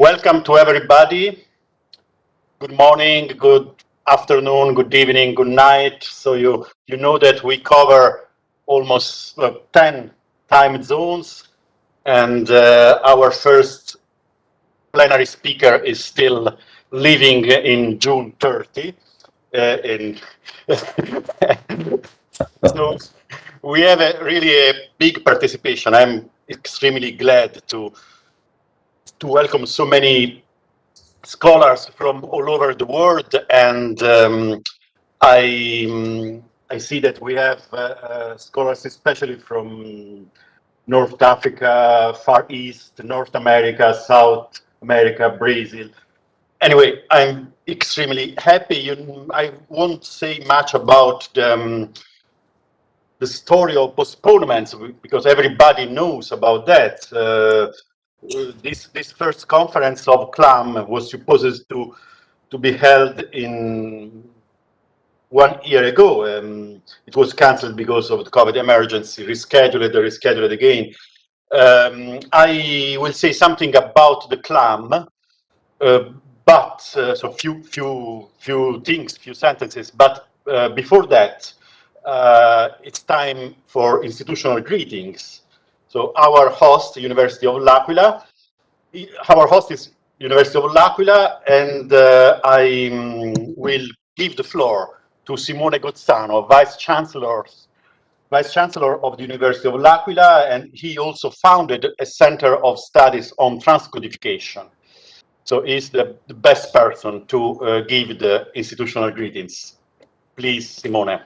Welcome to everybody. Good morning, good afternoon, good evening, good night. So you know that we cover almost 10 time zones, and our first plenary speaker is still living in June 30. So we have really a big participation. I'm extremely glad to welcome so many scholars from all over the world, and I see that we have scholars especially from North Africa, Far East, North America, South America, Brazil. Anyway, I'm extremely happy. I won't say much about the story of postponements because everybody knows about that. This first conference of CLAM was supposed to be held in 1 year ago. It was cancelled because of the COVID emergency, rescheduled again. I will say something about the CLAM, but so few sentences. But before that, it's time for institutional greetings. So our host, University of l'Aquila. Our host is University of l'Aquila, and I will give the floor to Simone Gozzano, Vice Chancellor of the University of l'Aquila, and he also founded a Center of Studies on Transcodification. So he's the best person to give the institutional greetings. Please, Simone.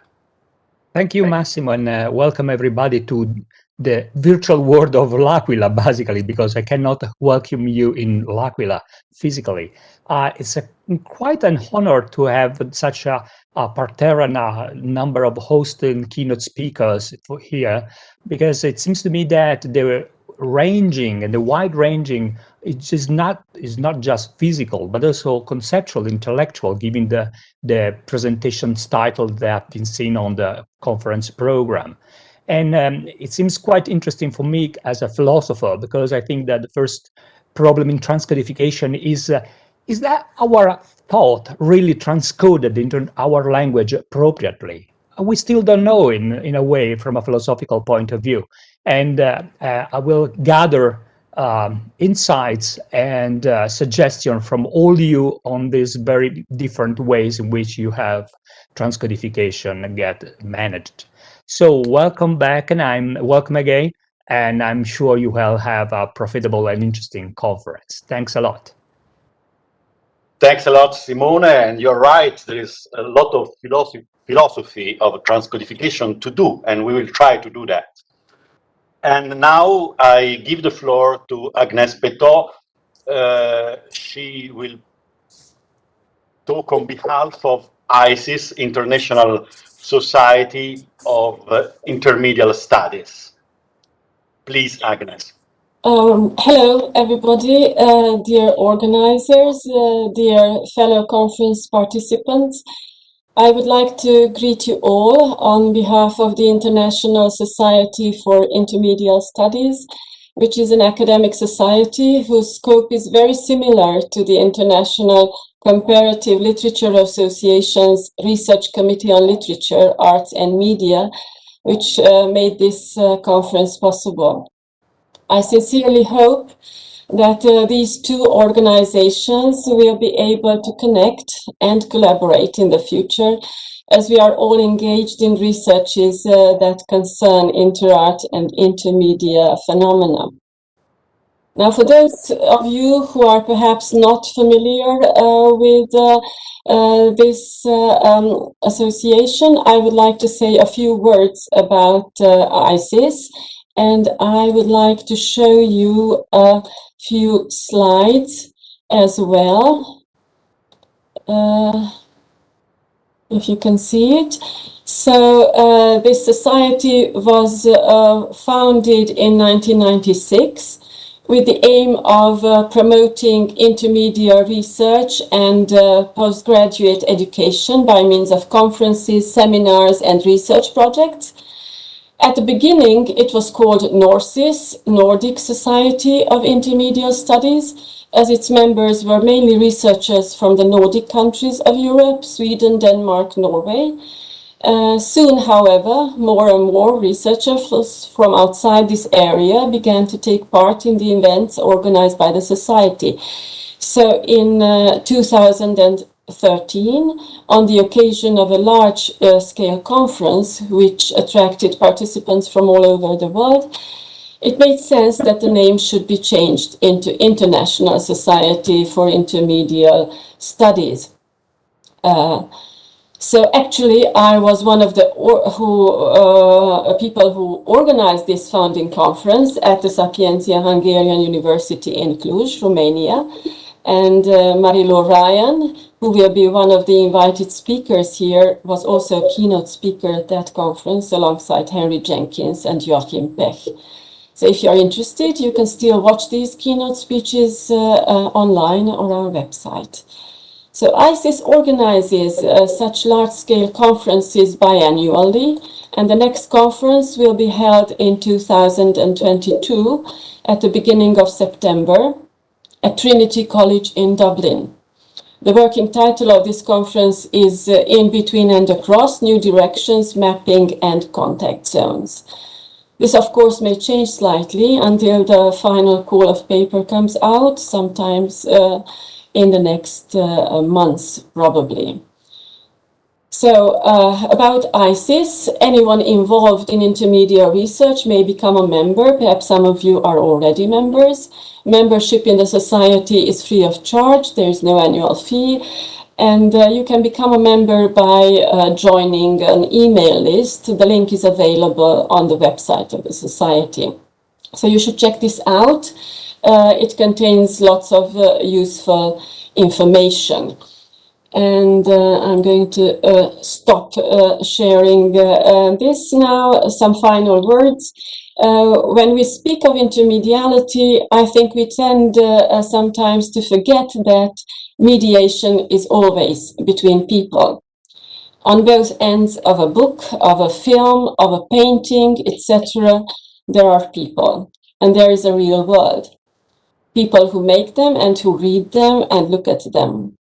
Thank you, Massimo, and welcome everybody to the virtual world of l'Aquila, basically, because I cannot welcome you in l'Aquila physically. It's quite an honor to have such a parterre and a number of hosts and keynote speakers here, because it seems to me that the ranging and the wide-ranging is not just physical, but also conceptual, intellectual, given the presentations title that have been seen on the conference program. And it seems quite interesting for me as a philosopher, because I think that the first problem in transcodification is that our thought really transcoded into our language appropriately? We still don't know in a way from a philosophical point of view. And I will gather insights and suggestions from all you on these very different ways in which you have transcodification get managed. So welcome back, and welcome again, and I'm sure you will have a profitable and interesting conference. Thanks a lot. Thanks a lot, Simone, and you're right, there is a lot of philosophy of transcodification to do, and we will try to do that. And now I give the floor to Agnès Petot. She will talk on behalf of ICIS, International Society of Intermediate Studies. Please, Agnès. Hello, everybody, dear organizers, dear fellow conference participants. I would like to greet you all on behalf of the International Society for Intermediate Studies, which is an academic society whose scope is very similar to the International Comparative Literature Association's Research Committee on Literature, Arts and Media, which made this conference possible. I sincerely hope that these two organizations will be able to connect and collaborate in the future, as we are all engaged in researches that concern interart and intermedia phenomena. Now, for those of you who are perhaps not familiar with this association, I would like to say a few words about ICIS, and I would like to show you a few slides as well, if you can see it. So this society was founded in 1996 with the aim of promoting intermediate research and postgraduate education by means of conferences, seminars, and research projects. At the beginning, it was called NORSIS, Nordic Society of Intermediate Studies, as its members were mainly researchers from the Nordic countries of Europe, Sweden, Denmark, Norway. Soon, however, more and more researchers from outside this area began to take part in the events organized by the Society. So in 2013, on the occasion of a large-scale conference, which attracted participants from all over the world, it made sense that the name should be changed into International Society for Intermediate Studies. So actually, I was one of the people who organized this founding conference at the Sapientia Hungarian University in Cluj, Romania. And Marilo Ryan, who will be one of the invited speakers here, was also a keynote speaker at that conference alongside Henry Jenkins and Joachim Pech. So if you're interested, you can still watch these keynote speeches online on our website. So ICIS organizes such large-scale conferences biannually, and the next conference will be held in 2022 at the beginning of September at Trinity College in Dublin. The working title of this conference is In Between and Across, New Directions, Mapping and Contact Zones. This, of course, may change slightly until the final call of paper comes out, sometimes in the next months, probably. So about ICIS, anyone involved in intermediate research may become a member. Perhaps some of you are already members. Membership in the society is free of charge. There is no annual fee. And you can become a member by joining an email list. The link is available on the website of the society. So you should check this out. It contains lots of useful information. And I'm going to stop sharing this now. Some final words. When we speak of intermediality, I think we tend sometimes to forget that mediation is always between people. On both ends of a book, of a film, of a painting, etc., there are people, and there is a real world. People who make them and who read them and look at them.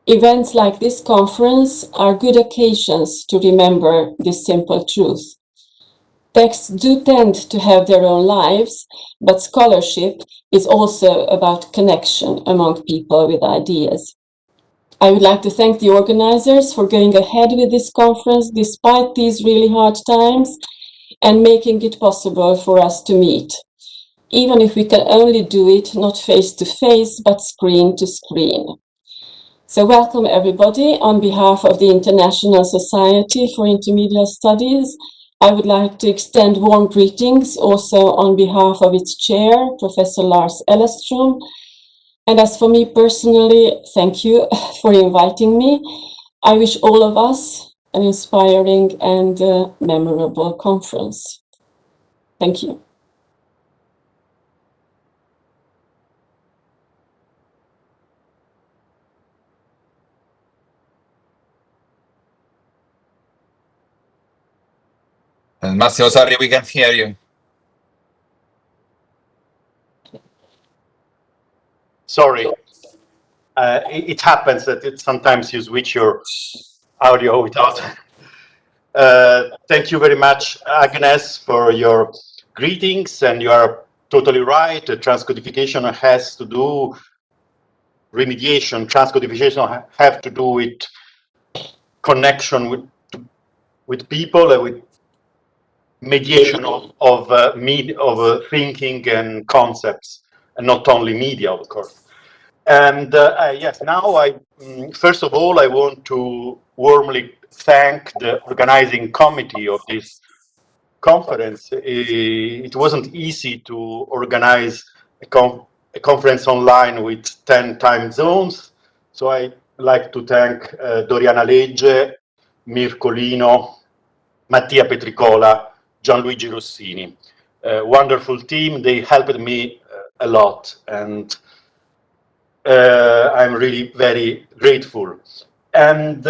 Events like this conference are good occasions to remember this simple truth. Texts do tend to have their own lives, but scholarship is also about connection among people with ideas. I would like to thank the organizers for going ahead with this conference despite these really hard times and making it possible for us to meet, even if we can only do it not face to face, but screen to screen. So welcome everybody. On behalf of the International Society for Intermediate Studies, I would like to extend warm greetings also on behalf of its chair, Professor Lars Ellerström. And as for me personally, thank you for inviting me. I wish all of us an inspiring and memorable conference. Thank you. Massimo, sorry, we can't hear you. Sorry. It happens that sometimes you switch your audio without. Thank you very much, Agnes, for your greetings, and you are totally right. Transcodification has to do, remediation, transcodification have to do with connection with people and with mediation of thinking and concepts, and not only media, of course. And yes, now first of all, I want to warmly thank the organizing committee of this conference. It wasn't easy to organize a conference online with 10 time zones. So I like to thank Doriana Legge, Mircolino, Mattia Petricola, Gianluigi Rossini. Wonderful team. They helped me a lot, and I'm really very grateful. And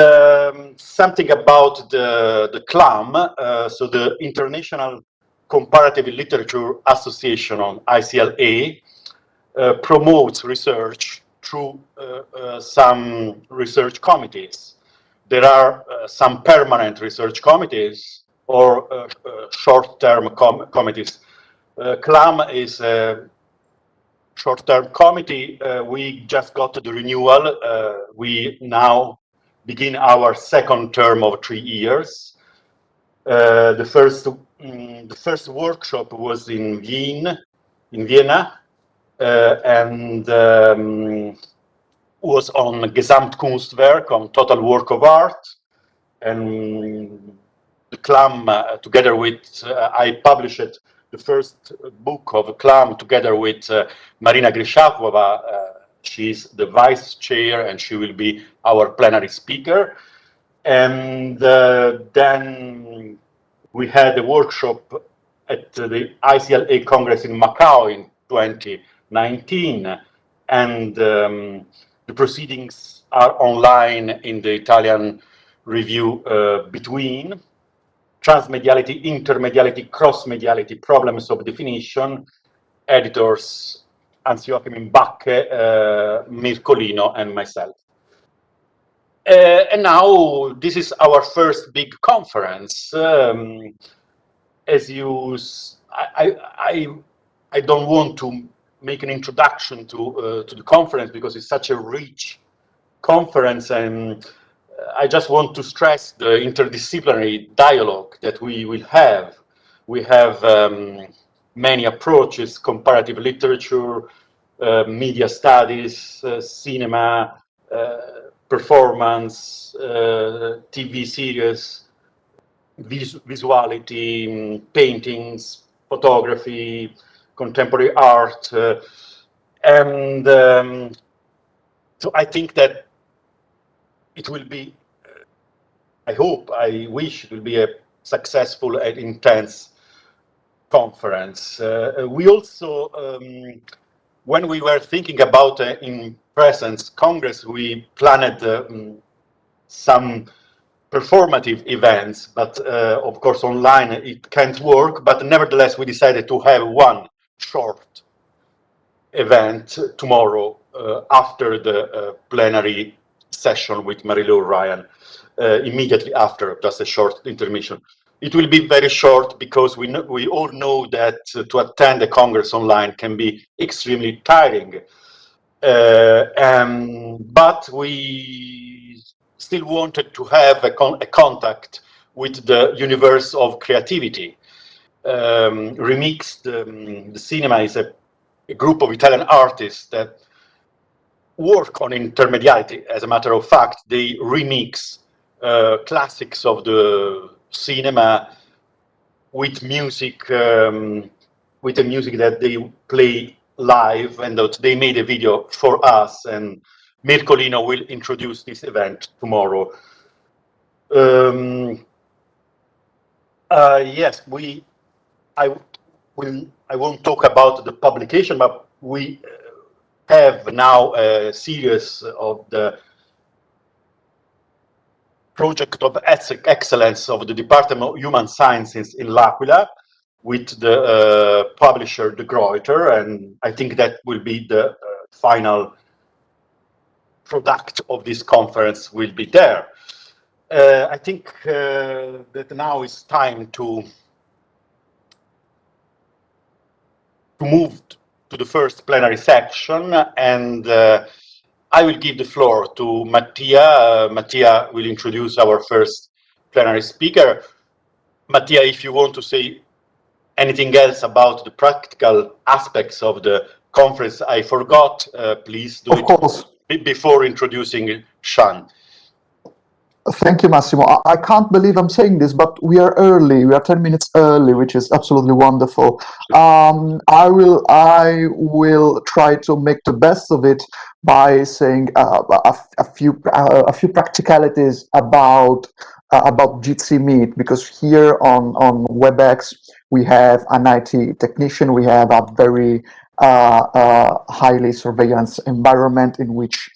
something about the CLAM, so the International Comparative Literature Association on ICLA, promotes research through some research committees. There are some permanent research committees or short-term committees. CLAM is a short-term committee. We just got the renewal. We now begin our second term of 3 years. The first workshop was in Vienna, and was on Gesamtkunstwerk, on total work of art. And the CLAM, together with, I published the first book of CLAM together with Marina Grishakova. She's the vice chair and she will be our plenary speaker. And then we had a workshop at the ICLA Congress in Macau in 2019. And the proceedings are online in the Italian review Between Transmediality, Intermediality, Cross-Mediality, Problems of Definition, editors Hans-Joachim Backe, Mircolino, and myself. And now this is our first big conference. As you, I don't want to make an introduction to the conference because it's such a rich conference, and I just want to stress the interdisciplinary dialogue that we will have. We have many approaches: comparative literature, media studies, cinema, performance, TV series, visuality, paintings, photography, contemporary art, and so I think that it will be, I hope, I wish it will be a successful and intense conference. We also, when we were thinking about in-presence Congress, we planned some performative events, but of course online it can't work, but nevertheless we decided to have one short event tomorrow after the plenary session with Marie-Lou Ryan, immediately after, just a short intermission. It will be very short because we all know that to attend a Congress online can be extremely tiring. But we still wanted to have a contact with the universe of creativity. Remixed, the cinema is a group of Italian artists that work on intermediality. As a matter of fact, they remix classics of the cinema with music, with the music that they play live, and that they made a video for us. And Mircolino will introduce this event tomorrow. Yes, I won't talk about the publication, but we have now a series of the project of excellence of the Department of Human Sciences in L'Aquila with the publisher De Gruyter, and I think that will be the final product of this conference will be there. I think that now is time to move to the first plenary section, and I will give the floor to Mattia. Mattia will introduce our first plenary speaker. Mattia, if you want to say anything else about the practical aspects of the conference I forgot, please do it. Of course. Before introducing Sean. Thank you, Massimo. I can't believe I'm saying this, but we are early. We are 10 minutes early, which is absolutely wonderful. I will try to make the best of it by saying a few practicalities about Jitsi Meet, because here on WebEx we have an IT technician, we have a very highly surveillance environment in which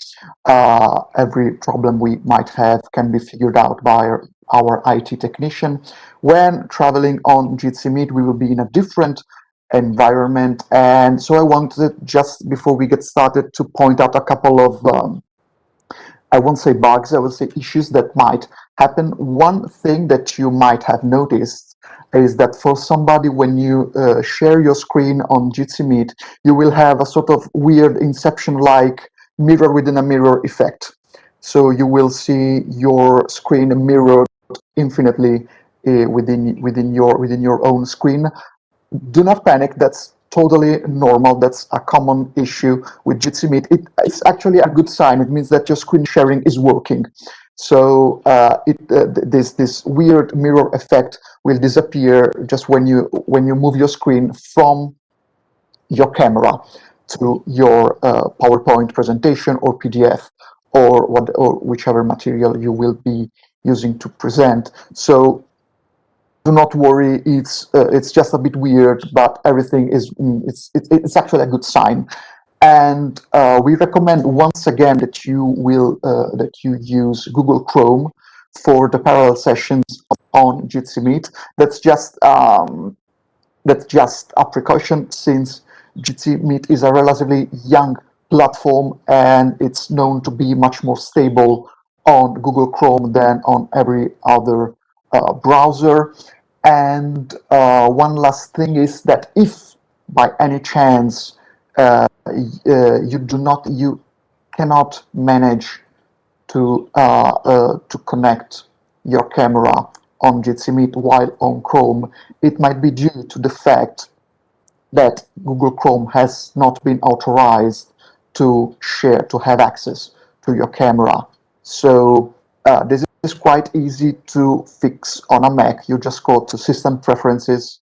every problem we might have can be figured out by our IT technician. When traveling on Jitsi Meet, we will be in a different environment. And so I wanted, just before we get started, to point out a couple of I won't say bugs, I will say issues that might happen. One thing that you might have noticed is that for somebody, when you share your screen on Jitsi Meet, you will have a sort of weird Inception-like mirror within a mirror effect. So you will see your screen mirrored infinitely within your own screen. Do not panic. That's totally normal. That's a common issue with Jitsi Meet. It's actually a good sign. It means that your screen sharing is working. So this weird mirror effect will disappear just when you move your screen from your camera to your PowerPoint presentation or PDF or whichever material you will be using to present. So do not worry, it's just a bit weird, but everything is it's actually a good sign. And we recommend once again that you use Google Chrome for the parallel sessions on Jitsi Meet. That's just a precaution, since Jitsi Meet is a relatively young platform and it's known to be much more stable on Google Chrome than on every other browser. And one last thing is that if by any chance you cannot manage to connect your camera on Jitsi Meet while on Chrome, it might be due to the fact that Google Chrome has not been authorized to have access to your camera. So this is quite easy to fix on a Mac. You just go to System Preferences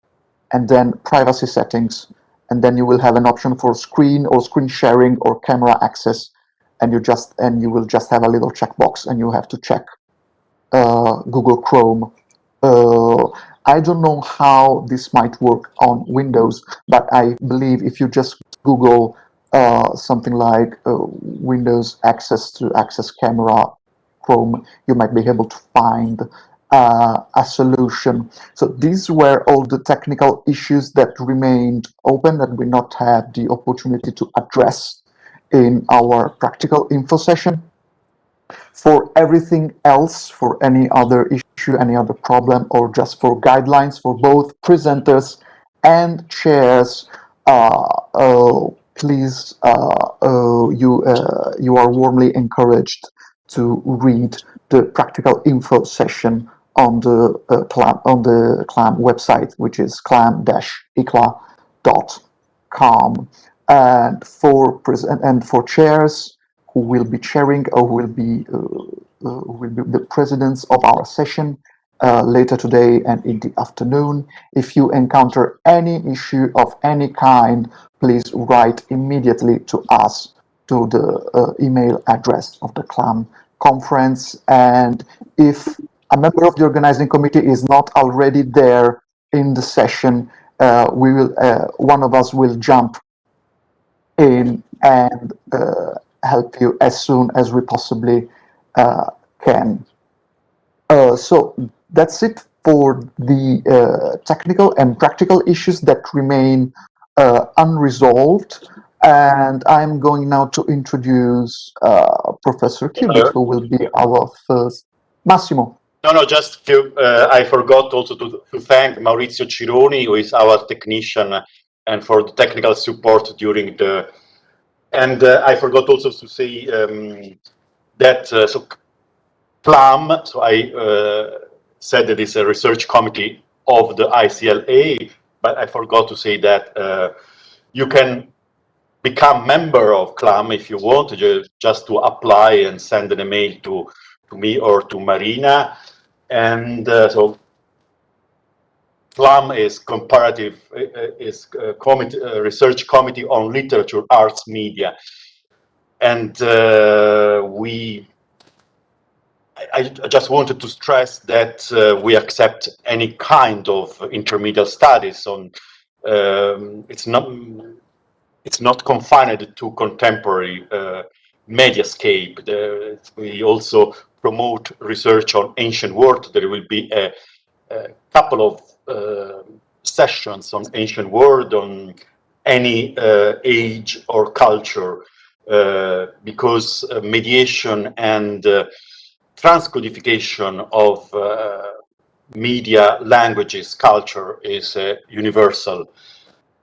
and then Privacy Settings, and then you will have an option for screen or screen sharing or camera access, and you will just have a little checkbox, and you have to check Google Chrome. I don't know how this might work on Windows, but I believe if you just Google something like Windows access camera Chrome, you might be able to find a solution. So these were all the technical issues that remained open that we not had the opportunity to address in our practical info session. For everything else, for any other issue, any other problem, or just for guidelines for both presenters and chairs, please, you are warmly encouraged to read the practical info session on the CLAM website, which is clam-icla.com. And for chairs who will be chairing or who will be the presidents of our session later today and in the afternoon, if you encounter any issue of any kind, please write immediately to us to the email address of the CLAM conference. And if a member of the organizing committee is not already there in the session, one of us will jump in and help you as soon as we possibly can. So that's it for the technical and practical issues that remain unresolved. And I'm going now to introduce Professor Cubet, who will be our first. Massimo. No, just I forgot also to thank Maurizio Cironi, who is our technician, and for the technical support during the. And I forgot also to say that so CLAM. So I said that it's a research committee of the ICLA, but I forgot to say that you can become member of CLAM if you want, just to apply and send an email to me or to Marina. And so CLAM is research committee on literature, arts, media, and I just wanted to stress that we accept any kind of intermediate studies on. It's not. it's not confined to contemporary mediascape. We also promote research on ancient world. There will be a couple of sessions on ancient world, on any age or culture, because mediation and transcodification of media, languages, culture is a universal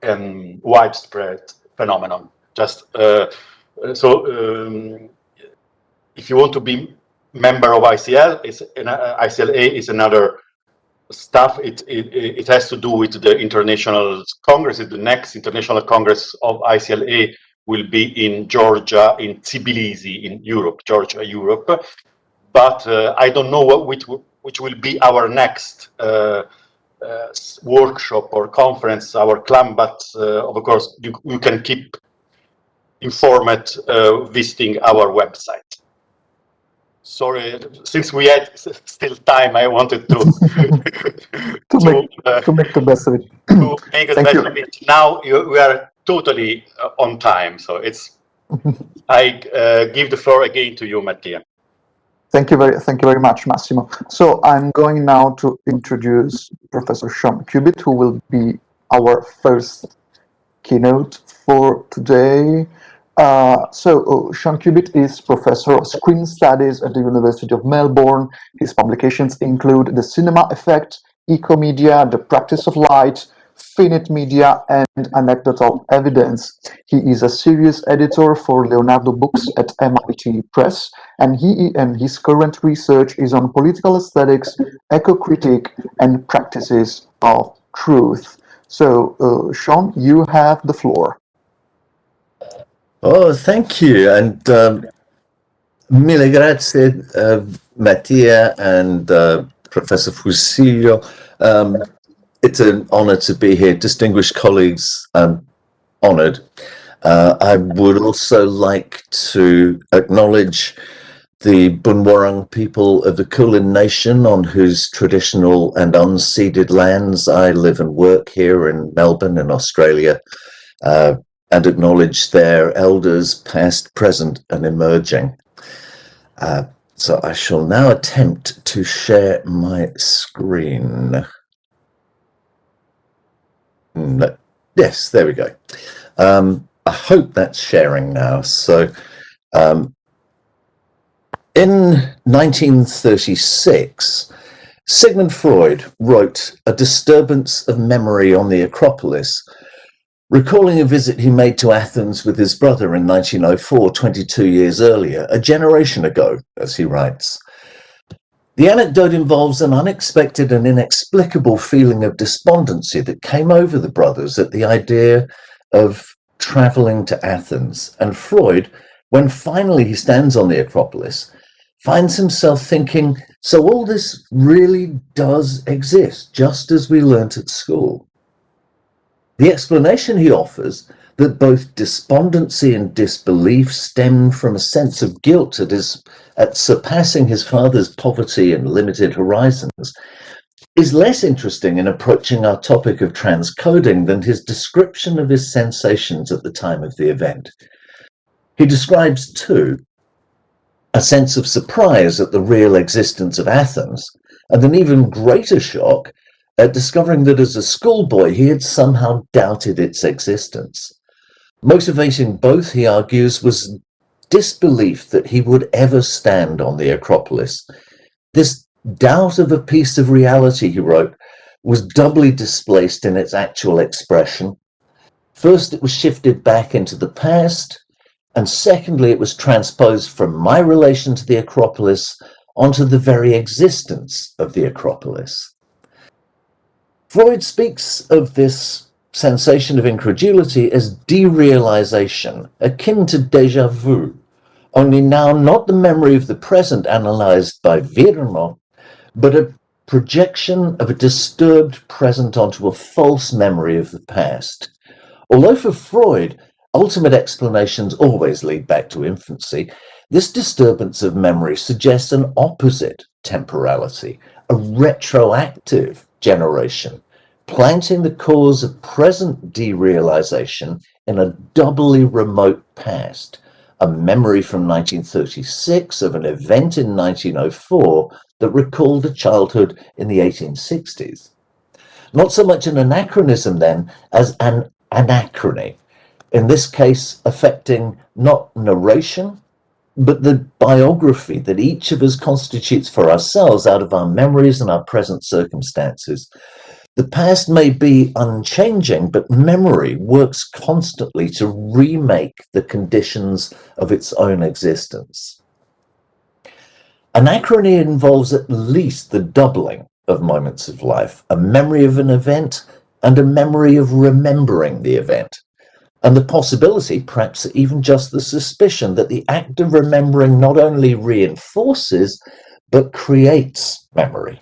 and widespread phenomenon. Just if you want to be member of ICL, ICLA is another stuff. It has to do with the international congress. The next international congress of ICLA will be in Georgia, in Tbilisi, in Europe, Georgia, Europe. But I don't know which will be our next workshop or conference, our CLAM, but of course you can keep informed visiting our website. Sorry, since we had still time, I wanted to to make the best of it. to make the best of it. Now we are totally on time, so it's. I give the floor again to you, Mattia. Thank you very much, Massimo. So I'm going now to introduce Professor Sean Cubet, who will be our first keynote for today. Sean Cubet is Professor of Screen Studies at the University of Melbourne. His publications include The Cinema Effect, Ecomedia, The Practice of Light, Finite Media, and Anecdotal Evidence. He is a series editor for Leonardo Books at MIT Press, and his current research is on political aesthetics, eco-critique, and practices of truth. So, Sean, you have the floor. Oh, thank you, and mille grazie, Mattia and Professor Fusillo. It's an honor to be here. Distinguished colleagues, I'm honored. I would also like to acknowledge the Bunwarang people of the Kulin Nation, on whose traditional and unceded lands I live and work here in Melbourne in Australia, and acknowledge their elders, past, present, and emerging. So I shall now attempt to share my screen. No. Yes, there we go. I hope that's sharing now. So in 1936, Sigmund Freud wrote A Disturbance of Memory on the Acropolis, recalling a visit he made to Athens with his brother in 1904, 22 years earlier, a generation ago, as he writes. The anecdote involves an unexpected and inexplicable feeling of despondency that came over the brothers at the idea of traveling to Athens. And Freud, when finally he stands on the Acropolis, finds himself thinking, so all this really does exist, just as we learnt at school. The explanation he offers, that both despondency and disbelief stem from a sense of guilt at surpassing his father's poverty and limited horizons, is less interesting in approaching our topic of transcoding than his description of his sensations at the time of the event. He describes, too, a sense of surprise at the real existence of Athens, and an even greater shock at discovering that as a schoolboy he had somehow doubted its existence. Motivating both, he argues, was disbelief that he would ever stand on the Acropolis. This doubt of a piece of reality, he wrote, was doubly displaced in its actual expression. First, it was shifted back into the past, and secondly, it was transposed from my relation to the Acropolis onto the very existence of the Acropolis. Freud speaks of this sensation of incredulity as derealization, akin to déjà vu, only now not the memory of the present analyzed by Virmo, but a projection of a disturbed present onto a false memory of the past. Although for Freud, ultimate explanations always lead back to infancy, this disturbance of memory suggests an opposite temporality, a retroactive generation, planting the cause of present derealization in a doubly remote past, a memory from 1936 of an event in 1904 that recalled a childhood in the 1860s. Not so much an anachronism then as an anachrony, in this case affecting not narration, but the biography that each of us constitutes for ourselves out of our memories and our present circumstances. The past may be unchanging, but memory works constantly to remake the conditions of its own existence. Anachrony involves at least the doubling of moments of life, a memory of an event and a memory of remembering the event. And the possibility, perhaps even just the suspicion, that the act of remembering not only reinforces, but creates memory.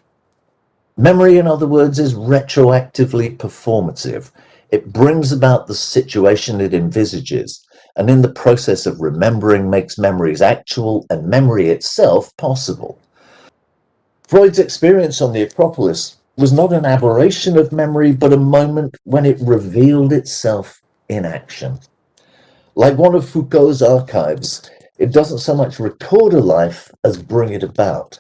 Memory, in other words, is retroactively performative. It brings about the situation it envisages, and in the process of remembering makes memories actual and memory itself possible. Freud's experience on the Acropolis was not an aberration of memory, but a moment when it revealed itself in action. Like one of Foucault's archives, it doesn't so much record a life as bring it about.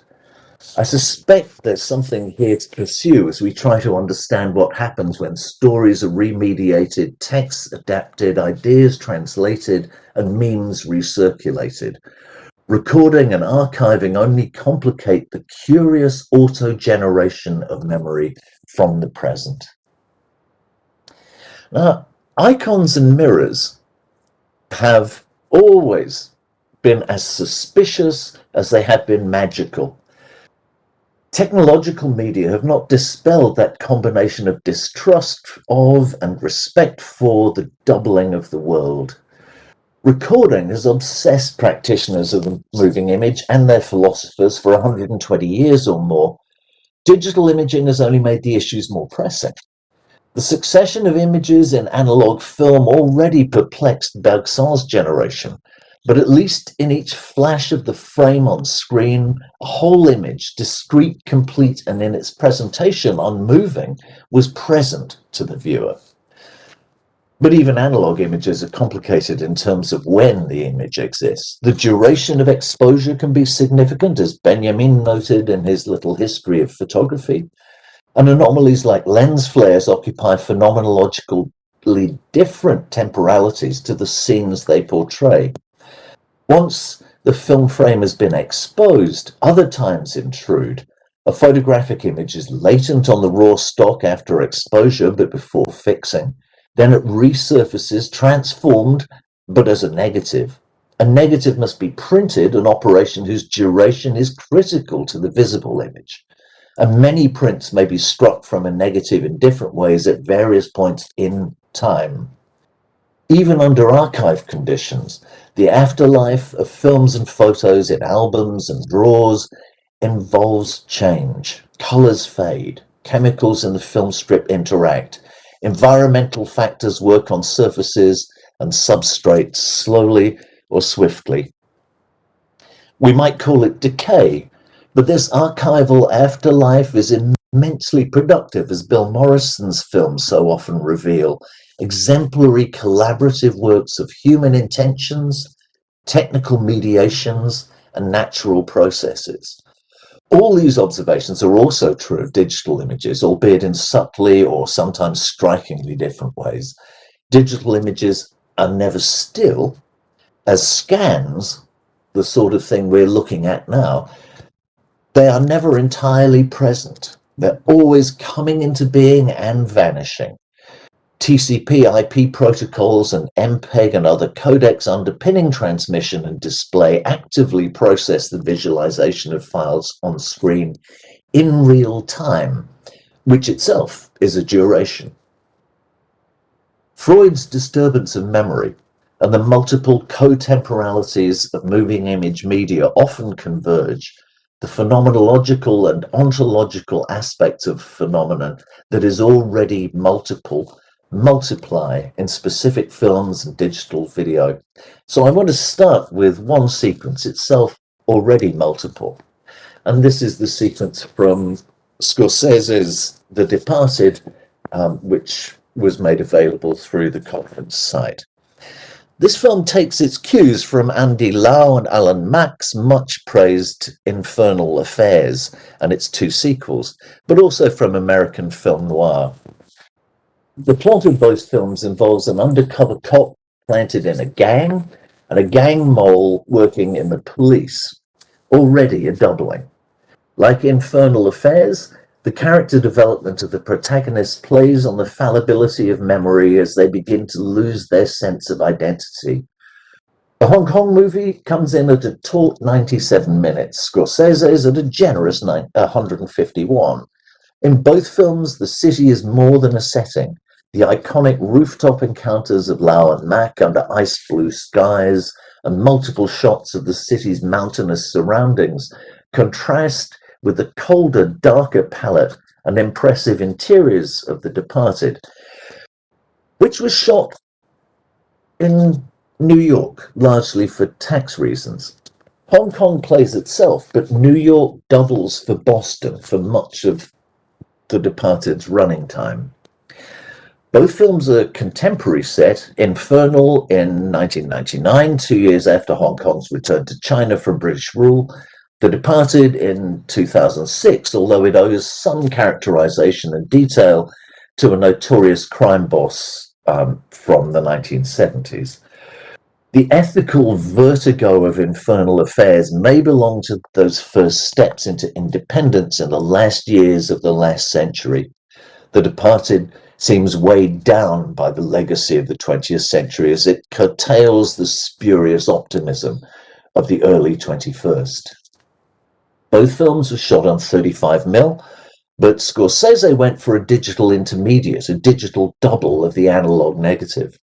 I suspect there's something here to pursue as we try to understand what happens when stories are remediated, texts adapted, ideas translated, and memes recirculated. Recording and archiving only complicate the curious auto-generation of memory from the present. Now, icons and mirrors have always been as suspicious as they have been magical. Technological media have not dispelled that combination of distrust of and respect for the doubling of the world. Recording has obsessed practitioners of the moving image and their philosophers for 120 years or more. Digital imaging has only made the issues more pressing. The succession of images in analog film already perplexed Bergson's generation, but at least in each flash of the frame on screen, a whole image, discrete, complete, and in its presentation unmoving, was present to the viewer. But even analog images are complicated in terms of when the image exists. The duration of exposure can be significant, as Benjamin noted in his little history of photography. And anomalies like lens flares occupy phenomenologically different temporalities to the scenes they portray. Once the film frame has been exposed, other times intrude. A photographic image is latent on the raw stock after exposure, but before fixing. Then it resurfaces, transformed, but as a negative. A negative must be printed, an operation whose duration is critical to the visible image. And many prints may be struck from a negative in different ways at various points in time. Even under archive conditions, the afterlife of films and photos in albums and drawers involves change. Colors fade, chemicals in the film strip interact, environmental factors work on surfaces and substrates slowly or swiftly. We might call it decay, but this archival afterlife is immensely productive, as Bill Morrison's films so often reveal. Exemplary collaborative works of human intentions, technical mediations, and natural processes. All these observations are also true of digital images, albeit in subtly or sometimes strikingly different ways. Digital images are never still, as scans, the sort of thing we're looking at now, they are never entirely present. They're always coming into being and vanishing. TCP IP protocols and MPEG and other codecs underpinning transmission and display actively process the visualization of files on screen in real time, which itself is a duration. Freud's disturbance of memory and the multiple co-temporalities of moving image media often converge. The phenomenological and ontological aspects of phenomenon that is already multiply in specific films and digital video. So I want to start with one sequence itself already multiple. And this is the sequence from Scorsese's The Departed, which was made available through the conference site. This film takes its cues from Andy Lau and Alan Mack's much praised Infernal Affairs and its two sequels, but also from American film noir. The plot of both films involves an undercover cop planted in a gang and a gang mole working in the police, already a doubling. Like Infernal Affairs, the character development of the protagonist plays on the fallibility of memory as they begin to lose their sense of identity. The Hong Kong movie comes in at a taut 97 minutes. Scorsese's at a generous 151. In both films, the city is more than a setting. The iconic rooftop encounters of Lau and Mack under ice blue skies and multiple shots of the city's mountainous surroundings contrast with the colder, darker palette and impressive interiors of The Departed, which was shot in New York, largely for tax reasons. Hong Kong plays itself, but New York doubles for Boston for much of The Departed's running time. Both films are contemporary set, Infernal in 1999, 2 years after Hong Kong's return to China from British rule, The Departed in 2006, although it owes some characterization and detail to a notorious crime boss from the 1970s. The ethical vertigo of Infernal Affairs may belong to those first steps into independence in the last years of the last century. The Departed seems weighed down by the legacy of the 20th century as it curtails the spurious optimism of the early 21st. Both films were shot on 35mm, but Scorsese went for a digital intermediate, a digital double of the analog negative.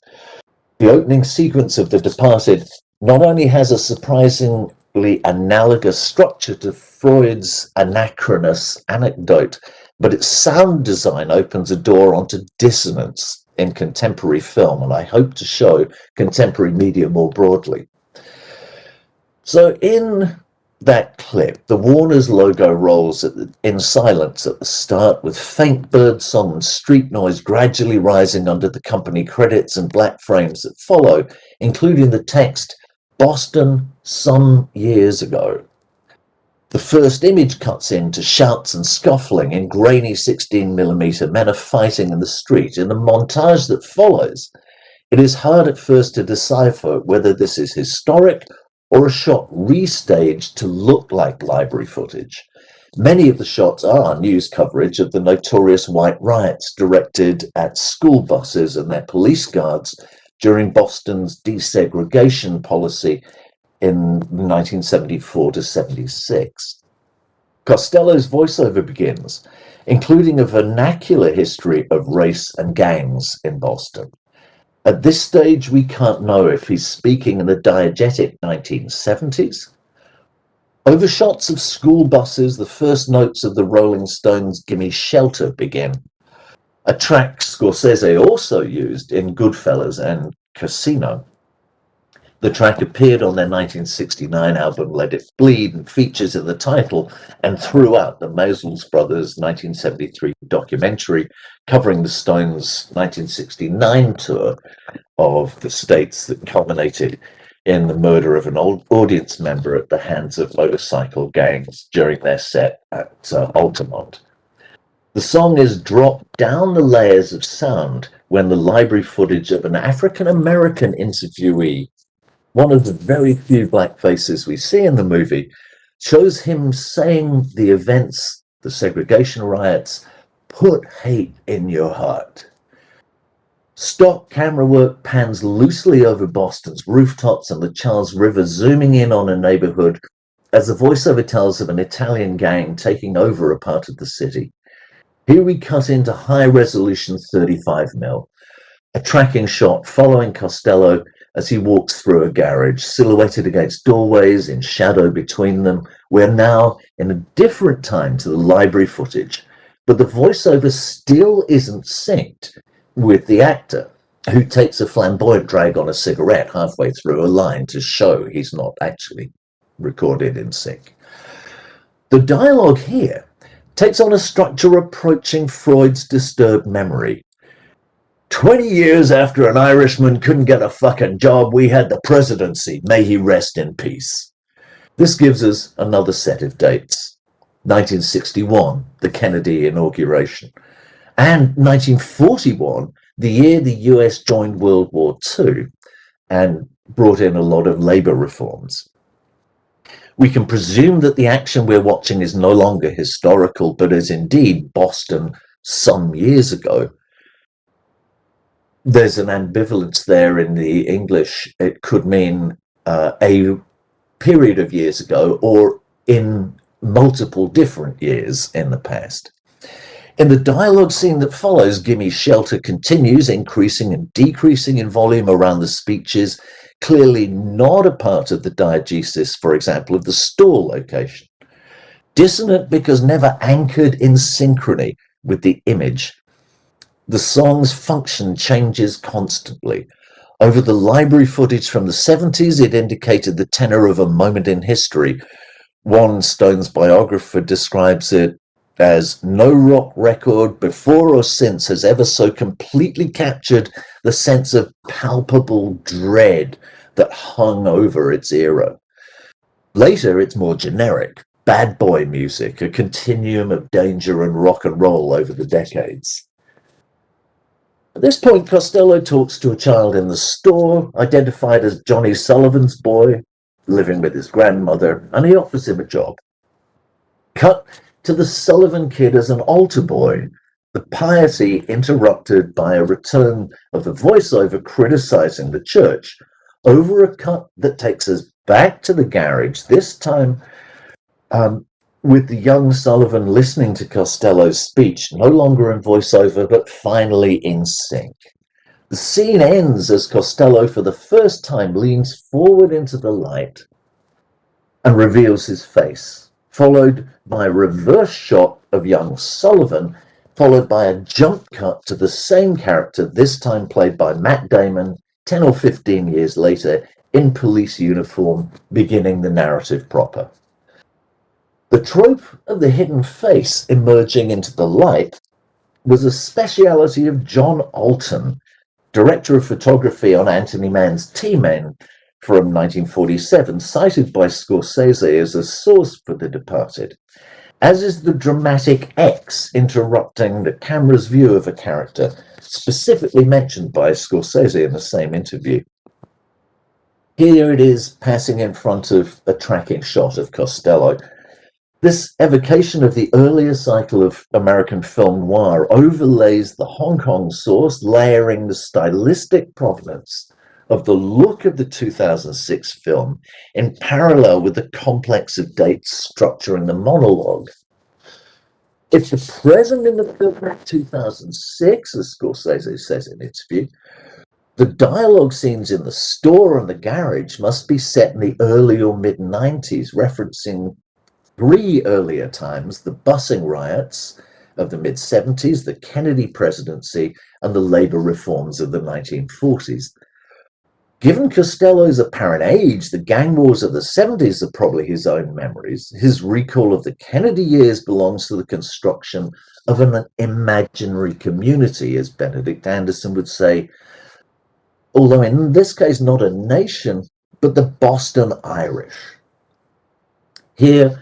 The opening sequence of The Departed not only has a surprisingly analogous structure to Freud's anachronous anecdote, but its sound design opens a door onto dissonance in contemporary film, and I hope to show contemporary media more broadly. So in that clip, the Warner's logo rolls in silence at the start, with faint birdsong and street noise gradually rising under the company credits and black frames that follow, including the text, "Boston, some years ago." The first image cuts in to shouts and scuffling in grainy 16mm. Men are fighting in the street. In the montage that follows, it is hard at first to decipher whether this is historic or a shot restaged to look like library footage. Many of the shots are news coverage of the notorious white riots directed at school buses and their police guards during Boston's desegregation policy in 1974 to 76. Costello's voiceover begins, including a vernacular history of race and gangs in Boston. At this stage, we can't know if he's speaking in the diegetic 1970s. Over shots of school buses, the first notes of the Rolling Stones' "Gimme Shelter" begin, a track Scorsese also used in Goodfellas and Casino. The track appeared on their 1969 album Let It Bleed and features in the title and throughout the Maysles Brothers' 1973 documentary covering the Stones' 1969 tour of the states that culminated in the murder of an old audience member at the hands of motorcycle gangs during their set at Altamont. The song is dropped down the layers of sound when the library footage of an African-American interviewee, one of the very few black faces we see in the movie, shows him saying the events, the segregation riots, put hate in your heart. Stock camera work pans loosely over Boston's rooftops and the Charles River, zooming in on a neighborhood as the voiceover tells of an Italian gang taking over a part of the city. Here we cut into high-resolution 35mm, a tracking shot following Costello as he walks through a garage, silhouetted against doorways, in shadow between them. We're now in a different time to the library footage, but the voiceover still isn't synced with the actor, who takes a flamboyant drag on a cigarette halfway through a line to show he's not actually recorded in sync. The dialogue here takes on a structure approaching Freud's disturbed memory. 20 years after an Irishman couldn't get a fucking job, we had the presidency. May he rest in peace. This gives us another set of dates. 1961, the Kennedy inauguration, and 1941, the year the US joined World War II and brought in a lot of labor reforms. We can presume that the action we're watching is no longer historical, but is indeed Boston some years ago. There's an ambivalence there in the English. It could mean a period of years ago or in multiple different years in the past. In the dialogue scene that follows, Gimme Shelter continues, increasing and decreasing in volume around the speeches, clearly not a part of the diegesis, for example, of the store location. Dissonant because never anchored in synchrony with the image. The song's function changes constantly. Over the library footage from the 70s, it indicated the tenor of a moment in history. One Stones biographer describes it as no rock record before or since has ever so completely captured the sense of palpable dread that hung over its era. Later, it's more generic, bad boy music, a continuum of danger and rock and roll over the decades. At this point, Costello talks to a child in the store, identified as Johnny Sullivan's boy, living with his grandmother, and he offers him a job. Cut to the Sullivan kid as an altar boy, the piety interrupted by a return of the voiceover criticizing the church, over a cut that takes us back to the garage, this time with the young Sullivan listening to Costello's speech, no longer in voiceover, but finally in sync. The scene ends as Costello, for the first time, leans forward into the light and reveals his face, followed by a reverse shot of young Sullivan, followed by a jump cut to the same character, this time played by Matt Damon, 10 or 15 years later, in police uniform, beginning the narrative proper. The trope of the hidden face emerging into the light was a speciality of John Alton, director of photography on Anthony Mann's T-Men from 1947, cited by Scorsese as a source for The Departed, as is the dramatic X interrupting the camera's view of a character, specifically mentioned by Scorsese in the same interview. Here it is passing in front of a tracking shot of Costello. This evocation of the earlier cycle of American film noir overlays the Hong Kong source, layering the stylistic provenance of the look of the 2006 film in parallel with the complex of dates structuring the monologue. If the present in the film is 2006, as Scorsese says in an interview, the dialogue scenes in the store and the garage must be set in the early or mid-90s, referencing three earlier times: the busing riots of the mid-70s, the Kennedy presidency, and the labor reforms of the 1940s. Given Costello's apparent age, the gang wars of the 70s are probably his own memories. His recall of the Kennedy years belongs to the construction of an imaginary community, as Benedict Anderson would say, although in this case not a nation, but the Boston Irish. Here,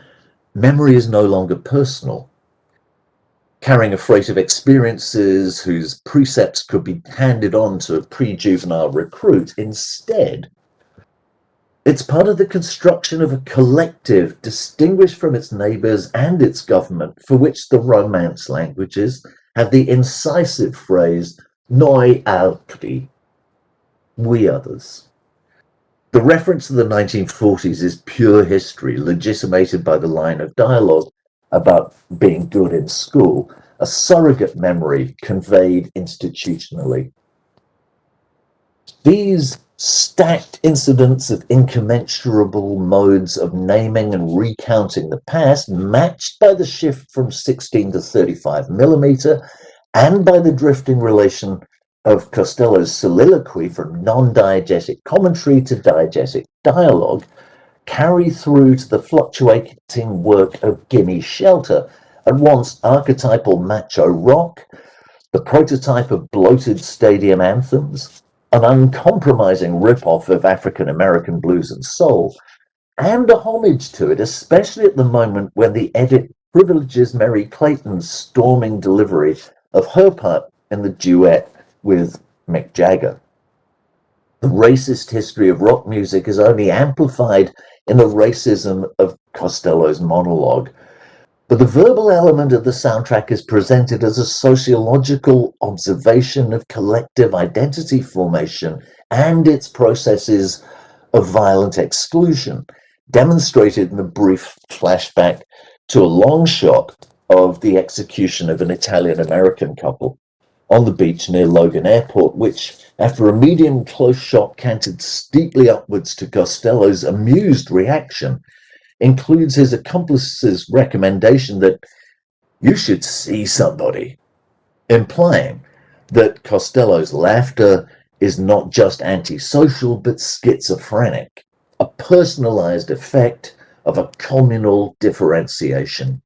memory is no longer personal, carrying a freight of experiences whose precepts could be handed on to a pre-juvenile recruit. Instead, it's part of the construction of a collective distinguished from its neighbors and its government, for which the Romance languages have the incisive phrase noi altri, we others. The reference to the 1940s is pure history, legitimated by the line of dialogue about being good in school, a surrogate memory conveyed institutionally. These stacked incidents of incommensurable modes of naming and recounting the past, matched by the shift from 16 to 35 millimeter, and by the drifting relation of Costello's soliloquy from non-diegetic commentary to diegetic dialogue, carry through to the fluctuating work of Gimme Shelter, at once archetypal macho rock, the prototype of bloated stadium anthems, an uncompromising rip-off of African-American blues and soul, and a homage to it, especially at the moment when the edit privileges Mary Clayton's storming delivery of her part in the duet with Mick Jagger. The racist history of rock music is only amplified in the racism of Costello's monologue. But the verbal element of the soundtrack is presented as a sociological observation of collective identity formation and its processes of violent exclusion, demonstrated in the brief flashback to a long shot of the execution of an Italian-American couple on the beach near Logan Airport, which, after a medium close shot canted steeply upwards to Costello's amused reaction, includes his accomplice's recommendation that you should see somebody, implying that Costello's laughter is not just antisocial but schizophrenic, a personalized effect of a communal differentiation.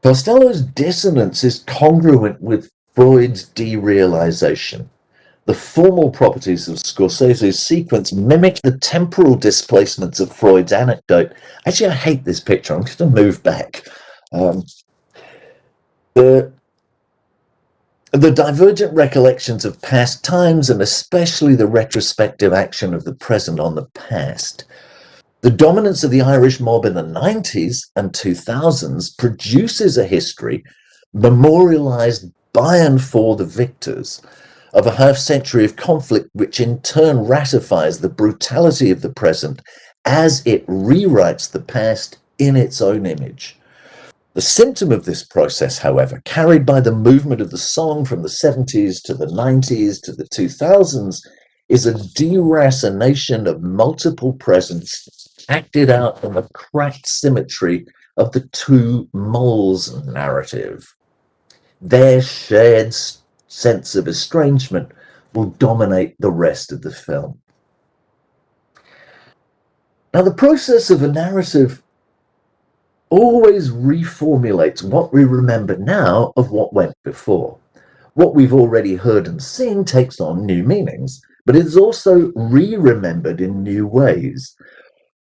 Costello's dissonance is congruent with Freud's derealization. The formal properties of Scorsese's sequence mimic the temporal displacements of Freud's anecdote. Actually, I hate this picture. I'm going to move back. The divergent recollections of past times, and especially the retrospective action of the present on the past. The dominance of the Irish mob in the 90s and 2000s produces a history memorialized by and for the victors of a half-century of conflict, which in turn ratifies the brutality of the present as it rewrites the past in its own image. The symptom of this process, however, carried by the movement of the song from the 70s to the 90s to the 2000s, is a deracination of multiple presents acted out in the cracked symmetry of the two moles narrative. Their shared sense of estrangement will dominate the rest of the film. Now, the process of a narrative always reformulates what we remember now of what went before. What we've already heard and seen takes on new meanings, but it is also re-remembered in new ways.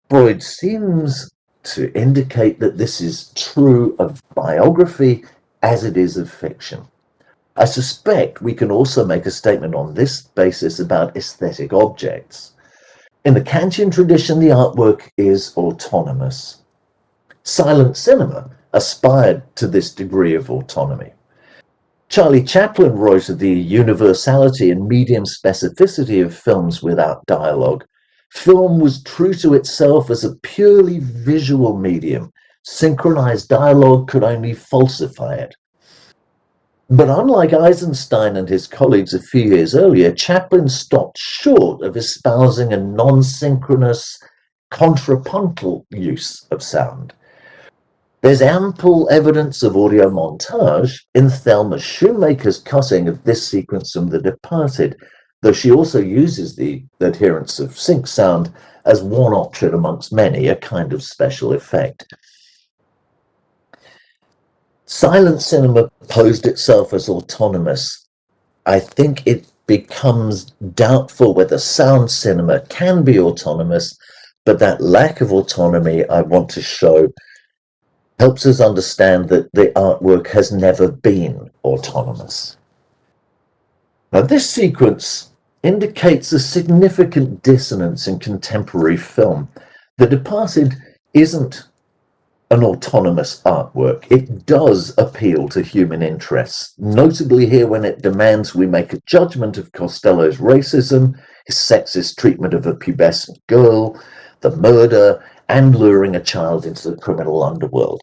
Freud seems to indicate that this is true of biography as it is of fiction. I suspect we can also make a statement on this basis about aesthetic objects. In the Kantian tradition, the artwork is autonomous. Silent cinema aspired to this degree of autonomy. Charlie Chaplin wrote of the universality and medium specificity of films without dialogue. Film was true to itself as a purely visual medium. Synchronized dialogue could only falsify it. But unlike Eisenstein and his colleagues a few years earlier, Chaplin stopped short of espousing a non-synchronous, contrapuntal use of sound. There's ample evidence of audio montage in Thelma Shoemaker's cutting of this sequence from The Departed, though she also uses the adherence of sync sound as one option amongst many, a kind of special effect. Silent cinema posed itself as autonomous. I think it becomes doubtful whether sound cinema can be autonomous, but that lack of autonomy I want to show helps us understand that the artwork has never been autonomous. Now, this sequence indicates a significant dissonance in contemporary film. The Departed isn't an autonomous artwork. It does appeal to human interests, notably here when it demands we make a judgment of Costello's racism, his sexist treatment of a pubescent girl, the murder, and luring a child into the criminal underworld.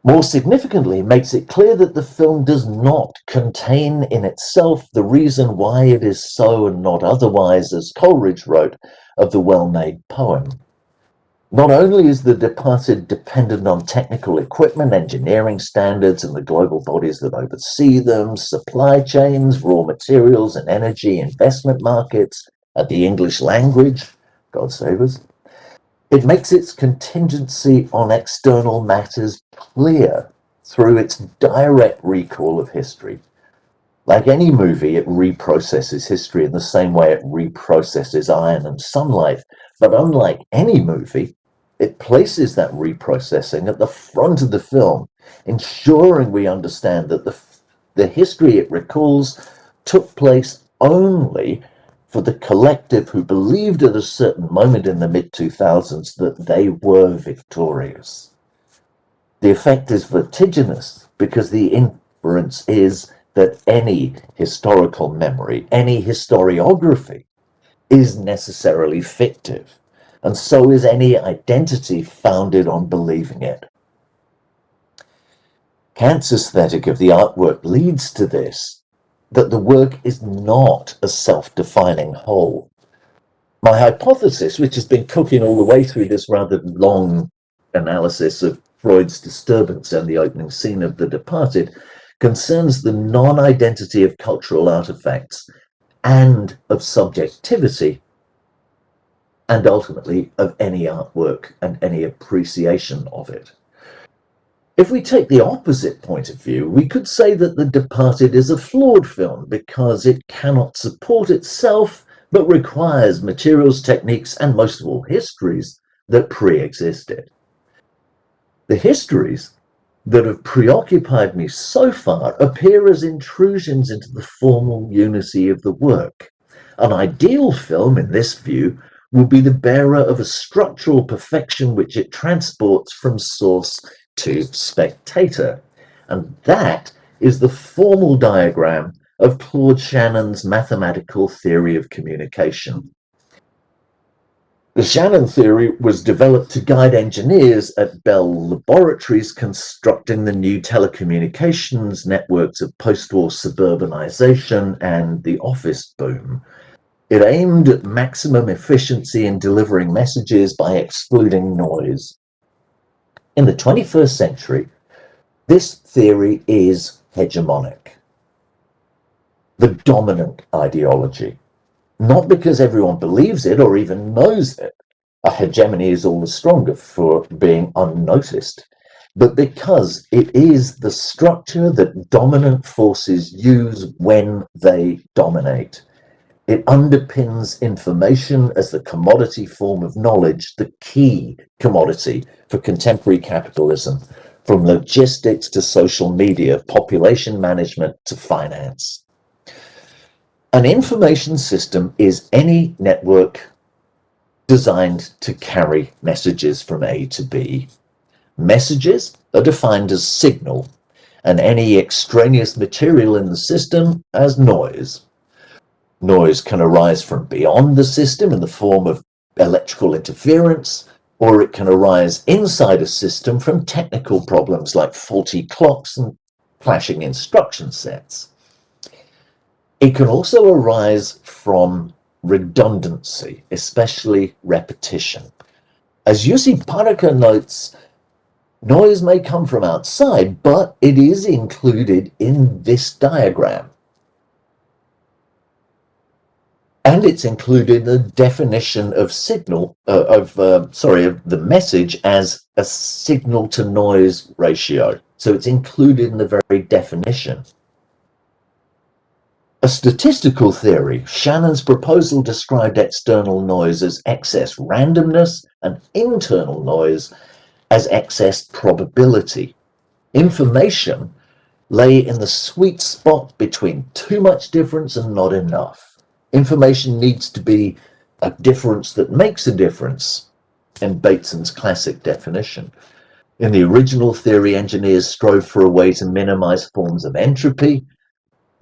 More significantly, it makes it clear that the film does not contain in itself the reason why it is so and not otherwise, as Coleridge wrote of the well-made poem. Not only is The Departed dependent on technical equipment, engineering standards, and the global bodies that oversee them, supply chains, raw materials and energy, investment markets, and the English language, God save us, it makes its contingency on external matters clear through its direct recall of history. Like any movie, it reprocesses history in the same way it reprocesses iron and sunlight. But unlike any movie, it places that reprocessing at the front of the film, ensuring we understand that the history it recalls took place only for the collective who believed at a certain moment in the mid-2000s that they were victorious. The effect is vertiginous because the inference is that any historical memory, any historiography, is necessarily fictive, and so is any identity founded on believing it. Kant's aesthetic of the artwork leads to this, that the work is not a self-defining whole. My hypothesis, which has been cooking all the way through this rather long analysis of Freud's disturbance and the opening scene of The Departed, concerns the non-identity of cultural artifacts and of subjectivity, and ultimately of any artwork and any appreciation of it. If we take the opposite point of view, we could say that The Departed is a flawed film because it cannot support itself, but requires materials, techniques, and most of all, histories that pre-existed. The histories that have preoccupied me so far appear as intrusions into the formal unity of the work. An ideal film, in this view, will be the bearer of a structural perfection which it transports from source to spectator. And that is the formal diagram of Claude Shannon's mathematical theory of communication. The Shannon theory was developed to guide engineers at Bell Laboratories constructing the new telecommunications networks of post-war suburbanization and the office boom. It aimed at maximum efficiency in delivering messages by excluding noise. In the 21st century, this theory is hegemonic, the dominant ideology. Not because everyone believes it or even knows it. A hegemony is all the stronger for being unnoticed, but because it is the structure that dominant forces use when they dominate. It underpins information as the commodity form of knowledge, the key commodity for contemporary capitalism, from logistics to social media, population management to finance. An information system is any network designed to carry messages from A to B. Messages are defined as signal, and any extraneous material in the system as noise. Noise can arise from beyond the system in the form of electrical interference, or it can arise inside a system from technical problems like faulty clocks and clashing instruction sets. It can also arise from redundancy, especially repetition. As Jussi Parikka notes, noise may come from outside, but it is included in this diagram. And it's included in the definition of signal, of the message as a signal to noise ratio. So it's included in the very definition. A statistical theory, Shannon's proposal described external noise as excess randomness and internal noise as excess probability. Information lay in the sweet spot between too much difference and not enough. Information needs to be a difference that makes a difference, in Bateson's classic definition. In the original theory, engineers strove for a way to minimize forms of entropy.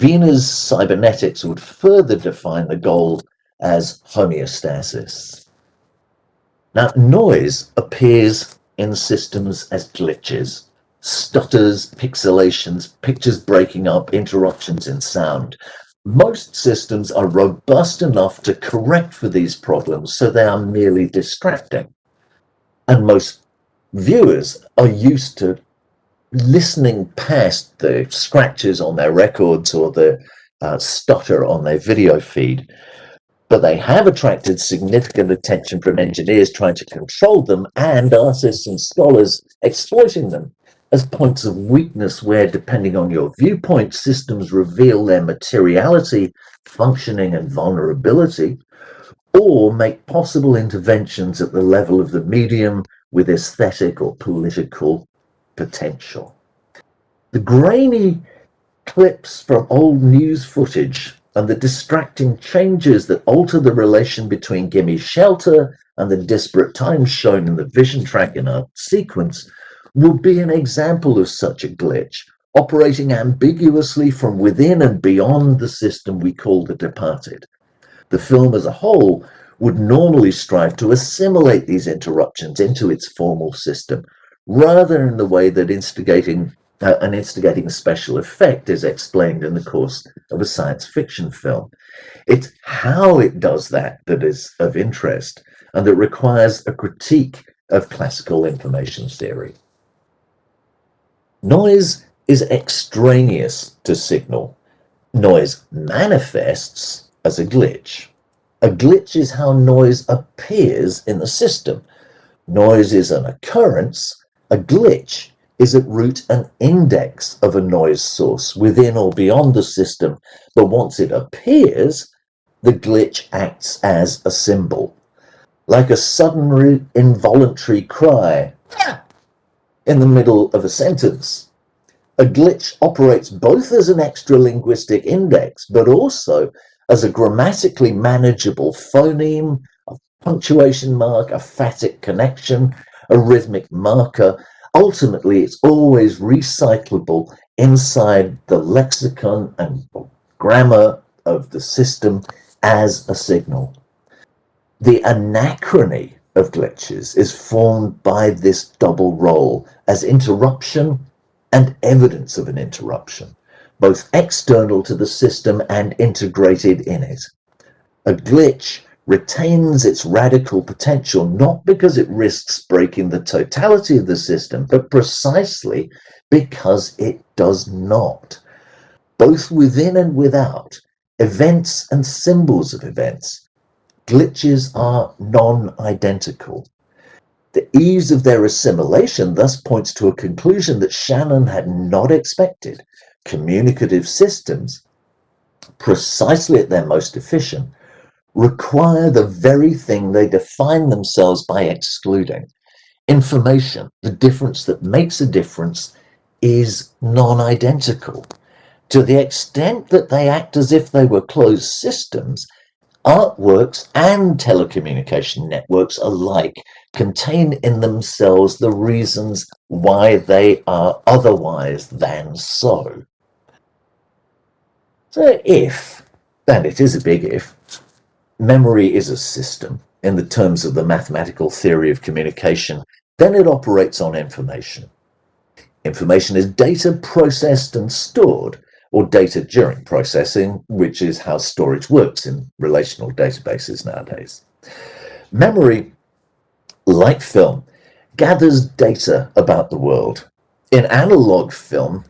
Wiener's cybernetics would further define the goal as homeostasis. Now, noise appears in systems as glitches, stutters, pixelations, pictures breaking up, interruptions in sound. Most systems are robust enough to correct for these problems, so they are merely distracting. And most viewers are used to listening past the scratches on their records or the stutter on their video feed. But they have attracted significant attention from engineers trying to control them and artists and scholars exploiting them. as points of weakness where, depending on your viewpoint, systems reveal their materiality, functioning, and vulnerability, or make possible interventions at the level of the medium with aesthetic or political potential. The grainy clips from old news footage and the distracting changes that alter the relation between Gimme Shelter and the disparate times shown in the vision track in our sequence would be an example of such a glitch, operating ambiguously from within and beyond the system we call the departed. The film as a whole would normally strive to assimilate these interruptions into its formal system, rather in the way that an instigating special effect is explained in the course of a science fiction film. It's how it does that that is of interest and that requires a critique of classical information theory. Noise is extraneous to signal. Noise manifests as a glitch. A glitch is how noise appears in the system. Noise is an occurrence. A glitch is at root an index of a noise source within or beyond the system, but once it appears, the glitch acts as a symbol, like a sudden involuntary cry in the middle of a sentence. A glitch operates both as an extra-linguistic index, but also as a grammatically manageable phoneme, a punctuation mark, a phatic connection, a rhythmic marker. Ultimately, it's always recyclable inside the lexicon and grammar of the system as a signal. The anachrony of glitches is formed by this double role as interruption and evidence of an interruption, both external to the system and integrated in it. A glitch retains its radical potential not because it risks breaking the totality of the system, but precisely because it does not. Both within and without, events and symbols of events, glitches are non-identical. The ease of their assimilation thus points to a conclusion that Shannon had not expected. Communicative systems, precisely at their most efficient, require the very thing they define themselves by excluding. Information, the difference that makes a difference, is non-identical. To the extent that they act as if they were closed systems, artworks and telecommunication networks alike contain in themselves the reasons why they are otherwise than so. So if, and it is a big if, memory is a system in the terms of the mathematical theory of communication, then it operates on information. Information is data processed and stored, or data during processing, which is how storage works in relational databases nowadays. Memory, like film, gathers data about the world. In analog film,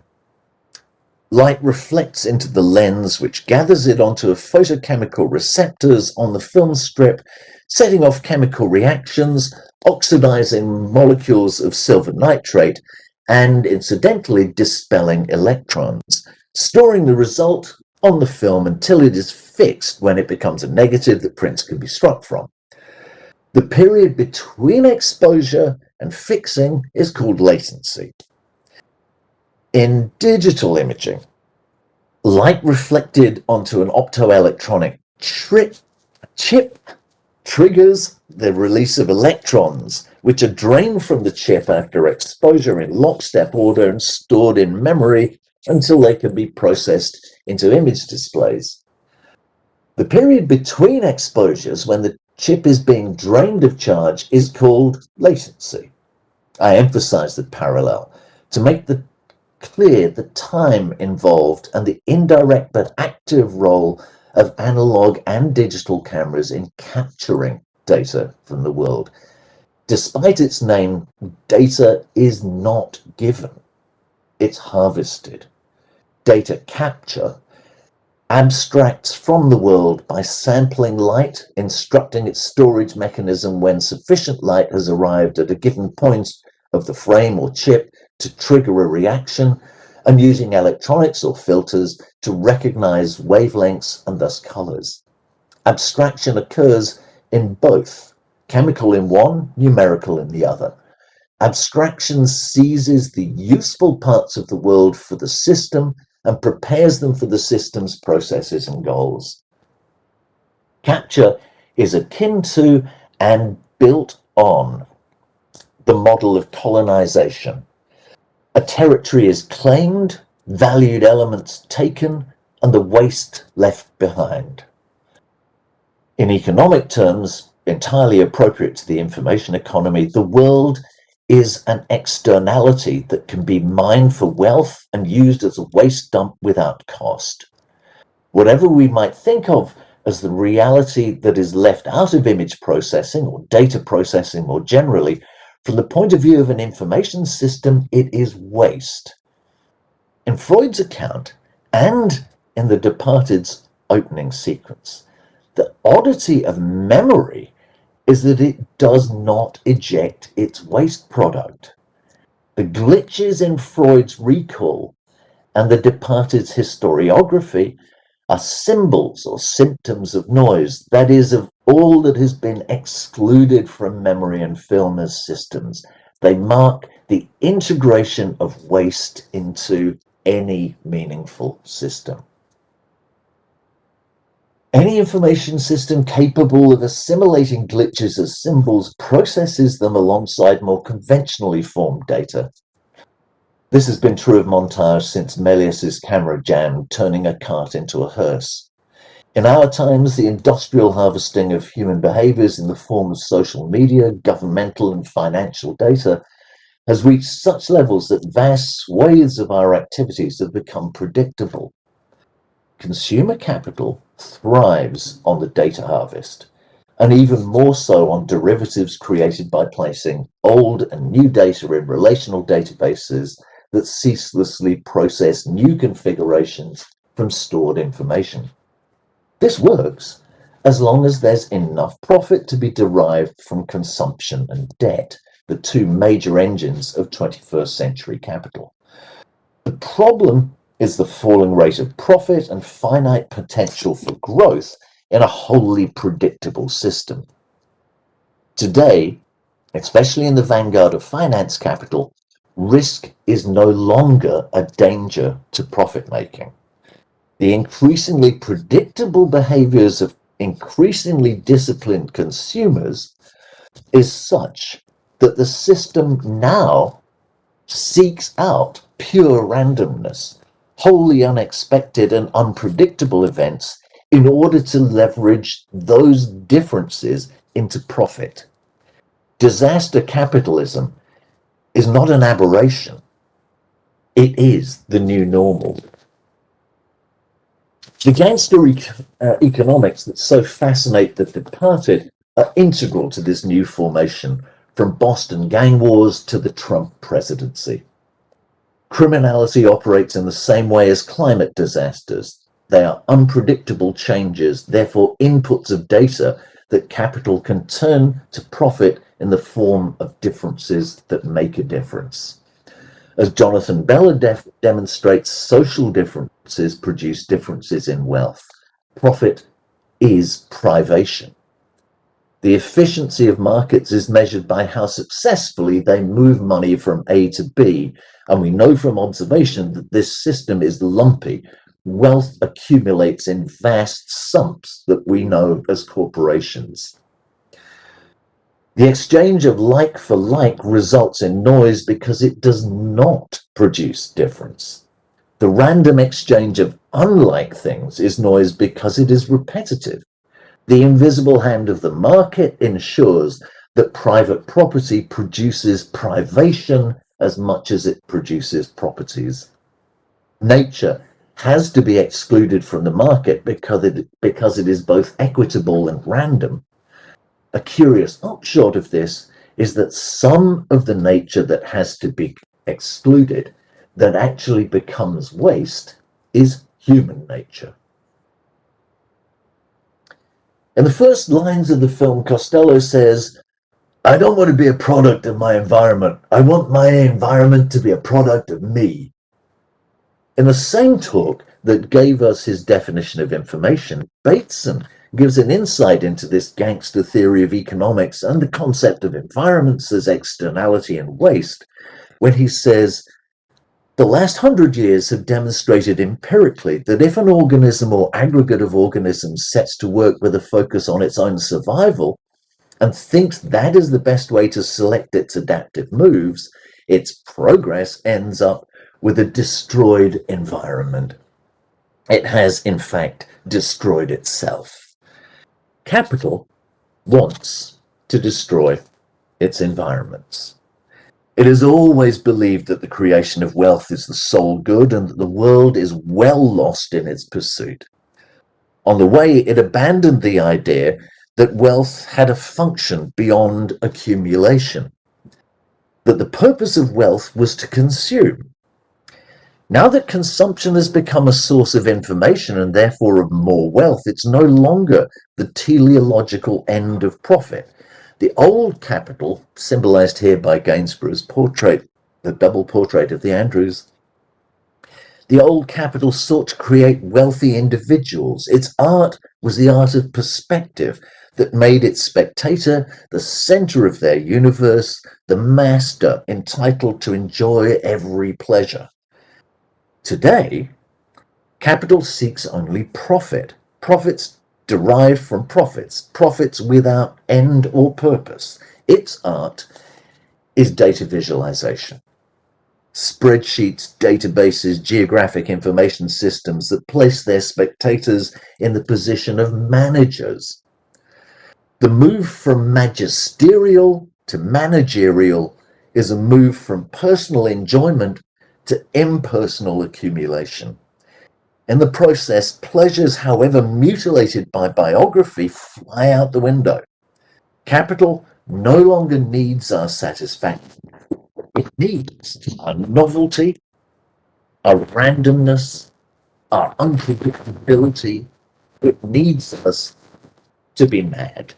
light reflects into the lens, which gathers it onto photochemical receptors on the film strip, setting off chemical reactions, oxidizing molecules of silver nitrate, and incidentally dispelling electrons, storing the result on the film until it is fixed when it becomes a negative that prints can be struck from. The period between exposure and fixing is called latency. In digital imaging, light reflected onto an optoelectronic chip triggers the release of electrons, which are drained from the chip after exposure in lockstep order and stored in memory until they can be processed into image displays. The period between exposures, when the chip is being drained of charge, is called latency. I emphasize the parallel to make clear the time involved and the indirect but active role of analog and digital cameras in capturing data from the world. Despite its name, data is not given, it's harvested. Data capture abstracts from the world by sampling light, instructing its storage mechanism when sufficient light has arrived at a given point of the frame or chip to trigger a reaction and using electronics or filters to recognize wavelengths and thus colors. Abstraction occurs in both, chemical in one, numerical in the other. Abstraction seizes the useful parts of the world for the system and prepares them for the system's processes and goals. Capture is akin to and built on the model of colonization. A territory is claimed, valued elements taken, and the waste left behind. In economic terms, entirely appropriate to the information economy, the world is an externality that can be mined for wealth and used as a waste dump without cost. Whatever we might think of as the reality that is left out of image processing or data processing more generally, from the point of view of an information system, it is waste. In Freud's account and in The Departed's opening sequence, the oddity of memory is that it does not eject its waste product. The glitches in Freud's recall and The Departed's historiography are symbols or symptoms of noise, that is, of all that has been excluded from memory and film as systems. They mark the integration of waste into any meaningful system. Any information system capable of assimilating glitches as symbols processes them alongside more conventionally formed data. This has been true of montage since Méliès's camera jam, turning a cart into a hearse. In our times, the industrial harvesting of human behaviors in the form of social media, governmental and financial data has reached such levels that vast swathes of our activities have become predictable. Consumer capital thrives on the data harvest, and even more so on derivatives created by placing old and new data in relational databases that ceaselessly process new configurations from stored information. This works as long as there's enough profit to be derived from consumption and debt, the two major engines of 21st century capital. The problem is the falling rate of profit and finite potential for growth in a wholly predictable system. Today, especially in the vanguard of finance capital, risk is no longer a danger to profit making. The increasingly predictable behaviors of increasingly disciplined consumers is such that the system now seeks out pure randomness, wholly unexpected and unpredictable events in order to leverage those differences into profit. Disaster capitalism is not an aberration. It is the new normal. The gangster economics that so fascinate The Departed are integral to this new formation, from Boston gang wars to the Trump presidency. Criminality operates in the same way as climate disasters. They are unpredictable changes, therefore inputs of data that capital can turn to profit in the form of differences that make a difference. As Jonathan Bella demonstrates, social differences produce differences in wealth. Profit is privation. The efficiency of markets is measured by how successfully they move money from A to B, and we know from observation that this system is lumpy. Wealth accumulates in vast sums that we know as corporations. The exchange of like for like results in noise because it does not produce difference. The random exchange of unlike things is noise because it is repetitive. The invisible hand of the market ensures that private property produces privation as much as it produces properties. Nature has to be excluded from the market because it is both equitable and random. A curious upshot of this is that some of the nature that has to be excluded, that actually becomes waste, is human nature. In the first lines of the film, Costello says, I don't want to be a product of my environment. I want my environment to be a product of me. In the same talk that gave us his definition of information, Bateson gives an insight into this gangster theory of economics and the concept of environments as externality and waste when he says, the last 100 years have demonstrated empirically that if an organism or aggregate of organisms sets to work with a focus on its own survival and thinks that is the best way to select its adaptive moves, its progress ends up with a destroyed environment. It has, in fact, destroyed itself. Capital wants to destroy its environments. It is always believed that the creation of wealth is the sole good and that the world is well lost in its pursuit. On the way, it abandoned the idea that wealth had a function beyond accumulation, that the purpose of wealth was to consume. Now that consumption has become a source of information and therefore of more wealth, it's no longer the teleological end of profit. The old capital, symbolized here by Gainsborough's portrait, the double portrait of the Andrews, the old capital sought to create wealthy individuals. Its art was the art of perspective that made its spectator the center of their universe, the master entitled to enjoy every pleasure. Today, capital seeks only profit, profits derived from profits, profits without end or purpose. Its art is data visualization. Spreadsheets, databases, geographic information systems that place their spectators in the position of managers. The move from magisterial to managerial is a move from personal enjoyment to impersonal accumulation. In the process, pleasures, however mutilated by biography, fly out the window. Capital no longer needs our satisfaction. It needs our novelty, our randomness, our unpredictability. It needs us to be mad.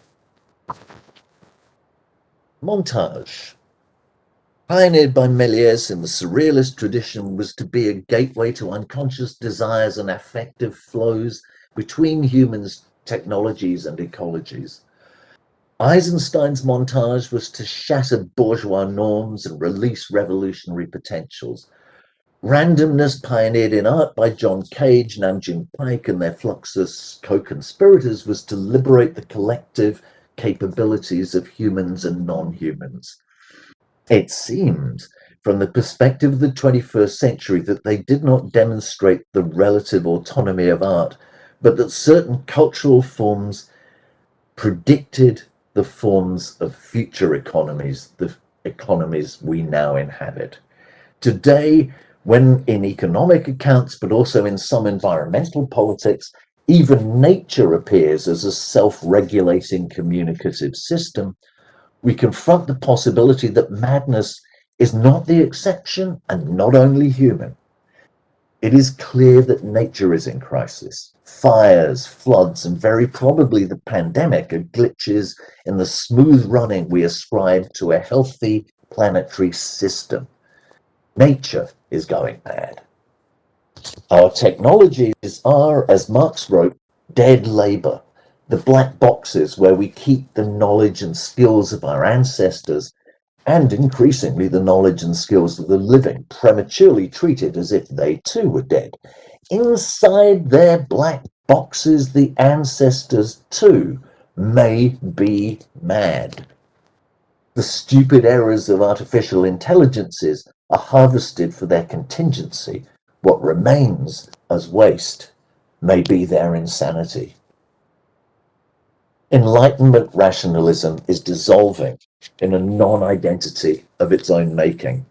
Montage, pioneered by Méliès in the surrealist tradition, was to be a gateway to unconscious desires and affective flows between humans, technologies, and ecologies. Eisenstein's montage was to shatter bourgeois norms and release revolutionary potentials. Randomness, pioneered in art by John Cage, Nam June Paik, and their Fluxus co-conspirators, was to liberate the collective capabilities of humans and non-humans. It seems, from the perspective of the 21st century, that they did not demonstrate the relative autonomy of art, but that certain cultural forms predicted the forms of future economies, the economies we now inhabit. Today, when in economic accounts, but also in some environmental politics, even nature appears as a self-regulating communicative system, we confront the possibility that madness is not the exception and not only human. It is clear that nature is in crisis. Fires, floods, and very probably the pandemic are glitches in the smooth running we ascribe to a healthy planetary system. Nature is going mad. Our technologies are, as Marx wrote, dead labor, the black boxes where we keep the knowledge and skills of our ancestors, and increasingly the knowledge and skills of the living, prematurely treated as if they too were dead. Inside their black boxes, the ancestors too may be mad. The stupid errors of artificial intelligences are harvested for their contingency. What remains as waste may be their insanity. Enlightenment rationalism is dissolving in a non-identity of its own making.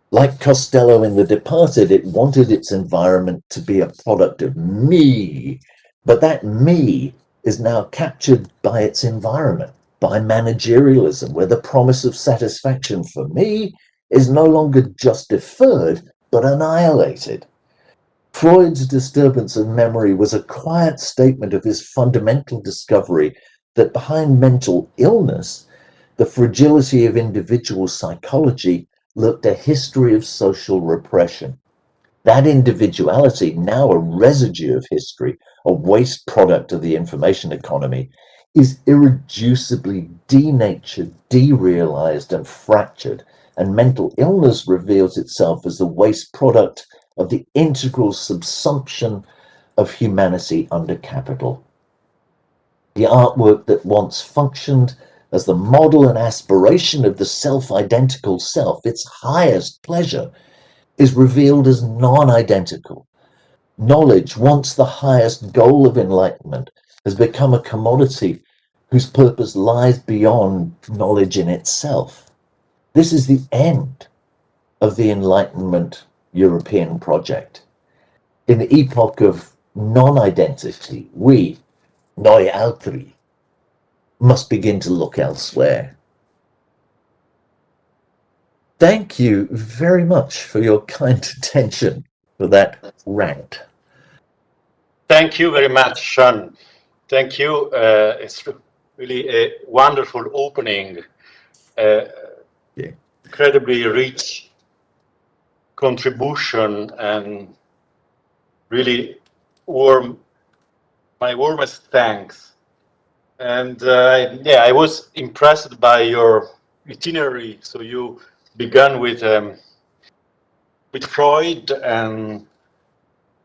Like Costello in The Departed, it wanted its environment to be a product of me, but that me is now captured by its environment, by managerialism, where the promise of satisfaction for me is no longer just deferred, but annihilated. Freud's disturbance of memory was a quiet statement of his fundamental discovery that behind mental illness, The fragility of individual psychology looked a history of social repression. That individuality, now a residue of history, a waste product of the information economy, is irreducibly denatured, derealized, and fractured, and mental illness reveals itself as the waste product of the integral subsumption of humanity under capital. The artwork that once functioned as the model and aspiration of the self-identical self, its highest pleasure, is revealed as non-identical. Knowledge, once the highest goal of enlightenment, has become a commodity whose purpose lies beyond knowledge in itself. This is the end of the Enlightenment European project. In the epoch of non-identity, we, noi altri, must begin to look elsewhere. Thank you very much for your kind attention for that rant. Thank you very much, Sean. Thank you. It's really a wonderful opening, incredibly rich contribution, and really my warmest thanks. And yeah, I was impressed by your itinerary. So you began with Freud and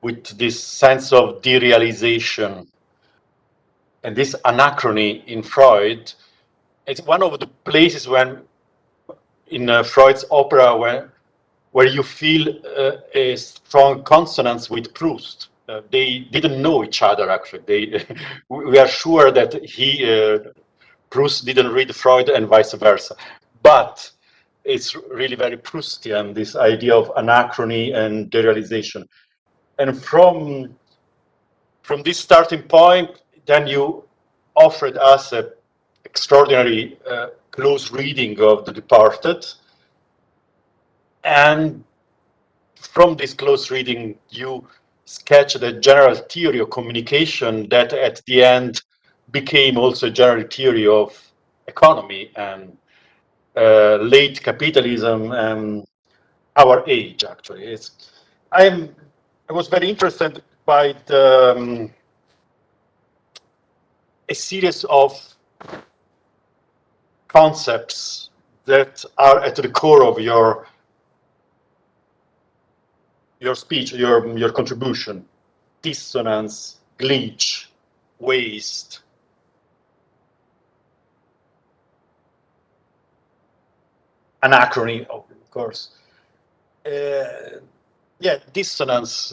with this sense of derealization. And this anachrony in Freud, it's one of the places when in Freud's opera where you feel a strong consonance with Proust. They didn't know each other, actually. We are sure that Proust didn't read Freud and vice versa. But it's really very Proustian, this idea of anachrony and derealization. And from this starting point, then you offered us an extraordinary close reading of The Departed. And from this close reading, you sketched a general theory of communication that at the end became also a general theory of economy and late capitalism and our age, actually. I was very interested by a series of concepts that are at the core of your speech, your contribution: dissonance, glitch, waste, anachrony, of course. Yeah, dissonance.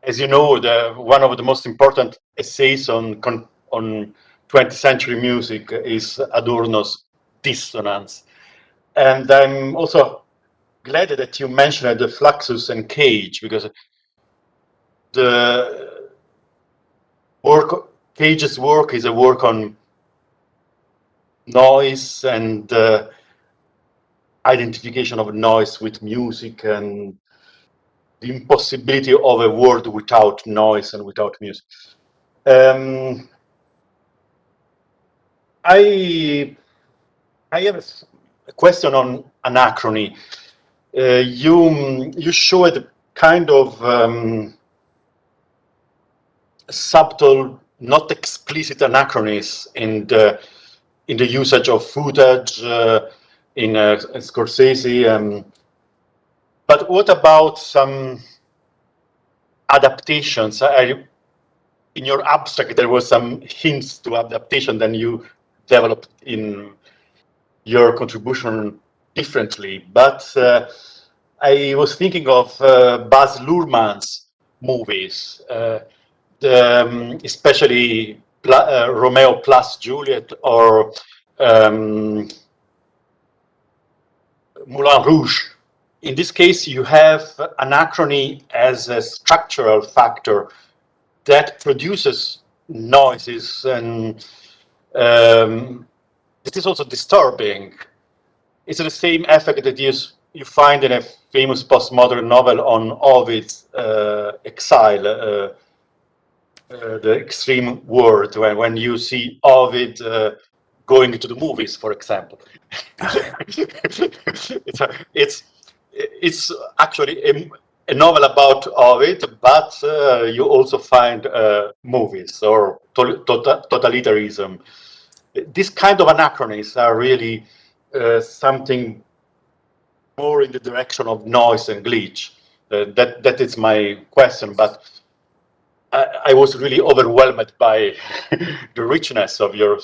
As you know, one of the most important essays on 20th century music is Adorno's Dissonance. And I'm also glad that you mentioned the Fluxus and Cage, because Cage's work is a work on noise and identification of noise with music and the impossibility of a world without noise and without music. I have a question on anachrony. You showed kind of subtle, not explicit anachronies in the usage of footage in Scorsese. But what about some adaptations? In your abstract, there were some hints to adaptation that you developed in your contribution differently. But I was thinking of Baz Luhrmann's movies, especially Romeo plus Juliet or Moulin Rouge. In this case, you have anachrony as a structural factor that produces noises, and this is also disturbing. It's the same effect that you find in a famous postmodern novel on Ovid's Exile, the extreme world, when you see Ovid going to the movies, for example. It's actually a novel about Ovid, but you also find movies or totalitarianism. This kind of anachronisms are really something more in the direction of noise and glitch. That is my question, but I was really overwhelmed by the richness of your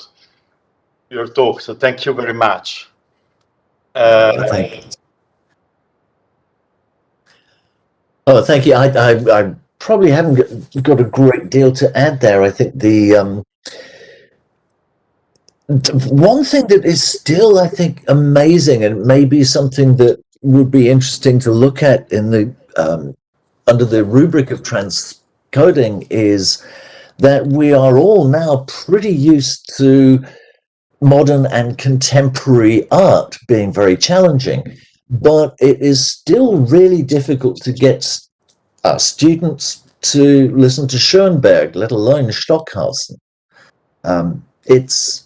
talk. So thank you very much. Thank you. Oh, thank you. I probably haven't got a great deal to add there. I think the one thing that is still, I think, amazing, and maybe something that would be interesting to look at in the under the rubric of transcoding, is that we are all now pretty used to modern and contemporary art being very challenging, but it is still really difficult to get students to listen to Schoenberg, let alone Stockhausen. It's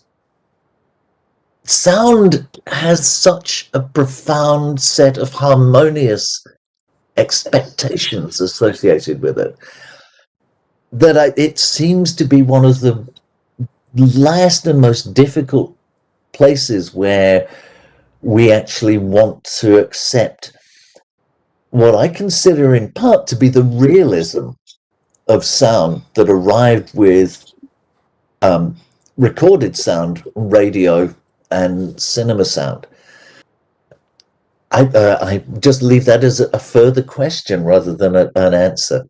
sound has such a profound set of harmonious expectations associated with it that it seems to be one of the last and most difficult places where we actually want to accept what I consider in part to be the realism of sound that arrived with recorded sound, radio, and cinema sound. I just leave that as a further question rather than an answer.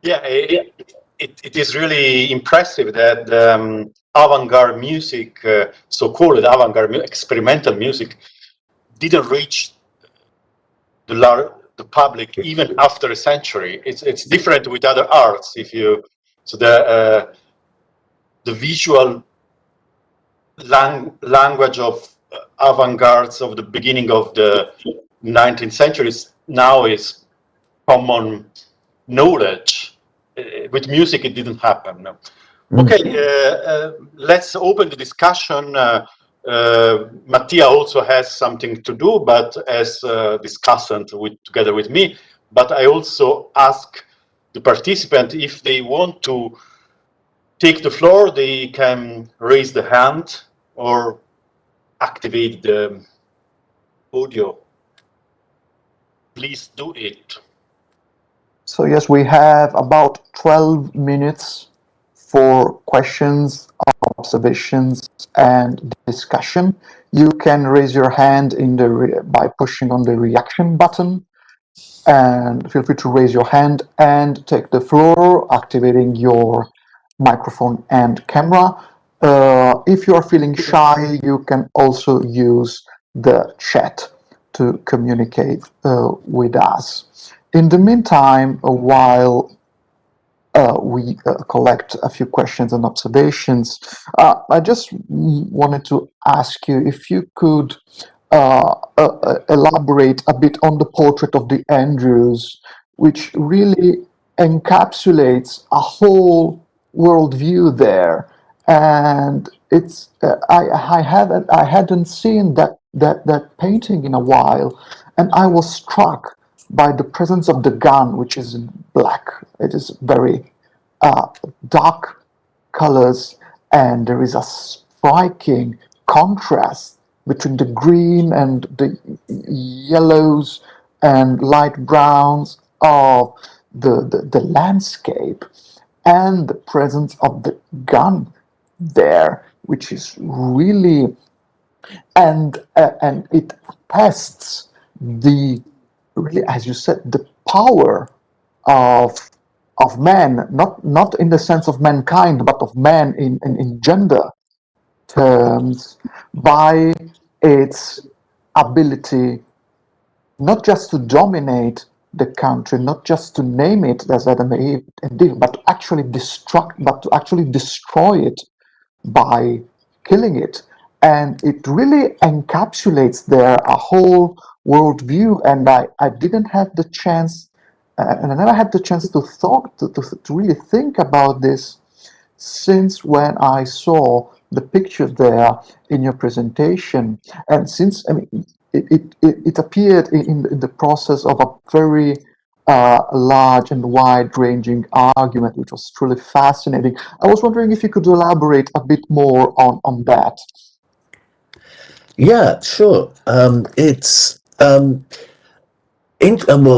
Yeah, it is really impressive that avant-garde music, so-called avant-garde experimental music, didn't reach the public even after a century. It's different with other arts. The visual language of avant-gardes of the beginning of the 19th century now is common knowledge. With music, it didn't happen. No. Okay, let's open the discussion. Mattia also has something to do, but as discussant together with me. But I also ask the participant if they want to take the floor, they can raise the hand or activate the audio. Please do it. So yes, we have about 12 minutes for questions, observations, and discussion. You can raise your hand by pushing on the reaction button, and feel free to raise your hand and take the floor, activating your microphone and camera. If you are feeling shy, you can also use the chat to communicate with us. In the meantime, while we collect a few questions and observations, I just wanted to ask you if you could elaborate a bit on the portrait of the Andrews, which really encapsulates a whole worldview there. And it's I hadn't seen that painting in a while, and I was struck by the presence of the gun, which is in black. It is very dark colors, and there is a striking contrast between the green and the yellows and light browns of the landscape, and the presence of the gun there, which is really, and it tests really, as you said, the power of man, not in the sense of mankind, but of man in gender terms, by its ability not just to dominate the country, not just to name it as Adam and Eve, but to actually destroy it by killing it. And it really encapsulates there a whole worldview. And I didn't have the chance, and I never had the chance to really think about this since when I saw the picture there in your presentation. And since it appeared in the process of a very large and wide-ranging argument, which was truly fascinating. I was wondering if you could elaborate a bit more on that. Yeah, sure. Well,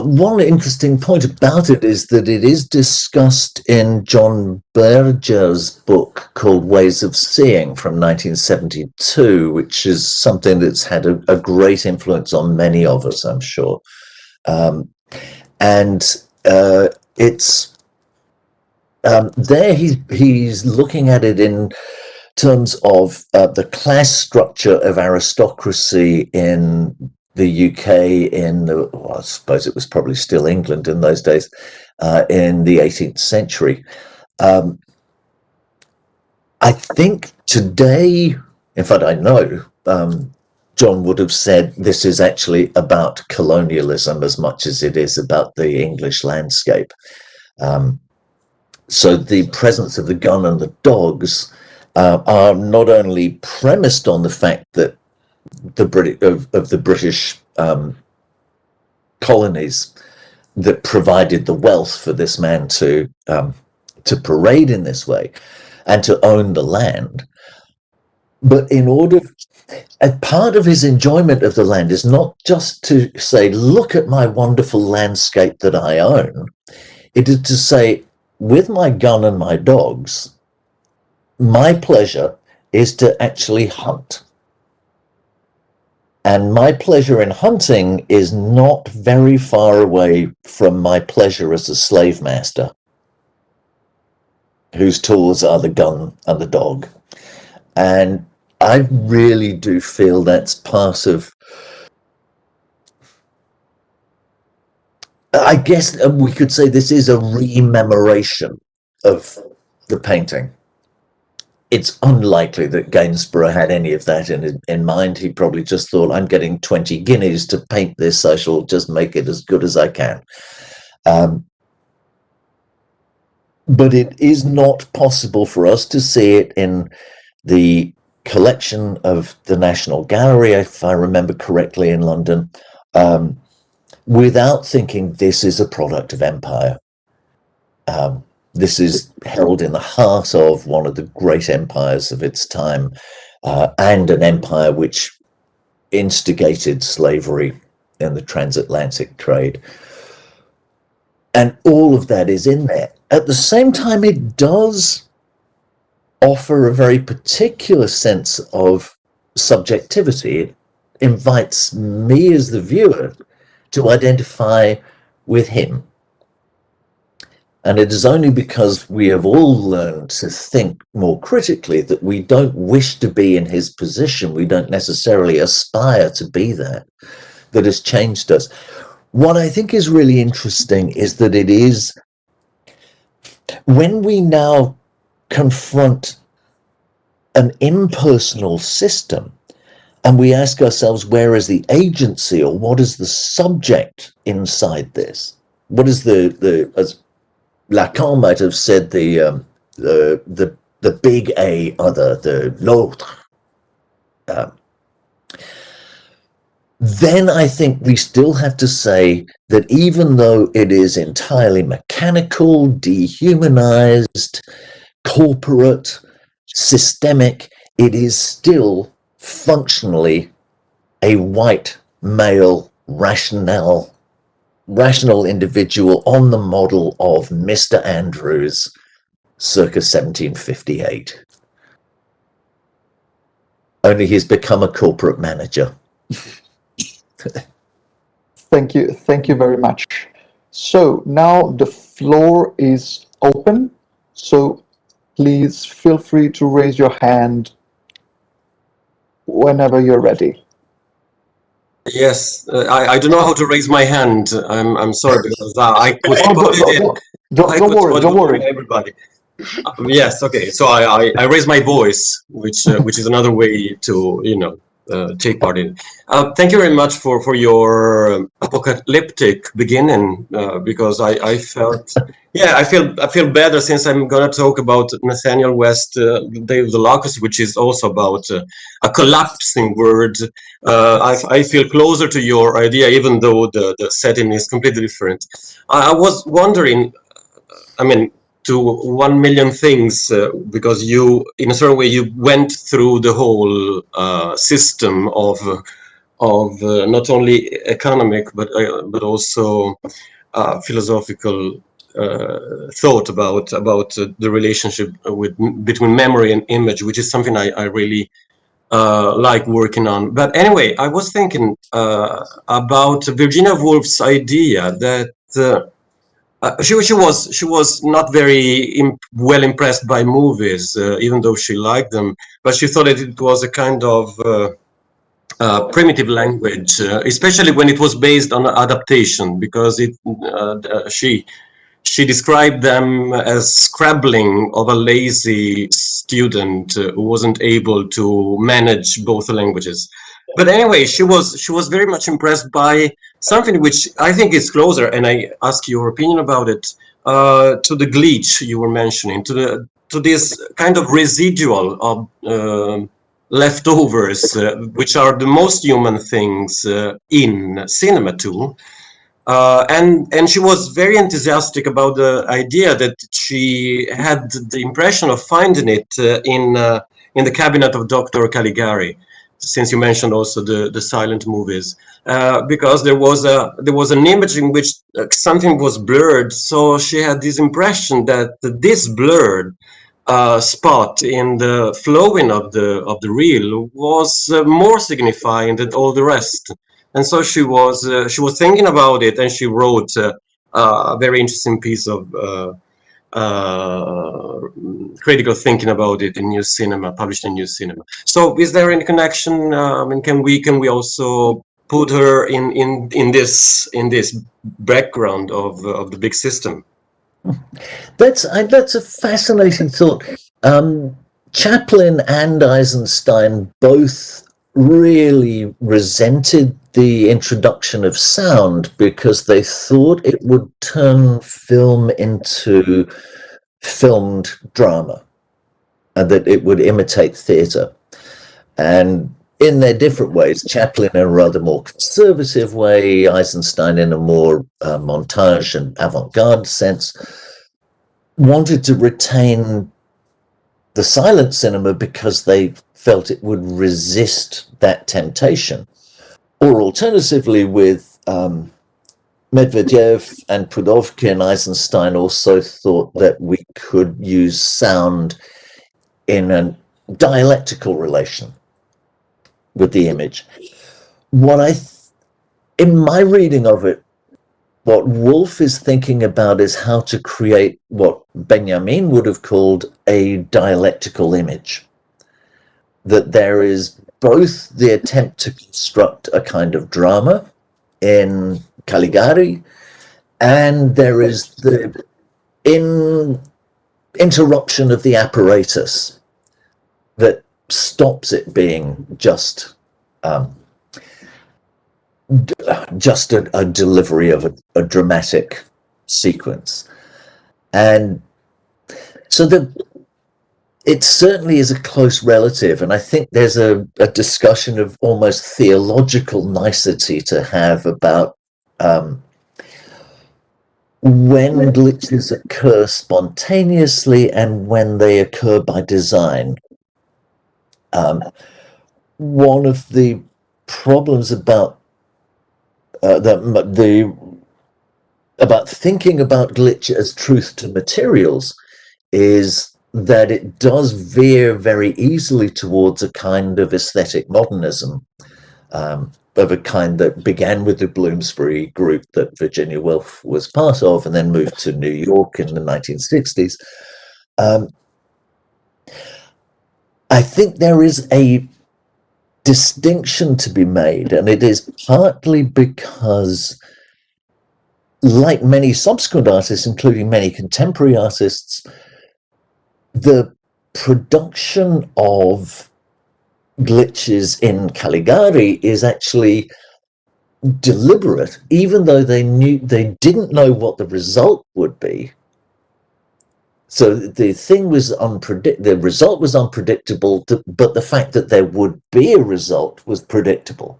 one interesting point about it is that it is discussed in John Berger's book called Ways of Seeing from 1972, which is something that's had a great influence on many of us, I'm sure. It's there he's looking at it in terms of the class structure of aristocracy in the UK I suppose it was probably still England in those days, in the 18th century. I think today, in fact, I know John would have said this is actually about colonialism as much as it is about the English landscape. So the presence of the gun and the dogs are not only premised on the fact that the British colonies that provided the wealth for this man to parade in this way and to own the land, but a part of his enjoyment of the land is not just to say, look at my wonderful landscape that I own. It is to say, with my gun and my dogs, my pleasure is to actually hunt. And my pleasure in hunting is not very far away from my pleasure as a slave master, whose tools are the gun and the dog. And I really do feel that's part of, I guess we could say this is a rememoration of the painting. It's unlikely that Gainsborough had any of that in mind. He probably just thought, I'm getting 20 guineas to paint this, I shall just make it as good as I can. But it is not possible for us to see it in the collection of the National Gallery, if I remember correctly, in London, without thinking this is a product of empire. This is held in the heart of one of the great empires of its time, and an empire which instigated slavery in the transatlantic trade. And all of that is in there. At the same time, it does offer a very particular sense of subjectivity. It invites me as the viewer to identify with him. And it is only because we have all learned to think more critically that we don't wish to be in his position, we don't necessarily aspire to be there, that has changed us. What I think is really interesting is that it is, when we now confront an impersonal system and we ask ourselves, where is the agency, or what is the subject inside this? What is as Lacan might have said, the big A other, the l'autre. Then I think we still have to say that even though it is entirely mechanical, dehumanized, corporate, systemic, it is still functionally a white, male, rational individual on the model of Mr. Andrews circa 1758. Only he's become a corporate manager. Thank you very much. So now the floor is open, so please feel free to raise your hand whenever you're ready. Yes, I don't know how to raise my hand. I'm sorry, because I put Don't worry. Everybody. Yes, okay. So I raise my voice, which is another way to take part in. Thank you very much for your apocalyptic beginning, because I felt, yeah, I feel better since I'm gonna talk about Nathaniel West, Day of the Locust, which is also about a collapsing world. I feel closer to your idea, even though the setting is completely different. I was wondering, I mean, to 1 million things, because you, in a certain way, you went through the whole system of not only economic but also philosophical thought about the relationship between memory and image, which is something I really like working on. But anyway, I was thinking about Virginia Woolf's idea that. She was not very well impressed by movies, even though she liked them. But she thought that it was a kind of primitive language, especially when it was based on adaptation, because she described them as scrabbling of a lazy student who wasn't able to manage both languages. But anyway, she was very much impressed by something which I think is closer, and I ask your opinion about it, to the glitch you were mentioning, to this kind of residual of leftovers, which are the most human things in cinema too. And she was very enthusiastic about the idea that she had the impression of finding it in the cabinet of Dr. Caligari, since you mentioned also the silent movies, because there was an image in which something was blurred. So she had this impression that this blurred spot in the flowing of the reel was more signifying than all the rest. And so she was thinking about it, and she wrote a very interesting piece of critical thinking about it in New Cinema, published in New Cinema. So, is there any connection? I mean, can we also put her in this background of the big system? That's a fascinating thought. Chaplin and Eisenstein both really resented the introduction of sound because they thought it would turn film into filmed drama and that it would imitate theatre. And in their different ways, Chaplin in a rather more conservative way, Eisenstein in a more montage and avant-garde sense, wanted to retain the silent cinema because they felt it would resist that temptation. Or alternatively, with Medvedev and Pudovkin, Eisenstein also thought that we could use sound in a dialectical relation with the image. In my reading of it, what Woolf is thinking about is how to create what Benjamin would have called a dialectical image. That there is both the attempt to construct a kind of drama in Caligari, and there is the interruption of the apparatus that stops it being just a delivery of a dramatic sequence. And so it certainly is a close relative, and I think there's a discussion of almost theological nicety to have about when glitches occur spontaneously and when they occur by design. One of the problems about about thinking about glitch as truth to materials is that it does veer very easily towards a kind of aesthetic modernism, of a kind that began with the Bloomsbury group that Virginia Woolf was part of and then moved to New York in the 1960s. I think there is a distinction to be made, and it is partly because, like many subsequent artists, including many contemporary artists, the production of glitches in Caligari is actually deliberate, even though they didn't know what the result would be. So the thing was the result was unpredictable, but the fact that there would be a result was predictable.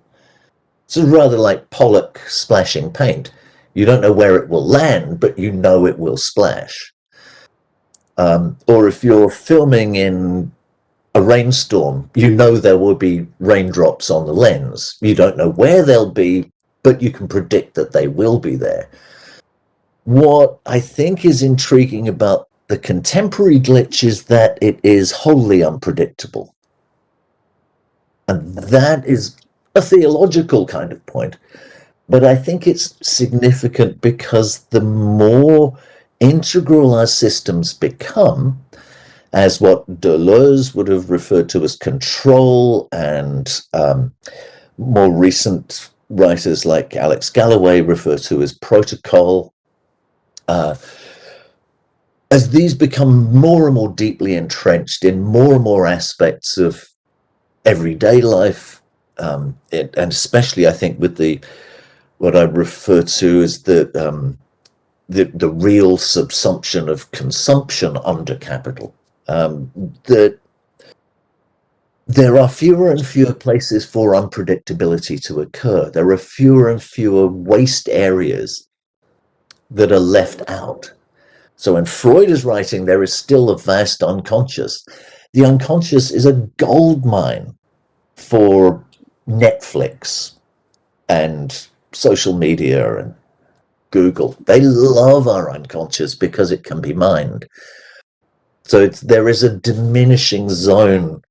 So rather like Pollock splashing paint. You don't know where it will land, but you know it will splash. Or if you're filming in a rainstorm, you know there will be raindrops on the lens. You don't know where they'll be, but you can predict that they will be there. What I think is intriguing about the contemporary glitch is that it is wholly unpredictable. And that is a theological kind of point. But I think it's significant because the more integral our systems become, as what Deleuze would have referred to as control, and more recent writers like Alex Galloway refer to as protocol, as these become more and more deeply entrenched in more and more aspects of everyday life, and especially I think with what I refer to as the real subsumption of consumption under capital, that there are fewer and fewer places for unpredictability to occur. There are fewer and fewer waste areas that are left out. So when Freud is writing, there is still a vast unconscious. The unconscious is a gold mine for Netflix and social media and Google. They love our unconscious because it can be mined. So there is a diminishing zone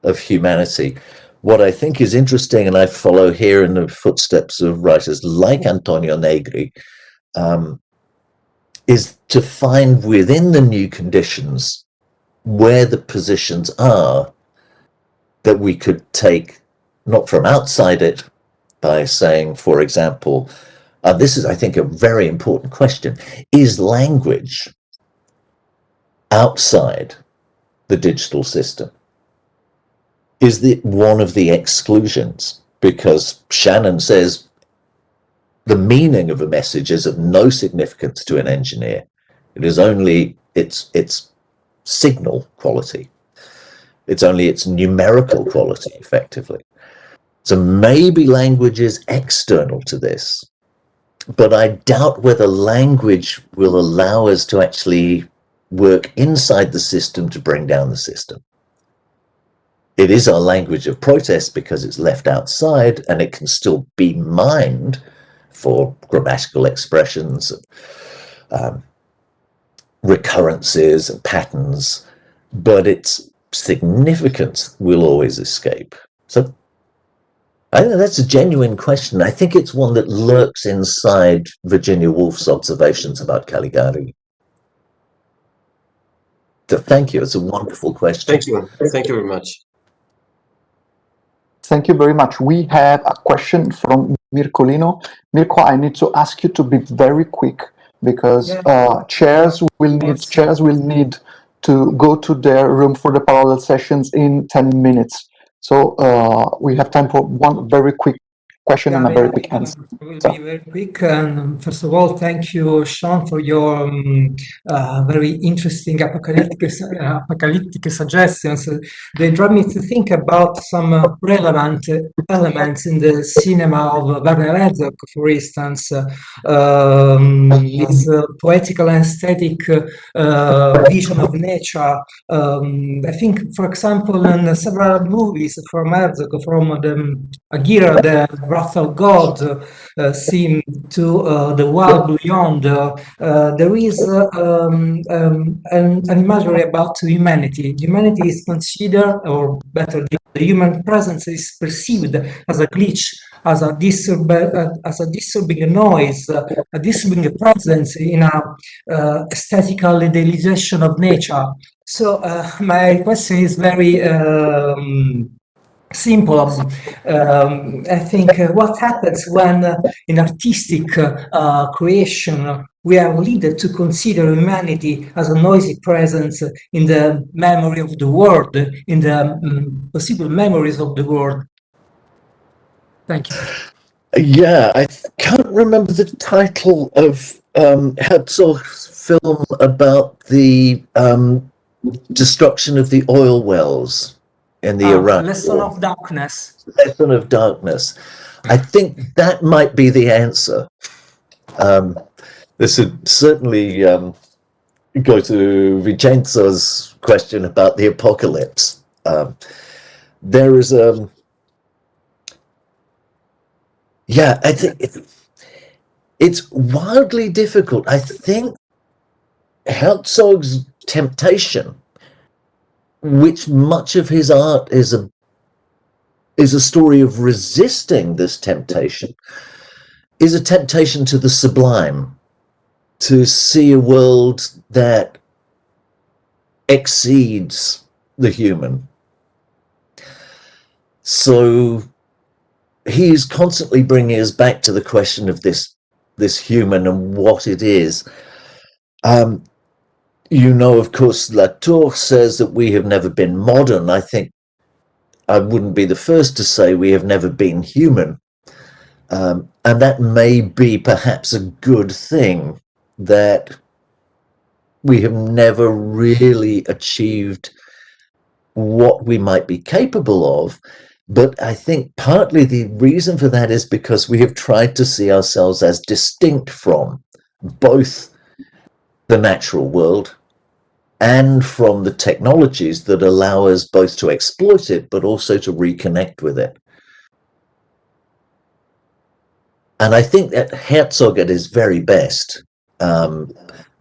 of humanity. What I think is interesting, and I follow here in the footsteps of writers like Antonio Negri, is to find within the new conditions where the positions are that we could take, not from outside it, by saying, for example, this is, I think, a very important question. Is language outside the digital system? Is it one of the exclusions? Because Shannon says the meaning of a message is of no significance to an engineer. It is only its signal quality. It's only its numerical quality, effectively. So maybe language is external to this, but I doubt whether language will allow us to actually work inside the system to bring down the system. It is our language of protest because it's left outside, and it can still be mined for grammatical expressions, recurrences and patterns, but its significance will always escape. So I think that's a genuine question. I think it's one that lurks inside Virginia Woolf's observations about Caligari. So thank you. It's a wonderful question. Thank you. Thank you very much. Thank you very much. We have a question from Mirkolino. Mirko, I need to ask you to be very quick because chairs will need to go to their room for the parallel sessions in 10 minutes. So we have time for one very quick question and a very quick answer. Will be very quick. And first of all, thank you, Sean, for your very interesting apocalyptic suggestions. They drive me to think about some relevant elements in the cinema of Werner Herzog, for instance, his poetical and aesthetic vision of nature. I think, for example, in several movies from Herzog, from the Agira, the Wrath of God, seem to the world beyond. There is an imagery about humanity. Humanity is considered, or better, the human presence is perceived as a glitch, as a disturbing noise, a disturbing presence in a aesthetical idealization of nature. So my question is very simple. I think what happens when in artistic creation we are led to consider humanity as a noisy presence in the memory of the world, in the possible memories of the world. Thank you. Yeah, I can't remember the title of Herzog's film about the destruction of the oil wells in the Iraq Lesson War. of Darkness. Lesson of Darkness. I think that might be the answer. This would certainly go to Vincenzo's question about the apocalypse. There is yeah, I think it's wildly difficult. I think Herzog's temptation, which much of his art is a story of resisting this temptation, is a temptation to the sublime, to see a world that exceeds the human. So he is constantly bringing us back to the question of this human and what it is. You know, of course, Latour says that we have never been modern. I think I wouldn't be the first to say we have never been human. And that may be perhaps a good thing, that we have never really achieved what we might be capable of. But I think partly the reason for that is because we have tried to see ourselves as distinct from both the natural world and from the technologies that allow us both to exploit it, but also to reconnect with it. And I think that Herzog at his very best,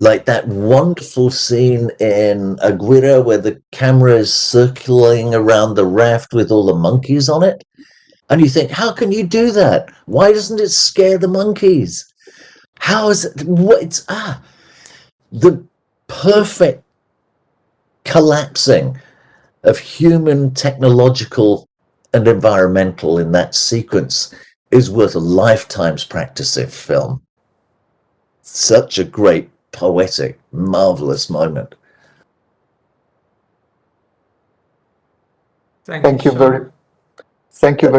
like that wonderful scene in Aguirre where the camera is circling around the raft with all the monkeys on it. And you think, how can you do that? Why doesn't it scare the monkeys? How is it? It's the perfect collapsing of human, technological, and environmental in that sequence is worth a lifetime's practice in film. Such a great, poetic, marvelous moment. Thank you very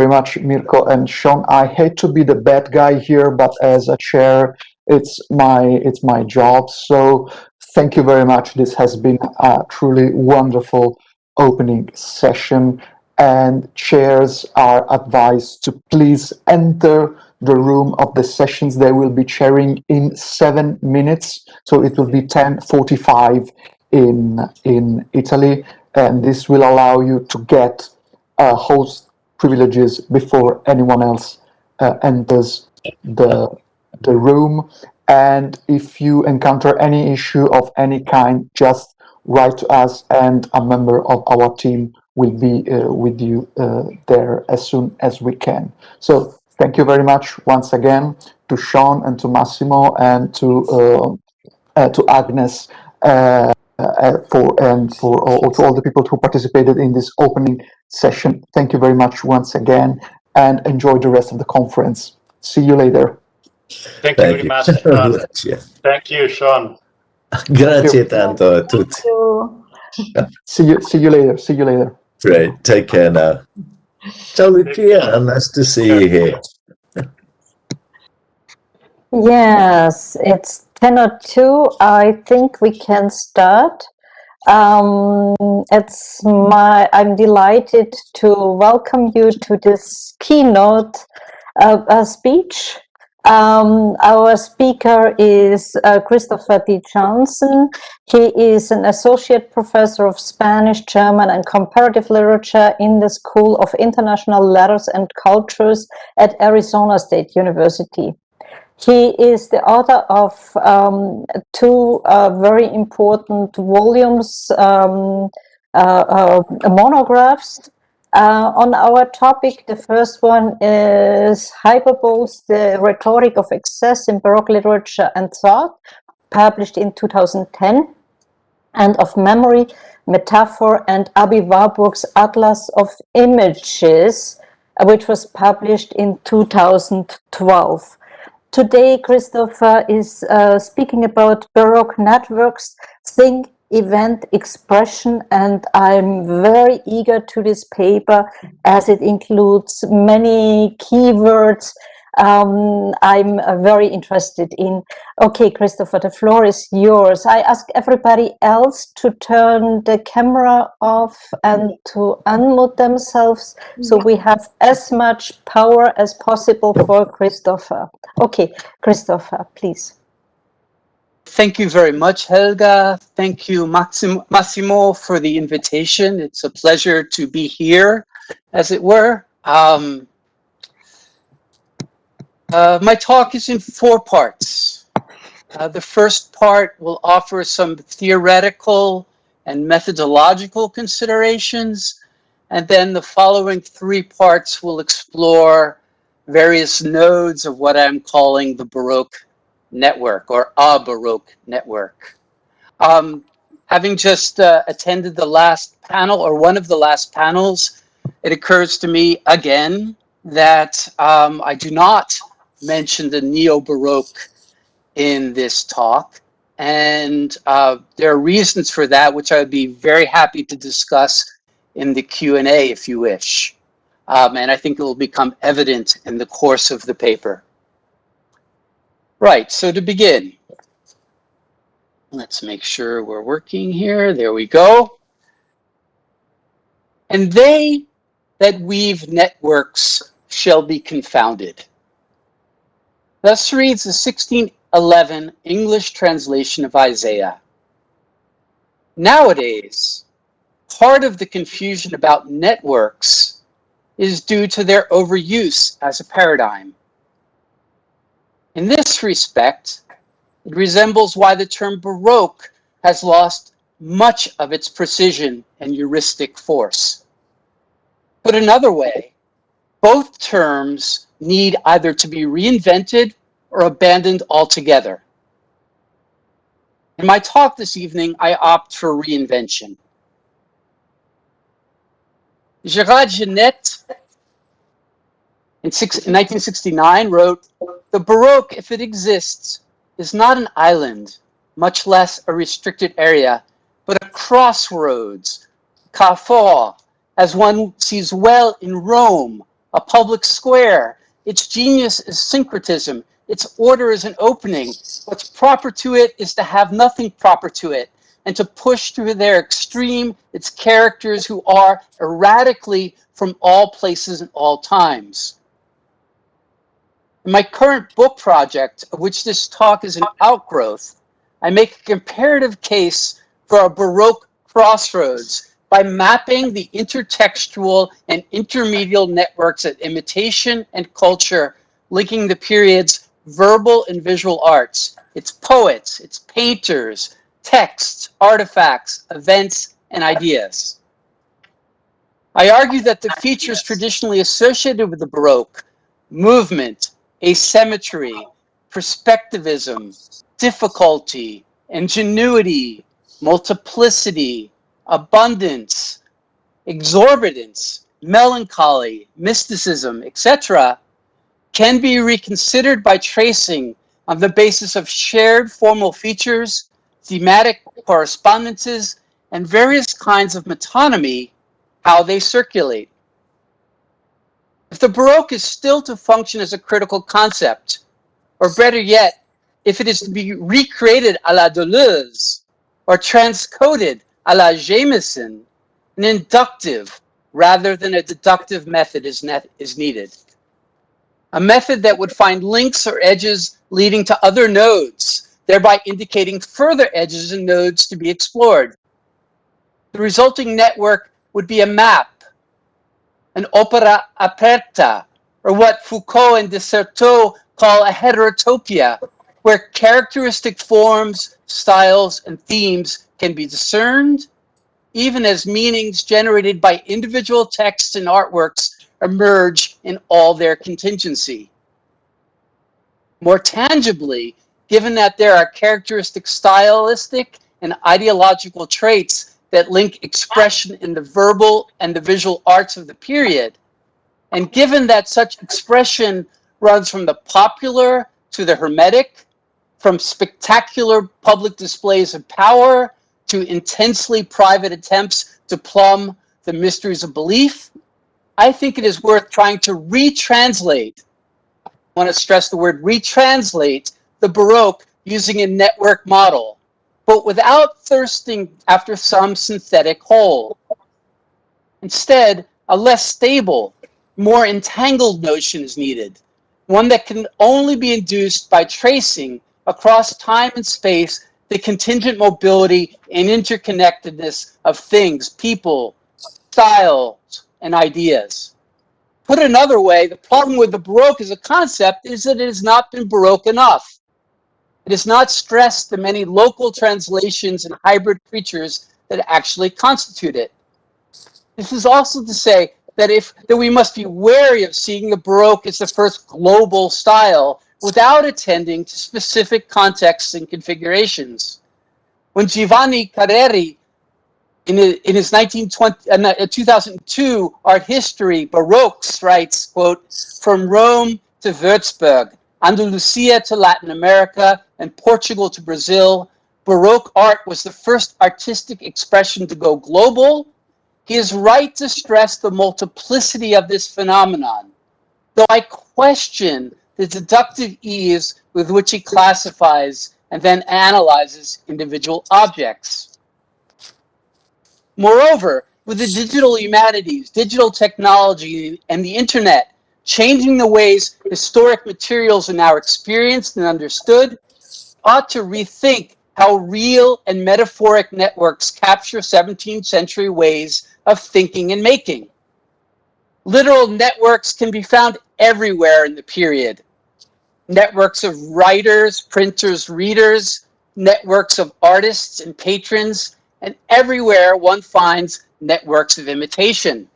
much, Mirko and Sean. I hate to be the bad guy here, but as a chair, it's my job. So thank you very much. This has been a truly wonderful opening session, and chairs are advised to please enter the room of the sessions. They will be chairing in 7 minutes, so it will be 10:45 in Italy, and this will allow you to get host privileges before anyone else enters the room. And if you encounter any issue of any kind, just write to us, and a member of our team will be with you there as soon as we can. So thank you very much once again to Sean and to Massimo and to Agnes to all the people who participated in this opening session. Thank you very much once again, and enjoy the rest of the conference. See you later. Thank you very much, Sean. Thank you, Sean. Grazie tanto a tutti. See you later. Great. Take care now. Ciao, Lucia. Nice to see you here. Yes, it's 10:02. I think we can start. I'm delighted to welcome you to this keynote speech. Our speaker is Christopher D. Johnson. He is an associate professor of Spanish, German, and comparative literature in the School of International Letters and Cultures at Arizona State University. He is the author of two very important volumes, monographs on our topic. The first one is Hyperboles, the Rhetoric of Excess in Baroque Literature and Thought, published in 2010, and of Memory, Metaphor, and Abi Warburg's Atlas of Images, which was published in 2012. Today, Christopher is speaking about Baroque networks, think, event, expression, and I'm very eager to this paper as it includes many keywords I'm very interested in. Okay, Christopher, the floor is yours. I ask everybody else to turn the camera off and to unmute themselves so we have as much power as possible for Christopher. Okay, Christopher, please. Thank you very much, Helga. Thank you, Massimo, for the invitation. It's a pleasure to be here, as it were. My talk is in 4 parts. The first part will offer some theoretical and methodological considerations, and then the following 3 parts will explore various nodes of what I'm calling the Baroque network, or a Baroque network. Having just attended the last panel, or one of the last panels, it occurs to me again that I do not mention the Neo-Baroque in this talk, and there are reasons for that, which I would be very happy to discuss in the Q&A if you wish. And I think it will become evident in the course of the paper. Right, so to begin, let's make sure we're working here. There we go. And they that weave networks shall be confounded. Thus reads the 1611 English translation of Isaiah. Nowadays, part of the confusion about networks is due to their overuse as a paradigm. In this respect, it resembles why the term Baroque has lost much of its precision and heuristic force. Put another way, both terms need either to be reinvented or abandoned altogether. In my talk this evening, I opt for reinvention. Gerard Genet in 1969 wrote, "The Baroque, if it exists, is not an island, much less a restricted area, but a crossroads, carrefour, as one sees well in Rome, a public square. Its genius is syncretism. Its order is an opening. What's proper to it is to have nothing proper to it, and to push through their extreme its characters who are erratically from all places and all times." In my current book project, of which this talk is an outgrowth, I make a comparative case for a Baroque crossroads by mapping the intertextual and intermedial networks of imitation and culture, linking the period's verbal and visual arts, its poets, its painters, texts, artifacts, events, and ideas. I argue that the features traditionally associated with the Baroque, movement, asymmetry, perspectivism, difficulty, ingenuity, multiplicity, abundance, exorbitance, melancholy, mysticism, etc., can be reconsidered by tracing on the basis of shared formal features, thematic correspondences, and various kinds of metonymy, how they circulate. If the Baroque is still to function as a critical concept, or better yet, if it is to be recreated à la Deleuze, or transcoded à la Jameson, an inductive rather than a deductive method is needed. A method that would find links or edges leading to other nodes, thereby indicating further edges and nodes to be explored. The resulting network would be a map, an opera aperta, or what Foucault and Desserteau call a heterotopia, where characteristic forms, styles, and themes can be discerned, even as meanings generated by individual texts and artworks emerge in all their contingency. More tangibly, given that there are characteristic stylistic and ideological traits that link expression in the verbal and the visual arts of the period, and given that such expression runs from the popular to the Hermetic, from spectacular public displays of power to intensely private attempts to plumb the mysteries of belief, I think it is worth trying to retranslate, I want to stress the word retranslate, the Baroque using a network model, but without thirsting after some synthetic whole. Instead, a less stable, more entangled notion is needed, one that can only be induced by tracing across time and space the contingent mobility and interconnectedness of things, people, styles, and ideas. Put another way, the problem with the Baroque as a concept is that it has not been Baroque enough. It has not stressed the many local translations and hybrid creatures that actually constitute it. This is also to say that we must be wary of seeing the Baroque as the first global style without attending to specific contexts and configurations. When Giovanni Carreri, in his 2002 art history, Baroques, writes, quote, "From Rome to Würzburg, Andalusia to Latin America, and Portugal to Brazil, Baroque art was the first artistic expression to go global." He is right to stress the multiplicity of this phenomenon, though I question the deductive ease with which he classifies and then analyzes individual objects. Moreover, with the digital humanities, digital technology, and the internet changing the ways historic materials are now experienced and understood, ought to rethink how real and metaphoric networks capture 17th century ways of thinking and making. Literal networks can be found everywhere in the period. Networks of writers, printers, readers, networks of artists and patrons, and everywhere one finds networks of imitation.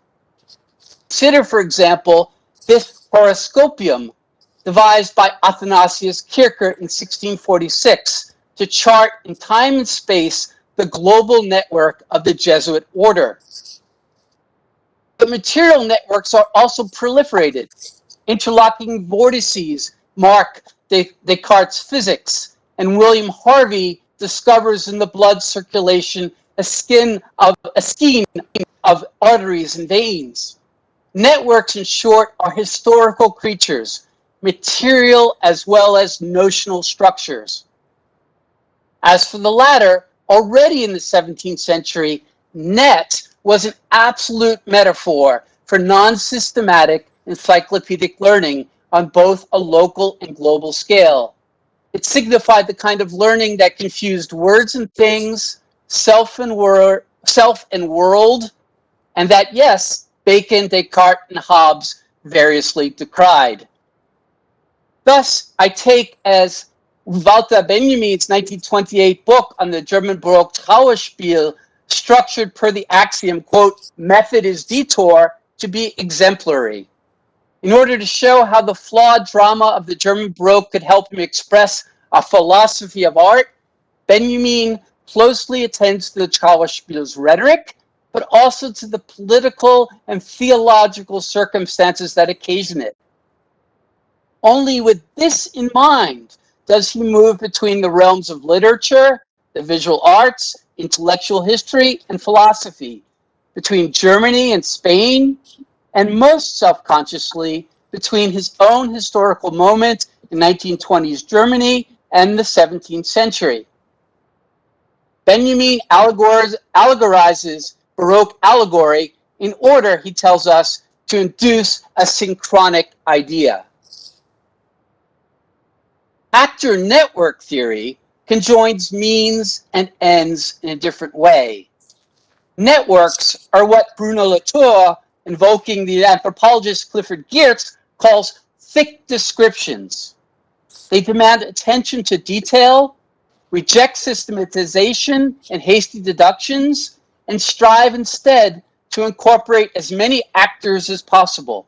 Consider, for example, this horoscopium devised by Athanasius Kircher in 1646 to chart in time and space the global network of the Jesuit order. But material networks are also proliferated. Interlocking vortices mark Descartes' physics, and William Harvey discovers in the blood circulation a skein of arteries and veins. Networks, in short, are historical creatures, material as well as notional structures. As for the latter, already in the 17th century, net was an absolute metaphor for non-systematic encyclopedic learning on both a local and global scale. It signified the kind of learning that confused words and things, self and world, and that, yes, Bacon, Descartes, and Hobbes variously decried. Thus, I take as Walter Benjamin's 1928 book on the German Baroque Trauerspiel, structured per the axiom, quote, "method is detour," to be exemplary. In order to show how the flawed drama of the German Baroque could help him express a philosophy of art, Benjamin closely attends to the Trauerspiel's rhetoric, but also to the political and theological circumstances that occasion it. Only with this in mind does he move between the realms of literature, the visual arts, intellectual history, and philosophy, between Germany and Spain, and most self-consciously between his own historical moment in 1920s Germany and the 17th century. Benjamin allegorizes Baroque allegory in order, he tells us, to induce a synchronic idea. Actor network theory conjoins means and ends in a different way. Networks are what Bruno Latour, invoking the anthropologist Clifford Geertz, calls thick descriptions. They demand attention to detail, reject systematization and hasty deductions, and strive instead to incorporate as many actors as possible.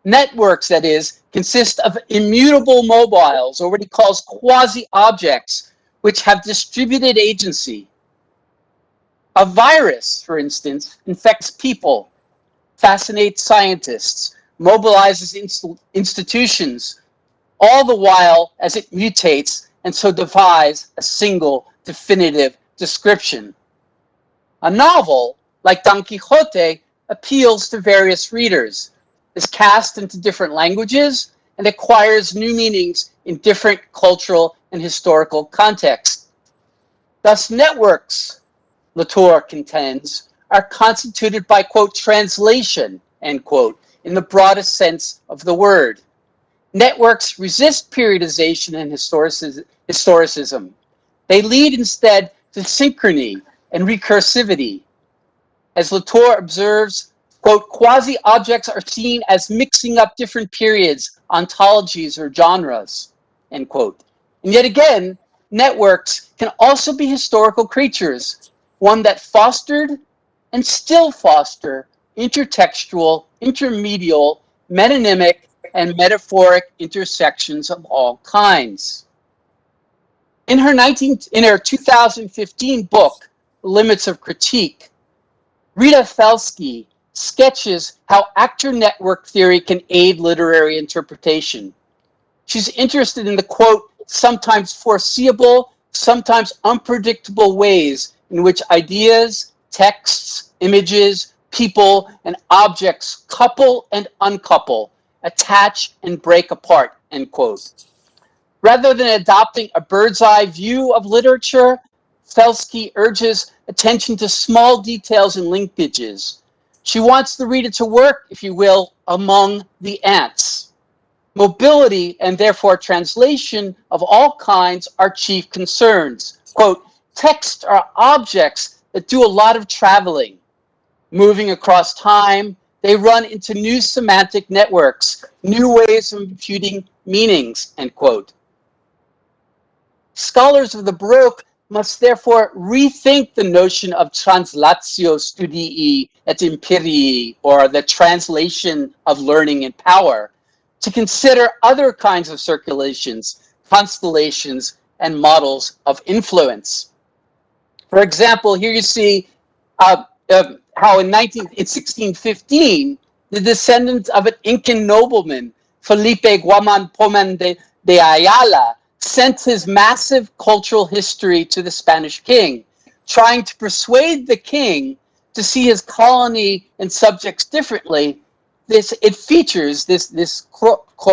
Networks, that is, consist of immutable mobiles, or what he calls quasi-objects, which have distributed agency. A virus, for instance, infects people, fascinates scientists, mobilizes institutions, all the while as it mutates and so defies a single definitive description. A novel, like Don Quixote, appeals to various readers, is cast into different languages, and acquires new meanings in different cultural and historical contexts. Thus, networks, Latour contends, are constituted by, quote, translation, end quote, in the broadest sense of the word. Networks resist periodization and historicism. They lead instead to synchrony and recursivity. As Latour observes, quote, quasi-objects are seen as mixing up different periods, ontologies, or genres, end quote. And yet again, networks can also be historical creatures, one that fostered and still foster intertextual, intermedial, metonymic, and metaphoric intersections of all kinds. In her 2015 book, Limits of Critique, Rita Felsky sketches how actor network theory can aid literary interpretation. She's interested in the, quote, sometimes foreseeable, sometimes unpredictable ways in which ideas, texts, images, people, and objects couple and uncouple, attach and break apart, end quote. Rather than adopting a bird's eye view of literature, Felsky urges attention to small details and linkages. She wants the reader to work, if you will, among the ants. Mobility and therefore translation of all kinds are chief concerns. Quote, texts are objects that do a lot of traveling. Moving across time, they run into new semantic networks, new ways of imputing meanings, end quote. Scholars of the Baroque must therefore rethink the notion of translatio studii et imperii, or the translation of learning and power, to consider other kinds of circulations, constellations, and models of influence. For example, here you see how in 1615, the descendant of an Incan nobleman, Felipe Guaman Poman de Ayala, sent his massive cultural history to the Spanish king, trying to persuade the king to see his colony and subjects differently. This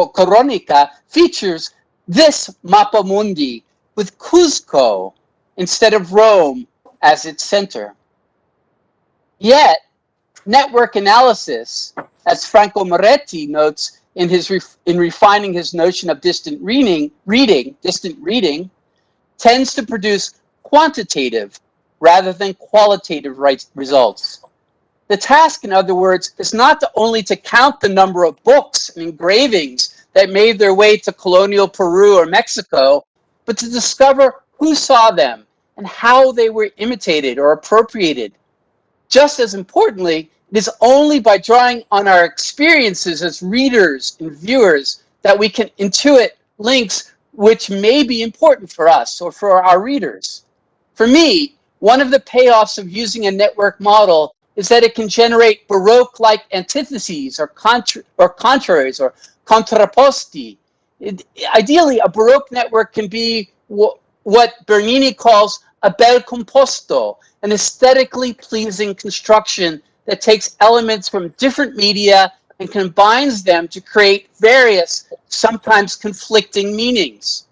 Coronica features this Mappa Mundi with Cuzco instead of Rome as its center. Yet, network analysis, as Franco Moretti notes in refining his notion of distant reading, tends to produce quantitative rather than qualitative results. The task, in other words, is not only to count the number of books and engravings that made their way to colonial Peru or Mexico, but to discover who saw them and how they were imitated or appropriated. Just as importantly, it is only by drawing on our experiences as readers and viewers that we can intuit links which may be important for us or for our readers. For me, one of the payoffs of using a network model is that it can generate Baroque-like antitheses or contraries or contrapposti. Ideally, a Baroque network can be what Bernini calls a bel composto, an aesthetically pleasing construction that takes elements from different media and combines them to create various, sometimes conflicting meanings.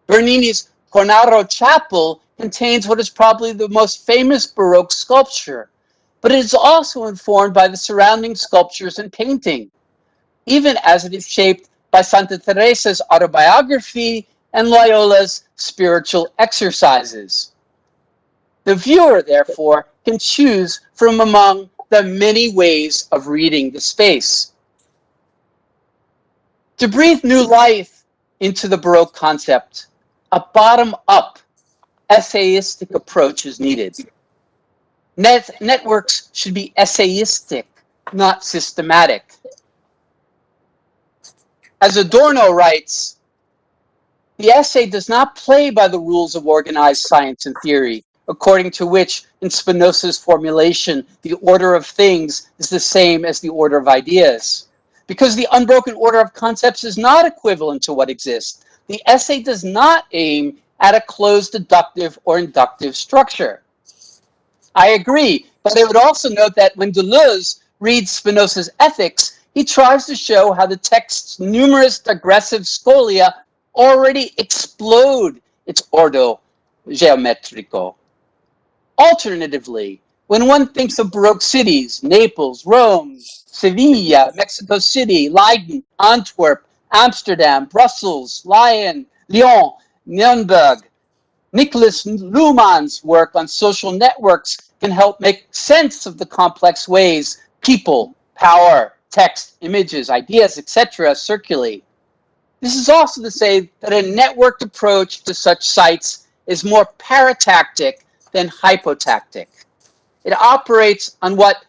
Bernini's Cornaro Chapel contains what is probably the most famous Baroque sculpture, but it is also informed by the surrounding sculptures and painting, even as it is shaped by Santa Teresa's autobiography and Loyola's spiritual exercises. The viewer, therefore, can choose from among the many ways of reading the space. To breathe new life into the Baroque concept, a bottom-up essayistic approach is needed. Networks should be essayistic, not systematic. As Adorno writes, the essay does not play by the rules of organized science and theory, according to which, in Spinoza's formulation, the order of things is the same as the order of ideas. Because the unbroken order of concepts is not equivalent to what exists. The essay does not aim at a closed deductive or inductive structure. I agree, but I would also note that when Deleuze reads Spinoza's Ethics, he tries to show how the text's numerous digressive scholia already explode its ordo geometrico. Alternatively, when one thinks of Baroque cities, Naples, Rome, Sevilla, Mexico City, Leiden, Antwerp, Amsterdam, Brussels, Lyon, Nuremberg, Nicholas Luhmann's work on social networks can help make sense of the complex ways people, power, text, images, ideas, etc. circulate. This is also to say that a networked approach to such sites is more paratactic than hypotactic. It operates on what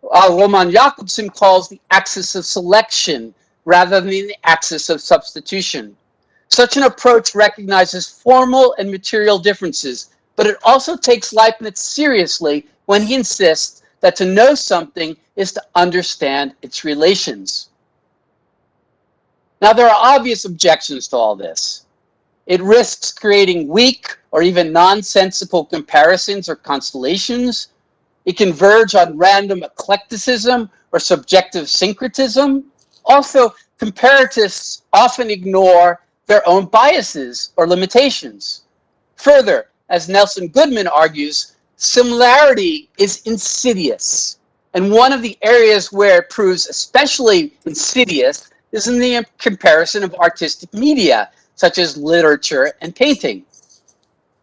Roman Jakobson calls the axis of selection rather than the axis of substitution. Such an approach recognizes formal and material differences, but it also takes Leibniz seriously when he insists that to know something is to understand its relations. Now, there are obvious objections to all this. It risks creating weak or even nonsensical comparisons or constellations. It can verge on random eclecticism or subjective syncretism. Also, comparatists often ignore their own biases or limitations. Further, as Nelson Goodman argues, similarity is insidious. And one of the areas where it proves especially insidious is in the comparison of artistic media, such as literature and painting.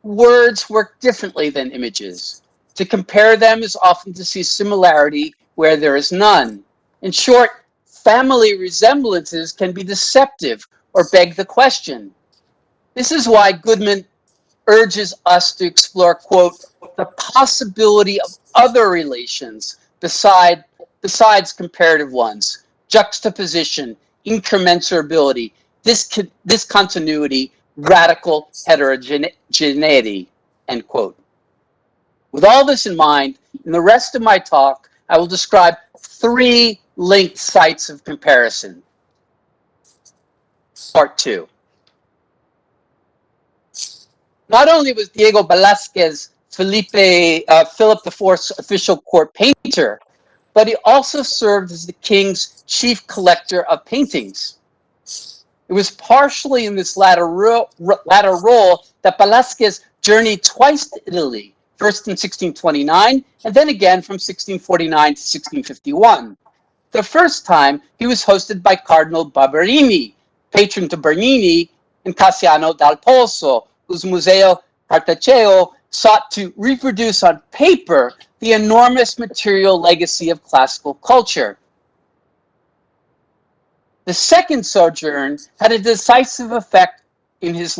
Words work differently than images. To compare them is often to see similarity where there is none. In short, family resemblances can be deceptive or beg the question. This is why Goodman urges us to explore, quote, the possibility of other relations besides comparative ones, juxtaposition, incommensurability, discontinuity, radical heterogeneity, end quote. With all this in mind, in the rest of my talk, I will describe 3 linked sites of comparison. Part 2. Not only was Diego Velázquez Philip IV's official court painter, but he also served as the king's chief collector of paintings. It was partially in this latter role that Velázquez journeyed twice to Italy, first in 1629 and then again from 1649 to 1651. The first time, he was hosted by Cardinal Barberini, patron to Bernini, and Cassiano dal Pozzo, whose Museo Cartaceo sought to reproduce on paper the enormous material legacy of classical culture. The second sojourn had a decisive effect on his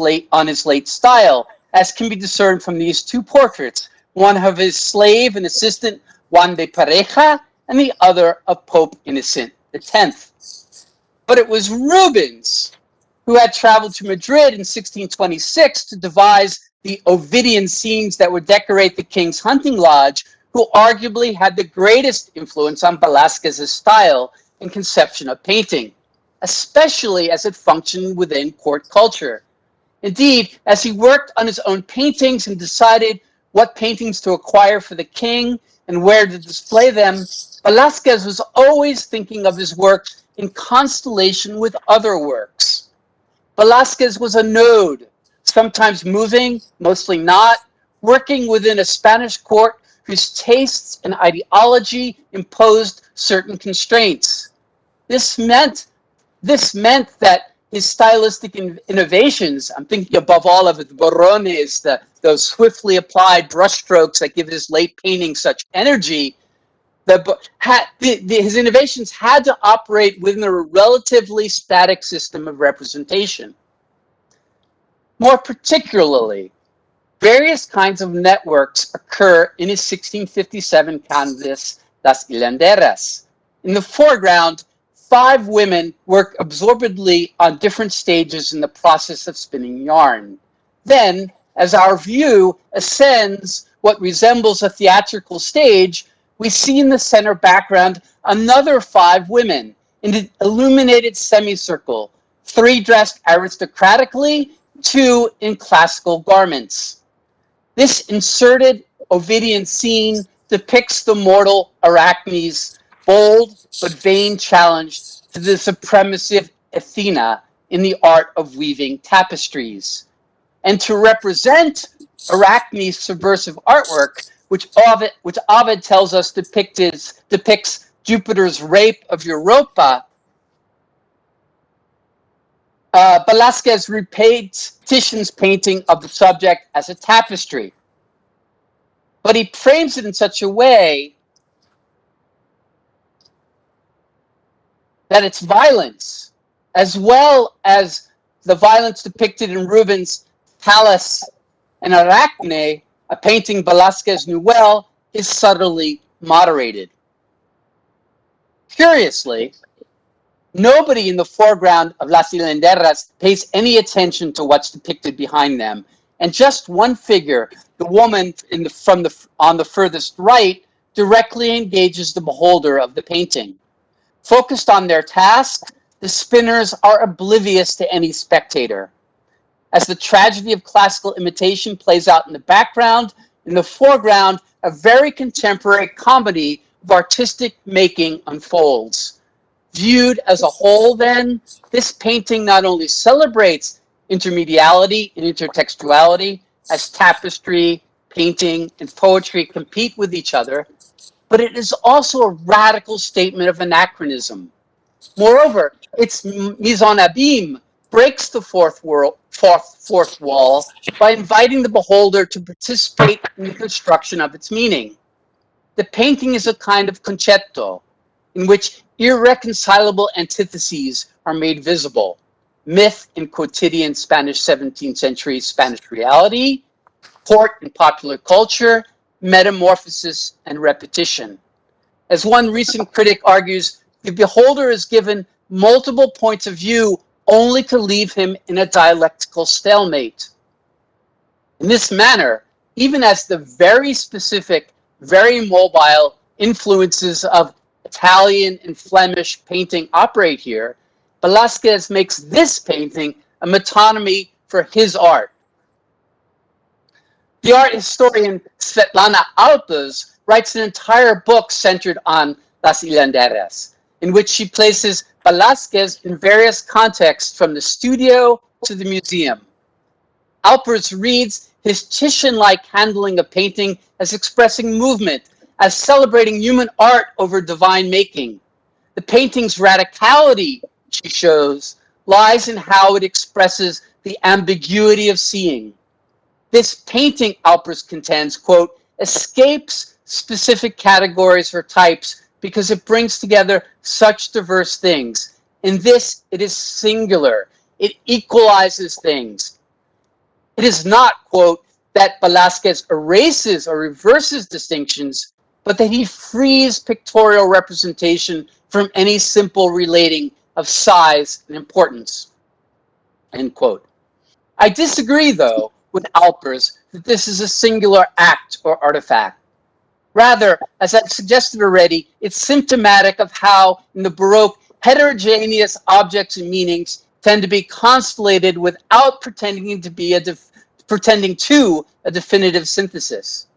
late style, as can be discerned from these 2 portraits, one of his slave and assistant Juan de Pareja, and the other of Pope Innocent X. But it was Rubens who had traveled to Madrid in 1626 to devise the Ovidian scenes that would decorate the king's hunting lodge, who arguably had the greatest influence on Velázquez's style and conception of painting, especially as it functioned within court culture. Indeed, as he worked on his own paintings and decided what paintings to acquire for the king and where to display them, Velázquez was always thinking of his works in constellation with other works. Velázquez was a node, sometimes moving, mostly not, working within a Spanish court whose tastes and ideology imposed certain constraints. This meant that his stylistic innovations, I'm thinking above all of it, borrones, those swiftly applied brushstrokes that give his late painting such energy, his innovations had to operate within a relatively static system of representation. More particularly, various kinds of networks occur in his 1657 canvas, Las Hilanderas. In the foreground, 5 women work absorbedly on different stages in the process of spinning yarn. Then, as our view ascends what resembles a theatrical stage, we see in the center background another 5 women, in an illuminated semicircle, 3 dressed aristocratically, 2 in classical garments. This inserted Ovidian scene depicts the mortal Arachne's bold but vain challenge to the supremacy of Athena in the art of weaving tapestries. And to represent Arachne's subversive artwork, which Ovid tells us depicts Jupiter's rape of Europa, Velázquez repaid Titian's painting of the subject as a tapestry. But he frames it in such a way that its violence, as well as the violence depicted in Rubens' Pallas and Arachne, a painting Velázquez knew well, is subtly moderated. Curiously, nobody in the foreground of Las Hilanderas pays any attention to what's depicted behind them, and just one figure, the woman on the furthest right, directly engages the beholder of the painting. Focused on their task, the spinners are oblivious to any spectator. As the tragedy of classical imitation plays out in the background, in the foreground, a very contemporary comedy of artistic making unfolds. Viewed as a whole, then, this painting not only celebrates intermediality and intertextuality as tapestry, painting, and poetry compete with each other, but it is also a radical statement of anachronism. Moreover, its mise en abîme breaks the fourth wall by inviting the beholder to participate in the construction of its meaning. The painting is a kind of concetto, in which irreconcilable antitheses are made visible. Myth in quotidian Spanish 17th century Spanish reality, court and popular culture, metamorphosis and repetition. As one recent critic argues, the beholder is given multiple points of view only to leave him in a dialectical stalemate. In this manner, even as the very specific, very mobile influences of Italian and Flemish painting operate here, Velázquez makes this painting a metonymy for his art. The art historian Svetlana Alpers writes an entire book centered on Las Hilanderas, in which she places Velázquez in various contexts from the studio to the museum. Alpers reads his Titian-like handling of painting as expressing movement, as celebrating human art over divine making. The painting's radicality, she shows, lies in how it expresses the ambiguity of seeing. This painting, Alpers contends, quote, escapes specific categories or types because it brings together such diverse things. In this, it is singular. It equalizes things. It is not, quote, that Velázquez erases or reverses distinctions, but that he frees pictorial representation from any simple relating of size and importance, end quote. I disagree, though, with Alpers that this is a singular act or artifact. Rather, as I've suggested already, it's symptomatic of how, in the Baroque, heterogeneous objects and meanings tend to be constellated without pretending to a definitive synthesis.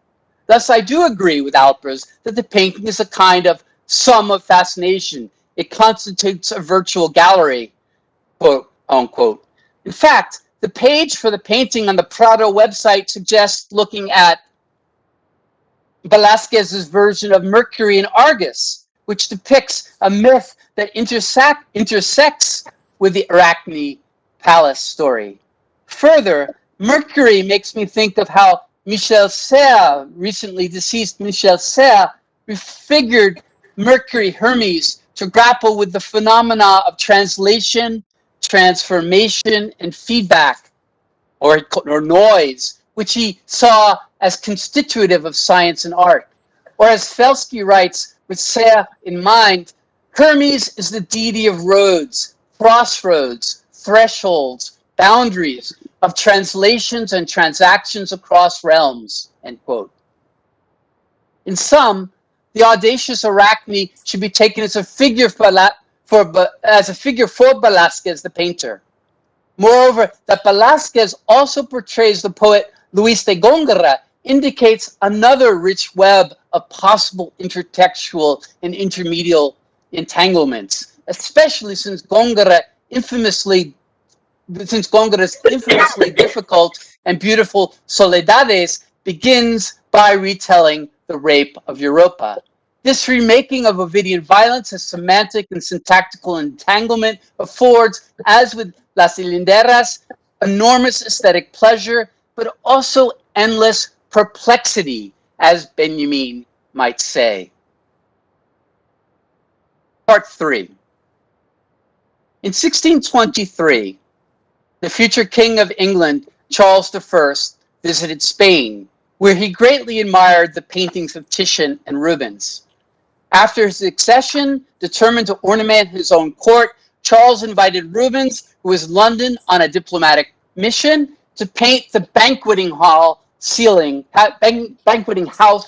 Thus, I do agree with Alpers that the painting is a kind of sum of fascination. It constitutes a virtual gallery, quote unquote. In fact, the page for the painting on the Prado website suggests looking at Velázquez's version of Mercury in Argus, which depicts a myth that intersects with the Arachne palace story. Further, Mercury makes me think of how Michel Serres, recently deceased Michel Serres, refigured Mercury Hermes to grapple with the phenomena of translation, transformation, and feedback, or noise, which he saw as constitutive of science and art. Or as Felsky writes, with Serres in mind, Hermes is the deity of roads, crossroads, thresholds, boundaries, of translations and transactions across realms, end quote. In sum, the audacious Arachne should be taken as a figure for as a figure for Velázquez, the painter. Moreover, that Velázquez also portrays the poet Luis de Góngora indicates another rich web of possible intertextual and intermedial entanglements, especially since Góngora's infamously difficult and beautiful Soledades begins by retelling the rape of Europa. This remaking of Ovidian violence, a semantic and syntactical entanglement, affords, as with Las Hilanderas, enormous aesthetic pleasure, but also endless perplexity, as Benjamin might say. Part 3. In 1623, the future King of England, Charles I, visited Spain, where he greatly admired the paintings of Titian and Rubens. After his accession, determined to ornament his own court, Charles invited Rubens, who was in London on a diplomatic mission, to paint the banqueting house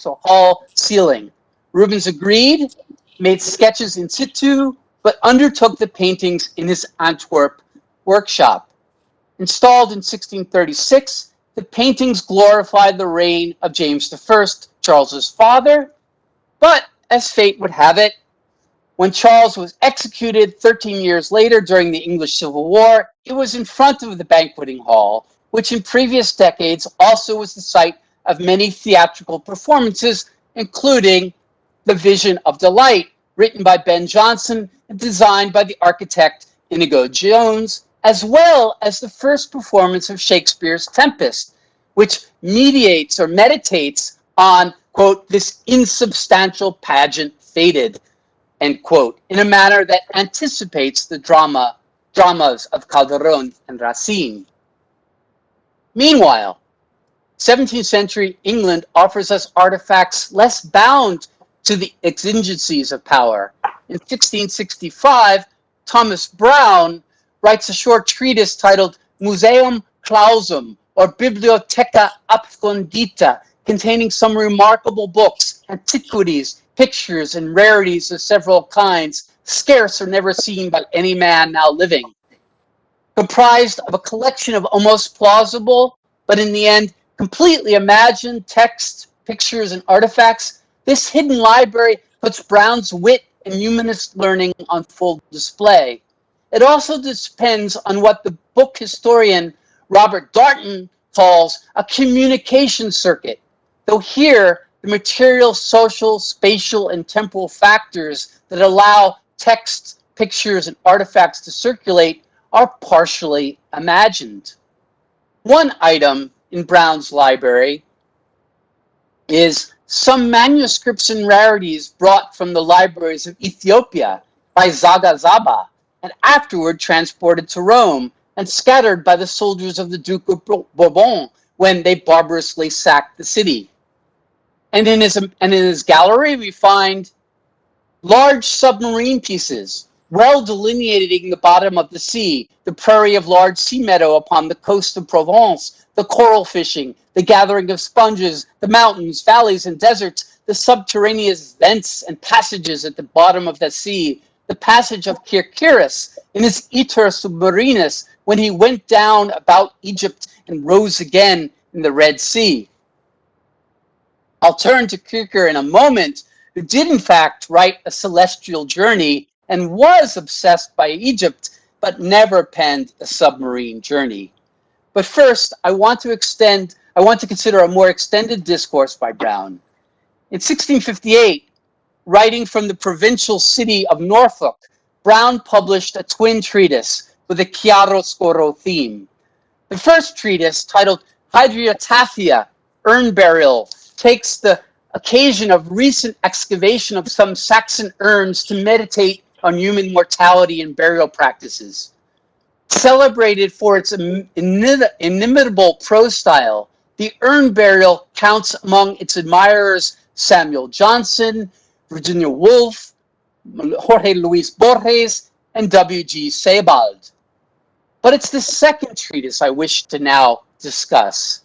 or hall ceiling. Rubens agreed, made sketches in situ, but undertook the paintings in his Antwerp workshop. Installed in 1636, the paintings glorified the reign of James I, Charles's father, but as fate would have it, when Charles was executed 13 years later during the English Civil War, it was in front of the banqueting hall, which in previous decades also was the site of many theatrical performances, including The Vision of Delight, written by Ben Jonson and designed by the architect Inigo Jones, as well as the first performance of Shakespeare's Tempest, which mediates or meditates on, quote, this insubstantial pageant fated, end quote, in a manner that anticipates the dramas of Calderon and Racine. Meanwhile, 17th century England offers us artifacts less bound to the exigencies of power. In 1665, Thomas Browne writes a short treatise titled Museum Clausum, or Bibliotheca Abscondita, containing some remarkable books, antiquities, pictures, and rarities of several kinds, scarce or never seen by any man now living. Comprised of a collection of almost plausible, but in the end, completely imagined texts, pictures, and artifacts, this hidden library puts Browne's wit and humanist learning on full display. It also depends on what the book historian Robert Darnton calls a communication circuit, though here the material, social, spatial, and temporal factors that allow texts, pictures, and artifacts to circulate are partially imagined. One item in Browne's library is some manuscripts and rarities brought from the libraries of Ethiopia by Zaga Zaba, and afterward transported to Rome and scattered by the soldiers of the Duke of Bourbon when they barbarously sacked the city. And in his gallery, we find large submarine pieces, well delineating the bottom of the sea, the prairie of large sea meadow upon the coast of Provence, the coral fishing, the gathering of sponges, the mountains, valleys, and deserts, the subterraneous vents and passages at the bottom of the sea, the passage of Kirkiris in his Iter Submarinus when he went down about Egypt and rose again in the Red Sea. I'll turn to Kierkegaard in a moment, who did in fact write a celestial journey and was obsessed by Egypt, but never penned a submarine journey. But first, I want to consider a more extended discourse by Browne. In 1658, writing from the provincial city of Norfolk, Browne published a twin treatise with a chiaroscuro theme. The first treatise, titled Hydriotaphia, Urn Burial, takes the occasion of recent excavation of some Saxon urns to meditate on human mortality and burial practices. Celebrated for its inimitable prose style, the urn burial counts among its admirers Samuel Johnson, Virginia Woolf, Jorge Luis Borges, and W.G. Sebald. But it's the second treatise I wish to now discuss,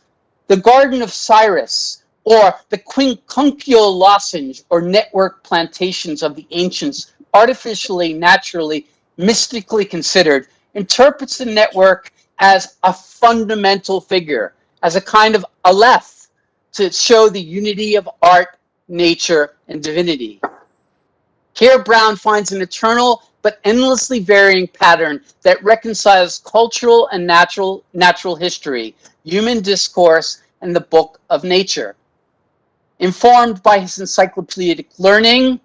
The Garden of Cyrus, or the quincuncio lozenge or network plantations of the ancients, artificially, naturally, mystically considered, interprets the network as a fundamental figure, as a kind of aleph, to show the unity of art, nature, and divinity. Here Brown finds an eternal but endlessly varying pattern that reconciles cultural and natural history, human discourse, and the book of nature. Informed by his encyclopedic learning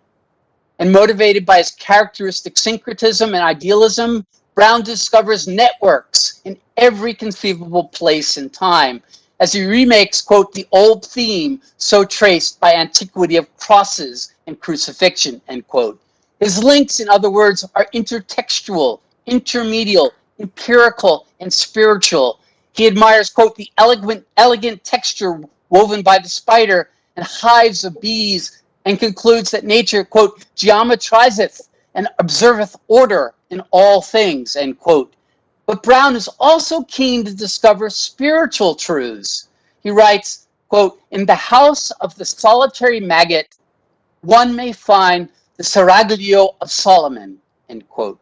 and motivated by his characteristic syncretism and idealism, Brown discovers networks in every conceivable place and time as he remakes, quote, the old theme so traced by antiquity of crosses and crucifixion, end quote. His links, in other words, are intertextual, intermedial, empirical, and spiritual. He admires, quote, the elegant texture woven by the spider and hives of bees, and concludes that nature, quote, geometrizeth and observeth order in all things, end quote. But Brown is also keen to discover spiritual truths. He writes, quote, in the house of the solitary maggot, one may find the seraglio of Solomon, end quote.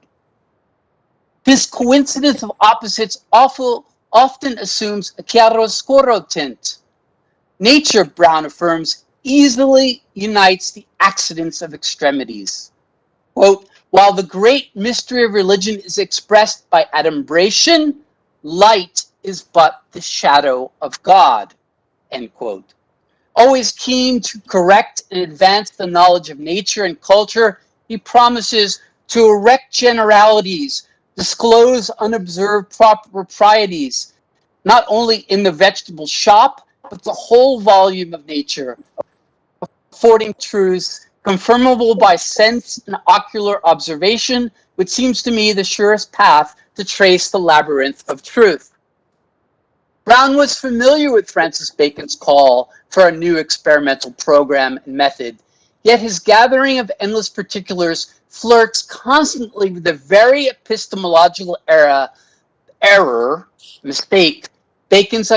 This coincidence of opposites often assumes a chiaroscuro tint. Nature, Brown affirms, easily unites the accidents of extremities. Quote, while the great mystery of religion is expressed by adumbration, light is but the shadow of God, end quote. Always keen to correct and advance the knowledge of nature and culture, he promises to erect generalities, disclose unobserved proprieties, not only in the vegetable shop, but the whole volume of nature, affording truths confirmable by sense and ocular observation, which seems to me the surest path to trace the labyrinth of truth. Brown was familiar with Francis Bacon's call for a new experimental program and method, yet his gathering of endless particulars flirts constantly with the very epistemological mistake Bacon's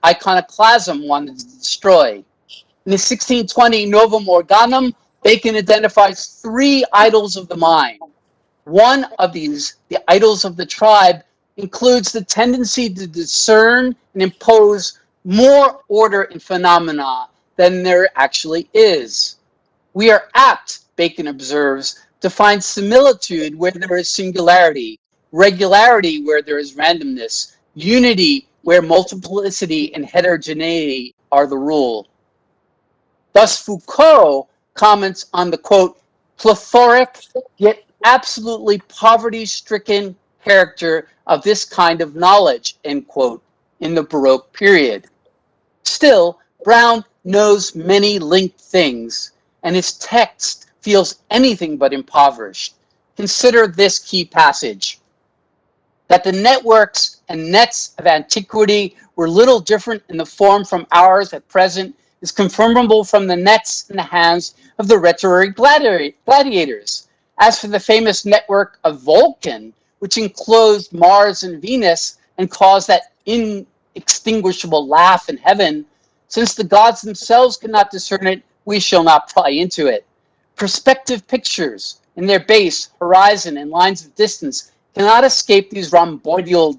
iconoclasm wanted to destroy. In his 1620 Novum Organum, Bacon identifies three idols of the mind. One of these, the idols of the tribe, includes the tendency to discern and impose more order in phenomena than there actually is. We are apt, Bacon observes, to find similitude where there is singularity, regularity where there is randomness, unity where multiplicity and heterogeneity are the rule. Thus, Foucault comments on the, quote, plethoric yet absolutely poverty-stricken character of this kind of knowledge, end quote, in the Baroque period. Still, Brown knows many linked things, and his text feels anything but impoverished. Consider this key passage. That the networks and nets of antiquity were little different in the form from ours at present is confirmable from the nets in the hands of the rhetoric gladiators. As for the famous network of Vulcan, which enclosed Mars and Venus and caused that inextinguishable laugh in heaven, since the gods themselves cannot discern it, we shall not pry into it. Perspective pictures in their base, horizon, and lines of distance cannot escape these rhomboidal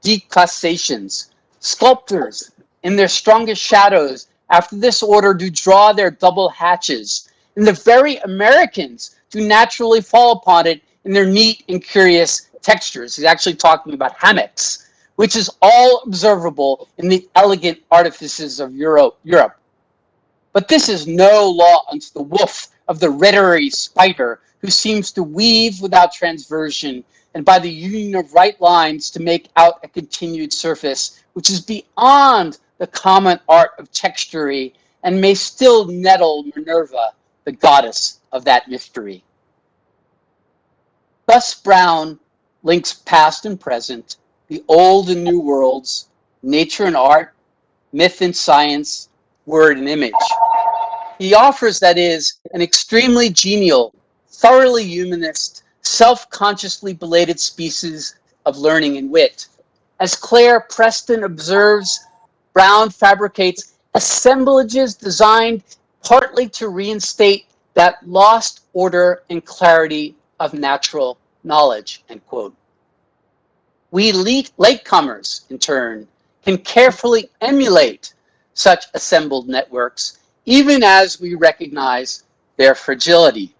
declassations. Sculptors, in their strongest shadows, after this order do draw their double hatches, and the very Americans do naturally fall upon it in their neat and curious textures. He's actually talking about hammocks, which is all observable in the elegant artifices of Europe. But this is no law unto the woof of the rhetoric spider, who seems to weave without transversion, and by the union of right lines to make out a continued surface, which is beyond the common art of textury, and may still nettle Minerva, the goddess of that mystery. Thus Brown links past and present, the old and new worlds, nature and art, myth and science, word and image. He offers, that is, an extremely genial, thoroughly humanist, self-consciously belated species of learning and wit. As Claire Preston observes, Brown fabricates assemblages designed partly to reinstate that lost order and clarity of natural knowledge, end quote. We latecomers, in turn, can carefully emulate such assembled networks, even as we recognize their fragility.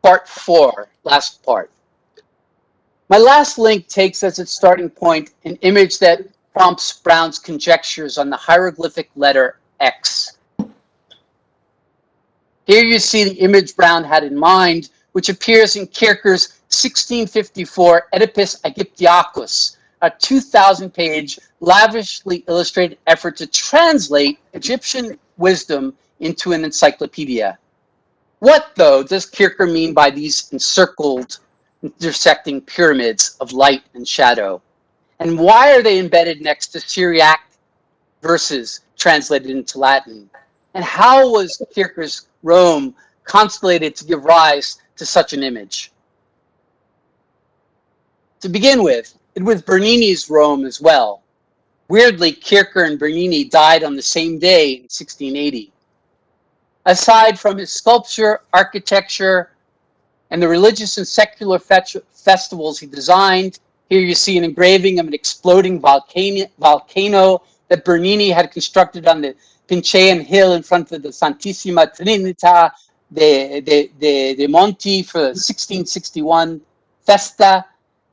Part 4, last part. My last link takes as its starting point an image that prompts Brown's conjectures on the hieroglyphic letter X. Here you see the image Brown had in mind, which appears in Kierkegaard's 1654 Oedipus Aegyptiacus, a 2,000-page, lavishly illustrated effort to translate Egyptian wisdom into an encyclopedia. What, though, does Kierkegaard mean by these encircled, intersecting pyramids of light and shadow? And why are they embedded next to Syriac verses translated into Latin? And how was Kierkegaard's Rome constellated to give rise to such an image? To begin with, it was Bernini's Rome as well. Weirdly, Kierkegaard and Bernini died on the same day in 1680. Aside from his sculpture, architecture, and the religious and secular festivals he designed, here you see an engraving of an exploding volcano that Bernini had constructed on the Pincean Hill in front of the Santissima Trinità de Monti for the 1661 Festa.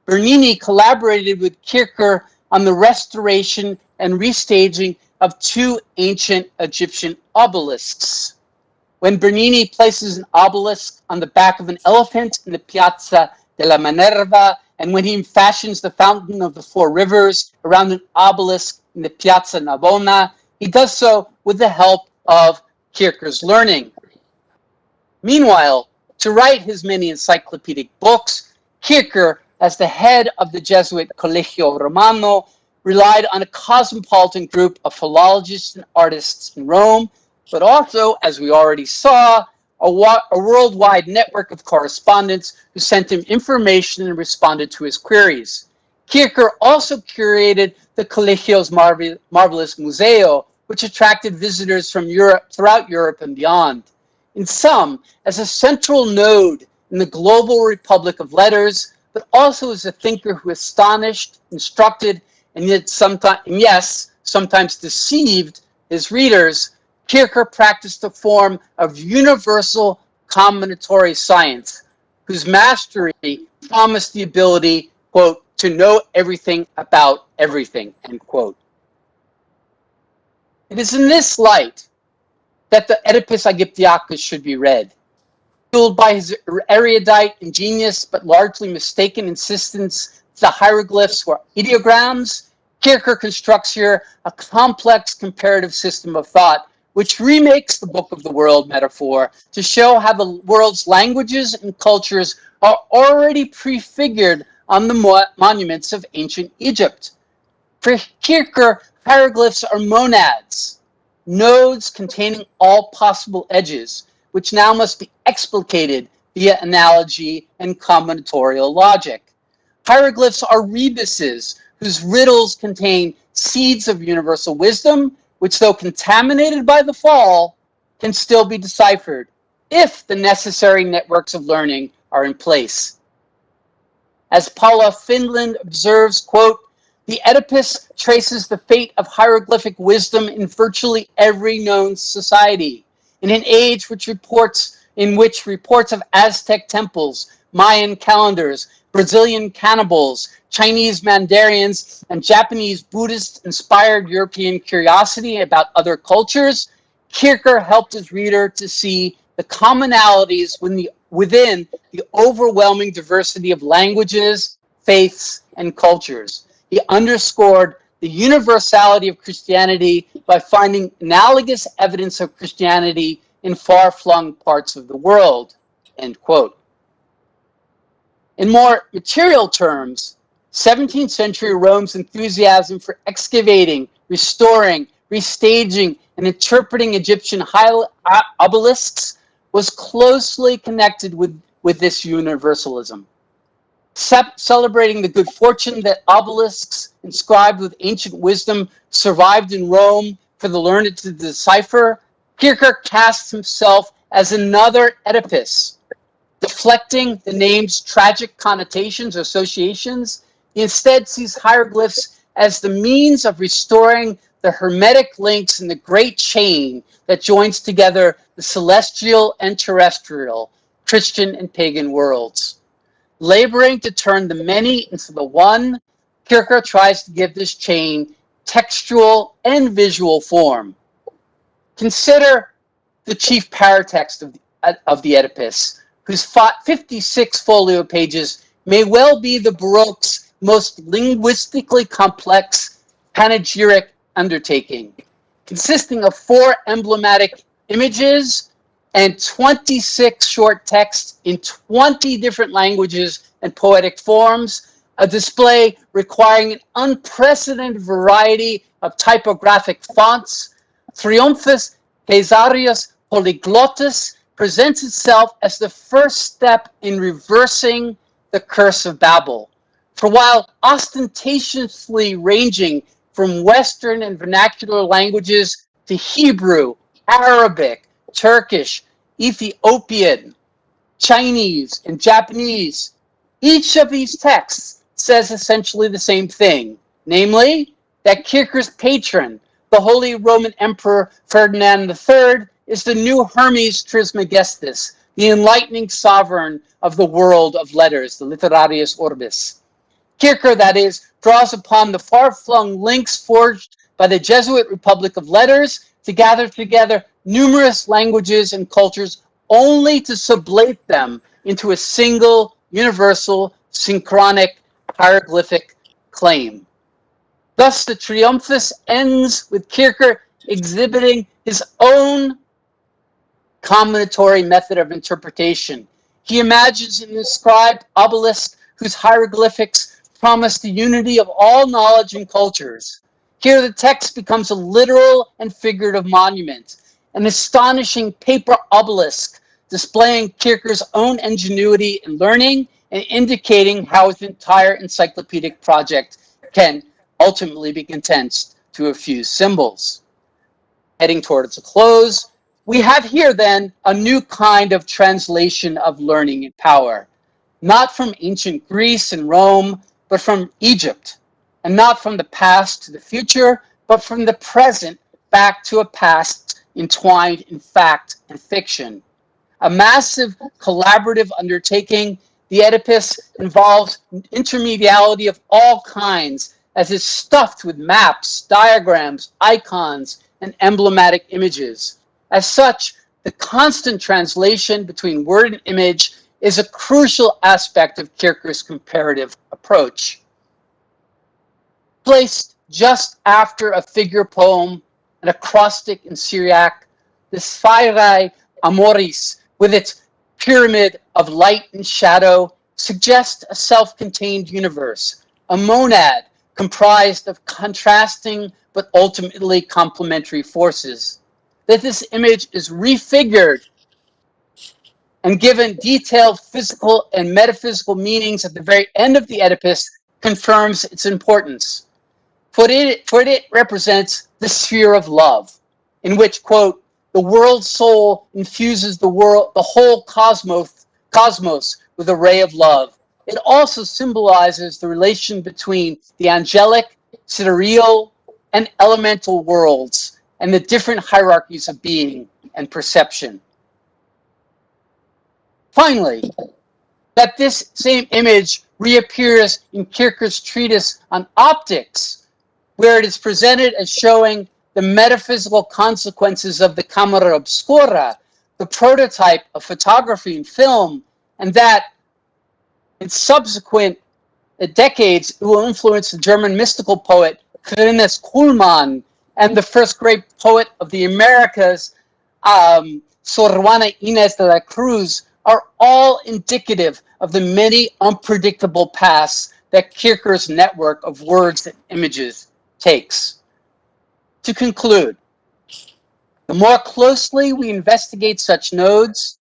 Bernini collaborated with Kierkegaard on the restoration and restaging of 2 ancient Egyptian obelisks. When Bernini places an obelisk on the back of an elephant in the Piazza della Minerva, and when he fashions the Fountain of the 4 Rivers around an obelisk in the Piazza Navona, he does so with the help of Kierkegaard's learning. Meanwhile, to write his many encyclopedic books, Kierkegaard, as the head of the Jesuit Collegio Romano, relied on a cosmopolitan group of philologists and artists in Rome, but also, as we already saw, a worldwide network of correspondents who sent him information and responded to his queries. Kierkegaard also curated the Collegio's marvelous Museo, which attracted visitors from throughout Europe and beyond. In sum, as a central node in the global republic of letters, but also as a thinker who astonished, instructed, and yet sometimes deceived his readers, Kierkegaard practiced a form of universal combinatory science, whose mastery promised the ability, quote, to know everything about everything, end quote. It is in this light that the Oedipus Aegyptiacus should be read. Fueled by his erudite, ingenious, but largely mistaken insistence that the hieroglyphs were ideograms, Kierkegaard constructs here a complex comparative system of thought which remakes the Book of the World metaphor to show how the world's languages and cultures are already prefigured on the monuments of ancient Egypt. For Kierkegaard, hieroglyphs are monads, nodes containing all possible edges, which now must be explicated via analogy and combinatorial logic. Hieroglyphs are rebuses, whose riddles contain seeds of universal wisdom, which, though contaminated by the fall, can still be deciphered if the necessary networks of learning are in place. As Paula Finland observes, quote, the Oedipus traces the fate of hieroglyphic wisdom in virtually every known society. In an age in which reports of Aztec temples, Mayan calendars, Brazilian cannibals, Chinese mandarins, and Japanese Buddhist-inspired European curiosity about other cultures, Kierkegaard helped his reader to see the commonalities within the overwhelming diversity of languages, faiths, and cultures. He underscored the universality of Christianity by finding analogous evidence of Christianity in far-flung parts of the world, end quote. In more material terms, 17th century Rome's enthusiasm for excavating, restoring, restaging, and interpreting Egyptian obelisks was closely connected with this universalism. Celebrating the good fortune that obelisks inscribed with ancient wisdom, survived in Rome for the learned to decipher, Kierkegaard casts himself as another Oedipus. Deflecting the name's tragic connotations or associations, he instead sees hieroglyphs as the means of restoring the hermetic links in the great chain that joins together the celestial and terrestrial, Christian and pagan worlds. Laboring to turn the many into the one, Kierkegaard tries to give this chain textual and visual form. Consider the chief paratext of the Oedipus, whose 56 folio pages may well be the Baroque's most linguistically complex panegyric undertaking, consisting of 4 emblematic images and 26 short texts in 20 different languages and poetic forms, a display requiring an unprecedented variety of typographic fonts. Triumphus Caesarius Polyglottus presents itself as the first step in reversing the curse of Babel. For while ostentatiously ranging from Western and vernacular languages to Hebrew, Arabic, Turkish, Ethiopian, Chinese, and Japanese, each of these texts says essentially the same thing, namely that Kierkegaard's patron, the Holy Roman Emperor Ferdinand III, is the new Hermes Trismegistus, the enlightening sovereign of the world of letters, the Literarius Orbis. Kierkegaard, that is, draws upon the far-flung links forged by the Jesuit Republic of Letters to gather together numerous languages and cultures only to sublate them into a single, universal, synchronic, hieroglyphic claim. Thus, the Triumphus ends with Kierkegaard exhibiting his own combinatory method of interpretation. He imagines an inscribed obelisk whose hieroglyphics promise the unity of all knowledge and cultures. Here the text becomes a literal and figurative monument, an astonishing paper obelisk displaying Kierkegaard's own ingenuity in learning and indicating how his entire encyclopedic project can ultimately be condensed to a few symbols. Heading towards a close, we have here then a new kind of translation of learning and power, not from ancient Greece and Rome, but from Egypt, and not from the past to the future, but from the present back to a past entwined in fact and fiction. A massive collaborative undertaking, the Oedipus involves intermediality of all kinds, as it's stuffed with maps, diagrams, icons, and emblematic images. As such, the constant translation between word and image is a crucial aspect of Kierkegaard's comparative approach. Placed just after a figure poem, an acrostic in Syriac, the Sphaerae Amoris, with its pyramid of light and shadow, suggests a self-contained universe, a monad comprised of contrasting but ultimately complementary forces. That this image is refigured and given detailed physical and metaphysical meanings at the very end of the Oedipus confirms its importance. For it represents the sphere of love, in which, quote, the world soul infuses the whole cosmos with a ray of love. It also symbolizes the relation between the angelic, sidereal, and elemental worlds, and the different hierarchies of being and perception. Finally, that this same image reappears in Kierkegaard's treatise on optics, where it is presented as showing the metaphysical consequences of the camera obscura, the prototype of photography and film, and that in subsequent decades it will influence the German mystical poet Johannes Kuhlmann and the first great poet of the Americas, Sor Juana Inés de la Cruz, are all indicative of the many unpredictable paths that Kierkegaard's network of words and images takes. To conclude, the more closely we investigate such nodes,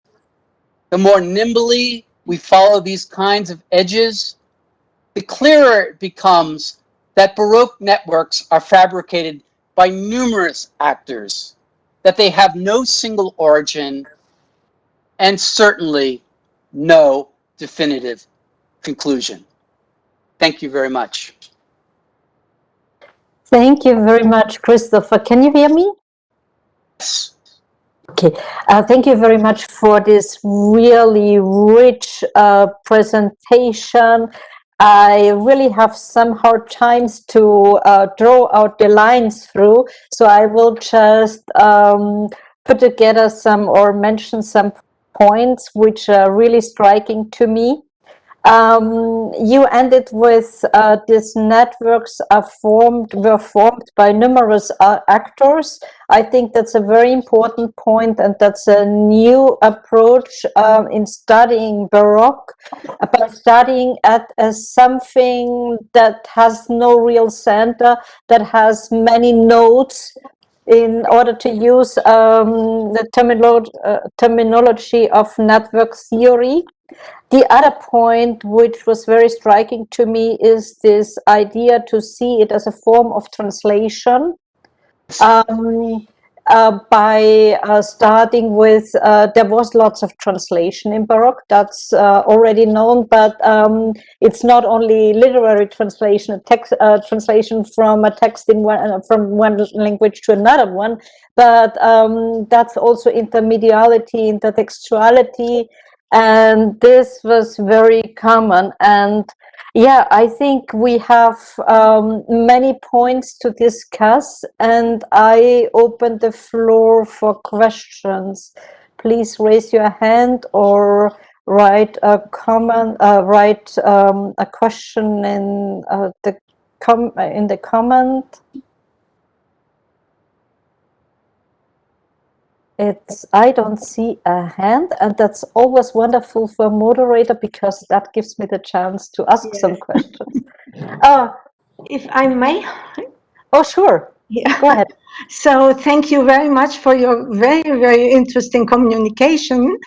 the more nimbly we follow these kinds of edges, the clearer it becomes that Baroque networks are fabricated by numerous actors, that they have no single origin, and certainly no definitive conclusion. Thank you very much. Thank you very much, Christopher. Can you hear me? Yes. Okay, thank you very much for this really rich presentation. I really have some hard times to draw out the lines through, so I will just put together some or mention some points which are really striking to me. You ended with these networks were formed by numerous actors. I think that's a very important point, and that's a new approach in studying Baroque, by studying it as something that has no real center, that has many nodes, in order to use the terminology of network theory. The other point, which was very striking to me, is this idea to see it as a form of translation. By starting with, there was lots of translation in Baroque, that's already known, but it's not only literary translation, text translation from a text in from one language to another one, but that's also intermediality, intertextuality, and this was very common. And yeah, I think we have many points to discuss, and I open the floor for questions. Please raise your hand or write a comment, write a question in the comment. I don't see a hand, and that's always wonderful for a moderator, because that gives me the chance to ask some questions. If I may. Oh, sure. Yeah. Go ahead. So thank you very much for your very, very interesting communication.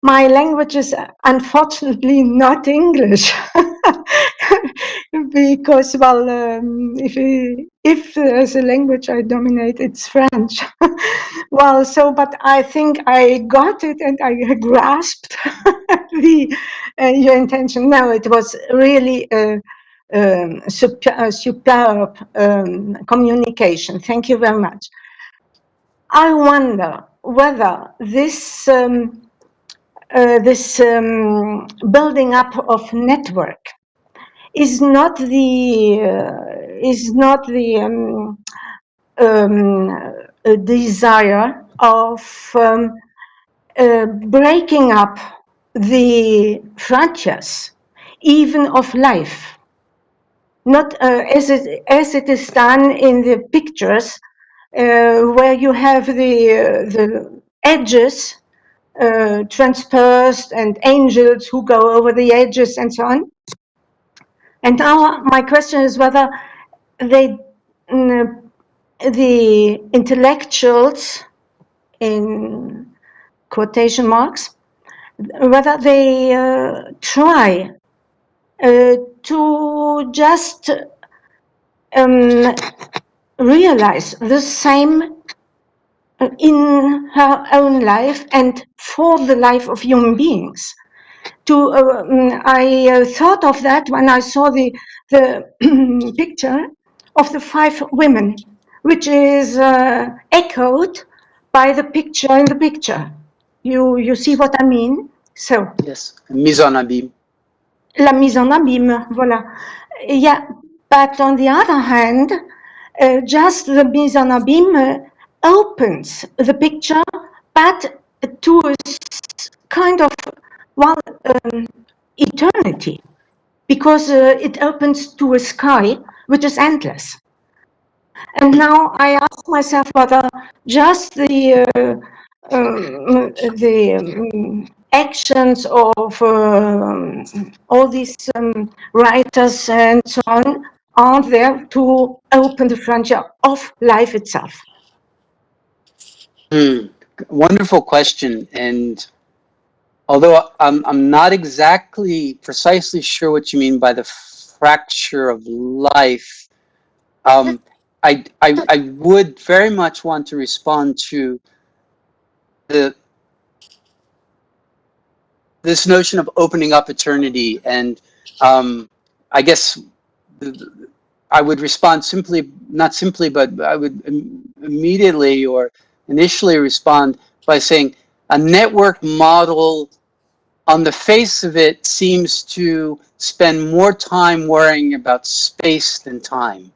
My language is unfortunately not English, because, well, if there's a language I dominate, it's French. Well, so, but I think I got it, and I grasped your intention. No, it was really superb communication. Thank you very much. I wonder whether this building up of network is not the desire of breaking up the frontiers, even of life, not as it is done in the pictures, where you have the edges transpersed, and angels who go over the edges and so on. And now my question is whether the intellectuals, in quotation marks, whether they try to just realize the same in her own life and for the life of human beings. I thought of that when I saw the picture of the 5 women, which is echoed by the picture in the picture. You see what I mean? So yes, mise en abîme. La mise en abîme, voilà. Yeah, but on the other hand, just the mise en abîme opens the picture, but to a kind of, well, eternity, because it opens to a sky which is endless. And now I ask myself whether just the actions of all these writers and so on are there to open the frontier of life itself. Wonderful question. And although I'm not exactly precisely sure what you mean by the fracture of life, I would very much want to respond to this notion of opening up eternity, and I guess I would respond simply, not simply, but I would immediately or initially respond by saying a network model on the face of it seems to spend more time worrying about space than time.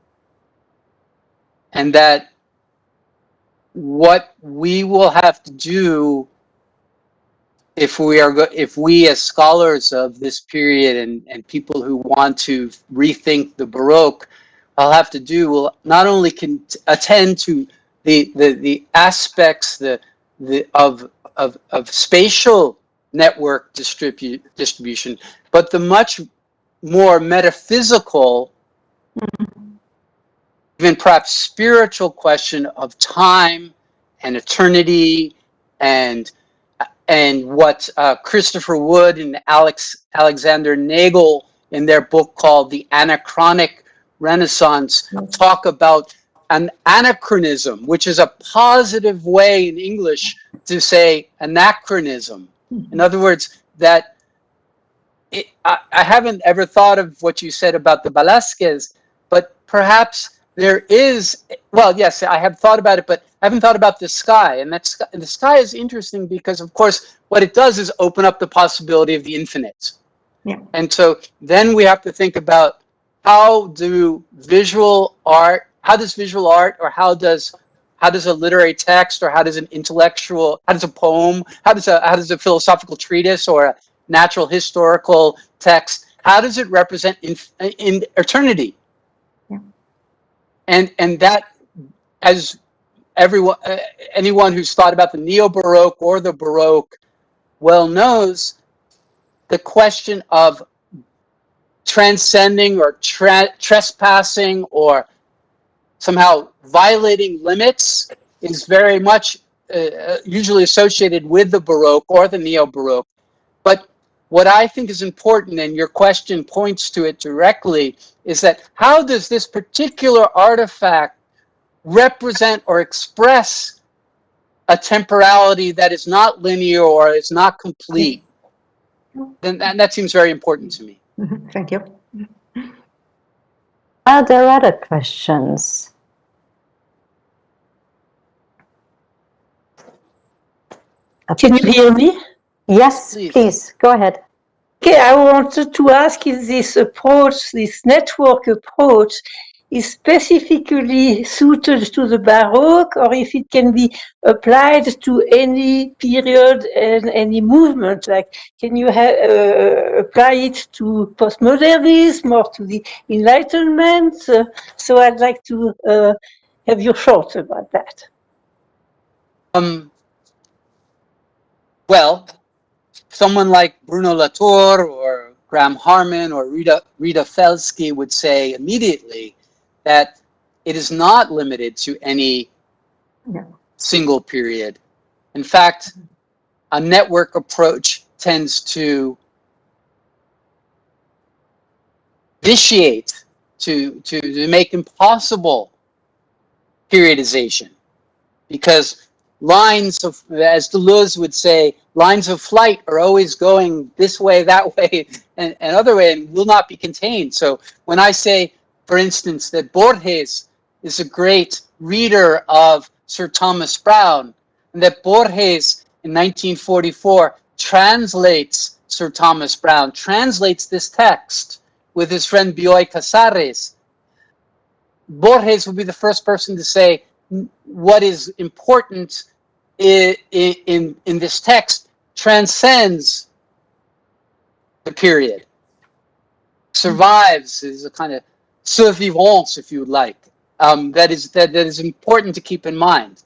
And that what we will have to do if we as scholars of this period and people who want to rethink the Baroque, will not only attend to the aspects of spatial network distribution, but the much more metaphysical, even perhaps spiritual question of time and eternity, and what Christopher Wood and Alexander Nagel in their book called The Anachronic Renaissance talk about an anachronism, which is a positive way in English to say anachronism. In other words, that I haven't ever thought of what you said about the Velázquez, but perhaps there is, well, yes, I have thought about it, but I haven't thought about the sky. And the sky is interesting because, of course, what it does is open up the possibility of the infinite. Yeah. And so then we have to think about how does visual art, or how does a literary text, or how does a poem, how does a philosophical treatise or a natural historical text, how does it represent in eternity? Yeah. And that, as anyone who's thought about the Neo-Baroque or the Baroque well knows, the question of transcending or trespassing or somehow violating limits is very much usually associated with the Baroque or the Neo-Baroque. But what I think is important, and your question points to it directly, is that how does this particular artifact represent or express a temporality that is not linear or is not complete? And that seems very important to me. Thank you. Are there other questions? Can you hear me? Yes, please, go ahead. Okay, I wanted to ask if this approach, this network approach, is specifically suited to the Baroque, or if it can be applied to any period and any movement. Like, can you apply it to postmodernism or to the Enlightenment? So I'd like to have your thoughts about that. Well, someone like Bruno Latour or Graham Harman or Rita Felsky would say immediately that it is not limited to any single period. In fact, a network approach tends to vitiate, to make impossible periodization, because lines of, as Deleuze would say, lines of flight are always going this way, that way, and other way, and will not be contained. So when I say, for instance, that Borges is a great reader of Sir Thomas Browne, and that Borges in 1944 translates Sir Thomas Browne, translates this text with his friend Bioy Casares, Borges would be the first person to say what is important in this text transcends the period, survives, is a kind of survivance, if you would like, that is important to keep in mind.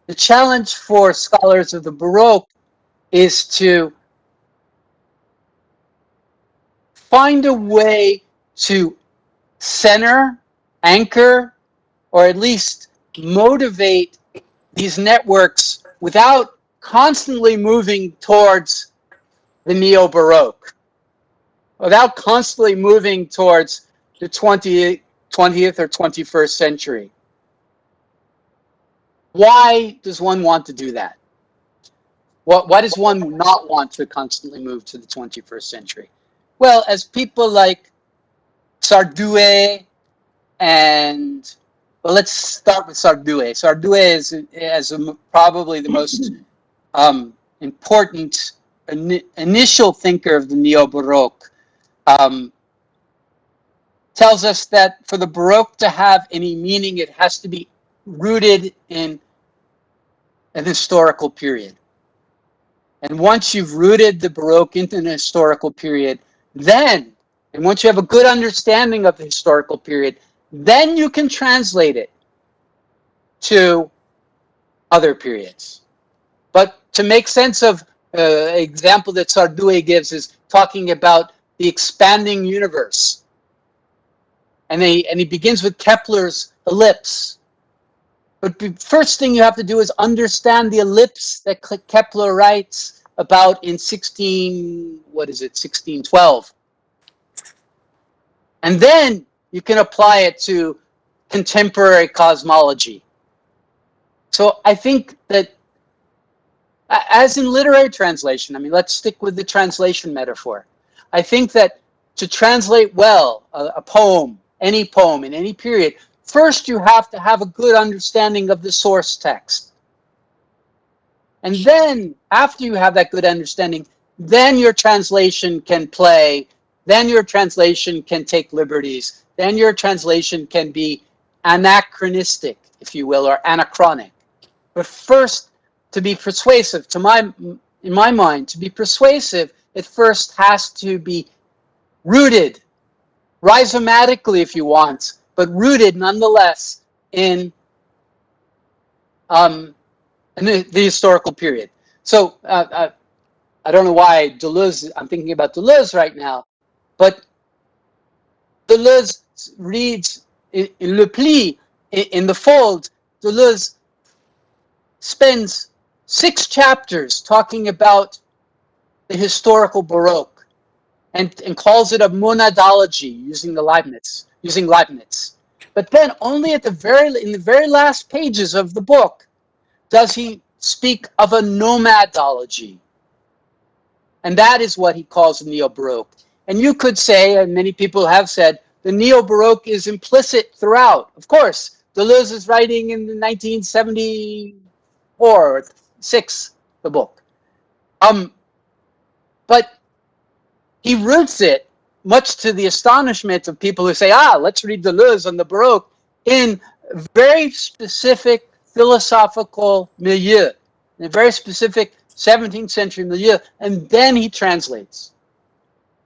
The challenge for scholars of the Baroque is to find a way to center, anchor, or at least motivate these networks without constantly moving towards the Neo-Baroque, without constantly moving towards the 20th 20th or 21st century. Why does one want to do that? Why does one not want to constantly move to the 21st century? Well, as people like Sardoué and, well, let's start with Sardoué. Sardoué is probably the most important initial thinker of the Neo-Baroque. Tells us that for the Baroque to have any meaning, it has to be rooted in an historical period. And once you've rooted the Baroque into an historical period, then, and once you have a good understanding of the historical period, then you can translate it to other periods. But to make sense of an example that Sardoué gives is talking about the expanding universe. And he begins with Kepler's ellipse. But the first thing you have to do is understand the ellipse that Kepler writes about in 1612. And then you can apply it to contemporary cosmology. So I think that, as in literary translation, I mean, let's stick with the translation metaphor. I think that to translate well a poem, any poem in any period, first you have to have a good understanding of the source text. And then, after you have that good understanding, then your translation can play, then your translation can take liberties, then your translation can be anachronistic, if you will, or anachronic. But first, to be persuasive, in my mind, to be persuasive, it first has to be rooted, rhizomatically if you want, but rooted nonetheless in the historical period. So I don't know why Deleuze, I'm thinking about Deleuze right now, but Deleuze reads in Le Pli, in the Fold, Deleuze spends 6 chapters talking about the historical Baroque and calls it a monadology using Leibniz. But then only in the very last pages of the book does he speak of a nomadology. And that is what he calls the Neo-Baroque. And you could say, and many people have said, the Neo-Baroque is implicit throughout. Of course, Deleuze is writing in 1974 or 6, the book. But he roots it, much to the astonishment of people who say, let's read Deleuze on the Baroque, in a very specific philosophical milieu, in a very specific 17th century milieu, and then he translates.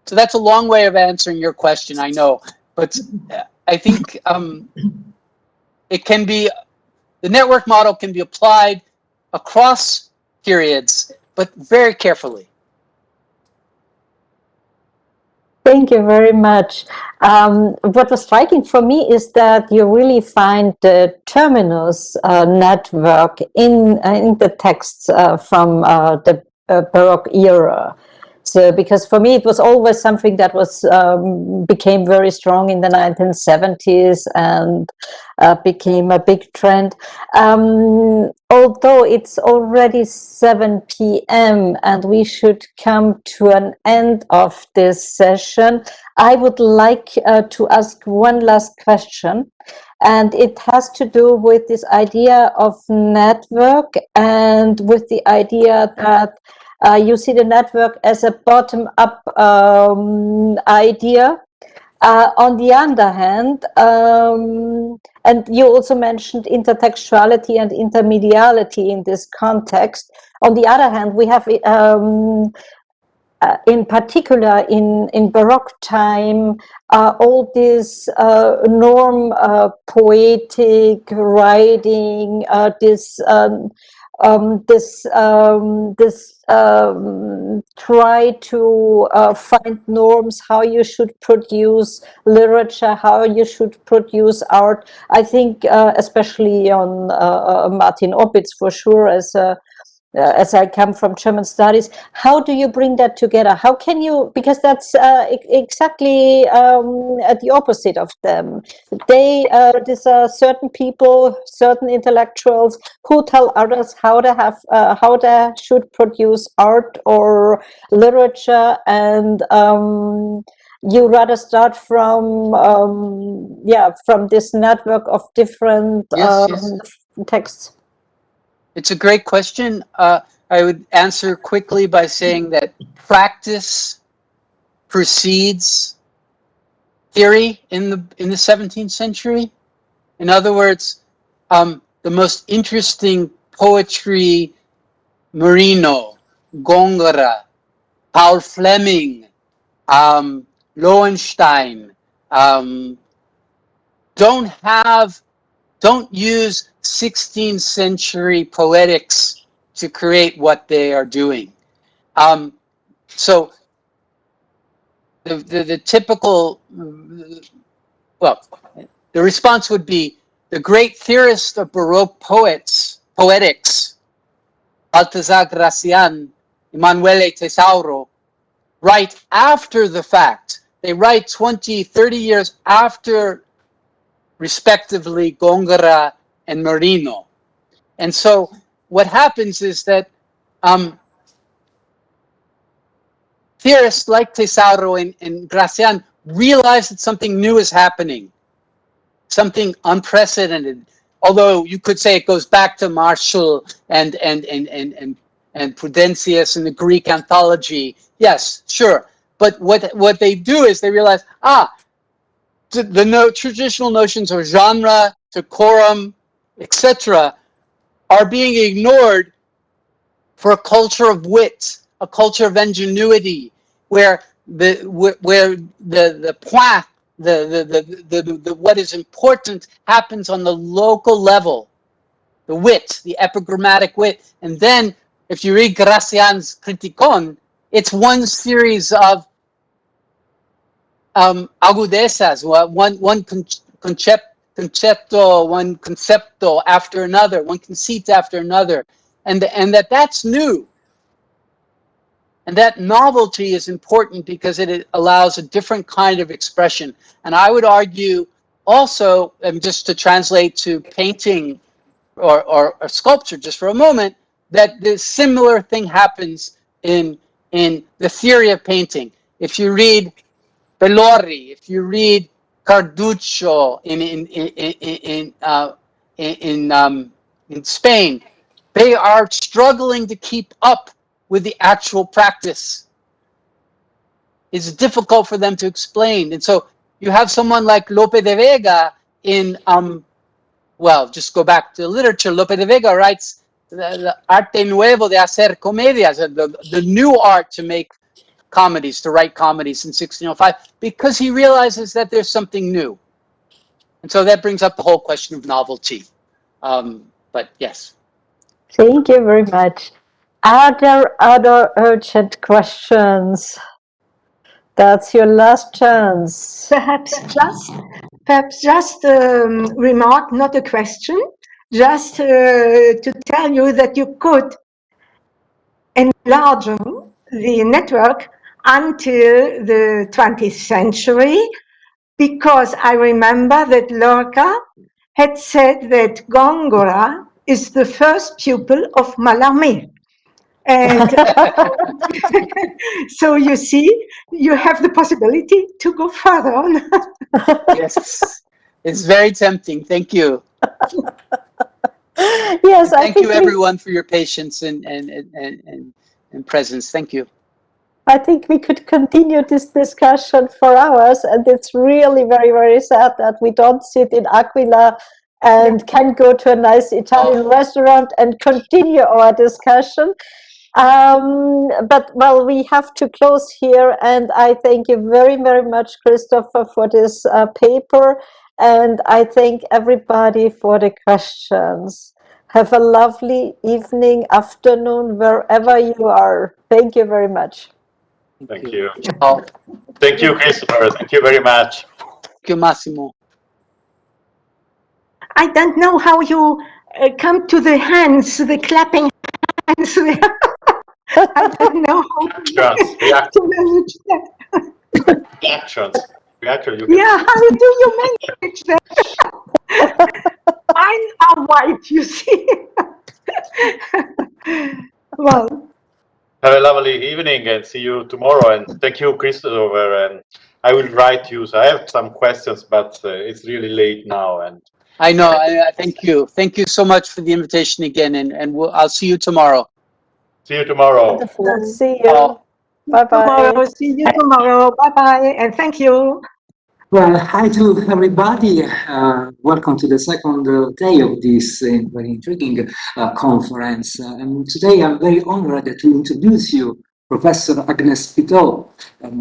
So that's a long way of answering your question, I know, but I think it can be, the network model can be applied across periods, but very carefully. Thank you very much. What was striking for me is that you really find the terminus network in the texts from the Baroque era. So, because for me it was always something that was became very strong in the 1970s and became a big trend. Although it's already 7 p.m. and we should come to an end of this session, I would like to ask one last question. And it has to do with this idea of network and with the idea that you see the network as a bottom-up idea. On the other hand, and you also mentioned intertextuality and intermediality in this context. On the other hand, we have, in particular in Baroque time, all this norm poetic writing, this try to find norms, how you should produce literature, how you should produce art. I think especially on Martin Opitz, for sure, as a as I come from German studies, how do you bring that together? How can you, because that's exactly the opposite of them. These are certain people, certain intellectuals who tell others how they should produce art or literature, and you rather start from this network of different texts. It's a great question. I would answer quickly by saying that practice precedes theory in the 17th century. In other words, the most interesting poetry, Marino, Góngora, Paul Fleming, Lowenstein, don't use 16th century poetics to create what they are doing. So the typical, well, the response would be the great theorist of Baroque poetics, Baltasar Gracian, Emanuele Tesauro, write after the fact. They write 20, 30 years after, respectively, Góngora and Marino. And so what happens is that theorists like Tesauro and Gracian realize that something new is happening, something unprecedented. Although you could say it goes back to Martial and Prudentius and the Greek anthology. Yes, sure. But what they do is they realize, the traditional notions of genre, decorum, etc., are being ignored for a culture of wit, a culture of ingenuity, where the point, the what is important happens on the local level, the wit, the epigrammatic wit. And then if you read Gracian's Criticon, it's one series of agudezas, one concepto after another, one conceit after another, and that's new. And that novelty is important because it allows a different kind of expression. And I would argue also, just to translate to painting or sculpture just for a moment, that the similar thing happens in the theory of painting. If you read Bellori, if you read Carduccio in Spain, they are struggling to keep up with the actual practice. It's difficult for them to explain. And so you have someone like Lope de Vega in, well, just go back to literature. Lope de Vega writes the arte nuevo de hacer comedias, the new art to make comedies, to write comedies in 1605, because he realizes that there's something new. And so that brings up the whole question of novelty. But yes. Thank you very much. Are there other urgent questions? That's your last chance. Perhaps just a remark, not a question, just to tell you that you could enlarge the network until the 20th century, because I remember that Lorca had said that Góngora is the first pupil of Mallarmé. And so you see, you have the possibility to go further on. Yes, it's very tempting. Thank you. Yes, thank you everyone for your patience and presence. Thank you. I think we could continue this discussion for hours, and it's really very, very sad that we don't sit in Aquila and can go to a nice Italian restaurant and continue our discussion. But well, we have to close here, and I thank you very, very much, Christopher, for this paper, and I thank everybody for the questions. Have a lovely evening, afternoon, wherever you are. Thank you very much. Thank you. Thank you, Christopher. Thank you very much. Thank you, Massimo. I don't know how you come to the hands, the clapping and so I don't know how to manage that. Reactions. You Yeah, how do you manage that? Mine are white, you see. Well, have a lovely evening and see you tomorrow. And thank you, Christopher. And I will write you. So I have some questions, but it's really late now. And I know. I thank you. Thank you so much for the invitation again, and I'll see you tomorrow. see you tomorrow. Wonderful. See you. Bye bye. tomorrow, see you tomorrow. Bye bye, and thank you. Well, hi to everybody. Welcome to the second day of this very intriguing conference. And today I'm very honored to introduce you Professor Agnes Pitot.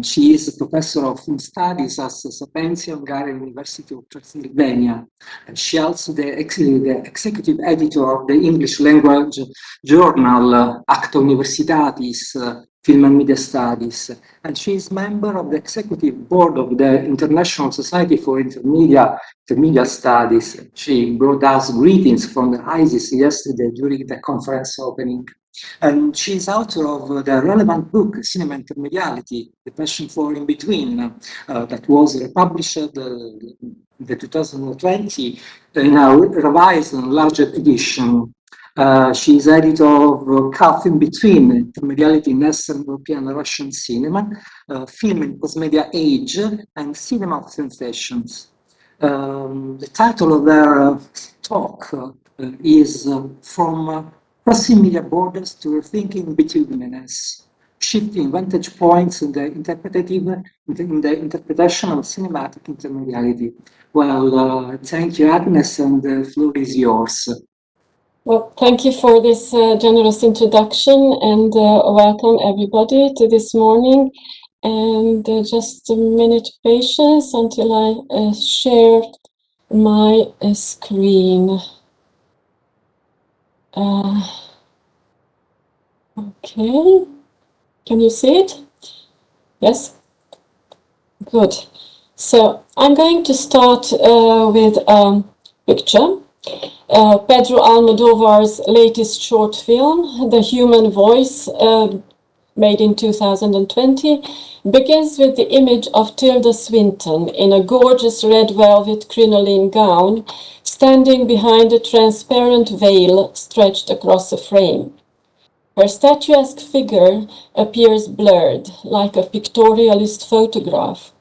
She is a professor of film studies at Sapienza Hungarian University of Transylvania. And she also the executive editor of the English language journal Acta Universitatis, Film and Media Studies. And she is member of the executive board of the International Society for Intermedia Studies. She brought us greetings from the ISIS yesterday during the conference opening. And she is author of the relevant book, Cinema Intermediality, The Passion for In Between, that was republished in the 2020 in a revised and enlarged edition. She is editor of Half in Between, Intermediality in Eastern European and Russian Cinema, Film in Postmedia Age, and Cinema of Sensations. The title of their talk is From Crossing Media Borders to Rethinking Betweenness, Shifting Vantage Points in the interpretation of cinematic intermediality. Well, thank you, Agnes, and the floor is yours. Well, thank you for this generous introduction, and welcome everybody to this morning. And just a minute patience until I share my screen. Okay, can you see it? Yes? Good. So I'm going to start with a picture. Pedro Almodovar's latest short film, The Human Voice, made in 2020, begins with the image of Tilda Swinton in a gorgeous red velvet crinoline gown, standing behind a transparent veil stretched across a frame. Her statuesque figure appears blurred, like a pictorialist photograph.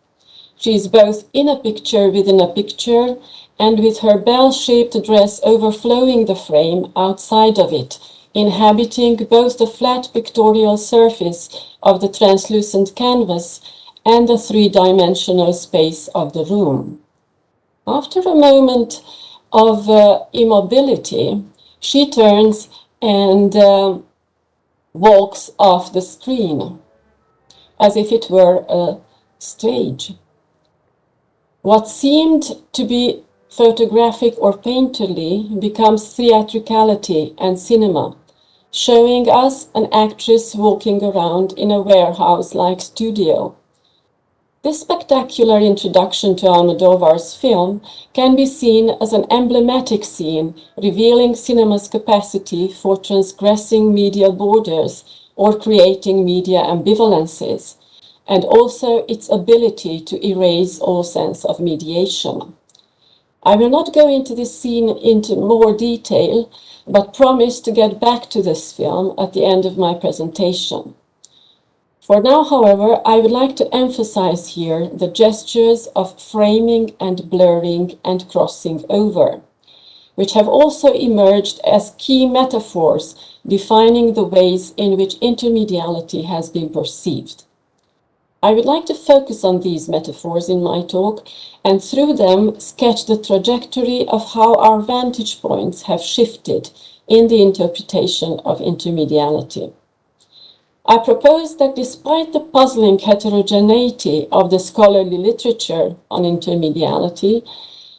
She is both in a picture within a picture, and with her bell-shaped dress overflowing the frame outside of it, inhabiting both the flat pictorial surface of the translucent canvas and the three-dimensional space of the room. After a moment of immobility, she turns and walks off the screen, as if it were a stage. What seemed to be photographic or painterly becomes theatricality and cinema, showing us an actress walking around in a warehouse-like studio. This spectacular introduction to Almodovar's film can be seen as an emblematic scene revealing cinema's capacity for transgressing media borders or creating media ambivalences, and also its ability to erase all sense of mediation. I will not go into this scene into more detail, but promise to get back to this film at the end of my presentation. For now, however, I would like to emphasize here the gestures of framing and blurring and crossing over, which have also emerged as key metaphors defining the ways in which intermediality has been perceived. I would like to focus on these metaphors in my talk and through them sketch the trajectory of how our vantage points have shifted in the interpretation of intermediality. I propose that despite the puzzling heterogeneity of the scholarly literature on intermediality,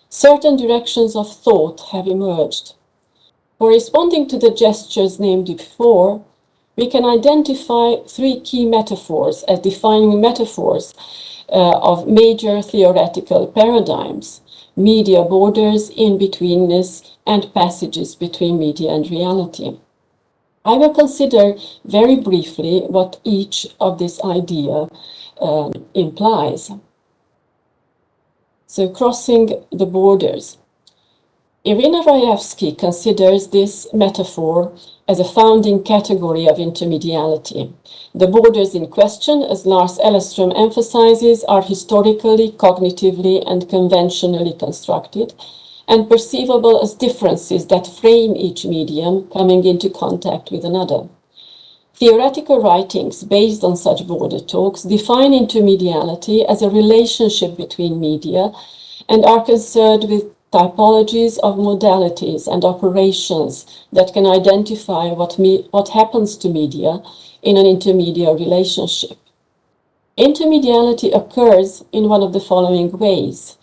certain directions of thought have emerged. Corresponding to the gestures named before, we can identify three key metaphors as defining metaphors of major theoretical paradigms: media borders, in-betweenness, and passages between media and reality. I will consider very briefly what each of this idea implies. So, crossing the borders. Irina Rajewski considers this metaphor as a founding category of intermediality. The borders in question, as Lars Ellerström emphasizes, are historically, cognitively, and conventionally constructed, and perceivable as differences that frame each medium coming into contact with another. Theoretical writings based on such border talks define intermediality as a relationship between media and are concerned with typologies of modalities and operations that can identify what happens to media in an intermediate relationship. Intermediality occurs in one of the following ways.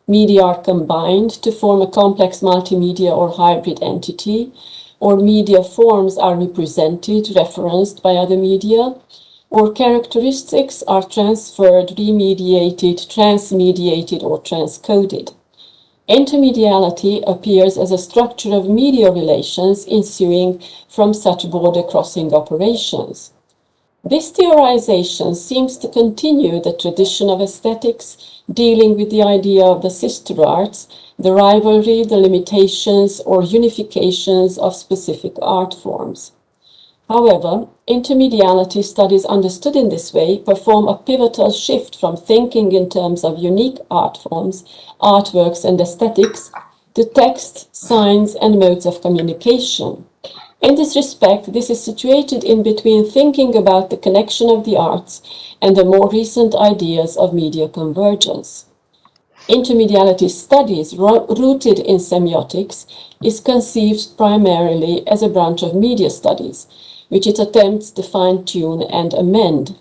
Media are combined to form a complex multimedia or hybrid entity, or media forms are represented, referenced by other media, or characteristics are transferred, remediated, transmediated, or transcoded. Intermediality appears as a structure of media relations ensuing from such border-crossing operations. This theorization seems to continue the tradition of aesthetics dealing with the idea of the sister arts, the rivalry, the limitations, or unifications of specific art forms. However, intermediality studies understood in this way perform a pivotal shift from thinking in terms of unique art forms, artworks, and aesthetics to text, signs, and modes of communication. In this respect, this is situated in between thinking about the connection of the arts and the more recent ideas of media convergence. Intermediality studies rooted in semiotics is conceived primarily as a branch of media studies, which it attempts to fine-tune and amend.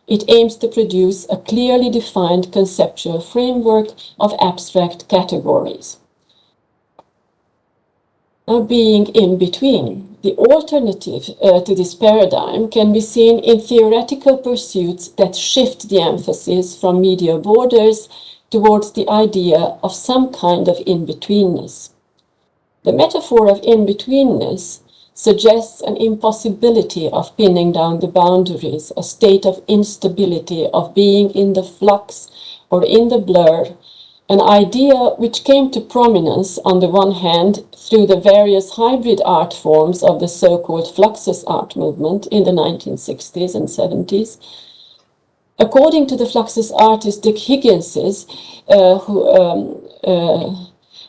It aims to produce a clearly defined conceptual framework of abstract categories. Now, being in between, the alternative to this paradigm can be seen in theoretical pursuits that shift the emphasis from media borders towards the idea of some kind of in-betweenness. The metaphor of in-betweenness suggests an impossibility of pinning down the boundaries, a state of instability, of being in the flux or in the blur, an idea which came to prominence on the one hand through the various hybrid art forms of the so-called Fluxus art movement in the 1960s and 70s. According to the Fluxus artist Dick Higgins's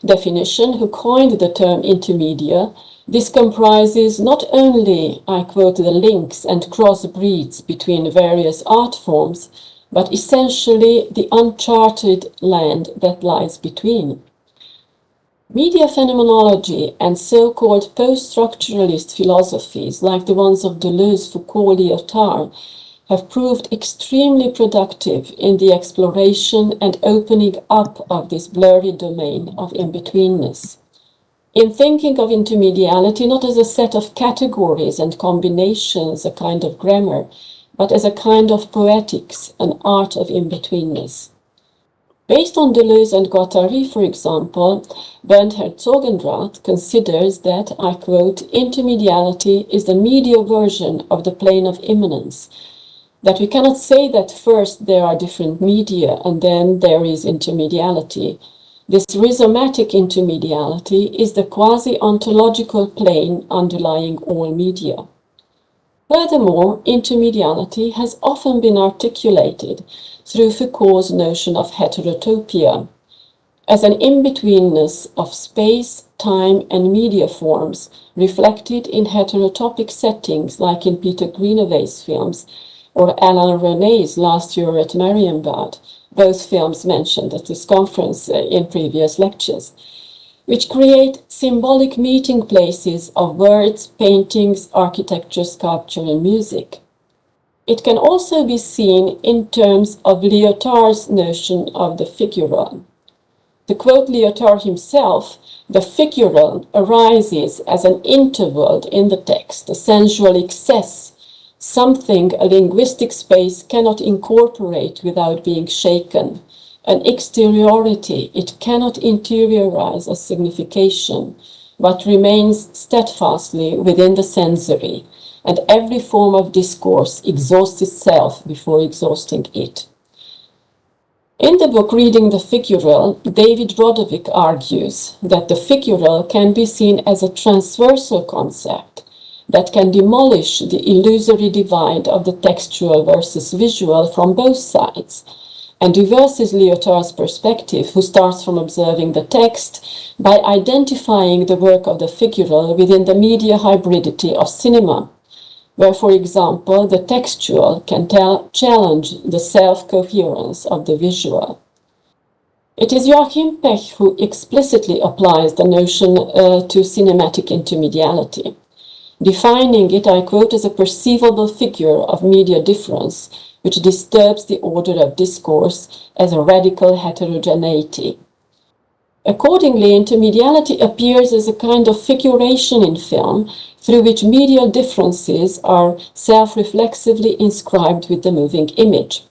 definition, who coined the term intermedia, this comprises not only, I quote, the links and crossbreeds between various art forms, but essentially the uncharted land that lies between. Media phenomenology and so-called post-structuralist philosophies, like the ones of Deleuze, Foucault, Lyotard, have proved extremely productive in the exploration and opening up of this blurry domain of in-betweenness. In thinking of intermediality not as a set of categories and combinations, a kind of grammar, but as a kind of poetics, an art of in-betweenness. Based on Deleuze and Guattari, for example, Bernd Herzogenrath considers that, I quote, intermediality is the media version of the plane of immanence, that we cannot say that first there are different media and then there is intermediality. This rhizomatic intermediality is the quasi-ontological plane underlying all media. Furthermore, intermediality has often been articulated through Foucault's notion of heterotopia, as an in-betweenness of space, time, and media forms reflected in heterotopic settings like in Peter Greenaway's films or Alain René's Last Year at Marienbad, both films mentioned at this conference in previous lectures, which create symbolic meeting places of words, paintings, architecture, sculpture, and music. It can also be seen in terms of Lyotard's notion of the figural. To quote Lyotard himself, the figural arises as an interval in the text, a sensual excess, something a linguistic space cannot incorporate without being shaken, an exteriority it cannot interiorize as signification, but remains steadfastly within the sensory, and every form of discourse exhausts itself before exhausting it. In the book Reading the Figural, David Rodovic argues that the figural can be seen as a transversal concept that can demolish the illusory divide of the textual versus visual from both sides, and reverses Lyotard's perspective, who starts from observing the text by identifying the work of the figural within the media hybridity of cinema, where, for example, the textual can challenge the self-coherence of the visual. It is Joachim Pech who explicitly applies the notion to cinematic intermediality, defining it, I quote, as a perceivable figure of media difference which disturbs the order of discourse as a radical heterogeneity. Accordingly, intermediality appears as a kind of figuration in film through which medial differences are self-reflexively inscribed with the moving image.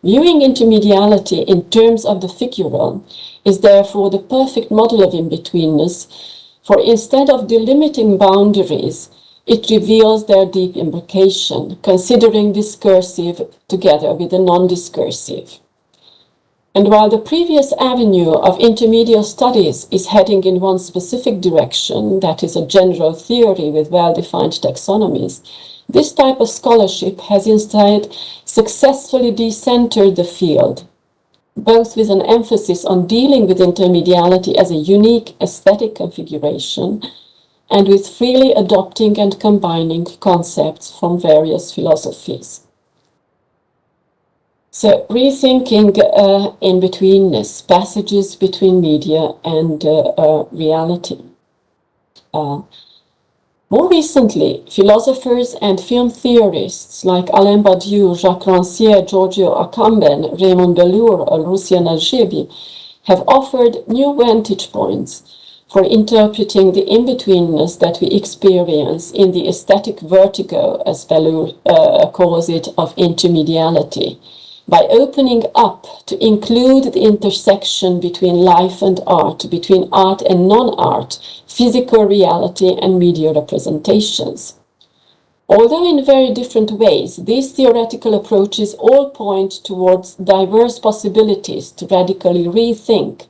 Viewing intermediality in terms of the figural is therefore the perfect model of in-betweenness, for instead of delimiting boundaries, it reveals their deep imbrication, considering discursive together with the non-discursive. And while the previous avenue of intermedial studies is heading in one specific direction, that is a general theory with well-defined taxonomies, this type of scholarship has instead successfully decentered the field, both with an emphasis on dealing with intermediality as a unique aesthetic configuration and with freely adopting and combining concepts from various philosophies. So, rethinking in-betweenness, passages between media and reality. More recently, philosophers and film theorists like Alain Badiou, Jacques Rancière, Giorgio Agamben, Raymond Delure, or Lucian Algebi have offered new vantage points for interpreting the in-betweenness that we experience in the aesthetic vertigo, as Delure calls it, of intermediality, by opening up to include the intersection between life and art, between art and non-art, physical reality and media representations. Although in very different ways, these theoretical approaches all point towards diverse possibilities to radically rethink,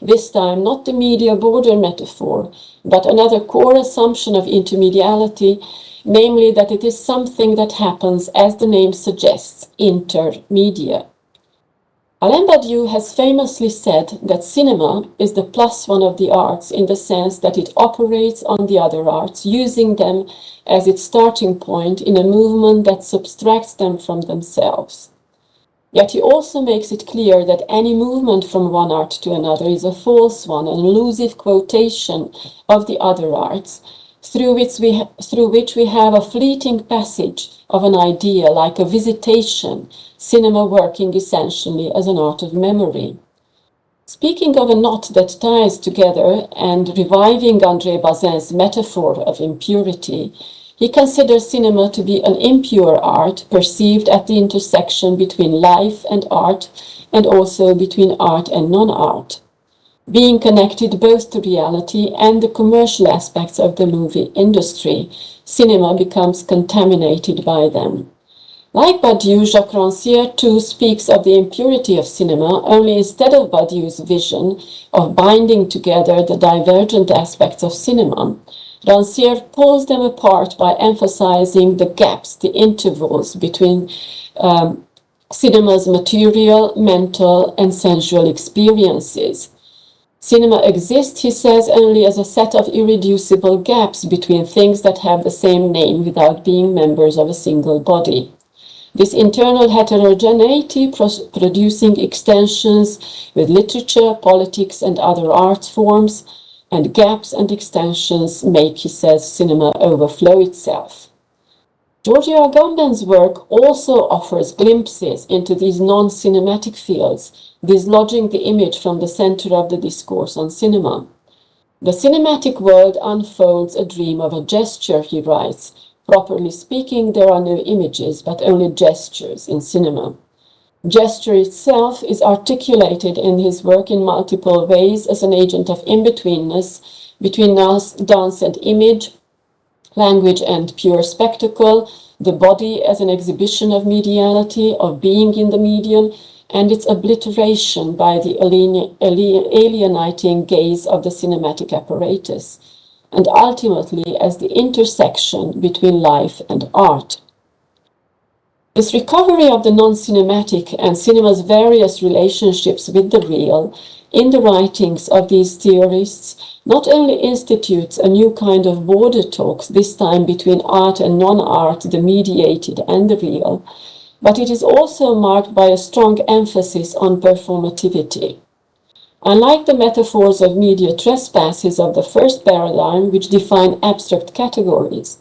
this time not the media border metaphor, but another core assumption of intermediality, namely that it is something that happens, as the name suggests, intermedia. Alain Badiou has famously said that cinema is the plus one of the arts in the sense that it operates on the other arts, using them as its starting point in a movement that subtracts them from themselves. Yet he also makes it clear that any movement from one art to another is a false one, an elusive quotation of the other arts, through which we have a fleeting passage of an idea, like a visitation, cinema working essentially as an art of memory. Speaking of a knot that ties together and reviving André Bazin's metaphor of impurity, he considers cinema to be an impure art perceived at the intersection between life and art, and also between art and non-art, being connected both to reality and the commercial aspects of the movie industry. Cinema becomes contaminated by them. Like Badiou, Jacques Rancière too speaks of the impurity of cinema, only instead of Badiou's vision of binding together the divergent aspects of cinema, Rancière pulls them apart by emphasizing the gaps, the intervals between cinema's material, mental, and sensual experiences. Cinema exists, he says, only as a set of irreducible gaps between things that have the same name without being members of a single body. This internal heterogeneity producing extensions with literature, politics, and other art forms, and gaps and extensions make, he says, cinema overflow itself. Giorgio Agamben's work also offers glimpses into these non-cinematic fields, dislodging the image from the center of the discourse on cinema. The cinematic world unfolds a dream of a gesture, he writes. Properly speaking, there are no images, but only gestures in cinema. Gesture itself is articulated in his work in multiple ways as an agent of in-betweenness, between dance and image, language and pure spectacle, the body as an exhibition of mediality, of being in the medium, and its obliteration by the alienating gaze of the cinematic apparatus, and ultimately as the intersection between life and art. This recovery of the non-cinematic and cinema's various relationships with the real in the writings of these theorists not only institutes a new kind of border talks, this time between art and non-art, the mediated and the real, but it is also marked by a strong emphasis on performativity. Unlike the metaphors of media trespasses of the first paradigm, which define abstract categories,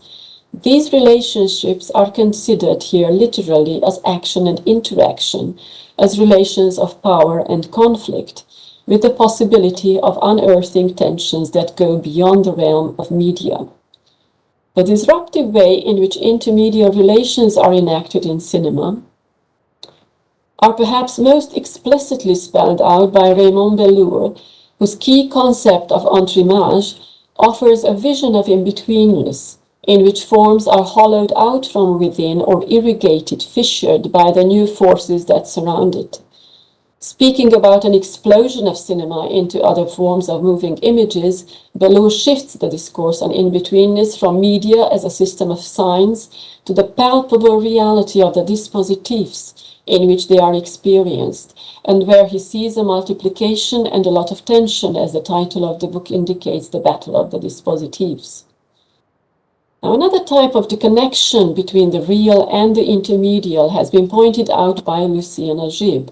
these relationships are considered here literally as action and interaction, as relations of power and conflict, with the possibility of unearthing tensions that go beyond the realm of media. The disruptive way in which intermediate relations are enacted in cinema are perhaps most explicitly spelled out by Raymond Bellour, whose key concept of entrimage offers a vision of in-betweenness, in which forms are hollowed out from within or irrigated, fissured by the new forces that surround it. Speaking about an explosion of cinema into other forms of moving images, Bellour shifts the discourse on in-betweenness from media as a system of signs to the palpable reality of the dispositives in which they are experienced, and where he sees a multiplication and a lot of tension, as the title of the book indicates, the battle of the dispositives. Now, another type of the connection between the real and the intermedial has been pointed out by Lucienne Agib.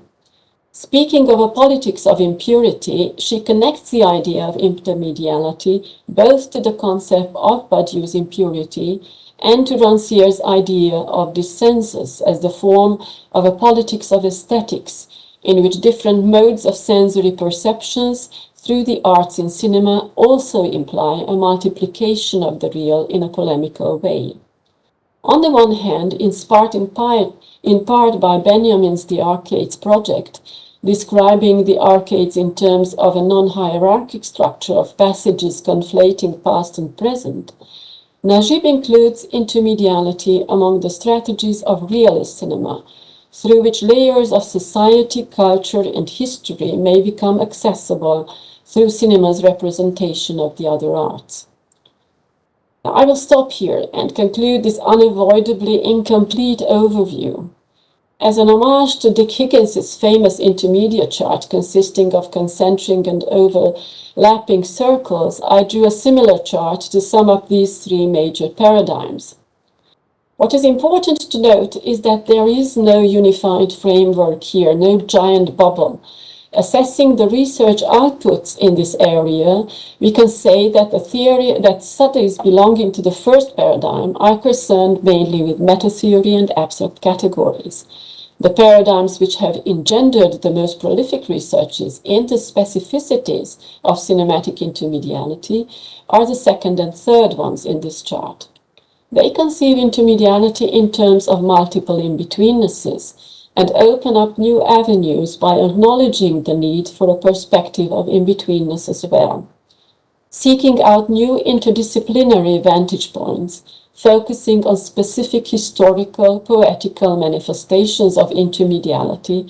Speaking of a politics of impurity, she connects the idea of intermediality both to the concept of Badiou's impurity and to Ranciere's idea of dissensus as the form of a politics of aesthetics, in which different modes of sensory perceptions through the arts in cinema also imply a multiplication of the real in a polemical way. On the one hand, inspired in part by Benjamin's The Arcades project, describing the arcades in terms of a non-hierarchic structure of passages conflating past and present, Najib includes intermediality among the strategies of realist cinema, through which layers of society, culture, and history may become accessible through cinema's representation of the other arts. Now, I will stop here and conclude this unavoidably incomplete overview. As an homage to Dick Higgins's famous intermediate chart consisting of concentric and overlapping circles, I drew a similar chart to sum up these three major paradigms. What is important to note is that there is no unified framework here, no giant bubble. Assessing the research outputs in this area, we can say that studies belonging to the first paradigm are concerned mainly with meta-theory and abstract categories. The paradigms which have engendered the most prolific researches into specificities of cinematic intermediality are the second and third ones in this chart. They conceive intermediality in terms of multiple in-betweennesses and open up new avenues by acknowledging the need for a perspective of in-betweenness as well. Seeking out new interdisciplinary vantage points, focusing on specific historical, poetical manifestations of intermediality,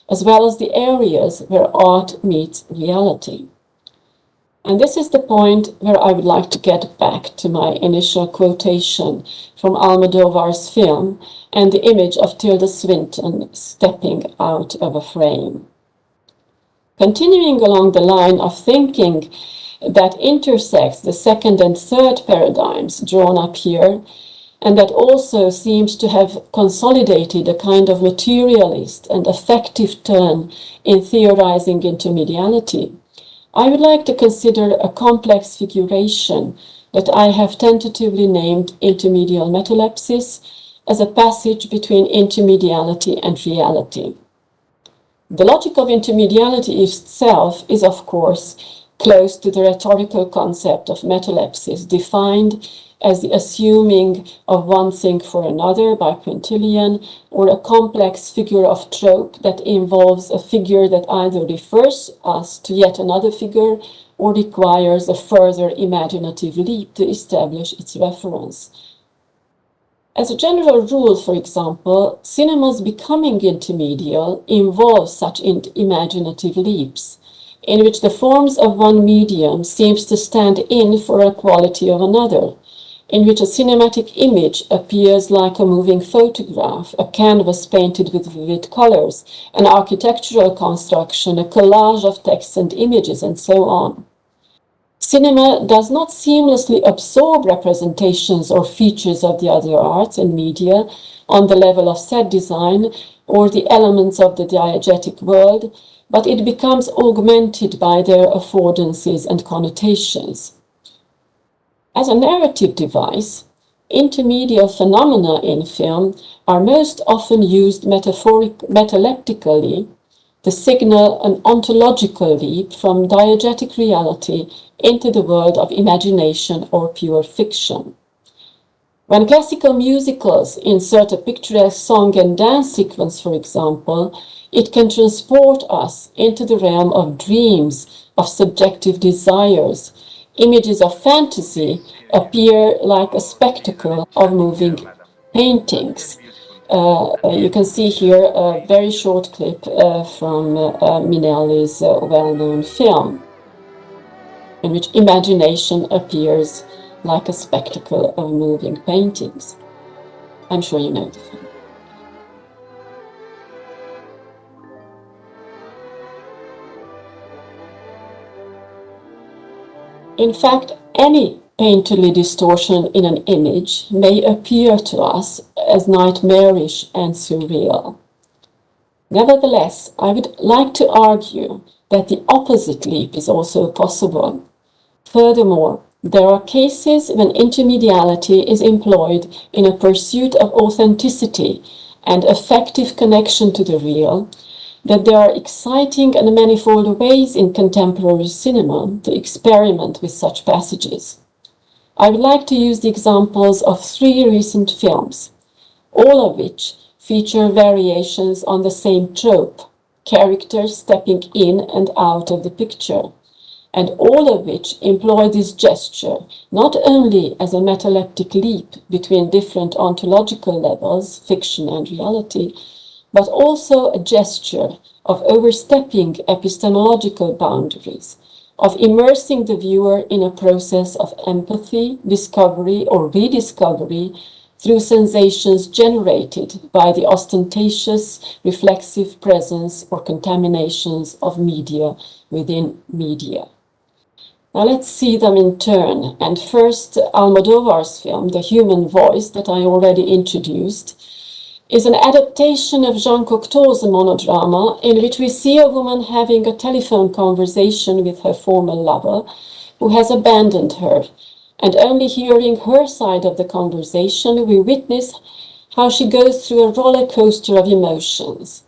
as well as the areas where art meets reality. And this is the point where I would like to get back to my initial quotation from Almodovar's film and the image of Tilda Swinton stepping out of a frame. Continuing along the line of thinking that intersects the second and third paradigms drawn up here, and that also seems to have consolidated a kind of materialist and affective turn in theorizing intermediality, I would like to consider a complex figuration that I have tentatively named intermedial metalepsis as a passage between intermediality and reality. The logic of intermediality itself is, of course, close to the rhetorical concept of metalepsis, defined as the assuming of one thing for another by Quintilian, or a complex figure of trope that involves a figure that either refers us to yet another figure or requires a further imaginative leap to establish its reference. As a general rule, for example, cinema's becoming intermedial involves such imaginative leaps, in which the forms of one medium seems to stand in for a quality of another, in which a cinematic image appears like a moving photograph, a canvas painted with vivid colors, an architectural construction, a collage of texts and images, and so on. Cinema does not seamlessly absorb representations or features of the other arts and media on the level of set design or the elements of the diegetic world, but it becomes augmented by their affordances and connotations. As a narrative device, intermedial phenomena in film are most often used metaleptically to signal an ontological leap from diegetic reality into the world of imagination or pure fiction. When classical musicals insert a picturesque song and dance sequence, for example, it can transport us into the realm of dreams, of subjective desires. Images of fantasy appear like a spectacle of moving paintings. You can see here a very short clip from Minelli's well-known film, in which imagination appears like a spectacle of moving paintings. I'm sure you know the film. In fact, any painterly distortion in an image may appear to us as nightmarish and surreal. Nevertheless, I would like to argue that the opposite leap is also possible. Furthermore, there are cases when intermediality is employed in a pursuit of authenticity and effective connection to the real, that there are exciting and manifold ways in contemporary cinema to experiment with such passages. I would like to use the examples of 3 recent films, all of which feature variations on the same trope, characters stepping in and out of the picture, and all of which employ this gesture not only as a metaleptic leap between different ontological levels, fiction and reality, but also a gesture of overstepping epistemological boundaries, of immersing the viewer in a process of empathy, discovery or rediscovery through sensations generated by the ostentatious, reflexive presence or contaminations of media within media. Now let's see them in turn. And first, Almodovar's film, The Human Voice, that I already introduced, is an adaptation of Jean Cocteau's monodrama in which we see a woman having a telephone conversation with her former lover who has abandoned her, and only hearing her side of the conversation, we witness how she goes through a roller coaster of emotions.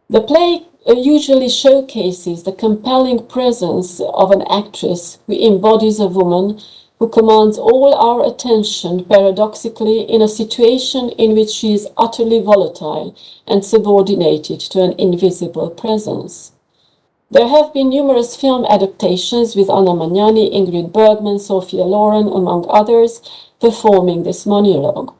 The play usually showcases the compelling presence of an actress who embodies a woman who commands all our attention paradoxically in a situation in which she is utterly volatile and subordinated to an invisible presence. There have been numerous film adaptations with Anna Magnani, Ingrid Bergman, Sophia Loren, among others, performing this monologue.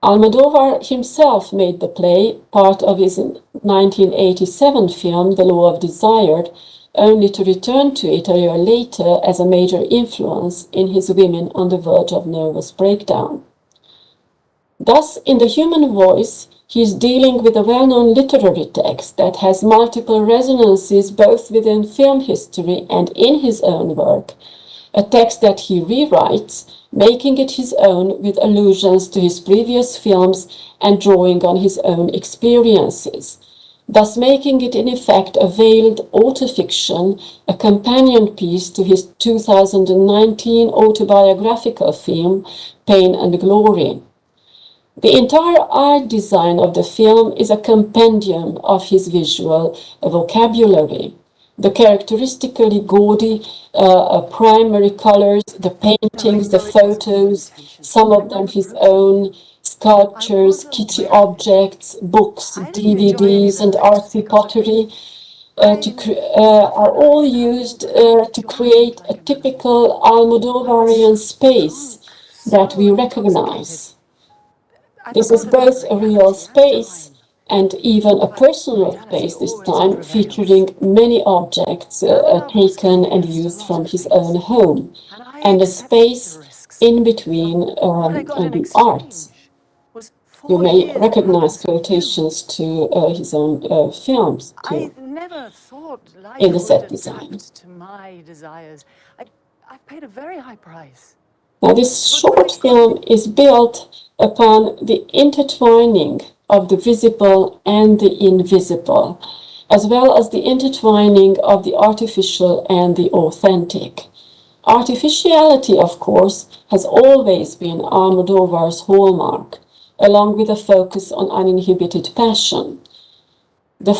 Almodovar himself made the play part of his 1987 film, The Law of Desire, only to return to it a year later as a major influence in his Women on the Verge of Nervous Breakdown. Thus, in The Human Voice, he is dealing with a well-known literary text that has multiple resonances both within film history and in his own work, a text that he rewrites, making it his own with allusions to his previous films and drawing on his own experiences, thus making it in effect a veiled autofiction, a companion piece to his 2019 autobiographical film, Pain and Glory. The entire art design of the film is a compendium of his visual vocabulary. The characteristically gaudy primary colors, the paintings, the photos, some of them his own sculptures, kitty objects, books, DVDs, and artsy pottery are all used to create a typical Almodovarian space that we recognize. This is both a real space and even a personal space this time, featuring many objects taken and used from his own home, and a space in between the arts. You may recognize quotations to his own films too in the set design. Now, this short film is built upon the intertwining of the visible and the invisible, as well as the intertwining of the artificial and the authentic. Artificiality, of course, has always been Almodovar's hallmark, along with a focus on uninhibited passion. The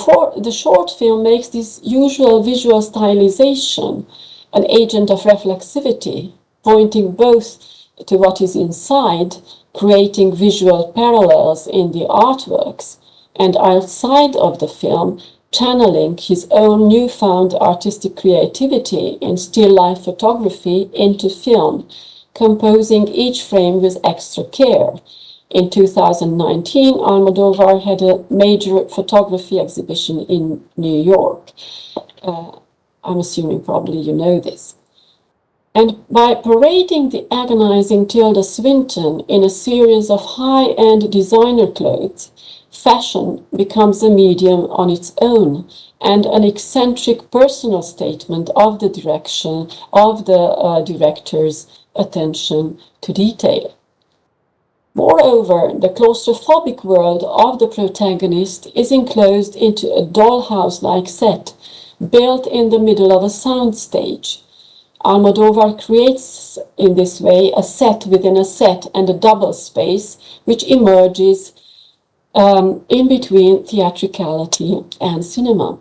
short film makes this usual visual stylization an agent of reflexivity, pointing both to what is inside, creating visual parallels in the artworks, and outside of the film, channeling his own newfound artistic creativity in still life photography into film, composing each frame with extra care. In 2019, Almodovar had a major photography exhibition in New York. I'm assuming probably you know this. And by parading the agonizing Tilda Swinton in a series of high-end designer clothes, fashion becomes a medium on its own and an eccentric personal statement of the direction of the director's attention to detail. Moreover, the claustrophobic world of the protagonist is enclosed into a dollhouse-like set built in the middle of a soundstage. Almodovar creates in this way a set within a set and a double space which emerges in between theatricality and cinema.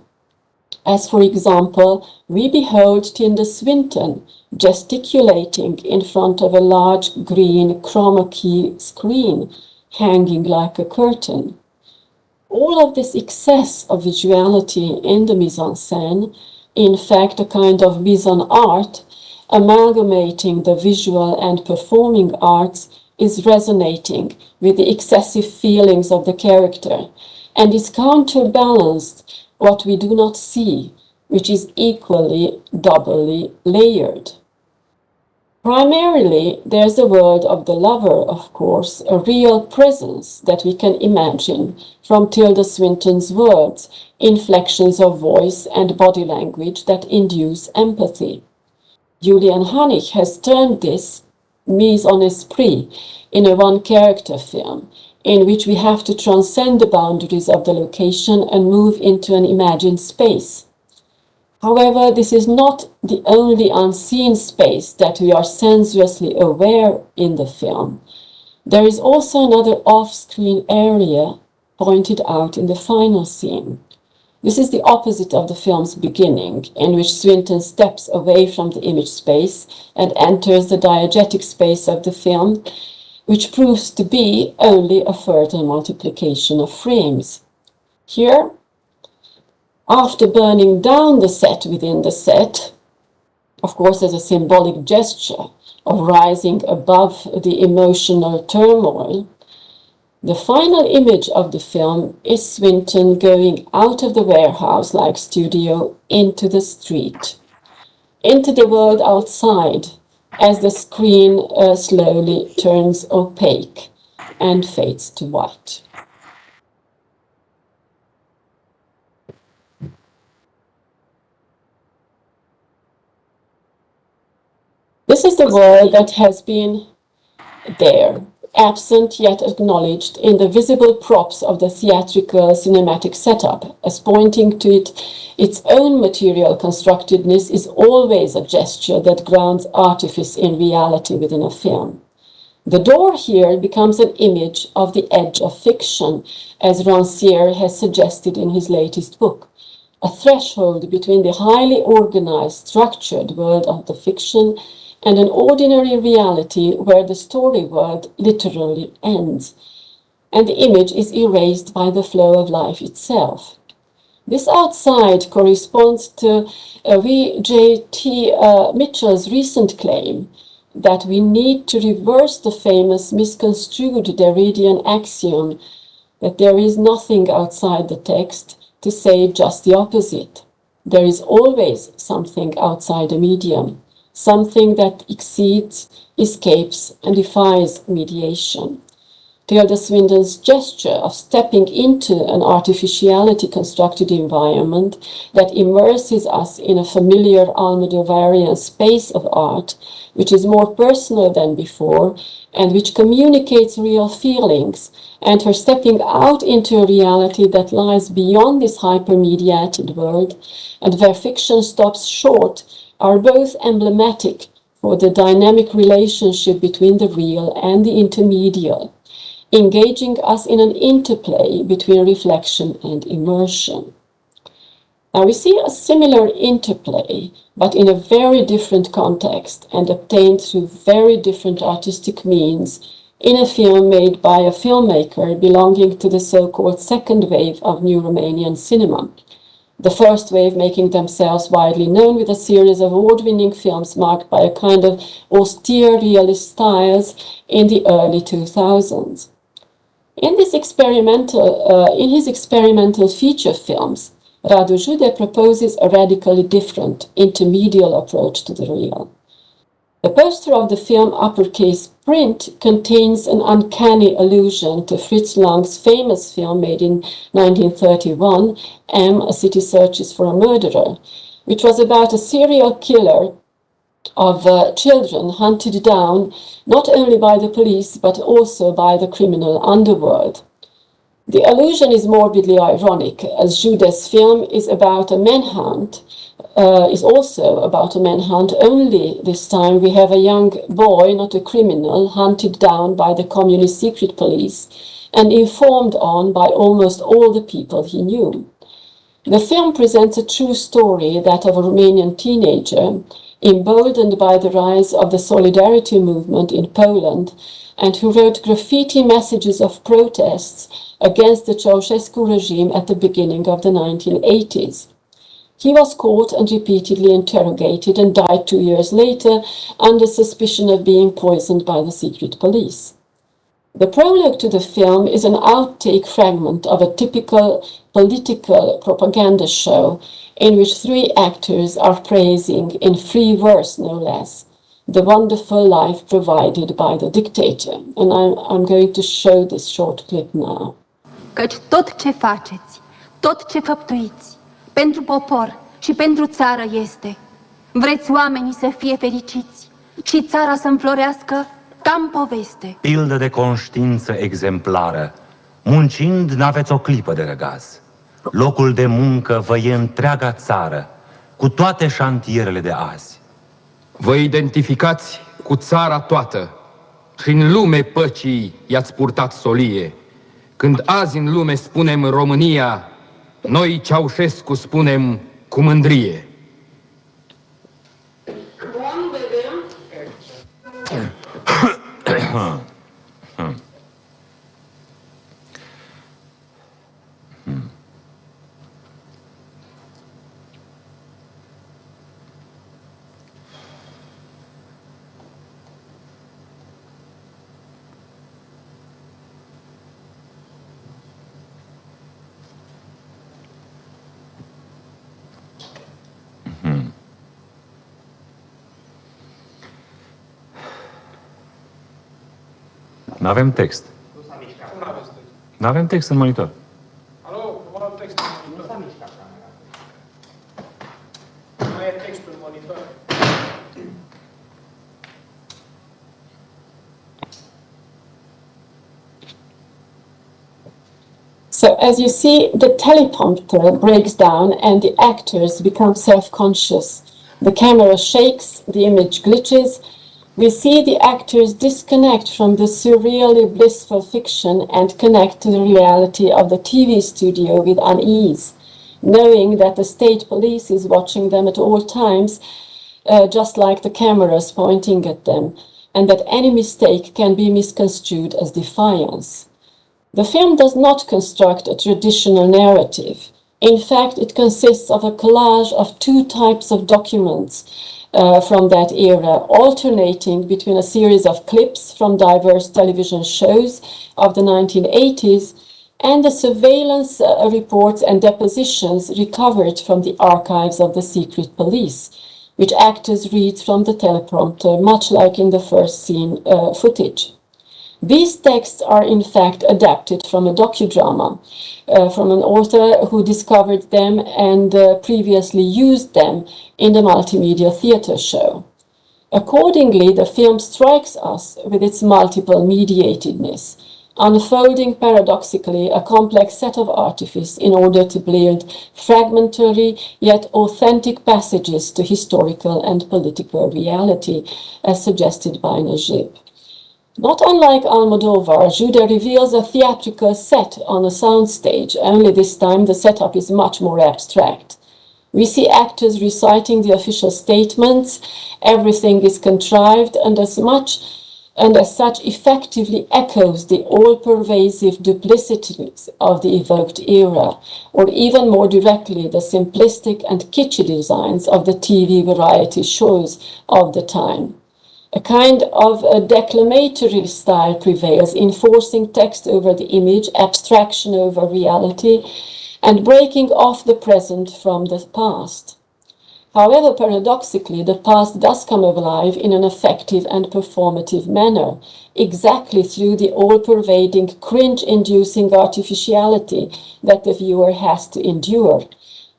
As for example, we behold Tilda Swinton gesticulating in front of a large green chroma key screen hanging like a curtain. All of this excess of visuality in the mise-en-scène, in fact a kind of mise-en-art, amalgamating the visual and performing arts, is resonating with the excessive feelings of the character and is counterbalanced what we do not see, which is equally doubly layered. Primarily, there's the world of the lover, of course, a real presence that we can imagine from Tilda Swinton's words, inflections of voice and body language that induce empathy. Julian Hanich has turned this mise en esprit in a one-character film, in which we have to transcend the boundaries of the location and move into an imagined space. However, this is not the only unseen space that we are sensuously aware in the film. There is also another off-screen area pointed out in the final scene. This is the opposite of the film's beginning, in which Swinton steps away from the image space and enters the diegetic space of the film, which proves to be only a further multiplication of frames. Here, after burning down the set within the set, of course as a symbolic gesture of rising above the emotional turmoil, the final image of the film is Swinton going out of the warehouse-like studio into the street, into the world outside, as the screen slowly turns opaque and fades to white. This is the world that has been there, absent yet acknowledged in the visible props of the theatrical cinematic setup, as pointing to its own material constructedness is always a gesture that grounds artifice in reality within a film. The door here becomes an image of the edge of fiction, as Rancière has suggested in his latest book, a threshold between the highly organized, structured world of the fiction and an ordinary reality where the story world literally ends, and the image is erased by the flow of life itself. This outside corresponds to V.J.T. Mitchell's recent claim that we need to reverse the famous misconstrued Derridian axiom that there is nothing outside the text, to say just the opposite. There is always something outside a medium, something that exceeds, escapes, and defies mediation. Tilda Swinton's gesture of stepping into an artificiality constructed environment that immerses us in a familiar Almodovarian space of art, which is more personal than before, and which communicates real feelings, and her stepping out into a reality that lies beyond this hypermediated world, and where fiction stops short, are both emblematic for the dynamic relationship between the real and the intermediate, engaging us in an interplay between reflection and immersion. Now we see a similar interplay, but in a very different context and obtained through very different artistic means in a film made by a filmmaker belonging to the so-called second wave of new Romanian cinema. The first wave making themselves widely known with a series of award-winning films marked by a kind of austere realist styles in the early 2000s. In his experimental feature films, Radu Jude proposes a radically different intermedial approach to the real. The poster of the film Uppercase Print contains an uncanny allusion to Fritz Lang's famous film made in 1931, M, A City Searches for a Murderer, which was about a serial killer of children hunted down not only by the police but also by the criminal underworld. The allusion is morbidly ironic, as Jude's film is about a manhunt, is also about a manhunt, only this time we have a young boy, not a criminal, hunted down by the communist secret police and informed on by almost all the people he knew. The film presents a true story, that of a Romanian teenager, emboldened by the rise of the Solidarity movement in Poland, and who wrote graffiti messages of protests against the Ceausescu regime at the beginning of the 1980s. He was caught and repeatedly interrogated and died 2 years later under suspicion of being poisoned by the secret police. The prologue to the film is an outtake fragment of a typical political propaganda show in which 3 actors are praising, in free verse no less, the wonderful life provided by the dictator. And I'm going to show this short clip now. Căci tot ce faceți, tot ce făptuiți, pentru popor și pentru țară este. Vreți oamenii să fie fericiți și țara să înflorească ca în poveste. Pildă de conștiință exemplară. Muncind n-aveți o clipă de răgaz. Locul de muncă vă e întreaga țară, cu toate șantierele de azi. Vă identificați cu țara toată și în lume păcii i-ați purtat solie. Când azi în lume spunem România, noi Ceaușescu spunem cu mândrie. N-avem text. N-avem text în monitor. Alo, nu am text în monitor. Nu s-a mișcat camera. Nu e textul în monitor. So as you see, the teleprompter breaks down and the actors become self-conscious. The camera shakes, the image glitches. We see the actors disconnect from the surreally blissful fiction and connect to the reality of the TV studio with unease. knowing that the state police is watching them at all times, just like the cameras pointing at them, and that any mistake can be misconstrued as defiance. The film does not construct a traditional narrative. In fact, it consists of a collage of two types of documents from that era, alternating between a series of clips from diverse television shows of the 1980s and the surveillance reports and depositions recovered from the archives of the secret police, which actors read from the teleprompter, much like in the first scene footage. These texts are in fact adapted from a docudrama from an author who discovered them and previously used them in the multimedia theater show. Accordingly, the film strikes us with its multiple mediatedness, unfolding paradoxically a complex set of artifice in order to blend fragmentary yet authentic passages to historical and political reality, as suggested by Najib. Not unlike Almodovar, Jude reveals a theatrical set on a soundstage, only this time the setup is much more abstract. We see actors reciting the official statements, everything is contrived and as such effectively echoes the all-pervasive duplicities of the evoked era, or even more directly the simplistic and kitschy designs of the TV variety shows of the time. A kind of a declamatory style prevails, enforcing text over the image, abstraction over reality, and breaking off the present from the past. However, paradoxically, the past does come alive in an effective and performative manner, exactly through the all-pervading, cringe-inducing artificiality that the viewer has to endure,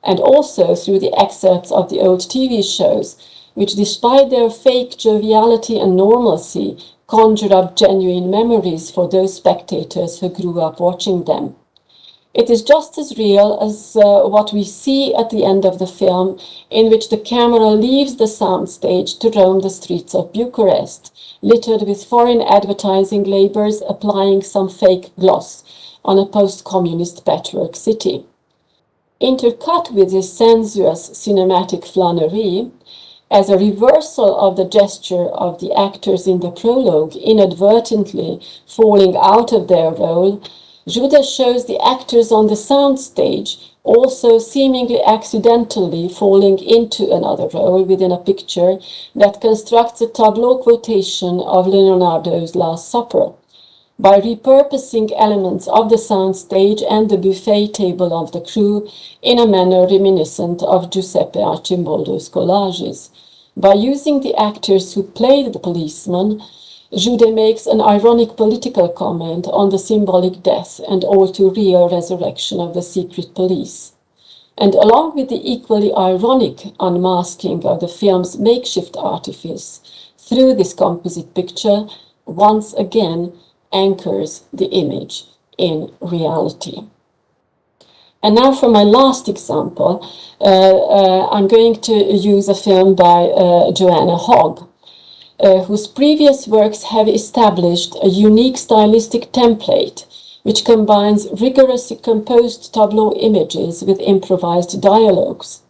and also through the excerpts of the old TV shows, which, despite their fake joviality and normalcy, conjure up genuine memories for those spectators who grew up watching them. It is just as real as what we see at the end of the film, in which the camera leaves the soundstage to roam the streets of Bucharest, littered with foreign advertising labels applying some fake gloss on a post-communist patchwork city. Intercut with this sensuous cinematic flânerie, as a reversal of the gesture of the actors in the prologue inadvertently falling out of their role, Judas shows the actors on the soundstage also seemingly accidentally falling into another role within a picture that constructs a tableau quotation of Leonardo's Last Supper, by repurposing elements of the soundstage and the buffet table of the crew in a manner reminiscent of Giuseppe Arcimboldo's collages. By using the actors who played the policeman, Jude makes an ironic political comment on the symbolic death and all too real resurrection of the secret police. And along with the equally ironic unmasking of the film's makeshift artifice, through this composite picture, once again anchors the image in reality. And now for my last example, I'm going to use a film by Joanna Hogg, whose previous works have established a unique stylistic template which combines rigorously composed tableau images with improvised dialogues,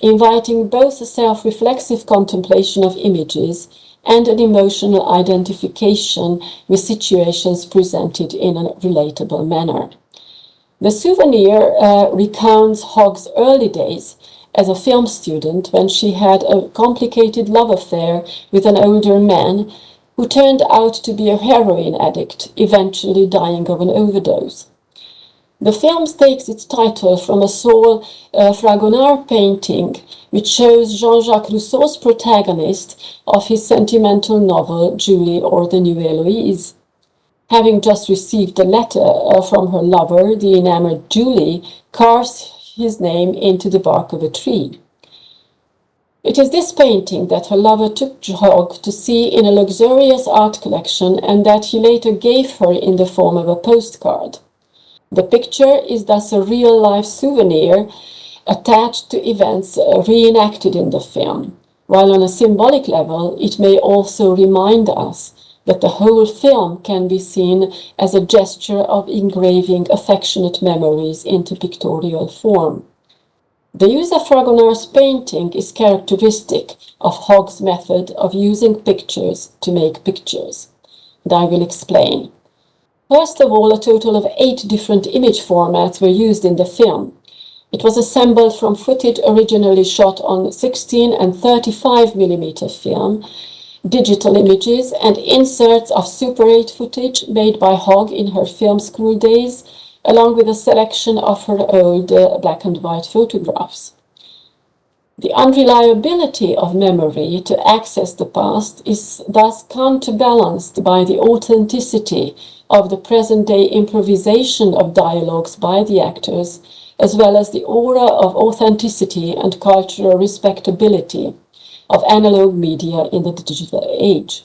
inviting both a self-reflexive contemplation of images and an emotional identification with situations presented in a relatable manner. The Souvenir recounts Hogg's early days as a film student when she had a complicated love affair with an older man who turned out to be a heroin addict, eventually dying of an overdose. The film takes its title from a Saul Fragonard painting, which shows Jean-Jacques Rousseau's protagonist of his sentimental novel, Julie or the New Héloïse. Having just received a letter from her lover, the enamored Julie carves his name into the bark of a tree. It is this painting that her lover took Hogg to see in a luxurious art collection and that he later gave her in the form of a postcard. The picture is thus a real-life souvenir attached to events reenacted in the film, while on a symbolic level it may also remind us that the whole film can be seen as a gesture of engraving affectionate memories into pictorial form. The use of Fragonard's painting is characteristic of Hogg's method of using pictures to make pictures, and I will explain. First of all, a total of 8 different image formats were used in the film. It was assembled from footage originally shot on 16 and 35mm film, digital images, and inserts of Super 8 footage made by Hogg in her film school days, along with a selection of her old black and white photographs. The unreliability of memory to access the past is thus counterbalanced by the authenticity of the present-day improvisation of dialogues by the actors, as well as the aura of authenticity and cultural respectability of analog media in the digital age.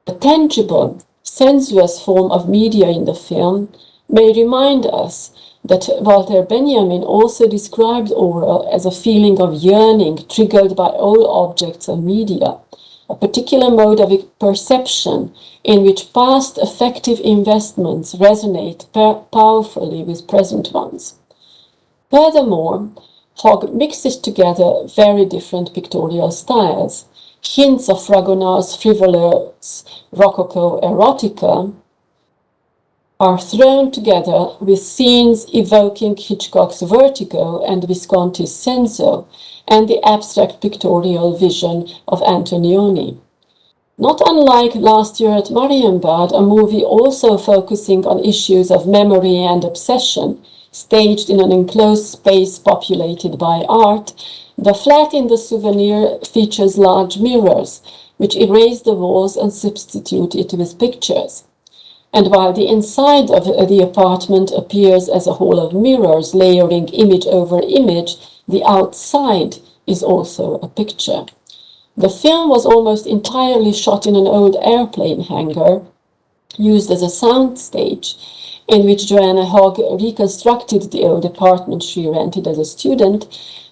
A tangible, sensuous form of media in the film may remind us that Walter Benjamin also described aura as a feeling of yearning triggered by all objects and media, a particular mode of perception in which past affective investments resonate powerfully with present ones. Furthermore, Hogg mixes together very different pictorial styles. Hints of Fragonard's frivolous Rococo erotica are thrown together with scenes evoking Hitchcock's Vertigo and Visconti's Senso, and the abstract pictorial vision of Antonioni. Not unlike last year at Marienbad, a movie also focusing on issues of memory and obsession, staged in an enclosed space populated by art, the flat in the Souvenir features large mirrors, which erase the walls and substitute it with pictures. And while the inside of the apartment appears as a hall of mirrors layering image over image, the outside is also a picture. The film was almost entirely shot in an old airplane hangar, used as a soundstage, in which Joanna Hogg reconstructed the old apartment she rented as a student.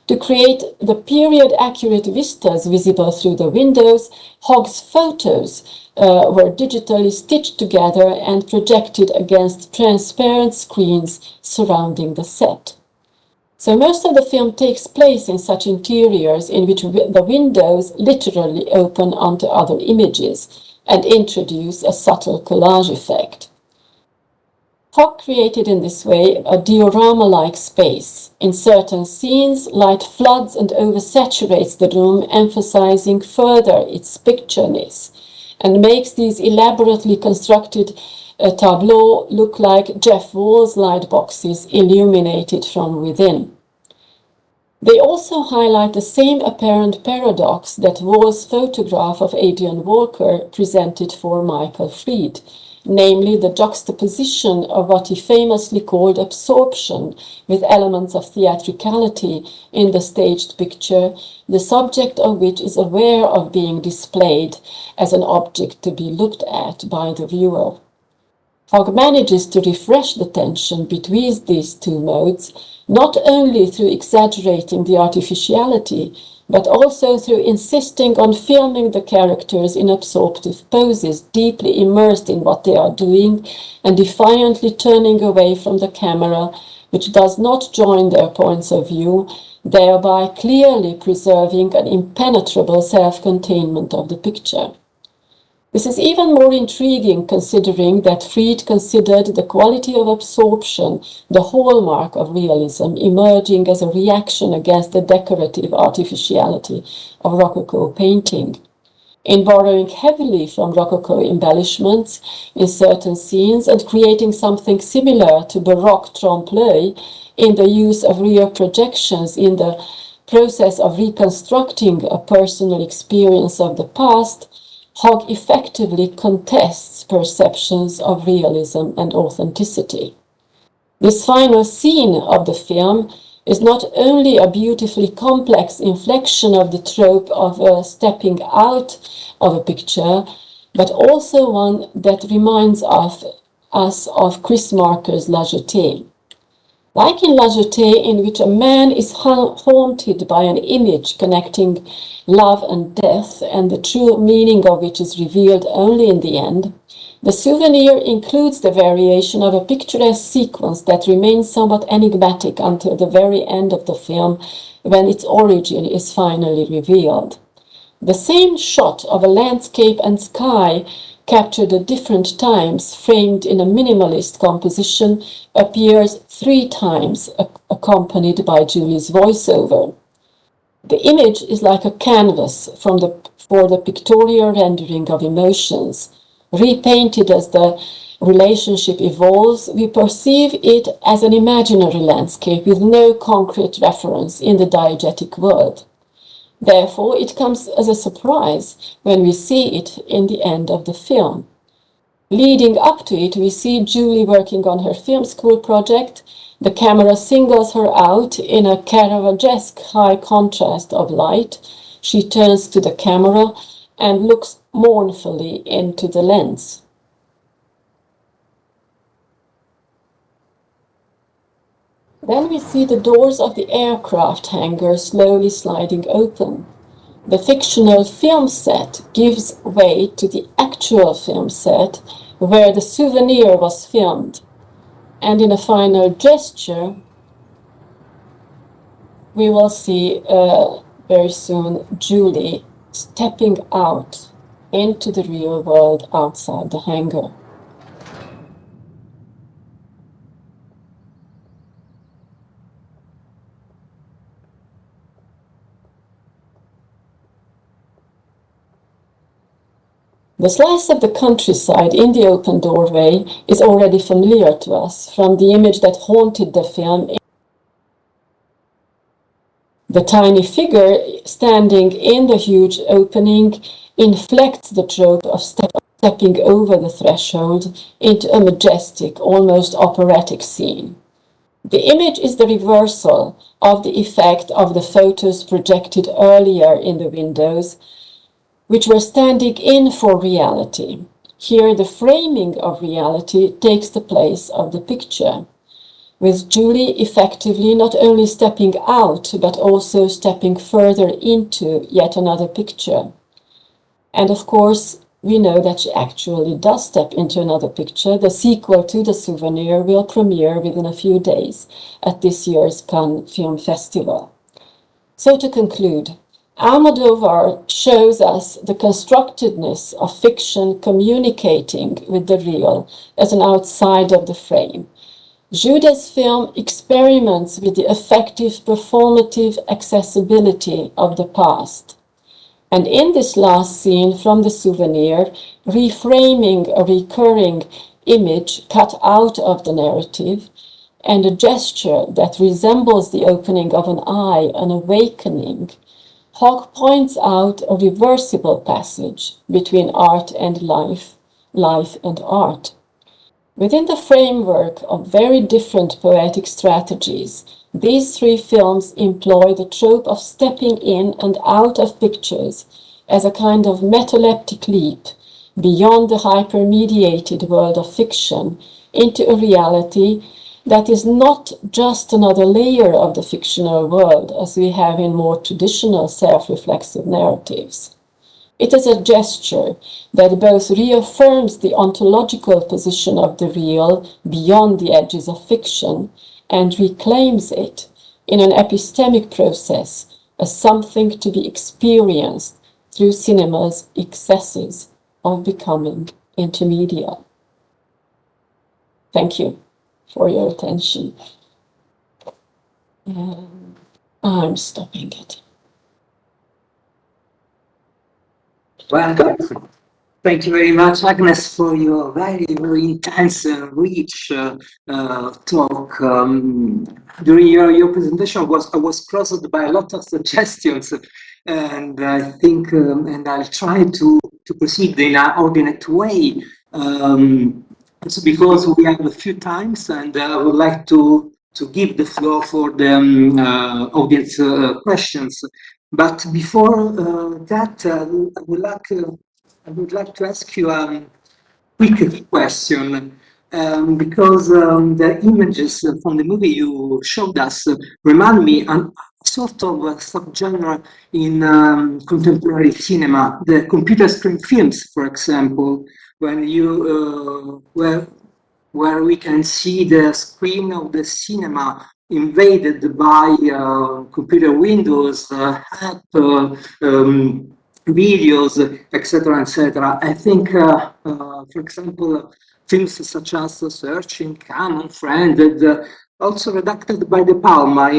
To create the period-accurate vistas visible through the windows, Hogg's photos were digitally stitched together and projected against transparent screens surrounding the set. So most of the film takes place in such interiors in which the windows literally open onto other images and introduce a subtle collage effect. Hogg created in this way a diorama-like space. In certain scenes, light floods and oversaturates the room, emphasizing further its pictureness, and makes these elaborately constructed tableaux look like Jeff Wall's light boxes illuminated from within. They also highlight the same apparent paradox that Wall's photograph of Adrian Walker presented for Michael Fried, namely the juxtaposition of what he famously called absorption with elements of theatricality in the staged picture, the subject of which is aware of being displayed as an object to be looked at by the viewer. Hogg manages to refresh the tension between these two modes, not only through exaggerating the artificiality, but also through insisting on filming the characters in absorptive poses, deeply immersed in what they are doing, and defiantly turning away from the camera, which does not join their points of view, thereby clearly preserving an impenetrable self-containment of the picture. This is even more intriguing considering that Fried considered the quality of absorption the hallmark of realism, emerging as a reaction against the decorative artificiality of Rococo painting. In borrowing heavily from Rococo embellishments in certain scenes and creating something similar to Baroque trompe-l'œil in the use of rear projections in the process of reconstructing a personal experience of the past, Hogg effectively contests perceptions of realism and authenticity. This final scene of the film is not only a beautifully complex inflection of the trope of stepping out of a picture, but also one that reminds us of Chris Marker's La Jetée. Like in La Jetée, in which a man is haunted by an image connecting love and death, and the true meaning of which is revealed only in the end, the Souvenir includes the variation of a picturesque sequence that remains somewhat enigmatic until the very end of the film, when its origin is finally revealed. The same shot of a landscape and sky captured at different times, framed in a minimalist composition, appears 3 times, accompanied by Julie's voiceover. The image is like a canvas for the pictorial rendering of emotions. Repainted as the relationship evolves, we perceive it as an imaginary landscape with no concrete reference in the diegetic world. Therefore, it comes as a surprise when we see it in the end of the film. Leading up to it, we see Julie working on her film school project. The camera singles her out in a Caravagesque high contrast of light. She turns to the camera and looks mournfully into the lens. Then we see the doors of the aircraft hangar slowly sliding open. The fictional film set gives way to the actual film set where the Souvenir was filmed. And in a final gesture, we will see very soon Julie stepping out into the real world outside the hangar. The slice of the countryside in the open doorway is already familiar to us from the image that haunted the film. The tiny figure standing in the huge opening inflects the trope of stepping over the threshold into a majestic, almost operatic scene. The image is the reversal of the effect of the photos projected earlier in the windows, which were standing in for reality. Here, the framing of reality takes the place of the picture, with Julie effectively not only stepping out, but also stepping further into yet another picture. And of course, we know that she actually does step into another picture. The sequel to The Souvenir will premiere within a few days at this year's Cannes Film Festival. So to conclude, Almodovar shows us the constructedness of fiction communicating with the real as an outside of the frame. Jude's film experiments with the effective performative accessibility of the past. And in this last scene from The Souvenir, reframing a recurring image cut out of the narrative, and a gesture that resembles the opening of an eye, an awakening, Hogg points out a reversible passage between art and life, life and art. Within the framework of very different poetic strategies, these 3 films employ the trope of stepping in and out of pictures as a kind of metaleptic leap beyond the hypermediated world of fiction into a reality that is not just another layer of the fictional world as we have in more traditional self-reflexive narratives. It is a gesture that both reaffirms the ontological position of the real beyond the edges of fiction and reclaims it in an epistemic process as something to be experienced through cinema's excesses of becoming intermedia. Thank you for your attention. And I'm stopping it. Well, thank you very much, Agnes, for your very, very intense and rich talk. During your presentation, I was crossed by a lot of suggestions, and I think, and I'll try to proceed in an ordinate way. Also because we have a few times, and I would like to give the floor for the audience questions. But before that, I would like to ask you a quick question. because the images from the movie you showed us remind me a sort of subgenre in contemporary cinema, the computer screen films, for example, when you where we can see the screen of the cinema invaded by computer windows, app, videos, etc., etc. I think, for example, films such as Searching, CLAM, Unfriended, also redacted by De Palma,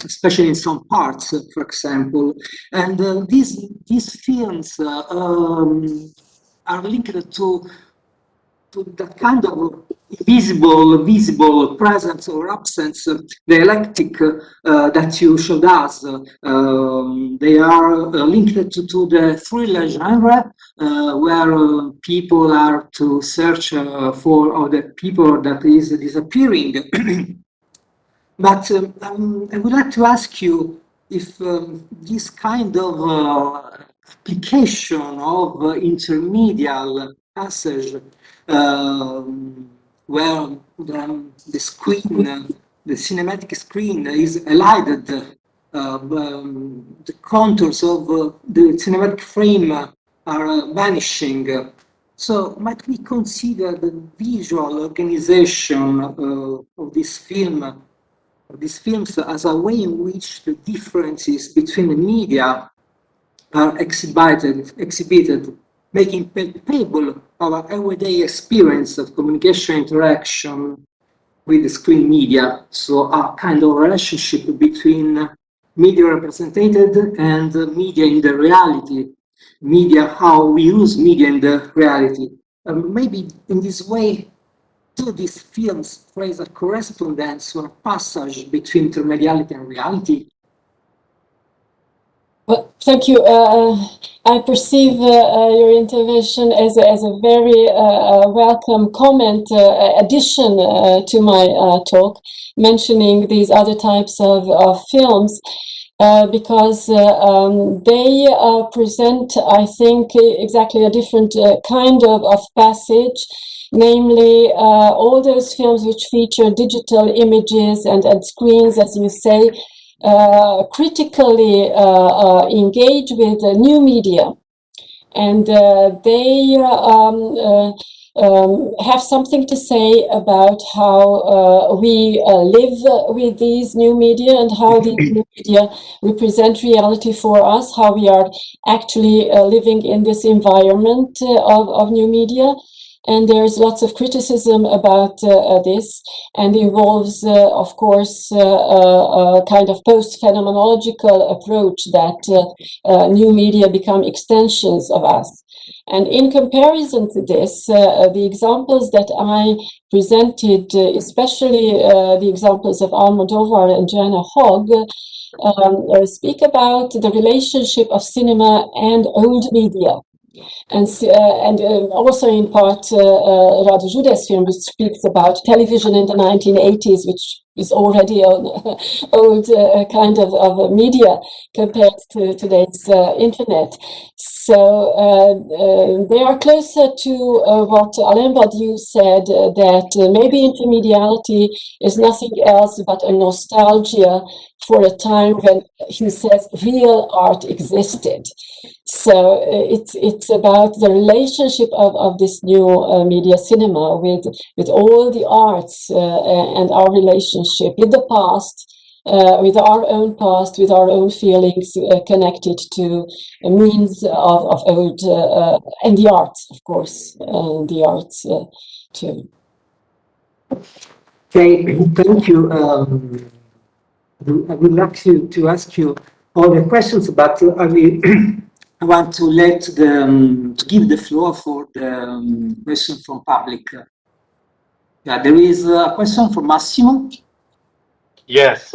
especially in some parts, for example. And these films are linked to that kind of visible presence or absence, dialectic that you showed us. They are linked to the thriller genre, where people are to search for the people that is disappearing. But I would like to ask you if this kind of application of intermediate passage where the screen, the cinematic screen is elided, the contours of the cinematic frame are vanishing. So might we consider the visual organization of this film, these films, as a way in which the differences between the media are exhibited, making palpable our everyday experience of communication interaction with the screen media? So a kind of relationship between media represented and media in the reality, media, how we use media in the reality. Maybe in this way, do these films trace a correspondence or passage between intermediality and reality? Well, thank you. I perceive your intervention as a very welcome comment, addition to my talk, mentioning these other types of films, because they present, I think, exactly a different kind of passage, namely all those films which feature digital images and screens, as you say, critically engage with new media, and they have something to say about how we live with these new media and how these new media represent reality for us, how we are actually living in this environment of new media. And there's lots of criticism about this, and involves, of course, a kind of post-phenomenological approach that new media become extensions of us. And in comparison to this, the examples that I presented, especially the examples of Almodovar and Joanna Hogg, speak about the relationship of cinema and old media. And also in part, Radu Jude's film, which speaks about television in the 1980s, which is already an old kind of media compared to today's internet. So they are closer to what Alain Badiou said, that maybe intermediality is nothing else but a nostalgia for a time when, he says, real art existed. So it's about the relationship of this new media cinema with all the arts and our relationship with the past, with our own past, with our own feelings connected to a means of old, and the arts, of course, the arts too. Okay, thank you. I would like to ask you all the questions, but I want to to give the floor for the question from public. Yeah, there is a question from Massimo. Yes,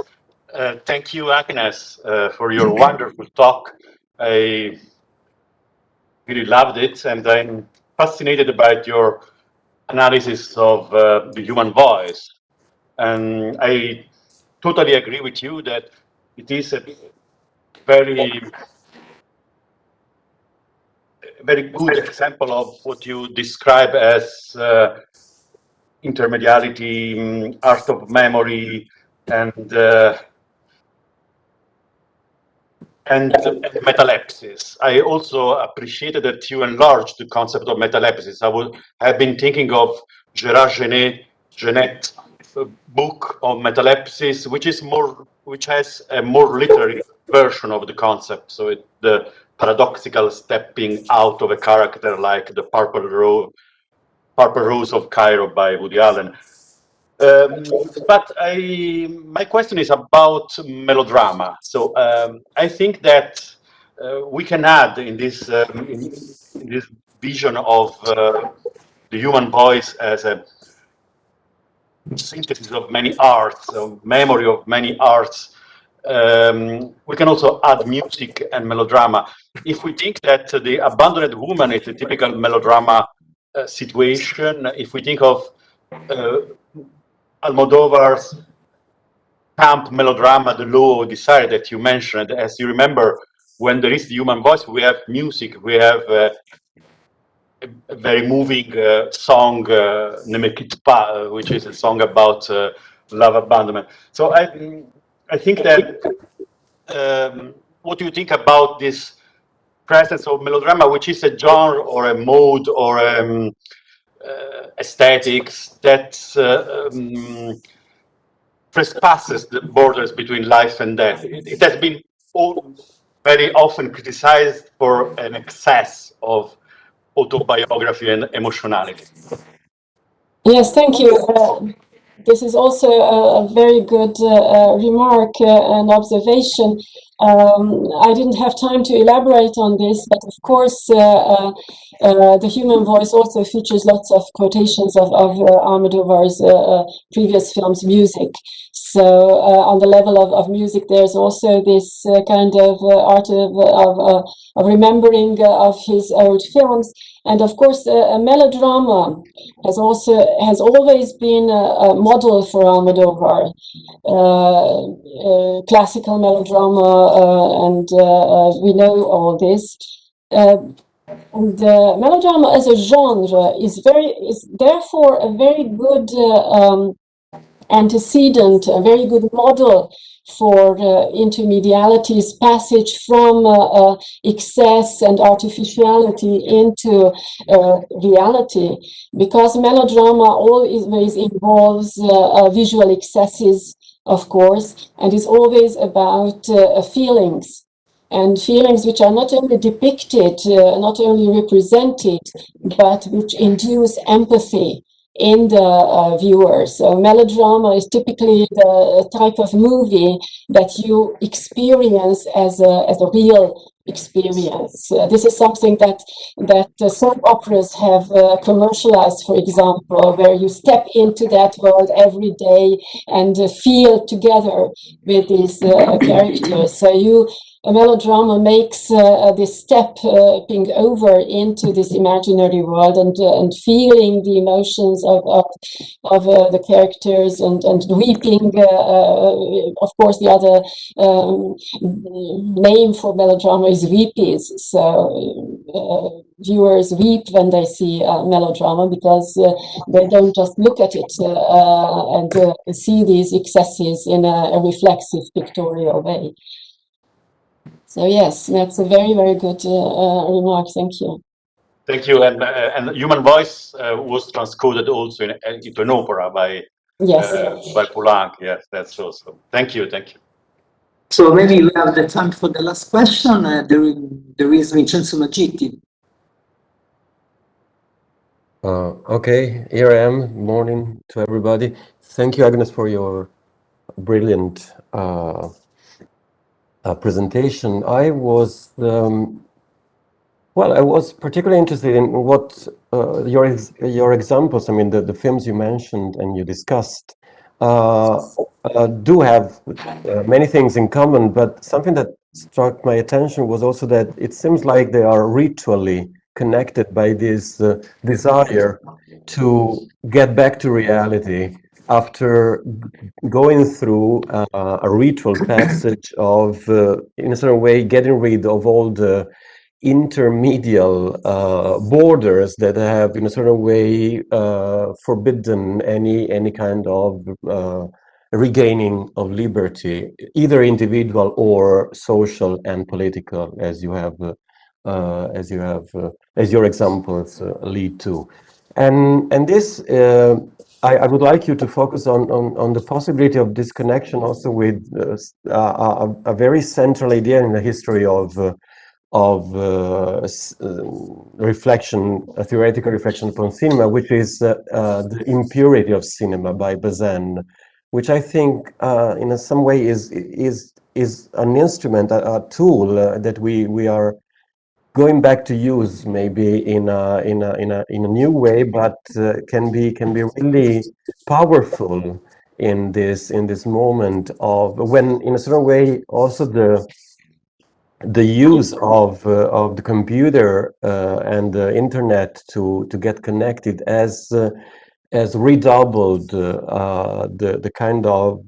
thank you, Agnes, for your wonderful talk. I really loved it, and I'm fascinated about your analysis of the human voice. And I totally agree with you that it is a very good example of what you describe as intermediality, art of memory, and metalepsis. I also appreciated that you enlarged the concept of metalepsis. I've been thinking of Gérard Genet's book on metalepsis, which has a more literary version of the concept. So the paradoxical stepping out of a character, like the Purple Rose of Cairo by Woody Allen. But my question is about melodrama. So I think that we can add in this vision of the human voice as a synthesis of many arts, of memory of many arts. We can also add music and melodrama. If we think that the abandoned woman is a typical melodrama situation, if we think of Almodovar's camp melodrama, The Law of Desire, that you mentioned, as you remember, when there is the human voice, we have music, we have a very moving song, Ne me quitte pas, which is a song about love abandonment. So I think that, what do you think about this presence of melodrama, which is a genre or a mode or aesthetics that trespasses the borders between life and death? It has been very often criticized for an excess of autobiography and emotionality. Yes, thank you. This is also a very good remark and observation. I didn't have time to elaborate on this, but of course, the human voice also features lots of quotations of Almodovar's previous films' music. So on the level of music, there's also this kind of art of remembering of his old films. And of course, a melodrama has always been a model for Almodovar. Classical melodrama, and we know all this. And melodrama as a genre is therefore a very good antecedent, a very good model for intermediality's passage from excess and artificiality into reality, because melodrama always involves visual excesses, of course, and is always about feelings. And feelings which are not only depicted, not only represented, but which induce empathy in the viewer. So melodrama is typically the type of movie that you experience as a real experience. This is something that soap operas have commercialized, for example, where you step into that world every day and feel together with these characters. So a melodrama makes this stepping over into this imaginary world and feeling the emotions of the characters and weeping. Of course, the other name for melodrama is weepies. So viewers weep when they see melodrama because they don't just look at it and see these excesses in a reflexive pictorial way. So yes, that's a very, very good remark. Thank you. Thank you. And human voice was transcoded also into an opera by Poulenc. Yes, that's awesome. Thank you. Thank you. So maybe we have the time for the last question. There is Vincenzo Maggitti. Okay, here I am. Morning to everybody. Thank you, Agnes, for your brilliant presentation. I was particularly interested in what your examples. I mean, the films you mentioned and you discussed do have many things in common. But something that struck my attention was also that it seems like they are ritually connected by this desire to get back to reality after going through a ritual passage of, in a certain way, getting rid of all the intermedial borders that have in a certain way forbidden any kind of regaining of liberty, either individual or social and political, as your examples lead to. And this I would like you to focus on the possibility of this connection also with a very central idea in the history of reflection, a theoretical reflection upon cinema, which is the impurity of cinema by Bazin, which I think in some way is an instrument, a tool that we are going back to use maybe in a new way, but can be really powerful in this moment of when, in a certain way, also the use of the computer and the internet to get connected as redoubled the kind of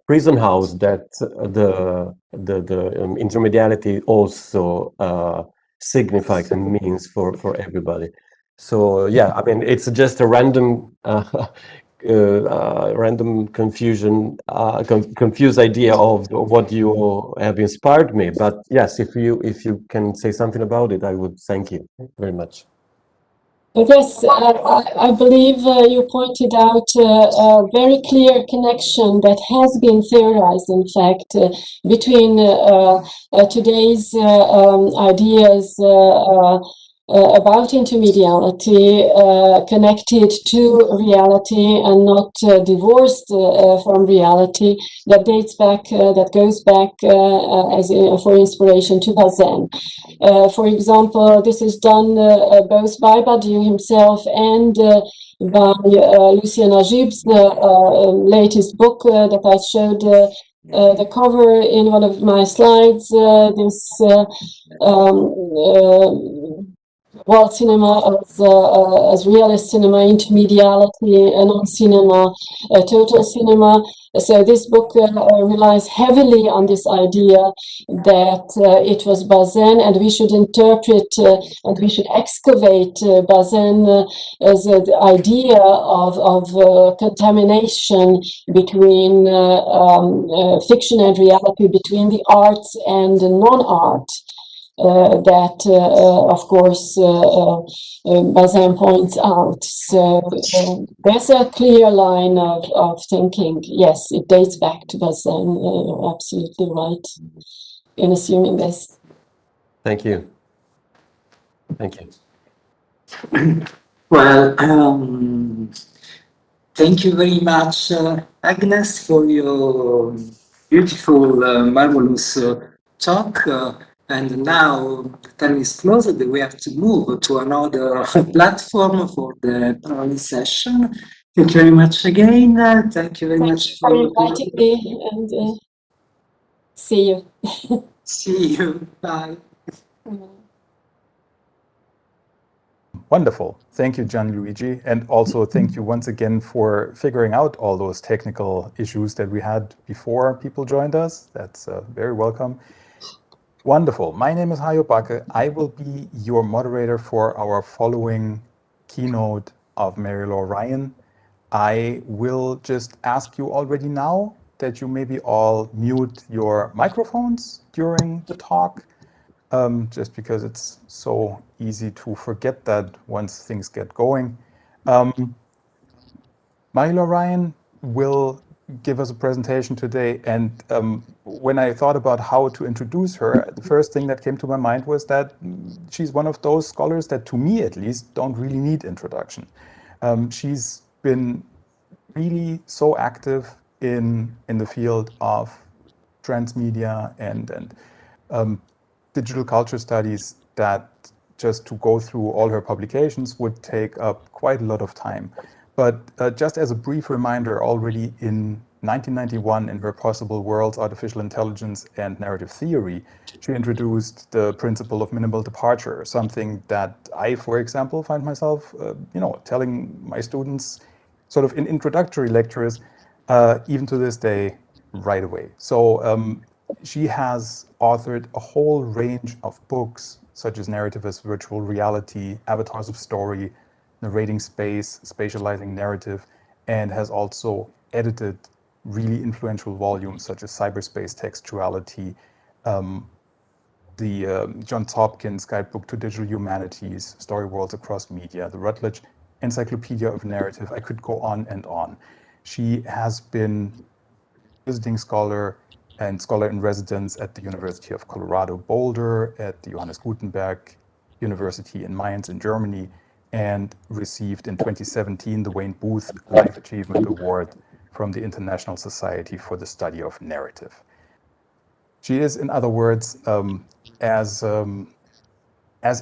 prison house that the intermediality also signifies and means for everybody. So yeah, I mean, it's just a random random confusion, confused idea of what you have inspired me. But yes, if you can say something about it, I would thank you very much. Yes, I believe you pointed out a very clear connection that has been theorized, in fact, between today's ideas about intermediality connected to reality and not divorced from reality, that dates back, that goes back for inspiration to Bazin. For example, this is done both by Badiou himself and by Lucien Ajib's latest book that I showed the cover in one of my slides, this world cinema as realist cinema, intermediality, non-cinema, total cinema. So this book relies heavily on this idea that it was Bazin, and we should interpret and we should excavate Bazin as the idea of contamination between fiction and reality, between the arts and the non-art. That, of course, Bazin points out. So there's a clear line of thinking. Yes, it dates back to Bazin. You're absolutely right in assuming this. Thank you. Thank you. Well, thank you very much, Agnes, for your beautiful, marvelous talk. And now the time is closed. We have to move to another platform for the panel session. Thank you very much again. Thank you very much for inviting me, and see you. See you. Bye. Wonderful. Thank you, Gianluigi. And also thank you once again for figuring out all those technical issues that we had before people joined us. That's very welcome. Wonderful. My name is Hayo Backe. I will be your moderator for our following keynote of Mary-Laure Ryan. I will just ask you already now that you maybe all mute your microphones during the talk, just because it's so easy to forget that once things get going. Mary-Laure Ryan will give us a presentation today, and when I thought about how to introduce her, the first thing that came to my mind was that she's one of those scholars that, to me at least, don't really need introduction. She's been really so active in the field of transmedia and digital culture studies that just to go through all her publications would take up quite a lot of time. But just as a brief reminder, already in 1991, in her Possible Worlds, Artificial Intelligence and Narrative Theory, she introduced the principle of minimal departure, something that I, for example, find myself, telling my students sort of in introductory lectures, even to this day, right away. So She has authored a whole range of books, such as Narrative as Virtual Reality, Avatars of Story, Narrating Space, Spatializing Narrative, and has also edited really influential volumes such as Cyberspace Textuality, the Johns Hopkins Guidebook to Digital Humanities, Story Worlds Across Media, the Routledge Encyclopedia of Narrative. I could go on and on. She has been visiting scholar and scholar in residence at the University of Colorado Boulder, at the Johannes Gutenberg University in Mainz in Germany, and received in 2017 the Wayne Booth Life Achievement Award from the International Society for the Study of Narrative. She is, in other words, as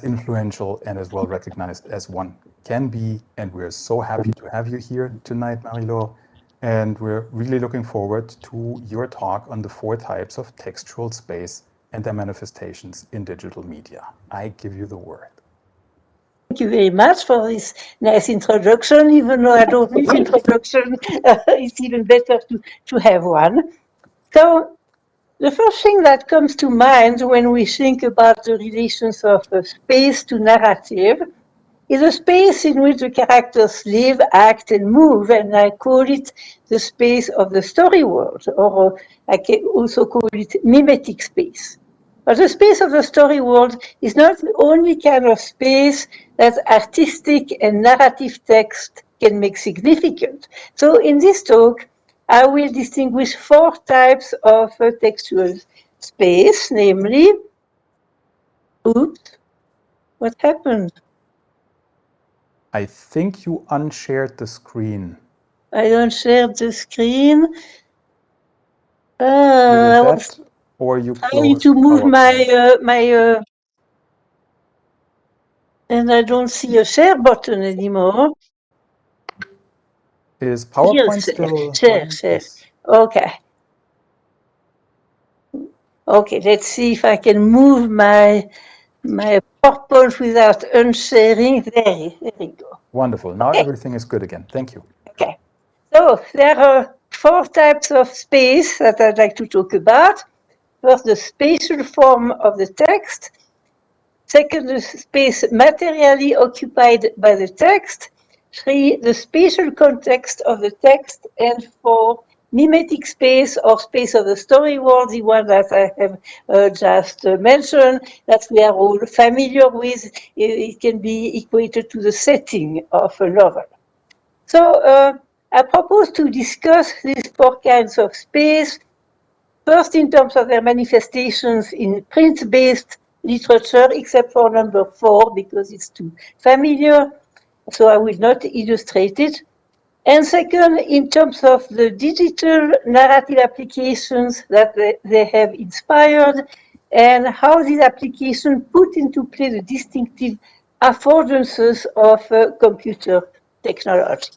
influential and as well recognized as one can be, and we're so happy to have you here tonight, Marie-Laure. And we're really looking forward to your talk on the 4 types of textual space and their manifestations in digital media. I give you the word. Thank you very much for this nice introduction. Even though I don't need introduction, it's even better to have one. So the first thing that comes to mind when we think about the relations of space to narrative is a space in which the characters live, act, and move, and I call it the space of the story world, or I can also call it mimetic space. But the space of the story world is not the only kind of space that artistic and narrative text can make significant. So in this talk, I will distinguish 4 types of textual space, namely, oops, what happened? I think you unshared the screen. I don't share the screen. Either I that was or you trying closed to move PowerPoint. my and I don't see a share button anymore. Is Here, PowerPoint still share. running? Yes. Okay. Okay, let's see if I can move my PowerPoint without unsharing. There we go. Wonderful. Now Okay. everything is good again. Thank you. Okay. So there are 4 types of space that I'd like to talk about. First, the spatial form of the text. Second, the space materially occupied by the text. 3, the spatial context of the text. And 4, mimetic space or space of the story world, the one that I have just mentioned, that we are all familiar with. It can be equated to the setting of a novel. So I propose to discuss these 4 kinds of space, first in terms of their manifestations in print-based literature, except for number 4, because it's too familiar, so I will not illustrate it. And second, in terms of the digital narrative applications that they have inspired, and how these applications put into play the distinctive affordances of computer technology.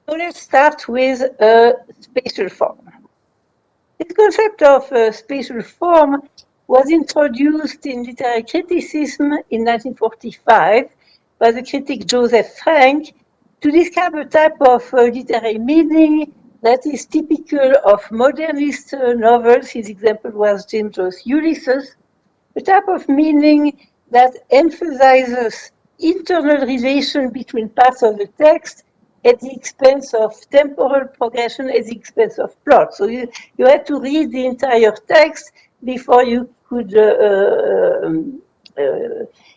So let's start with spatial form. This concept of spatial form was introduced in literary criticism in 1945 by the critic Joseph Frank to describe a type of literary meaning that is typical of modernist novels. His example was James Joyce's Ulysses, a type of meaning that emphasizes internal relation between parts of the text at the expense of temporal progression, at the expense of plot. So you had to read the entire text before you could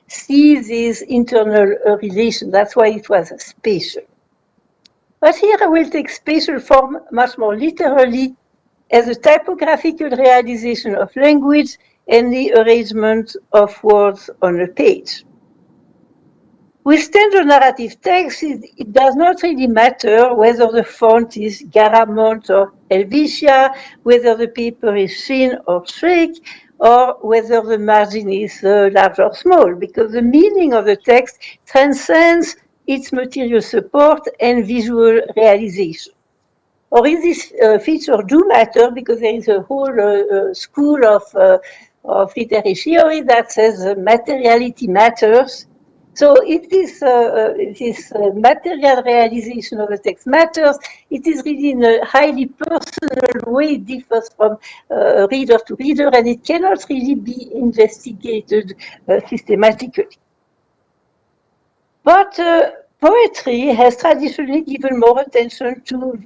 see these internal relations. That's why it was spatial. But here I will take spatial form much more literally as a typographical realization of language and the arrangement of words on a page. With standard narrative text, it does not really matter whether the font is Garamond or Helvetia, whether the paper is thin or thick, or whether the margin is large or small, because the meaning of the text transcends its material support and visual realization. Or in this feature do matter, because there is a whole school of literary theory that says materiality matters. So it is this material realization of the text matters. It is really in a highly personal way. It differs from reader to reader, and it cannot really be investigated systematically. But poetry has traditionally given more attention to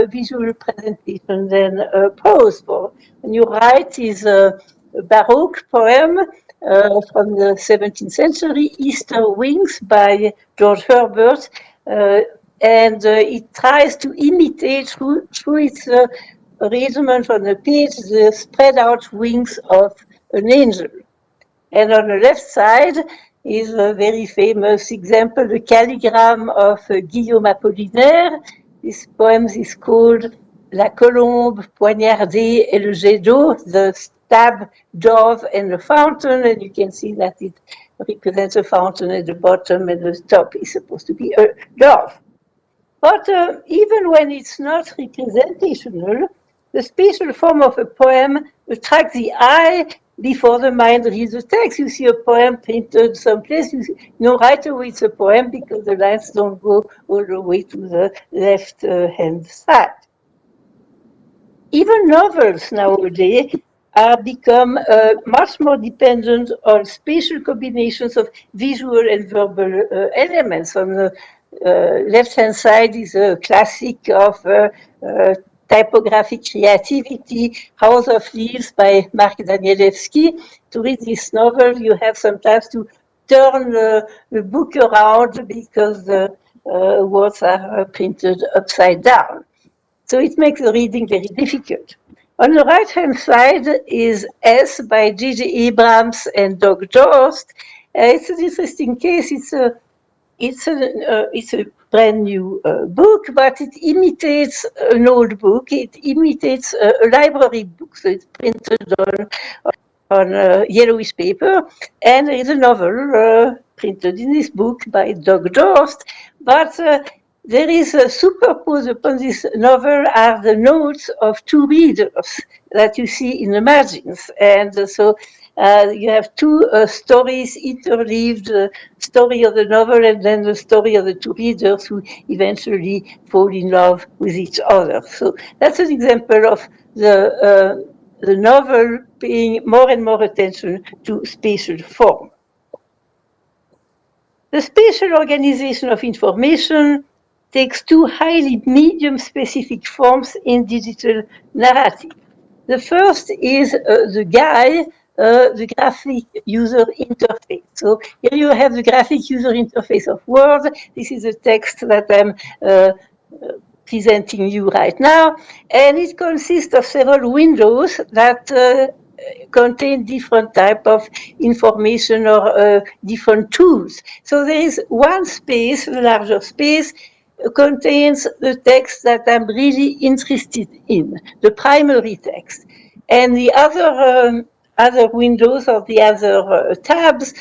visual presentation than prose. When you write is a Baroque poem from the 17th century, Easter Wings by George Herbert, and it tries to imitate through its arrangement on the page the spread out wings of an angel. And on the left side is a very famous example, the calligramme of Guillaume Apollinaire. This poem is called La colombe poignardée et le jet d'eau, the stab dove and the fountain, and you can see that it represents a fountain at the bottom, and the top is supposed to be a dove. But even when it's not representational, the spatial form of a poem attracts the eye before the mind reads the text. You see a poem printed someplace, you know right away it's a poem because the lines don't go all the way to the left-hand side. Even novels nowadays are become much more dependent on spatial combinations of visual and verbal elements. On the left-hand side is a classic of typographic creativity, House of Leaves by Mark Danielewski. To read this novel, you have sometimes to turn the book around because the words are printed upside down. So it makes the reading very difficult. On the right-hand side is S by J.J. Abrams and Doug Dorst. It's an interesting case. It's a brand new book, but it imitates an old book. It imitates a library book, so it's printed on yellowish paper, and there is a novel printed in this book by Doug Dorst, but there is superposed upon this novel are the notes of two readers that you see in the margins, and so you have two stories interleaved, the story of the novel and then the story of the two readers who eventually fall in love with each other. So that's an example of the novel paying more and more attention to spatial form. The spatial organization of information takes two highly medium-specific forms in digital narrative. The first is the GUI, the graphic user interface. So here you have the graphic user interface of Word. This is the text that I'm presenting you right now, and it consists of several windows that contain different type of information or different tools. So there is one space, the larger space, contains the text that I'm really interested in, the primary text. And the other windows or the other tabs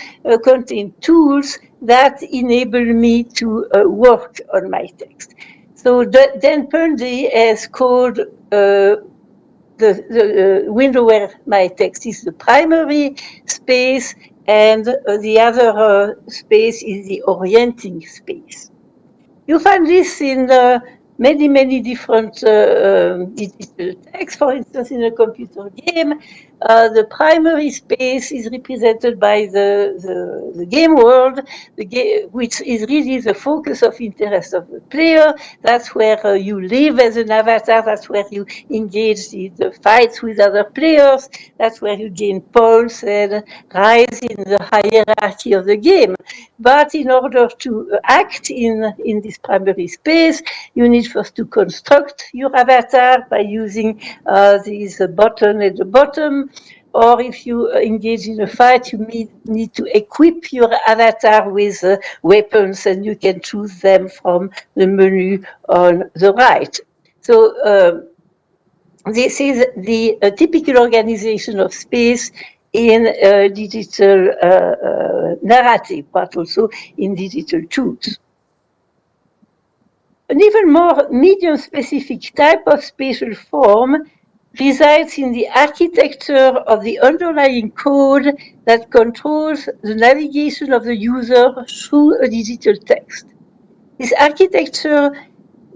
contain tools that enable me to work on my text. So Dan Pundy has called the window where my text is the primary space, and the other space is the orienting space. You find this in many, many different digital texts. For instance, in a computer game, the primary space is represented by the game world, which is really the focus of interest of the player. That's where you live as an avatar. That's where you engage in the fights with other players. That's where you gain points and rise in the hierarchy of the game. But in order to act in this primary space, you need first to construct your avatar by using this button at the bottom. Or if you engage in a fight, you need to equip your avatar with weapons, and you can choose them from the menu on the right. So this is the typical organization of space in digital narrative, but also in digital tools. An even more medium-specific type of spatial form resides in the architecture of the underlying code that controls the navigation of the user through a digital text. This architecture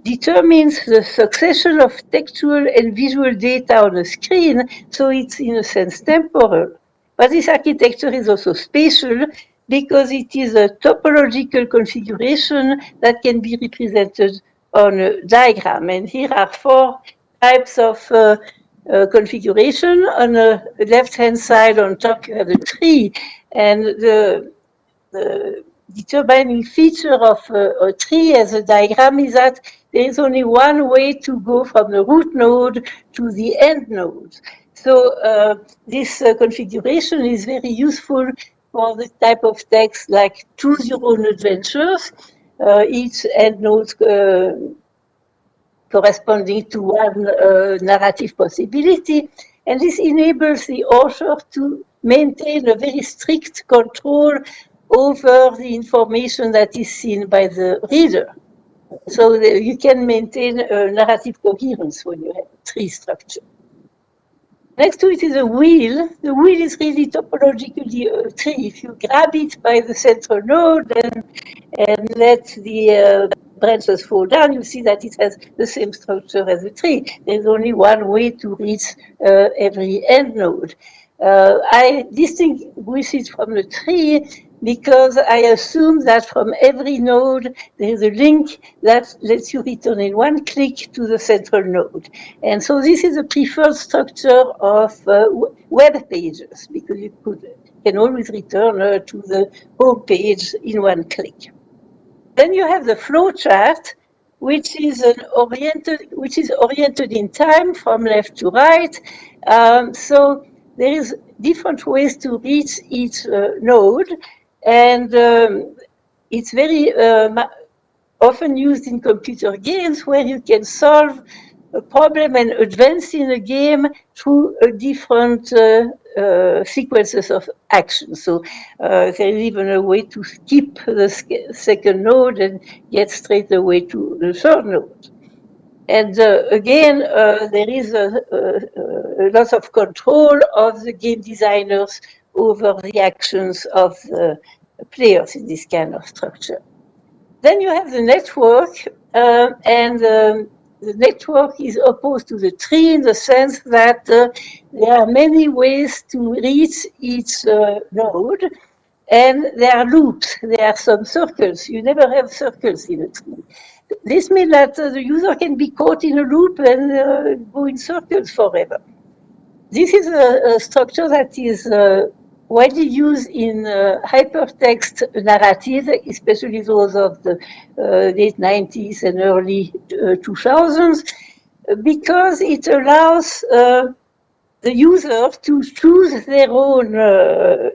determines the succession of textual and visual data on a screen, so it's in a sense temporal. But this architecture is also spatial because it is a topological configuration that can be represented on a diagram. And here are four types of configuration. On the left-hand side on top, you have the tree, and the determining feature of a tree as a diagram is that there is only one way to go from the root node to the end node. So this configuration is very useful for the type of text like choose your own adventures, each end node corresponding to one narrative possibility. And this enables the author to maintain a very strict control over the information that is seen by the reader. So you can maintain a narrative coherence when you have a tree structure. Next to it is a wheel. The wheel is really topologically a tree. If you grab it by the central node and let the branches fall down, you see that it has the same structure as a tree. There's only one way to reach every end node. I distinguish it from the tree because I assume that from every node there is a link that lets you return in one click to the central node. And so this is a preferred structure of web pages because you can always return to the home page in one click. Then you have the flow chart, which is oriented in time from left to right. So there is different ways to reach each node, and it's very often used in computer games where you can solve a problem and advance in a game through different sequences of actions. So there is even a way to skip the second node and get straight away to the third node. And again, there is a lot of control of the game designers over the actions of the players in this kind of structure. Then you have the network, and the network is opposed to the tree in the sense that there are many ways to reach each node, and there are loops, there are some circles. You never have circles in a tree. This means that the user can be caught in a loop and go in circles forever. This is a structure that is widely used in hypertext narratives, especially those of the late 90s and early 2000s, because it allows the user to choose their own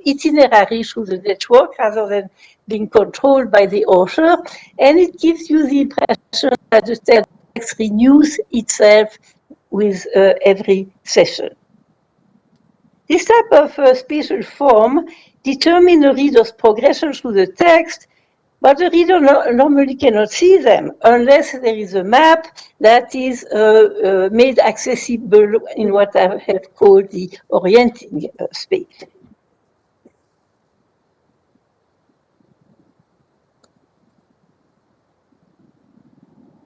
itinerary through the network rather than being controlled by the author, and it gives you the impression that the text renews itself with every session. This type of spatial form determines the reader's progression through the text, but the reader normally cannot see them unless there is a map that is made accessible in what I have called the orienting space.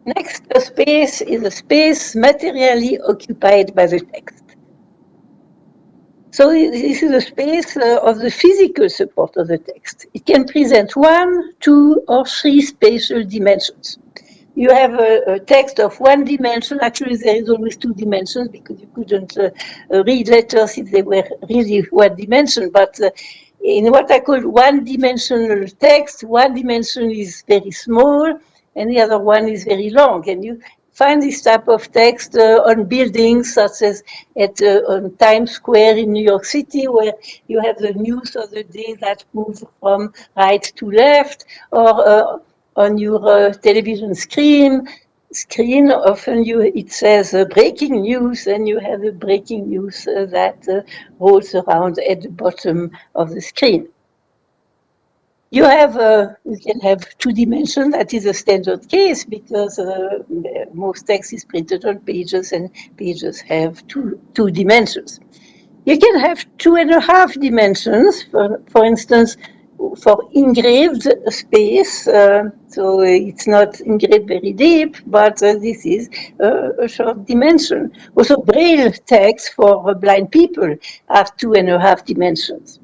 Next, a space is a space materially occupied by the text. So this is a space of the physical support of the text. It can present 1, 2, or 3 spatial dimensions. You have a text of 1 dimension. Actually, there is always 2 dimensions because you couldn't read letters if they were really 1 dimension. But in what I call 1-dimensional text, 1 dimension is very small and the other one is very long. And you find this type of text on buildings, such as on Times Square in New York City, where you have the news of the day that moves from right to left, or on your television screen. Often it says breaking news, and you have the breaking news that rolls around at the bottom of the screen. you can have 2 dimensions. That is a standard case because most text is printed on pages and pages have two dimensions. You can have 2.5 dimensions, for instance, for engraved space. So it's not engraved very deep, but this is a short dimension. Also, Braille text for blind people have 2.5 dimensions.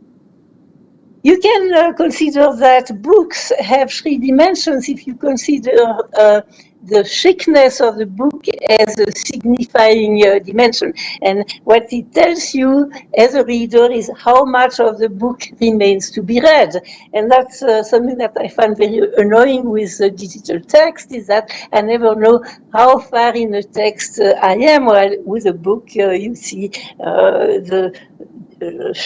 You can consider that books have 3 dimensions if you consider the thickness of the book as a signifying dimension. And what it tells you as a reader is how much of the book remains to be read. And that's something that I find very annoying with digital text, is that I never know how far in the text I am. While with a book, you see the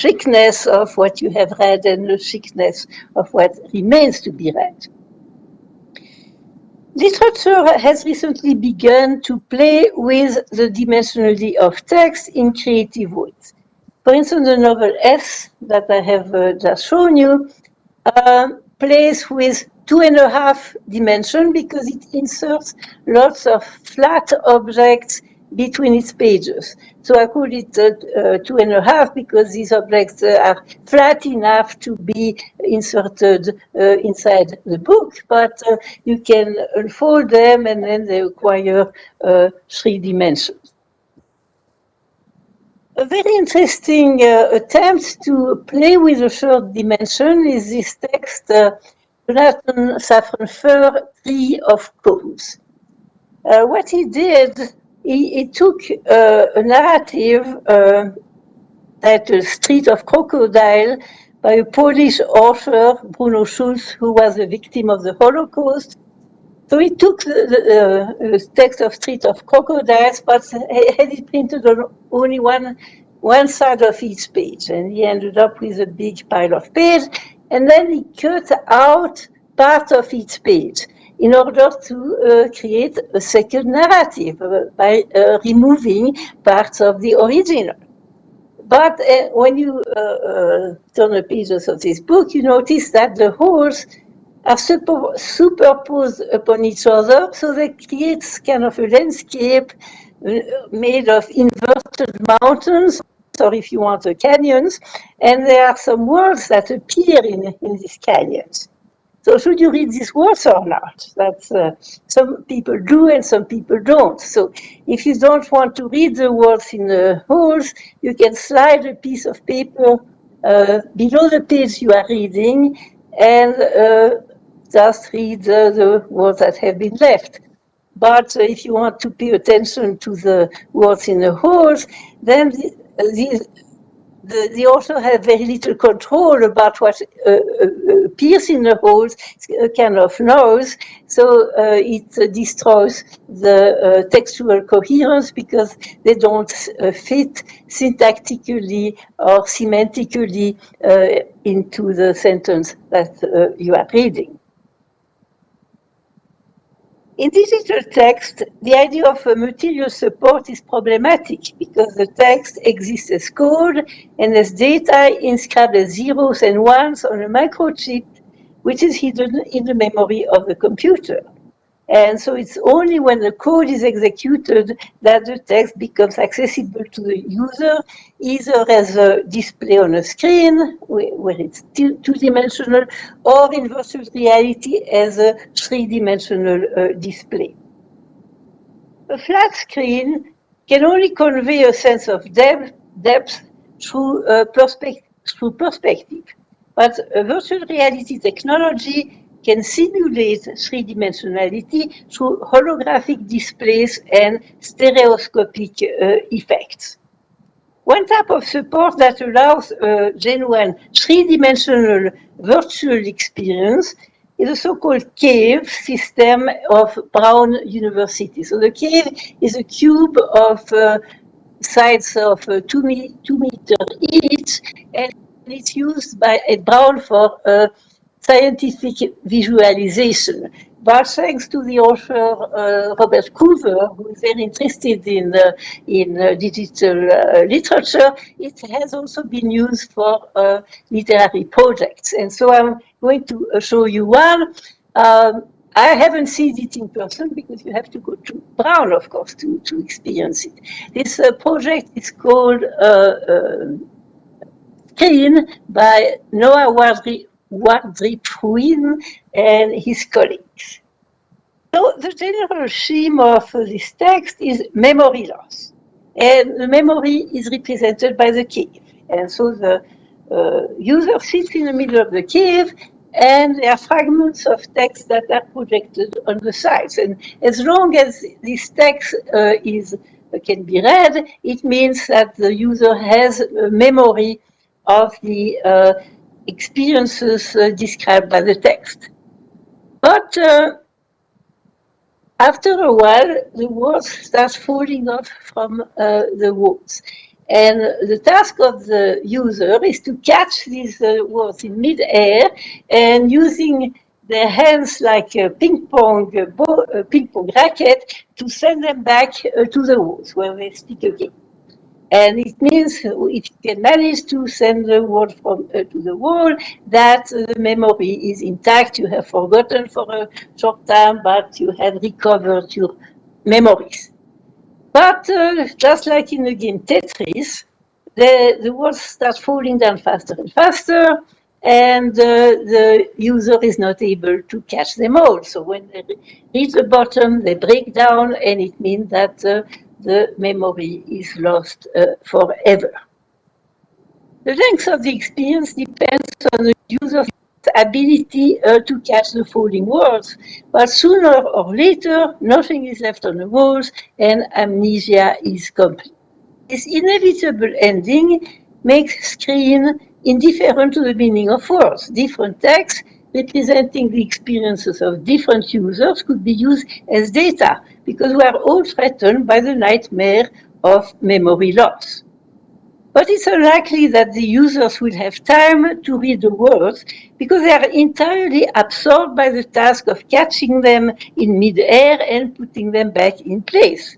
thickness of what you have read and the thickness of what remains to be read. Literature has recently begun to play with the dimensionality of text in creative ways. For instance, the novel S that I have just shown you plays with 2.5 dimensions because it inserts lots of flat objects between its pages. So I call it 2.5 because these objects are flat enough to be inserted inside the book, but you can unfold them and then they acquire 3 dimensions. A very interesting attempt to play with the third dimension is this text, Jonathan Safran Foer, Tree of Codes. What he did, he took a narrative titled Street of Crocodile by a Polish author, Bruno Schulz, who was a victim of the Holocaust. So he took the text of Street of Crocodiles, but had it printed on only one side of each page. And he ended up with a big pile of pages. And then he cut out part of each page in order to create a second narrative by removing parts of the original. But when you turn the pages of this book, you notice that the holes are superposed upon each other, so they create kind of a landscape made of inverted mountains, or if you want, canyons, and there are some words that appear in these canyons. So should you read these words or not? That's some people do and some people don't. So if you don't want to read the words in the holes, you can slide a piece of paper below the page you are reading and just read the words that have been left. But if you want to pay attention to the words in the holes, then the author has very little control about what appears in the holes, kind of knows, so it destroys the textual coherence because they don't fit syntactically or semantically into the sentence that you are reading. In digital text, the idea of a material support is problematic because the text exists as code and as data inscribed as zeros and ones on a microchip, which is hidden in the memory of the computer. And so it's only when the code is executed that the text becomes accessible to the user, either as a display on a screen, where it's two-dimensional, or in virtual reality as a three-dimensional display. A flat screen can only convey a sense of depth through perspective. But a virtual reality technology can simulate three-dimensionality through holographic displays and stereoscopic effects. One type of support that allows a genuine three-dimensional virtual experience is a so-called cave system of Brown University. So the cave is a cube of sides of 2 meters each, and it's used by Brown for scientific visualization. but thanks to the author Robert Coover, who is very interested in digital literature, it has also been used for literary projects. And so I'm going to show you one. I haven't seen it in person because you have to go to Brown, of course, to experience it. This project is called Screen by Noah Wardrip-Ruin and his colleagues. So the general theme of this text is memory loss. And the memory is represented by the cave. And so the user sits in the middle of the cave, and there are fragments of text that are projected on the sides. And as long as this text can be read, it means that the user has a memory of the experiences described by the text. But after a while, the words start falling off from the walls. And the task of the user is to catch these words in mid-air and using their hands like a ping-pong racket to send them back to the walls where they speak again. And it means if you can manage to send the word from to the wall, that the memory is intact. You have forgotten for a short time, but you have recovered your memories. But just like in the game Tetris, the words start falling down faster and faster, and the user is not able to catch them all. So when they reach the bottom, they break down, and it means that the memory is lost forever. The length of the experience depends on the user's ability to catch the falling words, but sooner or later, nothing is left on the walls and amnesia is complete. This inevitable ending makes Screen indifferent to the meaning of words. Different texts representing the experiences of different users could be used as data, because we are all threatened by the nightmare of memory loss. But it's unlikely that the users will have time to read the words because they are entirely absorbed by the task of catching them in mid-air and putting them back in place.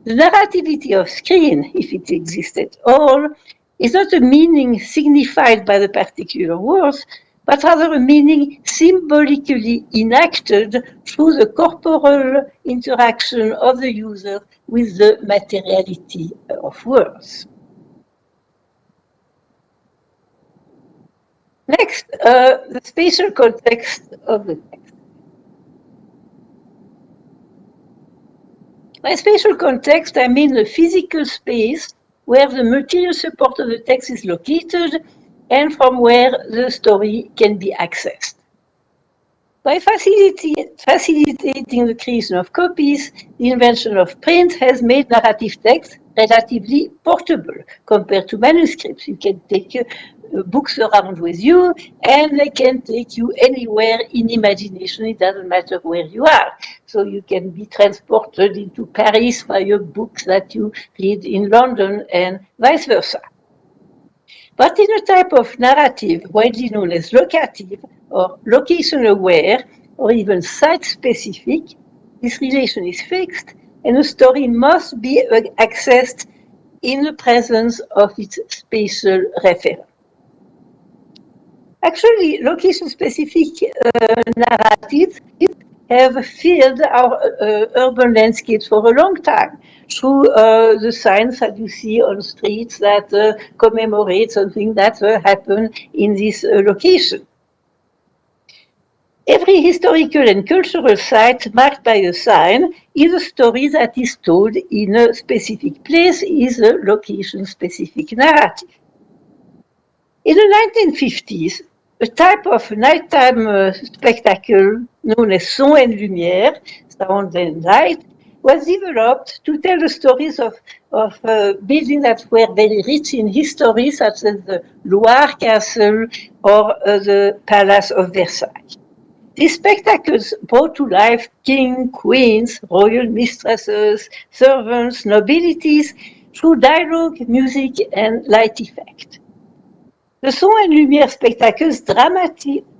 The narrativity of Screen, if it exists at all, is not a meaning signified by the particular words, but rather a meaning symbolically enacted through the corporal interaction of the user with the materiality of words. Next, the spatial context of the text. By spatial context, I mean the physical space where the material support of the text is located and from where the story can be accessed. By facilitating the creation of copies, the invention of print has made narrative text relatively portable compared to manuscripts. You can take books around with you, and they can take you anywhere in imagination. It doesn't matter where you are. So you can be transported into Paris by a book that you read in London and vice versa. But in a type of narrative widely known as locative or location-aware or even site-specific, this relation is fixed and a story must be accessed in the presence of its spatial referent. Actually, location-specific narratives have filled our urban landscapes for a long time through the signs that you see on streets that commemorate something that happened in this location. Every historical and cultural site marked by a sign is a story that is told in a specific place, is a location-specific narrative. In the 1950s, a type of nighttime spectacle known as son and lumière, sound and light, was developed to tell the stories of buildings that were very rich in history, such as the Loire Castle or the Palace of Versailles. These spectacles brought to life kings, queens, royal mistresses, servants, nobilities, through dialogue, music, and light effect. The son and lumière spectacles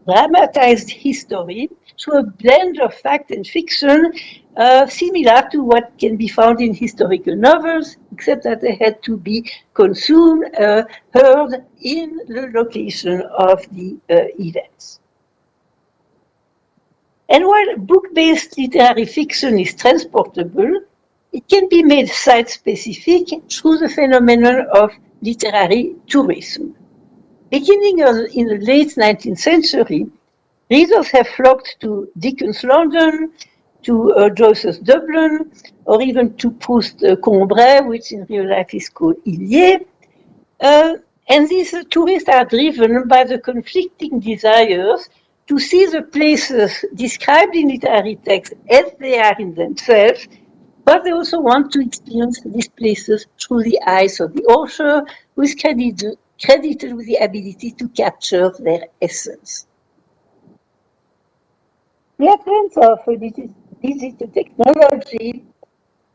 dramatized history through a blend of fact and fiction, similar to what can be found in historical novels, except that they had to be consumed, heard in the location of the events. And while book-based literary fiction is transportable, it can be made site-specific through the phenomenon of literary tourism. Beginning in the late 19th century, readers have flocked to Dickens' London, to Joyce's Dublin, or even to Proust's Combray, which in real life is called Illier. And these tourists are driven by the conflicting desires to see the places described in literary texts as they are in themselves, but they also want to experience these places through the eyes of the author, who is credited with the ability to capture their essence. The advent of digital technology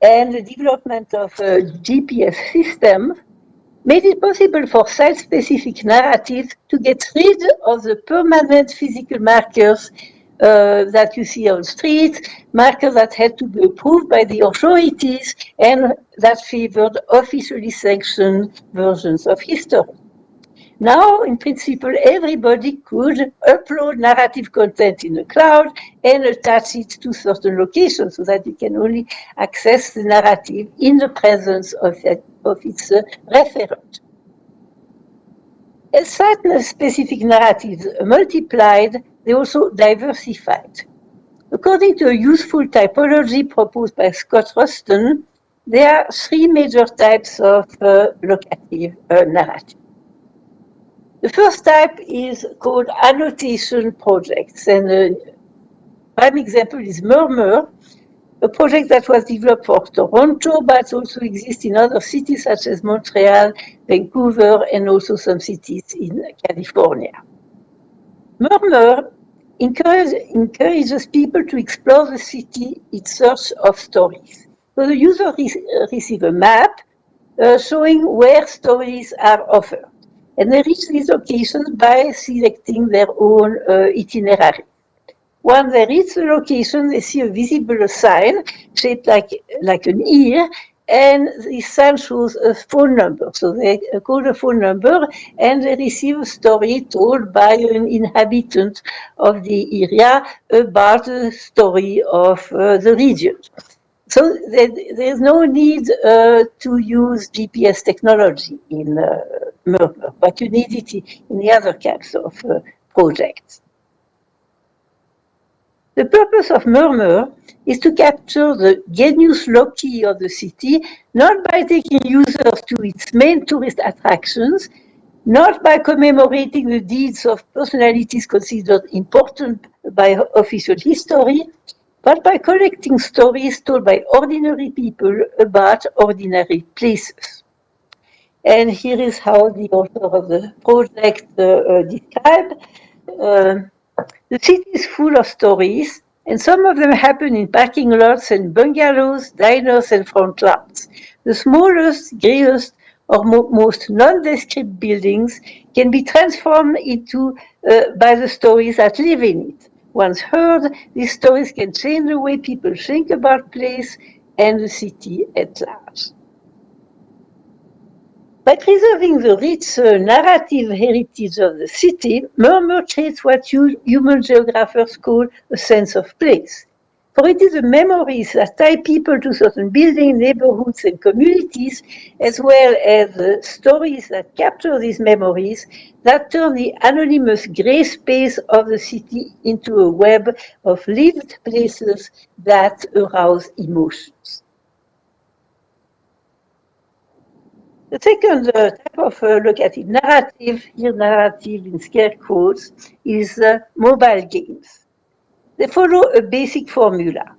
and the development of a GPS system made it possible for site-specific narratives to get rid of the permanent physical markers that you see on streets, markers that had to be approved by the authorities and that favored officially sanctioned versions of history. Now, in principle, everybody could upload narrative content in the cloud and attach it to certain locations so that you can only access the narrative in the presence of its referent. As site-specific narratives multiplied, they also diversified. According to a useful typology proposed by Scott Ruston, there are three major types of locative narrative. The first type is called annotation projects, and a prime example is Murmur, a project that was developed for Toronto, but also exists in other cities such as Montreal, Vancouver, and also some cities in California. Murmur encourages people to explore the city in search of stories. So the user receives a map showing where stories are offered. And they reach these locations by selecting their own itinerary. Once they reach the location, they see a visible sign shaped like an ear, and this sign shows a phone number. So they call the phone number, and they receive a story told by an inhabitant of the area about the story of the region. So there's no need to use GPS technology in Murmur, but you need it in the other kinds of projects. The purpose of Murmur is to capture the genius loci of the city, not by taking users to its main tourist attractions, not by commemorating the deeds of personalities considered important by official history, but by collecting stories told by ordinary people about ordinary places. And here is how the author of the project described. The city is full of stories, and some of them happen in parking lots and bungalows, diners and front yards. The smallest, greyest, or most nondescript buildings can be transformed into by the stories that live in it. Once heard, these stories can change the way people think about place and the city at large. By preserving the rich narrative heritage of the city, Murmur creates what human geographers call a sense of place. For it is the memories that tie people to certain buildings, neighborhoods, and communities, as well as the stories that capture these memories, that turn the anonymous gray space of the city into a web of lived places that arouse emotions. The second type of locative narrative, here narrative in scare quotes, is mobile games. They follow a basic formula.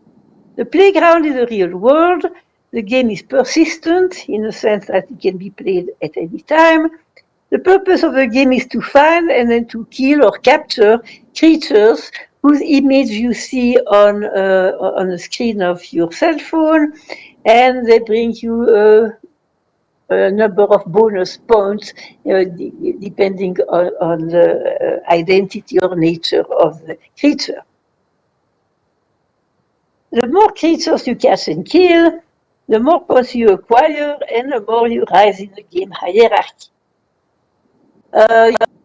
The playground is the real world. The game is persistent in the sense that it can be played at any time. The purpose of the game is to find and then to kill or capture creatures whose image you see on the screen of your cell phone, and they bring you a number of bonus points depending on the identity or nature of the creature. The more creatures you catch and kill, the more points you acquire and the more you rise in the game hierarchy.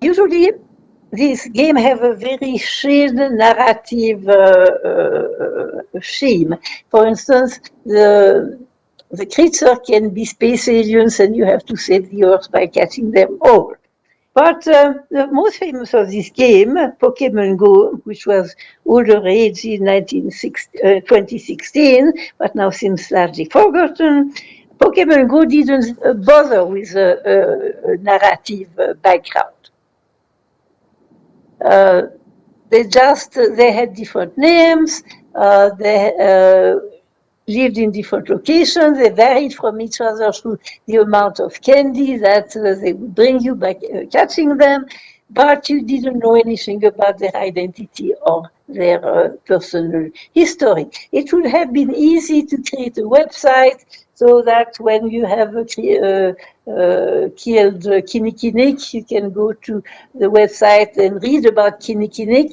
Usually, these games have a very shaded narrative scheme. For instance, the creature can be space aliens and you have to save the Earth by catching them all. But the most famous of this game, Pokemon Go, which was all the rage in 2016, but now seems largely forgotten, Pokemon Go didn't bother with a narrative background. They had different names, they lived in different locations, they varied from each other through the amount of candy that they would bring you by catching them, but you didn't know anything about their identity or their personal history. It would have been easy to create a website so that when you have killed Kinnikinnick, you can go to the website and read about Kinnikinnick.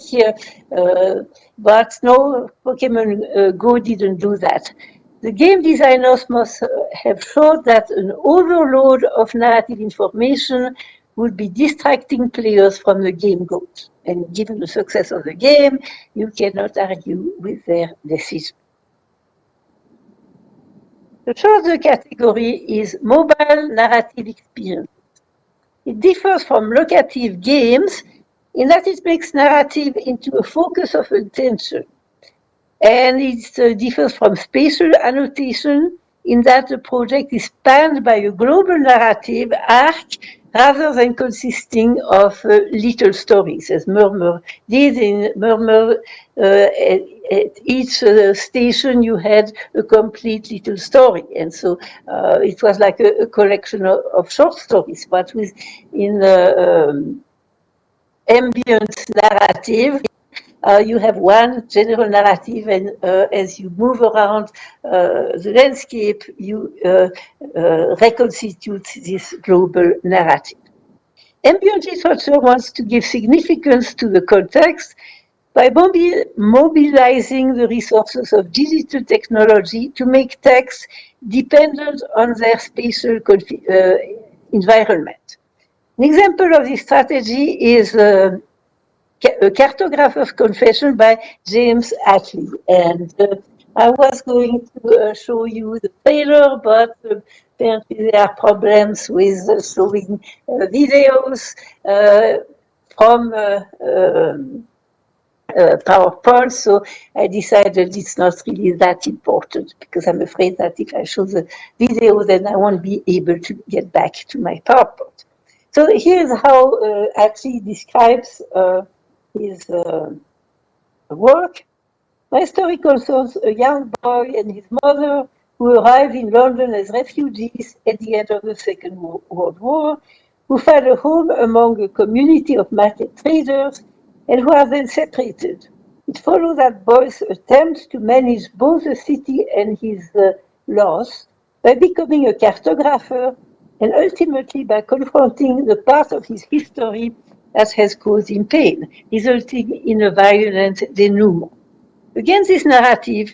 But no, Pokemon Go didn't do that. The game designers must have thought that an overload of narrative information would be distracting players from the game goals. And given the success of the game, you cannot argue with their decision. The third category is mobile narrative experience. It differs from locative games in that it makes narrative into a focus of attention. And it differs from spatial annotation in that the project is spanned by a global narrative arc rather than consisting of little stories, as Murmur did. In Murmur, at each station you had a complete little story, and so it was like a collection of short stories. But in ambient narrative, you have one general narrative, and as you move around the landscape, you reconstitute this global narrative. Ambient literature wants to give significance to the context by mobilizing the resources of digital technology to make texts dependent on their spatial environment. An example of this strategy is A Cartographer's Confession by James Atlee. And I was going to show you the trailer, but apparently there are problems with showing videos from PowerPoint, so I decided it's not really that important, because I'm afraid that if I show the video, then I won't be able to get back to my PowerPoint. So here's how Atlee describes his work. My story concerns a young boy and his mother who arrived in London as refugees at the end of the Second World War, who found a home among a community of market traders and who are then separated. It follows that boy's attempt to manage both the city and his loss by becoming a cartographer and ultimately by confronting the part of his history that has caused him pain, resulting in a violent denouement. Against this narrative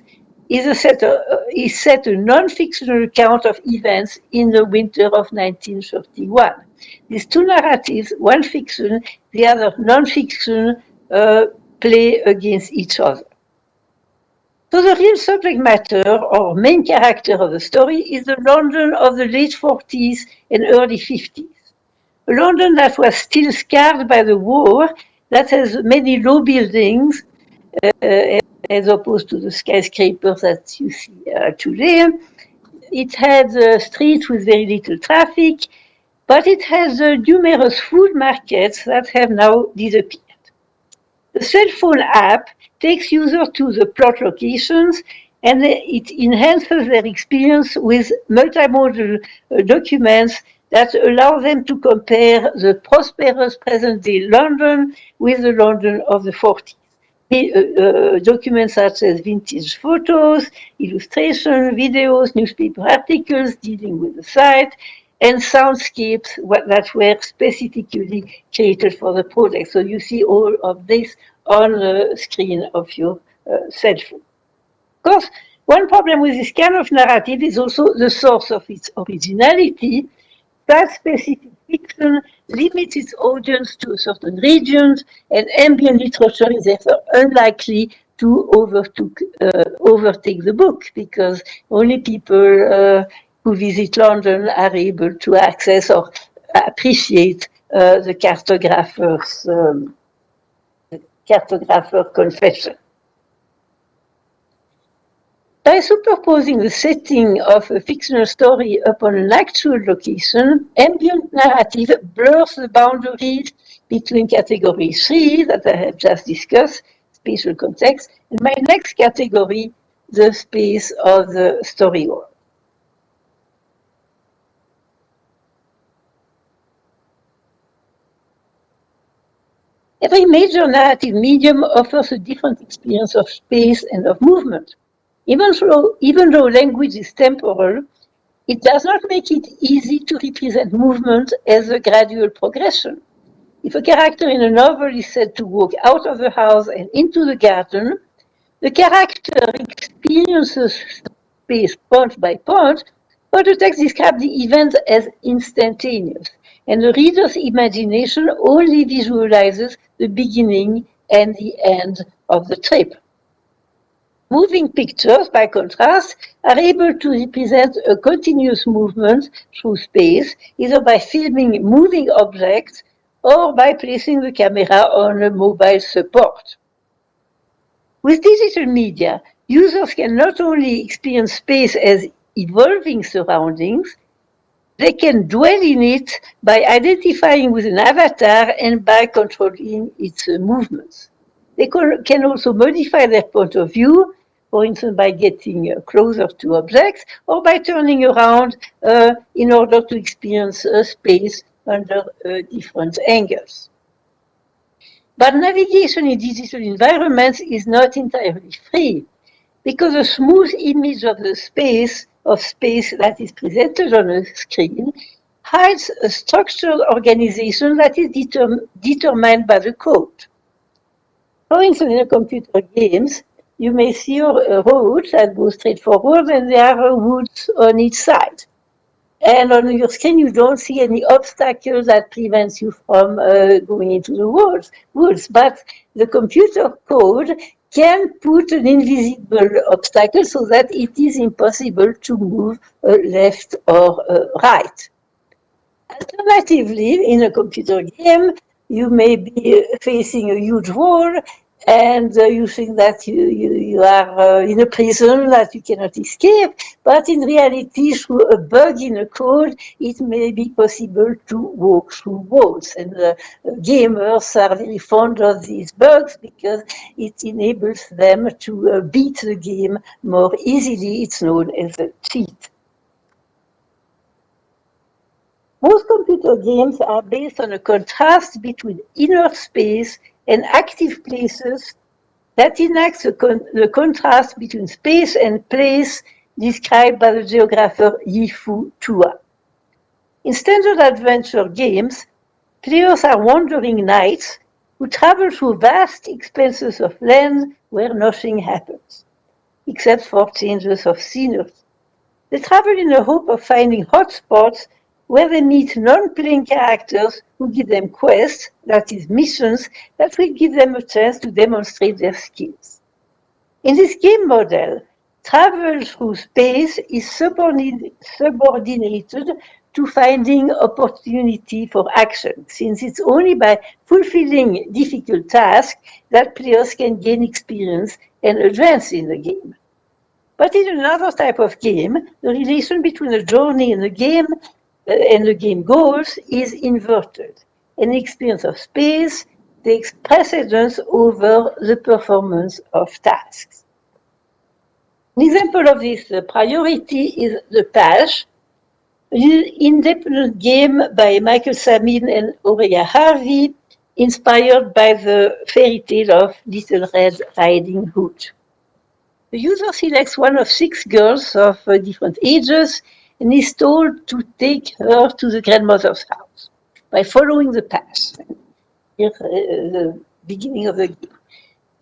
is set a non-fictional account of events in the winter of 1931. These two narratives, one fiction, the other non-fiction, play against each other. So the real subject matter or main character of the story is the London of the late 40s and early 50s. A London that was still scarred by the war, that has many low buildings, as opposed to the skyscrapers that you see today. It had streets with very little traffic, but it has numerous food markets that have now disappeared. The cell phone app takes users to the plot locations and it enhances their experience with multimodal documents that allow them to compare the prosperous present-day London with the London of the 40s. Documents such as vintage photos, illustration, videos, newspaper articles dealing with the site, and soundscapes that were specifically created for the project. So you see all of this on the screen of your cell phone. Of course, one problem with this kind of narrative is also the source of its originality. That specific fiction limits its audience to certain regions, and ambient literature is therefore unlikely to overtake the book, because only people who visit London are able to access or appreciate the cartographer confession. By superposing the setting of a fictional story upon an actual location, ambient narrative blurs the boundaries between category 3, that I have just discussed, spatial context, and my next category, the space of the story world. Every major narrative medium offers a different experience of space and of movement. Even though language is temporal, it does not make it easy to represent movement as a gradual progression. If a character in a novel is said to walk out of the house and into the garden, the character experiences space point by point, but the text describes the event as instantaneous, and the reader's imagination only visualizes the beginning and the end of the trip. Moving pictures, by contrast, are able to represent a continuous movement through space, either by filming moving objects or by placing the camera on a mobile support. With digital media, users can not only experience space as evolving surroundings, they can dwell in it by identifying with an avatar and by controlling its movements. They can also modify their point of view, for instance, by getting closer to objects or by turning around in order to experience space under different angles. But navigation in digital environments is not entirely free, because a smooth image of the space that is presented on a screen hides a structured organization that is determined by the code. For instance, in computer games, you may see a road that goes straight forward and there are woods on each side. And on your screen, you don't see any obstacle that prevents you from going into the woods. But the computer code can put an invisible obstacle so that it is impossible to move left or right. Alternatively, in a computer game, you may be facing a huge wall and you think that you are in a prison that you cannot escape, but in reality, through a bug in a code, it may be possible to walk through walls. And gamers are very fond of these bugs because it enables them to beat the game more easily. It's known as a cheat. Most computer games are based on a contrast between inner space and active places that enacts the contrast between space and place described by the geographer Yi-Fu Chua. In standard adventure games, players are wandering knights who travel through vast expanses of land where nothing happens, except for changes of scenery. They travel in the hope of finding hotspots where they meet non-playing characters who give them quests, that is, missions, that will give them a chance to demonstrate their skills. In this game model, travel through space is subordinated to finding opportunity for action, since it's only by fulfilling difficult tasks that players can gain experience and advance in the game. But in another type of game, the relation between the journey and the game goals is inverted. An experience of space takes precedence over the performance of tasks. An example of this priority is The Page, an independent game by Michael Samin and Aurelia Harvey, inspired by the fairy tale of Little Red Riding Hood. The user selects one of 6 girls of different ages, and is told to take her to the grandmother's house by following the path. Here, the beginning of the game.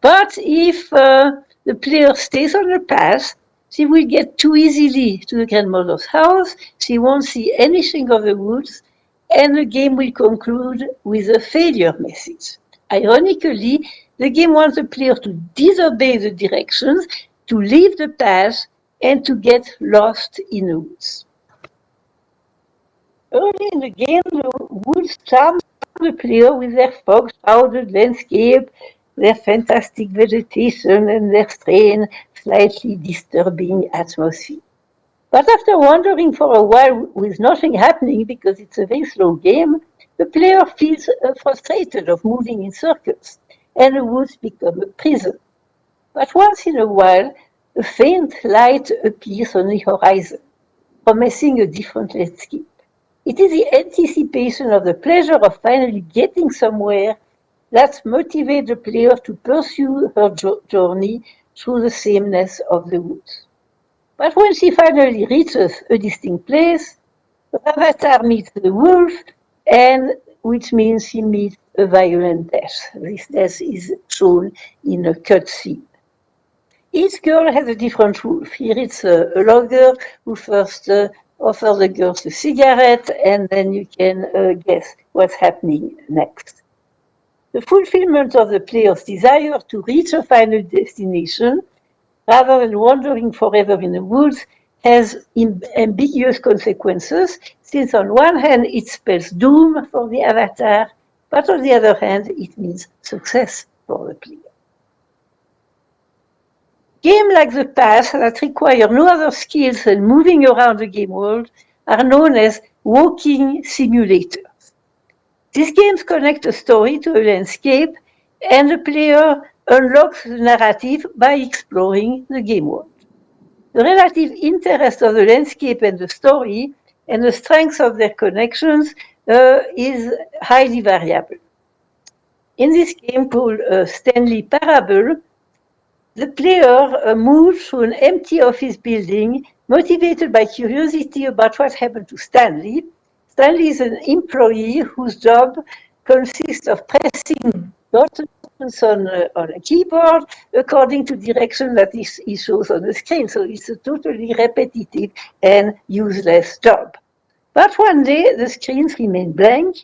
But if the player stays on the path, she will get too easily to the grandmother's house, she won't see anything of the woods, and the game will conclude with a failure message. Ironically, the game wants the player to disobey the directions, to leave the path, and to get lost in the woods. Early in the game, the woods charm the player with their fog-shrouded landscape, their fantastic vegetation, and their strange, slightly disturbing atmosphere. But after wandering for a while with nothing happening because it's a very slow game, the player feels frustrated of moving in circles, and the woods become a prison. But once in a while, a faint light appears on the horizon, promising a different landscape. It is the anticipation of the pleasure of finally getting somewhere that motivates the player to pursue her journey through the sameness of the woods. But when she finally reaches a distinct place, the avatar meets the wolf, and which means she meets a violent death. This death is shown in a cutscene. Each girl has a different wolf. Here it's a logger who first offers the girls a cigarette, and then you can guess what's happening next. The fulfillment of the player's desire to reach a final destination, rather than wandering forever in the woods, has ambiguous consequences, since on one hand it spells doom for the avatar, but on the other hand it means success for the player. Games like the path that require no other skills than moving around the game world are known as walking simulators. These games connect a story to a landscape, and the player unlocks the narrative by exploring the game world. The relative interest of the landscape and the story, and the strength of their connections, is highly variable. In this game called Stanley Parable, the player moves through an empty office building, motivated by curiosity about what happened to Stanley. Stanley is an employee whose job consists of pressing buttons on a keyboard according to direction that he shows on the screen. So it's a totally repetitive and useless job. But one day the screens remain blank,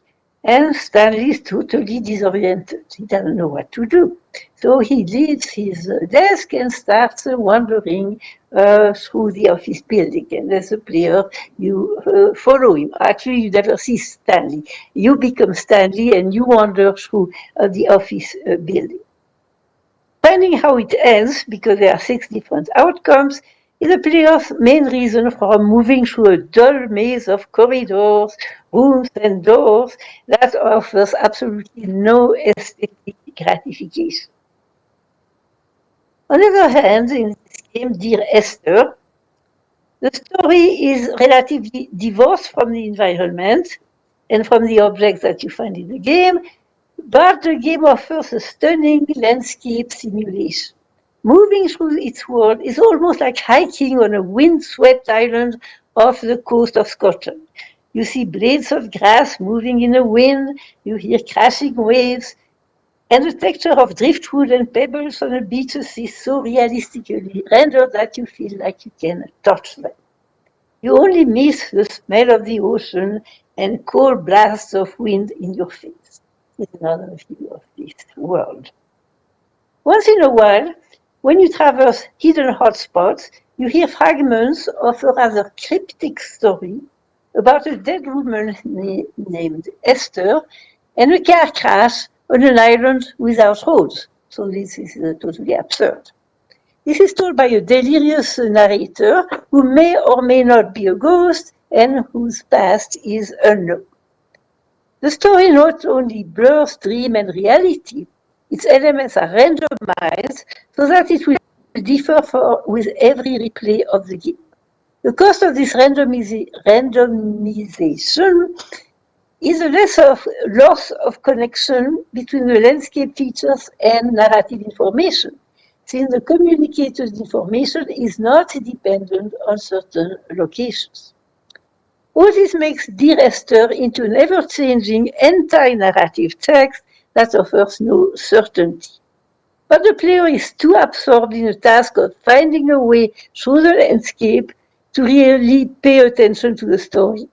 and Stanley is totally disoriented. He doesn't know what to do. So he leaves his desk and starts wandering through the office building. And as a player, you follow him. Actually, you never see Stanley. You become Stanley and you wander through the office building. Finding how it ends, because there are 6 different outcomes, is the player's main reason for moving through a dull maze of corridors, rooms, and doors that offers absolutely no aesthetic gratification. On the other hand, in this game, Dear Esther, the story is relatively divorced from the environment and from the objects that you find in the game, but the game offers a stunning landscape simulation. Moving through its world is almost like hiking on a wind-swept island off the coast of Scotland. You see blades of grass moving in the wind, you hear crashing waves, and the texture of driftwood and pebbles on the beaches is so realistically rendered that you feel like you can touch them. You only miss the smell of the ocean and cold blasts of wind in your face. It's another view of this world. Once in a while, when you traverse hidden hotspots, you hear fragments of a rather cryptic story about a dead woman named Esther and a car crash on an island without roads. So this is totally absurd. This is told by a delirious narrator who may or may not be a ghost and whose past is unknown. The story not only blurs dream and reality, its elements are randomized so that it will differ with every replay of the game. The cost of this randomization is a loss of connection between the landscape features and narrative information, since the communicated information is not dependent on certain locations. All this makes Dear Esther into an ever-changing anti-narrative text that offers no certainty. But the player is too absorbed in the task of finding a way through the landscape to really pay attention to the story.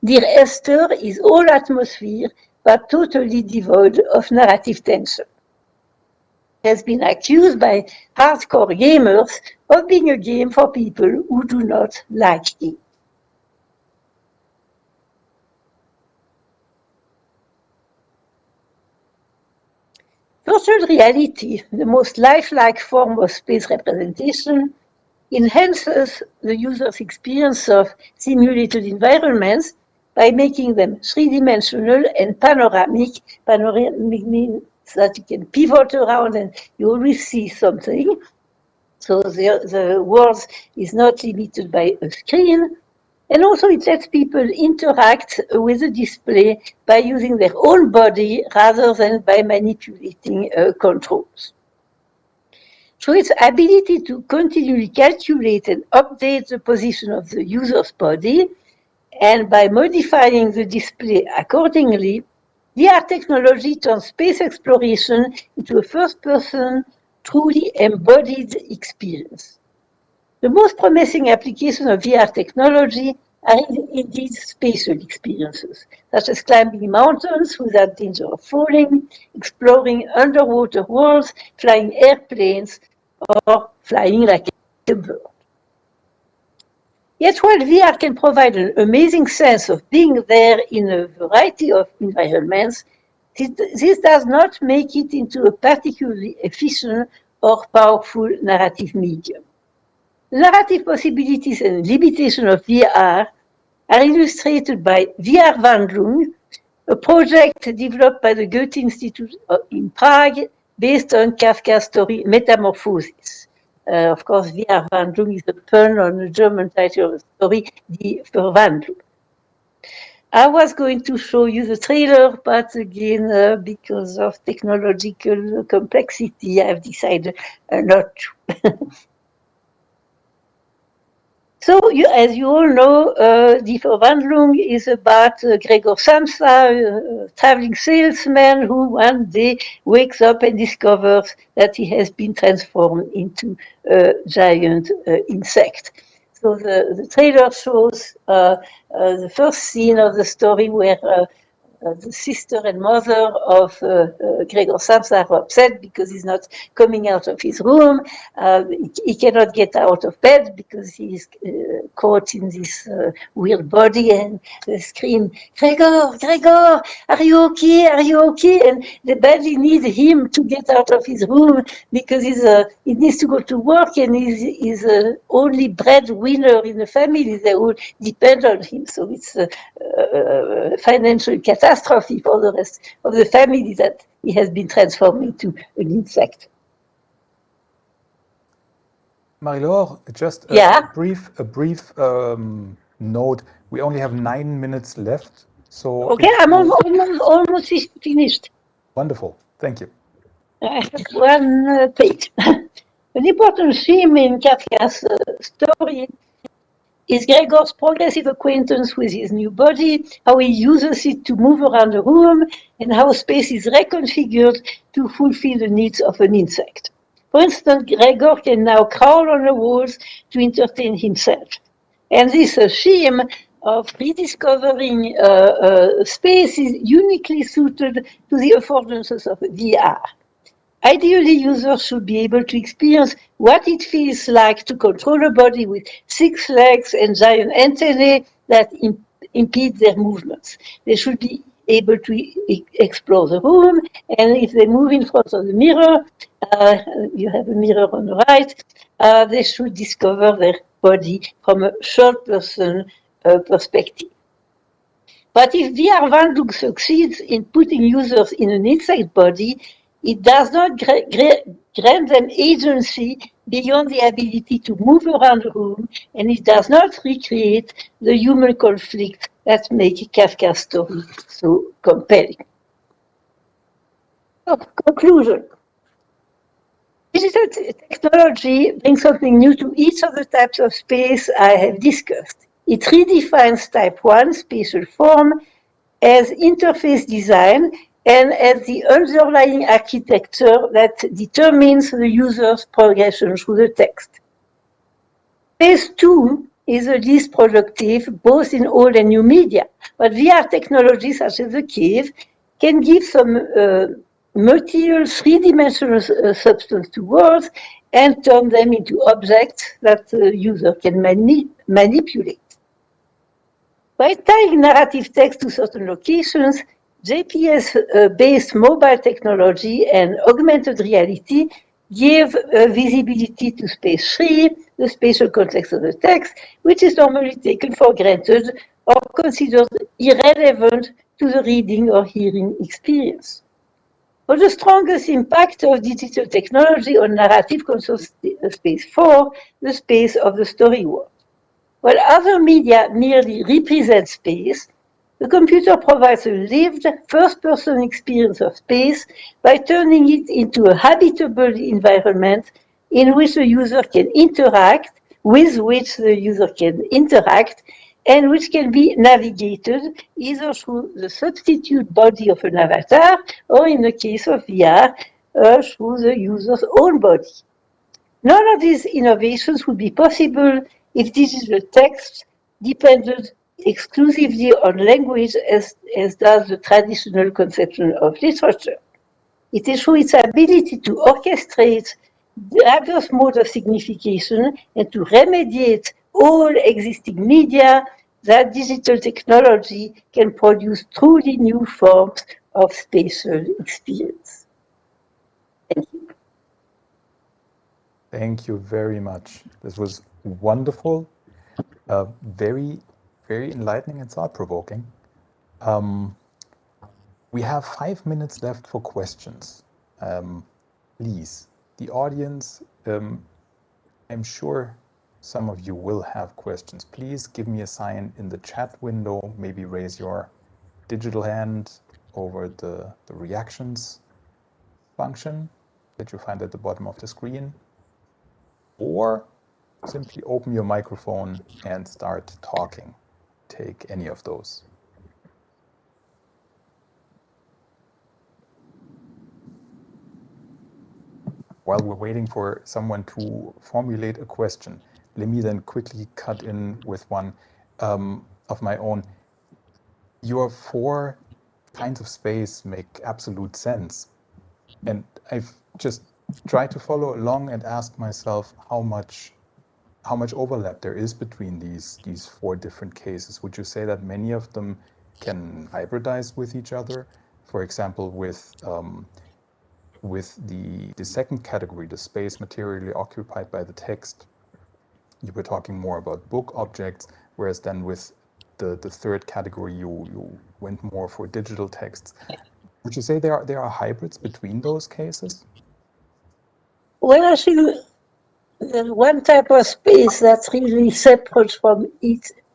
Dear Esther is all atmosphere, but totally devoid of narrative tension. It has been accused by hardcore gamers of being a game for people who do not like it. Virtual reality, the most lifelike form of space representation, enhances the user's experience of simulated environments by making them three-dimensional and panoramic. Panoramic means that you can pivot around and you always see something. So the world is not limited by a screen. And also it lets people interact with the display by using their own body rather than by manipulating controls. Through its ability to continually calculate and update the position of the user's body, and by modifying the display accordingly, VR technology turns space exploration into a first-person, truly embodied experience. The most promising applications of VR technology are indeed spatial experiences, such as climbing mountains without danger of falling, exploring underwater worlds, flying airplanes, or flying like a bird. Yet while VR can provide an amazing sense of being there in a variety of environments, this does not make it into a particularly efficient or powerful narrative medium. The narrative possibilities and limitations of VR are illustrated by VR-Wandlung, a project developed by the Goethe Institute in Prague based on Kafka's story Metamorphosis. Of course, VR-Wandlung is a pun on the German title of the story, Die Verwandlung. I was going to show you the trailer, but again, because of technological complexity, I've decided not to. So, as you all know, Die Verwandlung is about Gregor Samsa, a traveling salesman who one day wakes up and discovers that he has been transformed into a giant insect. So the trailer shows the first scene of the story where the sister and mother of Gregor Samsa are upset because he's not coming out of his room. He cannot get out of bed because he's caught in this weird body, and they scream, Gregor, Gregor, are you okay? Are you okay? And they badly need him to get out of his room because he needs to go to work, and he's the only breadwinner in the family. They all depend on him. So it's a financial catastrophe for the rest of the family that he has been transformed into an insect. Marie-Laure, just a brief note. We only have 9 minutes left. So okay, I'm almost finished. Wonderful. Thank you. I have one page. An important theme in Kafka's story is Gregor's progressive acquaintance with his new body, how he uses it to move around the room, and how space is reconfigured to fulfill the needs of an insect. For instance, Gregor can now crawl on the walls to entertain himself. And this theme of rediscovering space is uniquely suited to the affordances of VR. Ideally, users should be able to experience what it feels like to control a body with 6 legs and giant antennae that impede their movements. They should be able to explore the room, and if they move in front of the mirror, you have a mirror on the right, they should discover their body from a third-person perspective. But if VR-Wandlung succeeds in putting users in an insect body, it does not grant them agency beyond the ability to move around the room, and it does not recreate the human conflict that makes Kafka's story so compelling. So, conclusion. Digital technology brings something new to each of the types of space I have discussed. It redefines type 1 spatial form as interface design and as the underlying architecture that determines the user's progression through the text. Phase 2 is the least productive, both in old and new media, but VR technologies such as the cave can give some material three-dimensional substance to words and turn them into objects that the user can manipulate. By tying narrative text to certain locations, GPS-based mobile technology and augmented reality give visibility to space 3, the spatial context of the text, which is normally taken for granted or considered irrelevant to the reading or hearing experience. For the strongest impact of digital technology on narrative concerns space 4, the space of the story world. While other media merely represent space, the computer provides a lived first-person experience of space by turning it into a habitable environment in which the user can interact, with which the user can interact, and which can be navigated either through the substitute body of an avatar or, in the case of VR, through the user's own body. None of these innovations would be possible if digital text depended exclusively on language as does the traditional conception of literature. It is through its ability to orchestrate diverse modes of signification and to remediate all existing media that digital technology can produce truly new forms of spatial experience. Thank you. Thank you very much. This was wonderful, very, very enlightening and thought-provoking. We have 5 minutes left for questions. Please, the audience, I'm sure some of you will have questions. Please give me a sign in the chat window, maybe raise your digital hand over the reactions function that you find at the bottom of the screen, or simply open your microphone and start talking. Take any of those. While we're waiting for someone to formulate a question, let me then quickly cut in with one of my own. Your 4 kinds of space make absolute sense. And I've just tried to follow along and ask myself how much overlap there is between these 4 different cases. Would you say that many of them can hybridize with each other? For example, with the second category, the space materially occupied by the text, you were talking more about book objects, whereas then with the third category, you went more for digital texts. Would you say there are hybrids between those cases? Well, I think one type of space that's really separate from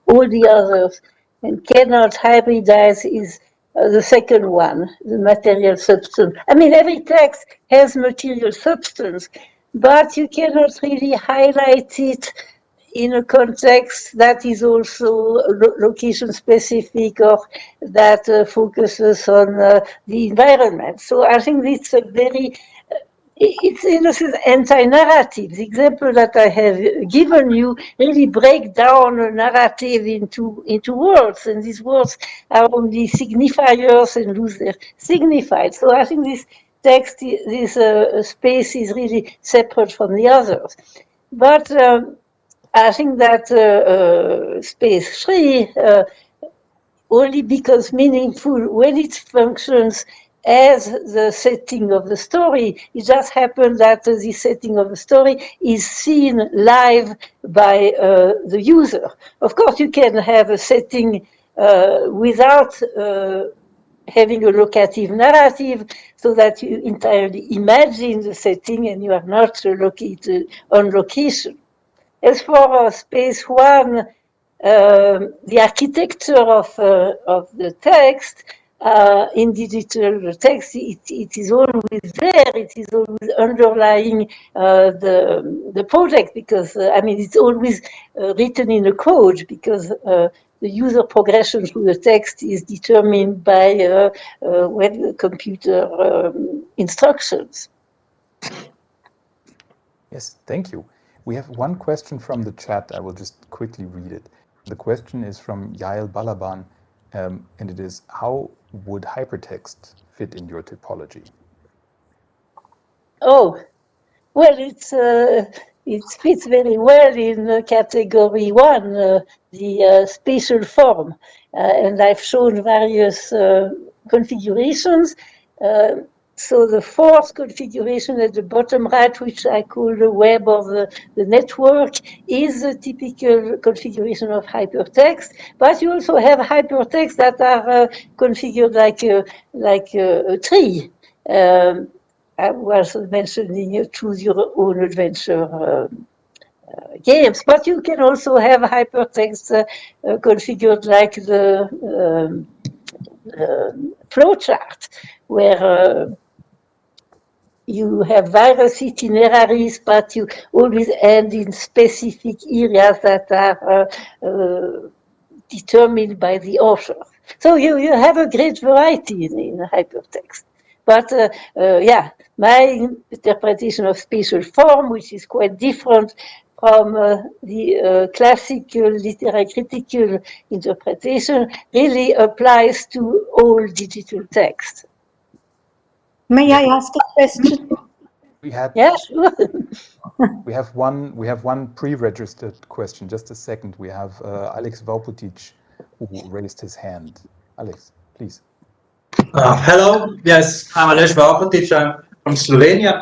all the others and cannot hybridize is the second one, the material substance. I mean, every text has material substance, but you cannot really highlight it in a context that is also location specific or that focuses on the environment. So I think it's a very it's in a sense anti-narrative. The example that I have given you really break down a narrative into words, and these words are only signifiers and lose their signified. So I think this text, this space is really separate from the others. But I think that space 3 only becomes meaningful when it functions as the setting of the story. It just happens that the setting of the story is seen live by the user. Of course, you can have a setting without having a locative narrative, so that you entirely imagine the setting and you are not located on location. As for space 1, the architecture of the text in digital text, it is always there. It is always underlying the project because I mean it's always written in a code because the user progression through the text is determined by web computer instructions. Yes, thank you. We have one question from the chat. I will just quickly read it. The question is from Yael Balaban, and it is, how would hypertext fit in your typology? Oh, well, it fits very well in category 1, the spatial form, and I've shown various configurations. So the fourth configuration at the bottom right, which I call the web of the network, is a typical configuration of hypertext. But you also have hypertext that are configured like a tree. I was mentioning choose your own adventure games, but you can also have hypertext configured like the flowchart, where you have various itineraries, but you always end in specific areas that are determined by the author. So you have a great variety in hypertext. But yeah, my interpretation of spatial form, which is quite different from the classical literary critical interpretation, really applies to all digital text. May I ask a question? We had, yeah, sure. we have one pre-registered question. Just a second. We have Alex Vauputic, who raised his hand. Alex, please. Hello, yes, I'm Aleš Vauputic, I'm from Slovenia.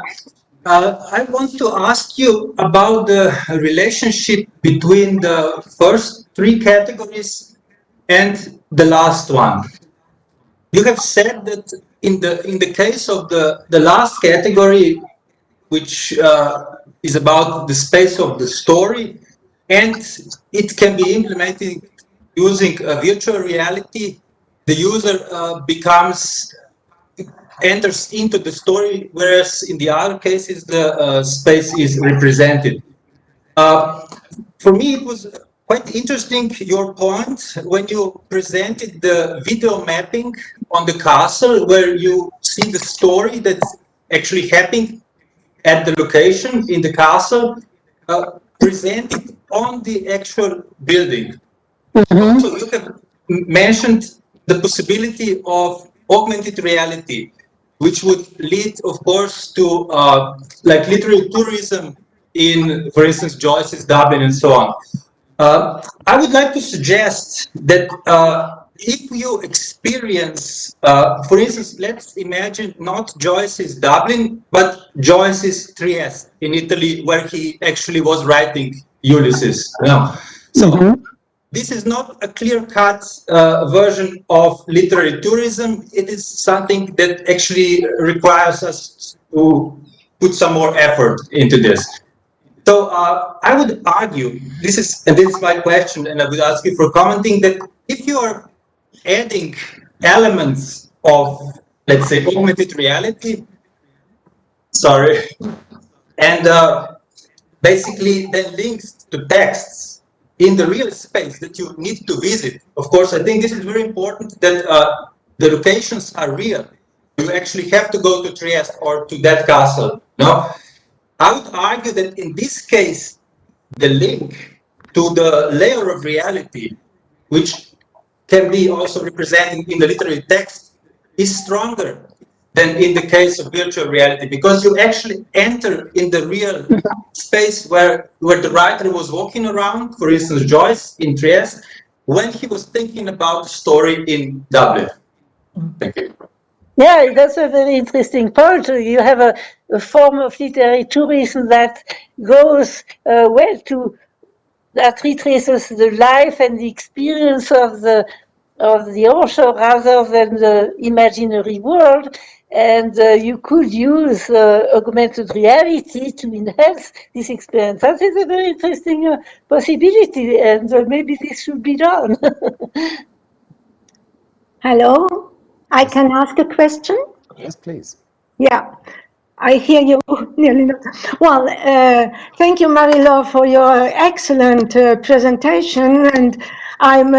I want to ask you about the relationship between the first 3 categories and the last one. You have said that in the case of the last category, which is about the space of the story, and it can be implemented using a virtual reality, the user enters into the story, whereas in the other cases the space is represented. For me, it was quite interesting your point when you presented the video mapping on the castle, where you see the story that's actually happening at the location in the castle, presented on the actual building. Also, you have mentioned the possibility of augmented reality, which would lead, of course, to like literary tourism in, for instance, Joyce's Dublin and so on. I would like to suggest that if you experience, for instance, let's imagine not Joyce's Dublin, but Joyce's Trieste in Italy, where he actually was writing Ulysses. So this is not a clear-cut version of literary tourism. It is something that actually requires us to put some more effort into this. So I would argue, this is my question, and I would ask you for commenting, that if you are adding elements of, let's say, augmented reality, and basically then links to texts in the real space that you need to visit. Of course, I think this is very important that the locations are real. You actually have to go to Trieste or to that castle. No, I would argue that in this case, the link to the layer of reality, which can be also represented in the literary text, is stronger than in the case of virtual reality, because you actually enter in the real space where the writer was walking around, for instance, Joyce in Trieste, when he was thinking about the story in Dublin. Thank you. Yeah, that's a very interesting point. You have a form of literary tourism that goes that retraces the life and the experience of the author rather than the imaginary world. And you could use augmented reality to enhance this experience. That is a very interesting possibility, and maybe this should be done. Hello, I can ask a question? Yes, please. Yeah, I hear you nearly not. Well, thank you, Marie-Laure, for your excellent presentation, and I'm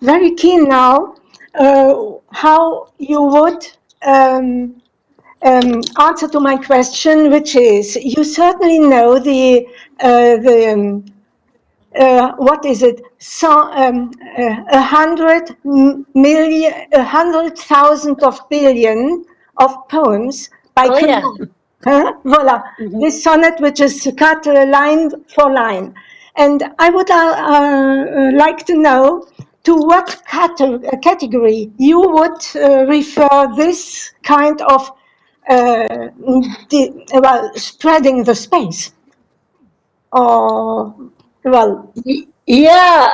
very keen now how you would answer to my question, which is, you certainly know what is it? So 100,000 of billion of poems by Cubet. Voila, this sonnet, which is cut line for line. And I would like to know to what category you would refer this kind of spreading the space. Or, well, yeah,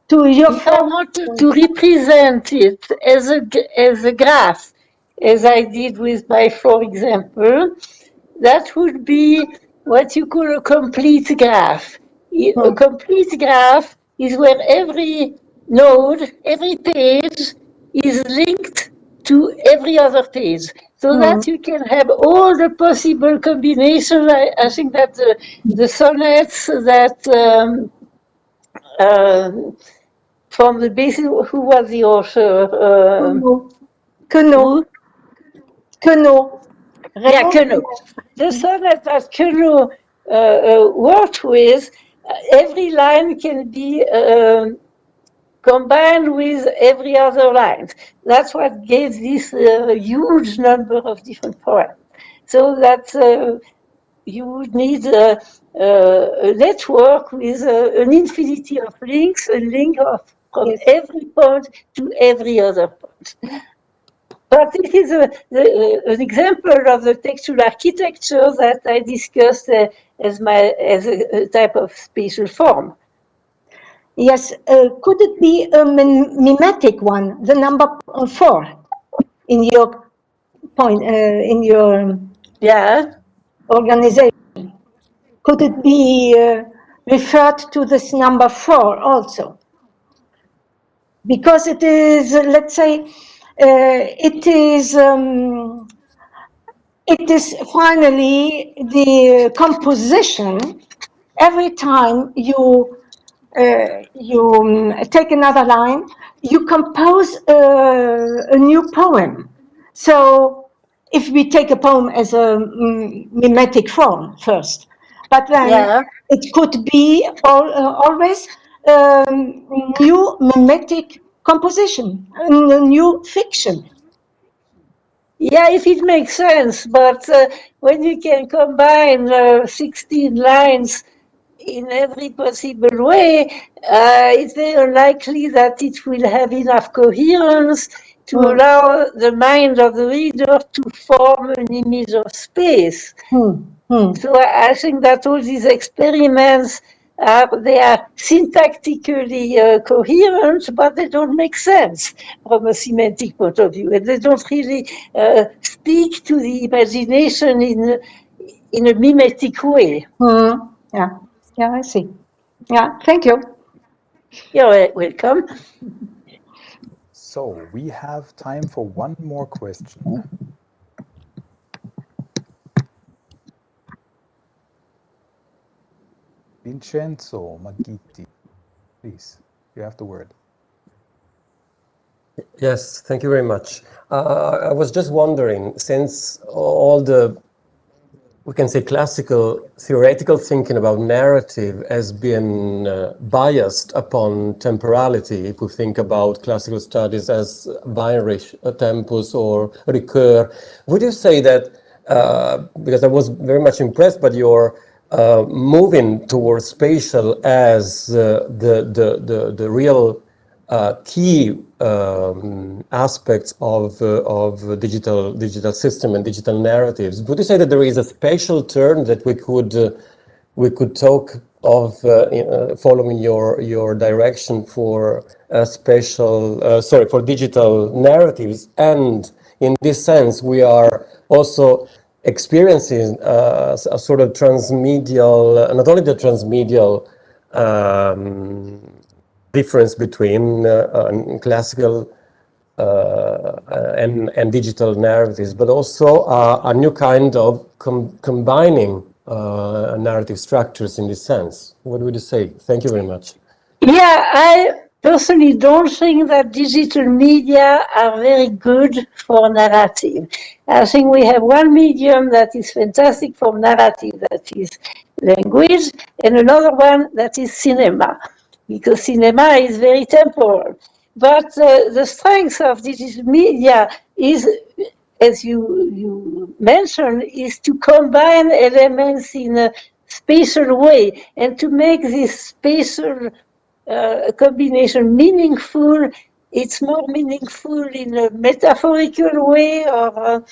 if I want to represent it as a graph, as I did with my 4 example, that would be what you call a complete graph. A complete graph is where every node, every page is linked to every other page, so that you can have all the possible combinations. I think that the sonnets that from the basis, who was the author? Queneau. Yeah, Queneau. The sonnet that Queneau worked with, every line can be combined with every other line. That's what gave this huge number of different poems. So that you would need a network with an infinity of links, a link from every point to every other point. But it is an example of the textual architecture that I discussed as a type of spatial form. Yes, could it be a mimetic one, the number 4 in your point, in your organization? Could it be referred to this number 4 also? Because it is, let's say, it is finally the composition. Every time you take another line, you compose a new poem. So if we take a poem as a mimetic form first, but then it could be always new mimetic composition, a new fiction. Yeah, if it makes sense, but when you can combine 16 lines in every possible way, it's very unlikely that it will have enough coherence to allow the mind of the reader to form an image of space. So I think that all these experiments, they are syntactically coherent, but they don't make sense from a semantic point of view, and they don't really speak to the imagination in a mimetic way. Yeah, I see. Yeah, thank you. You're welcome. So we have time for one more question. Vincenzo Maggitti, please, you have the word. Yes, thank you very much. I was just wondering, since all the, we can say, classical theoretical thinking about narrative has been biased upon temporality, if we think about classical studies as binary tempus or recur, would you say that, because I was very much impressed by your moving towards spatial as the real key aspects of digital system and digital narratives. Would you say that there is a spatial term that we could talk of following your direction for for digital narratives? And in this sense, we are also experiencing a sort of transmedial, not only the transmedial difference between classical and digital narratives, but also a new kind of combining narrative structures in this sense. What would you say? Thank you very much. Yeah, I personally don't think that digital media are very good for narrative. I think we have one medium that is fantastic for narrative, that is language, and another one that is cinema, because cinema is very temporal. But the strength of digital media is, as you mentioned, is to combine elements in a spatial way and to make this spatial combination meaningful. It's more meaningful in a metaphorical way or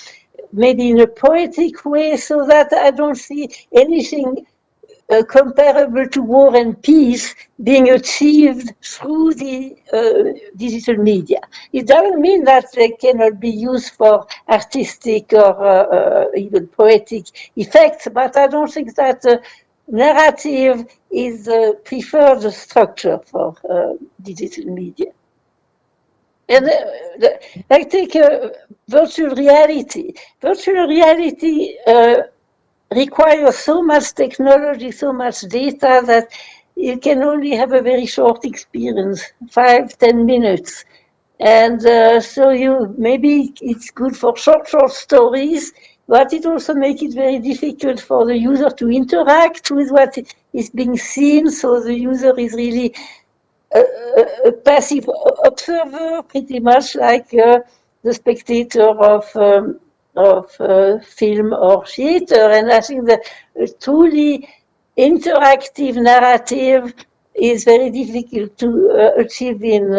maybe in a poetic way, so that I don't see anything comparable to War and Peace being achieved through the digital media. It doesn't mean that they cannot be used for artistic or even poetic effects, but I don't think that narrative is the preferred structure for digital media. And I take virtual reality. Virtual reality requires so much technology, so much data, that you can only have a very short experience, 5-10 minutes. And so maybe it's good for short stories, but it also makes it very difficult for the user to interact with what is being seen. So the user is really a passive observer, pretty much like the spectator of film or theater. And I think that a truly interactive narrative is very difficult to achieve in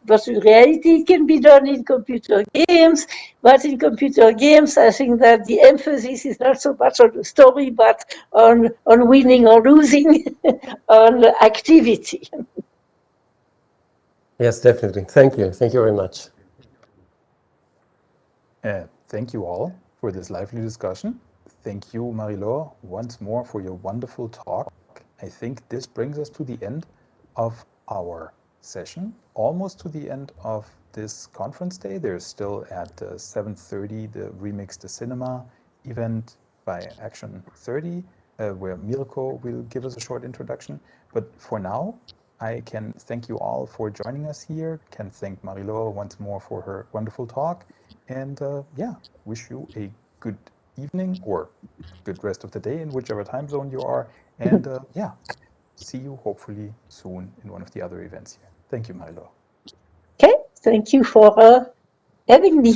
virtual reality. It can be done in computer games, but in computer games, I think that the emphasis is not so much on the story, but on winning or losing, on activity. Yes, definitely. Thank you. Thank you very much. Thank you all for this lively discussion. Thank you, Marie-Laure, once more for your wonderful talk. I think this brings us to the end of our session, almost to the end of this conference day. There's still at 7:30 the Remix the Cinema event by Action 30, where Mirko will give us a short introduction. But for now, I can thank you all for joining us here, can thank Marie-Laure once more for her wonderful talk, and wish you a good evening or good rest of the day in whichever time zone you are, and see you hopefully soon in one of the other events here. Thank you, Marie-Laure. Okay, thank you for having me.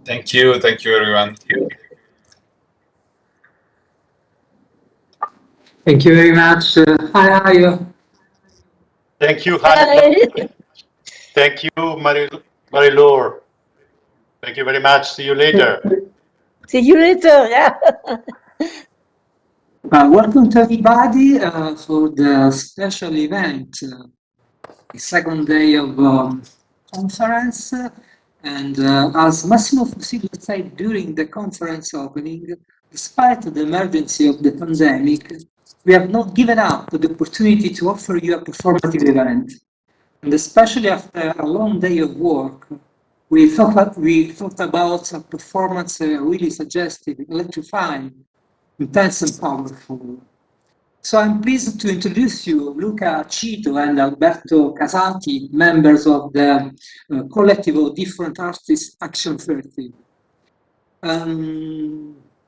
Thank you everyone. Thank you very much. Hi. Thank you, Hannah. Thank you, Marie-Laure. Thank you very much. See you later. See you later. Yeah. Welcome to everybody for the special event, the second day of conference. And as Massimo Fusillo said during the conference opening, despite the emergency of the pandemic, we have not given up the opportunity to offer you a performative event. And especially after a long day of work, we thought about a performance really suggestive, electrifying, intense and powerful. So I'm pleased to introduce you Luca Cito and Alberto Casati, members of the collective of different artists Action 30.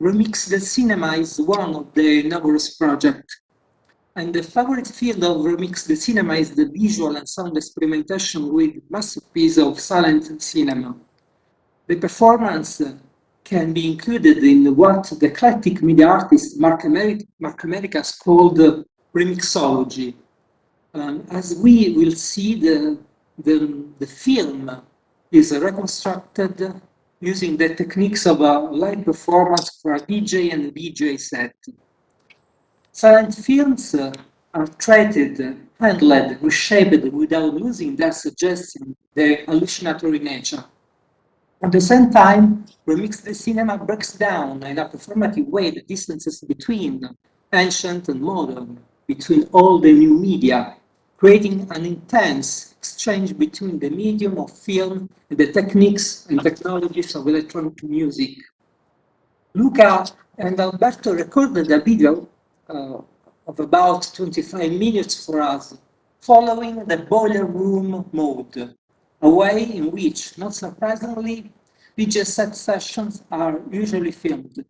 Remix the Cinema is one of the numerous projects. And the favorite field of Remix the Cinema is the visual and sound experimentation with masterpiece of silent cinema. The performance can be included in what the eclectic media artist Mark Americas called remixology. As we will see, the film is reconstructed using the techniques of a live performance for a DJ and VJ set. Silent films are treated, handled, reshaped without losing their suggestion, their hallucinatory nature. At the same time, Remix the Cinema breaks down in a performative way the distances between ancient and modern, between old and new media, creating an intense exchange between the medium of film and the techniques and technologies of electronic music. Luca and Alberto recorded a video of about 25 minutes for us, following the boiler room mode, a way in which, not surprisingly, DJ set sessions are usually filmed.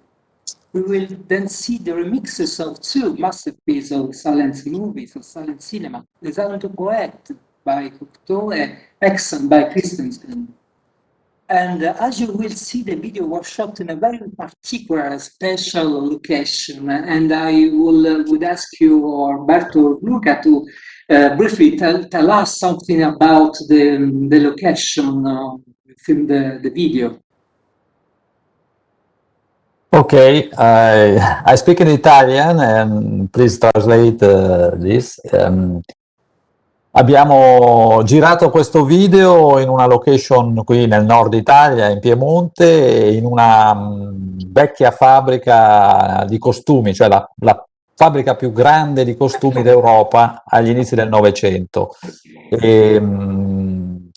We will then see the remixes of two masterpieces of silent movies, of silent cinema, Les Armes de Poète by Cocteau and Exxon by Christensen. And as you will see, the video was shot in a very particular, special location. And I would ask you, or Alberto or Luca, to briefly tell us something about the location within the video. Okay, I speak in Italian and please translate this. Abbiamo girato questo video in una location qui nel nord Italia, in Piemonte, in una vecchia fabbrica di costumi, cioè la fabbrica più grande di costumi d'Europa agli inizi del Novecento. In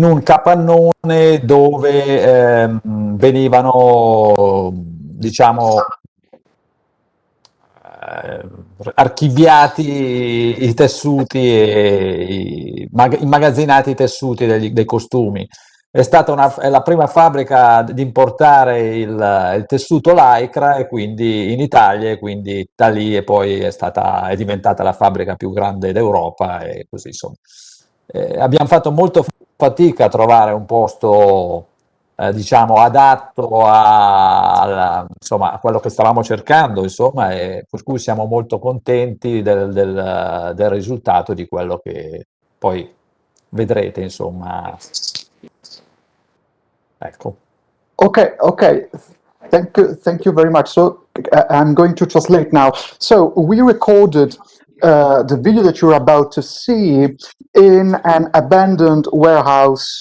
un capannone dove venivano, diciamo, archiviati i tessuti e immagazzinati i tessuti dei costumi. È stata è la prima fabbrica di importare il tessuto lycra e quindi in Italia, e quindi da lì e poi è diventata la fabbrica più grande d'Europa e così insomma. Abbiamo fatto molto fatica a trovare un posto diciamo adatto insomma, a quello che stavamo cercando, insomma, e per cui siamo molto contenti del risultato, di quello che poi vedrete, insomma. Ecco. Okay. Thank you very much. So I'm going to translate now. So we recorded the video that you're about to see in an abandoned warehouse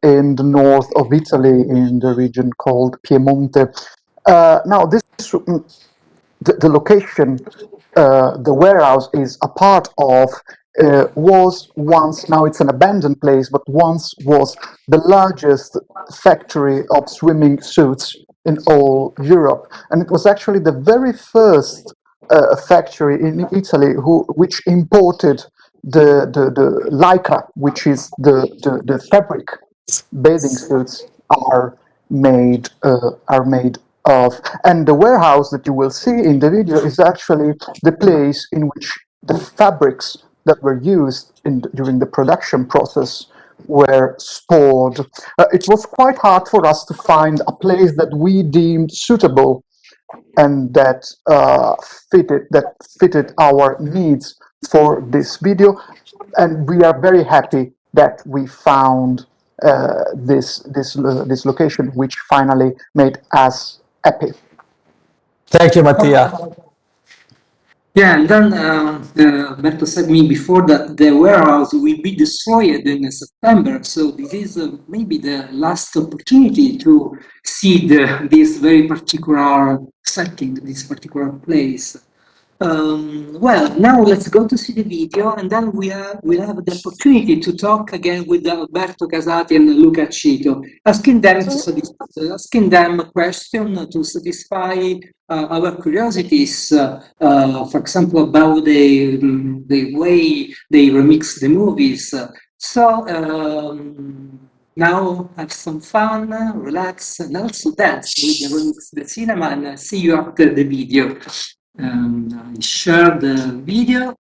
in the north of Italy, in the region called Piemonte. Now, the location, the warehouse is a part of, was once, now it's an abandoned place, but once was the largest factory of swimming suits in all Europe. And it was actually the very first factory in Italy which imported the lycra, which is the fabric bathing suits are made of. And the warehouse that you will see in the video is actually the place in which the fabrics that were used during the production process were stored. It was quite hard for us to find a place that we deemed suitable and that fitted our needs for this video, and we are very happy that we found this location, which finally made us happy. Thank you, Mattia. Yeah, and then Alberto said me before that the warehouse will be destroyed in September, so this is maybe the last opportunity to see this very particular setting, this particular place. Well, now let's go to see the video, and then we'll have the opportunity to talk again with Alberto Casati and Luca Cito, asking them questions to satisfy our curiosities, for example, about the way they remix the movies. So now have some fun, relax, and also dance with the remix the cinema, and see you after the video. I share the video.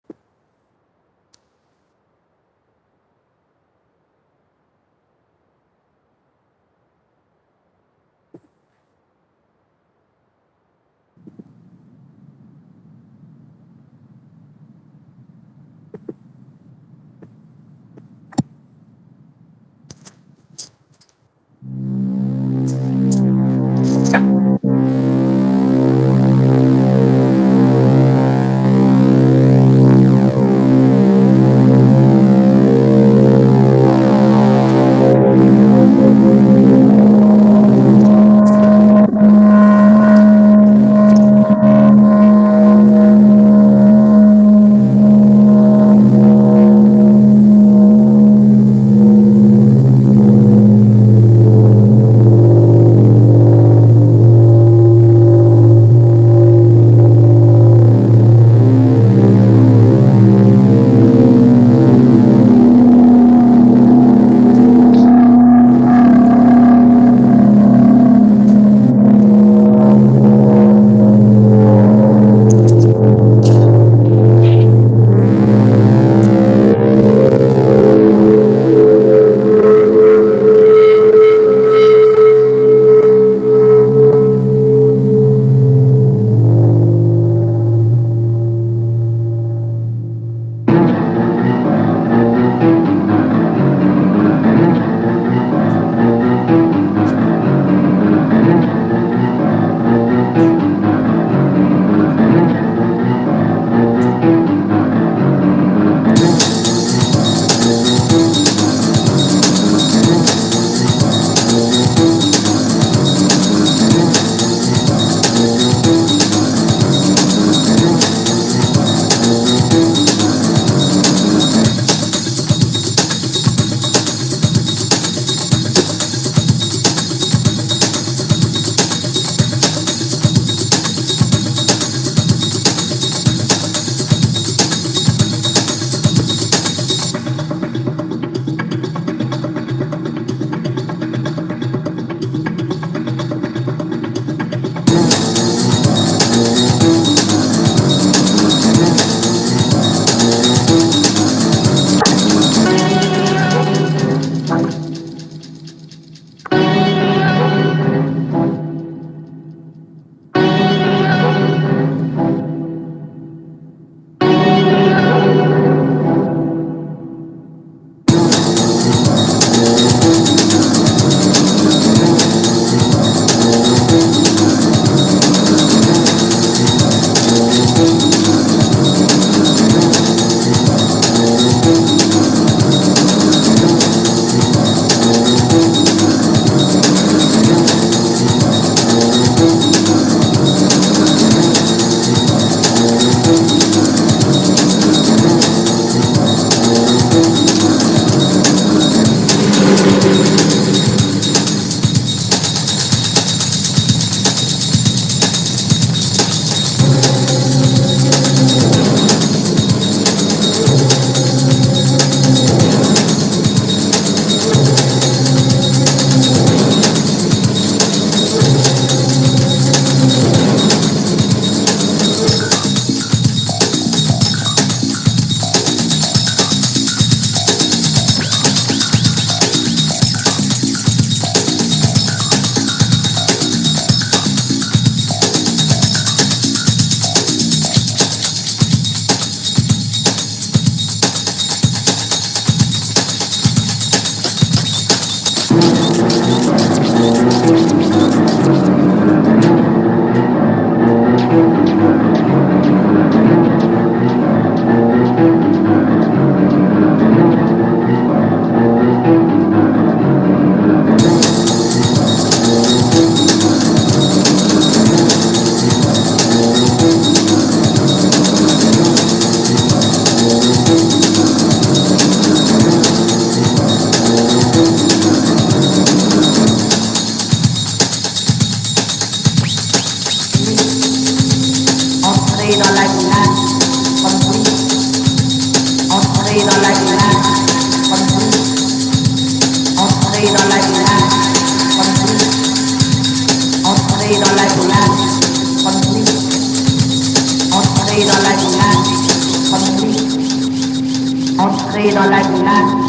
dans la glace, entrez dans la glace, entrez dans la glace, entrez dans la glace.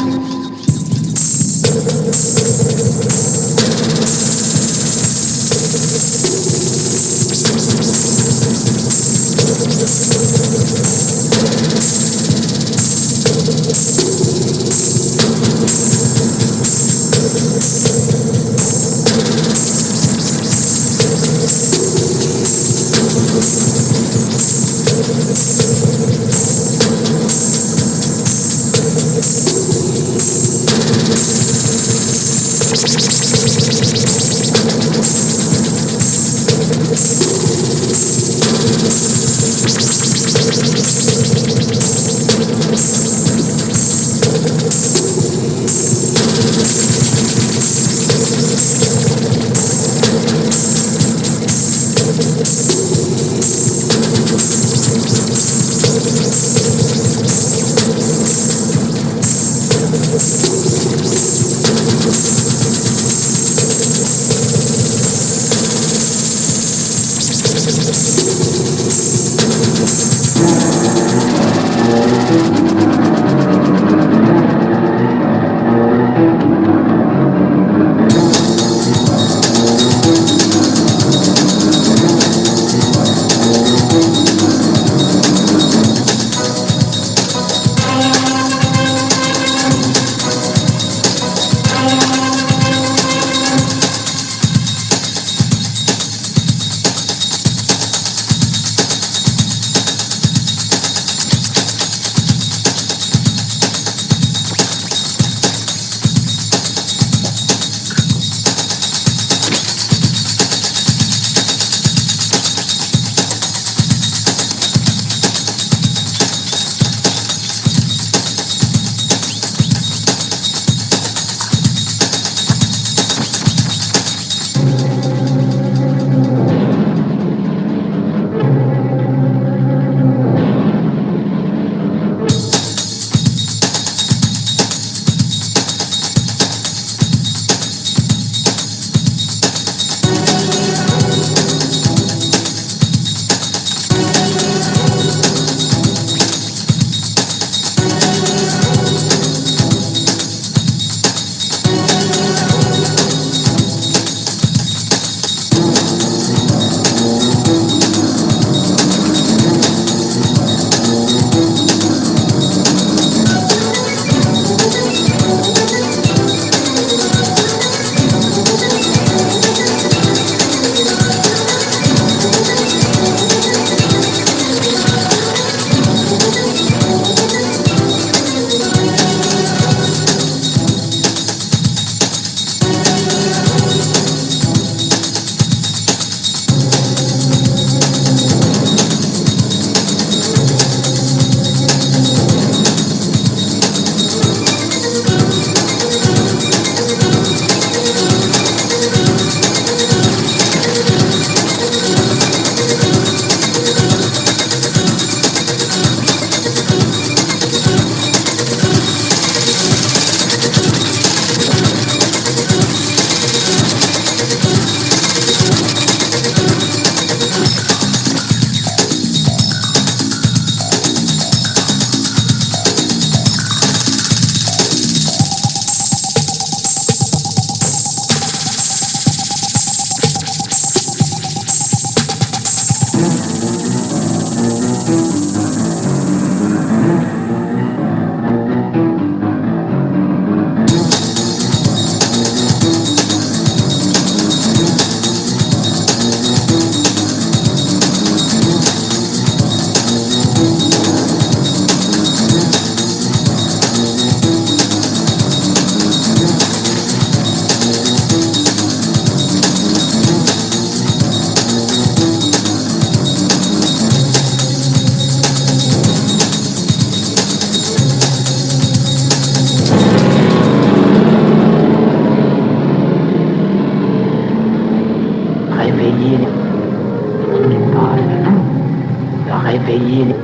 réveiller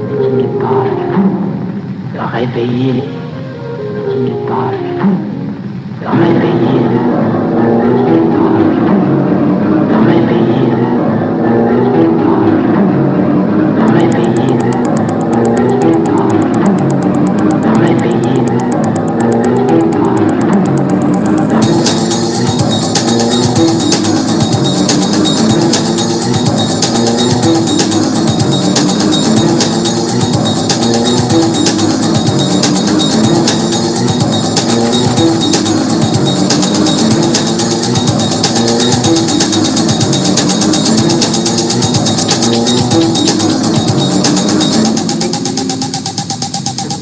qui n'est pas fou, de réveiller qui n'est pas fou,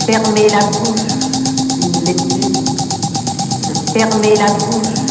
Fermer la bouche, une lecture, se fermer la bouche.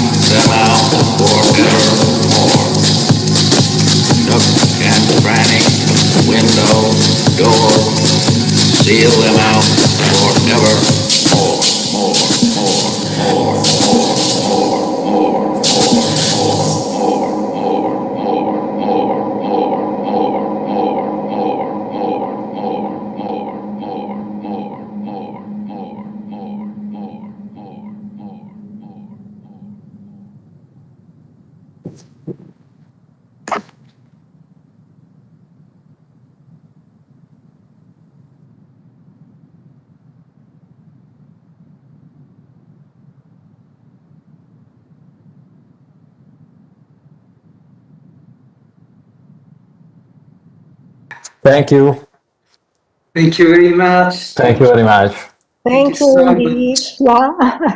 knock them out forevermore. Nook and cranny, window, door, seal them out forevermore. More, more, more, more, Thank you. Thank you very much. Thank you very much. Thank you so indeed. Yeah.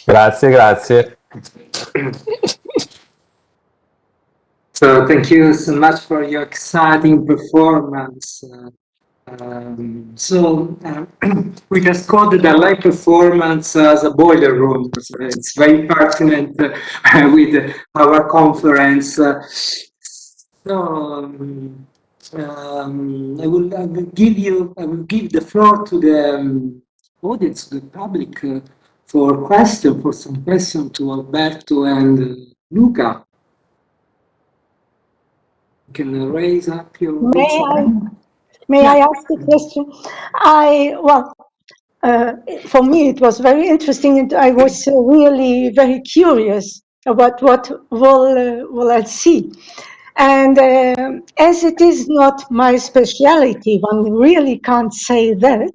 Grazie, grazie. So thank you so much for your exciting performance. We just called the live performance as a boiler room. So it's very pertinent with our conference. I will give the floor to the audience, to the public, for some question to Alberto and Luca. You can raise up your. May I ask a question? For me, it was very interesting, and I was really very curious about what will I see. And as it is not my speciality, one really can't say that,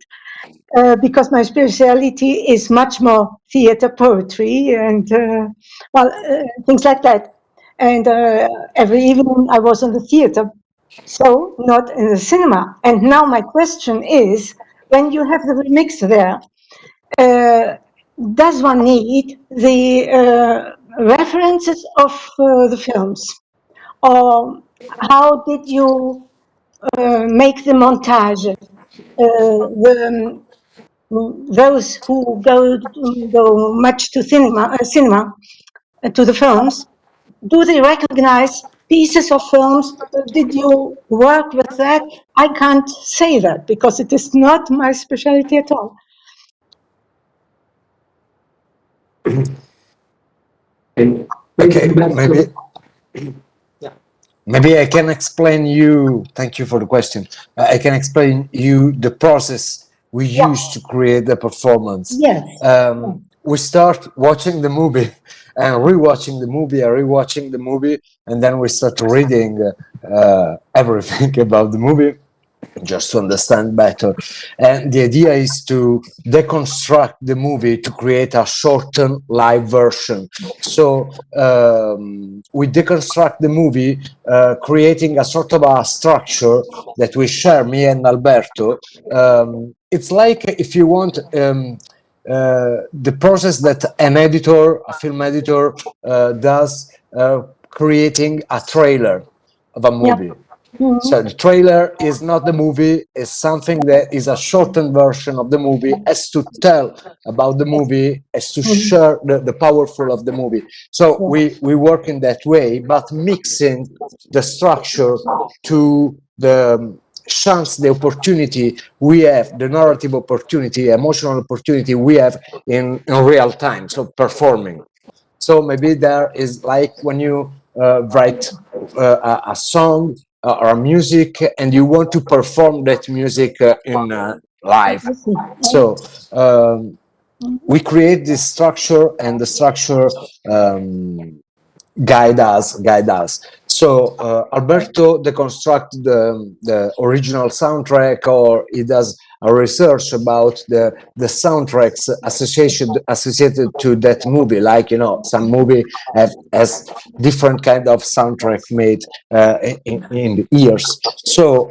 because my speciality is much more theater, poetry, and things like that. And every evening I was in the theater, so not in the cinema. And now my question is, when you have the remix there, does one need the references of the films? Or how did you make the montage? Those who go much to cinema, to the films, do they recognize pieces of films? Did you work with that? I can't say that because it is not my specialty at all. Okay, maybe I can explain you. Thank you for the question. I can explain you the process we use to create the performance. Yes. We start watching the movie and rewatching the movie, and then we start reading everything about the movie, just to understand better. And the idea is to deconstruct the movie to create a shortened live version. So we deconstruct the movie, creating a sort of a structure that we share, me and Alberto. It's like, if you want, the process that a film editor does, creating a trailer of a movie. So the trailer is not the movie, it's something that is a shortened version of the movie, as to tell about the movie, as to share the powerful of the movie. So we work in that way, but mixing the structure to the chance, the opportunity we have, the narrative opportunity, emotional opportunity we have in real time, so performing. So maybe there is like when you write a song or music and you want to perform that music in live. So we create this structure, and the structure guide us. So Alberto deconstructs the original soundtrack, or he does a research about the soundtracks associated to that movie. Like, you know, some movie has different kind of soundtrack made in the years. So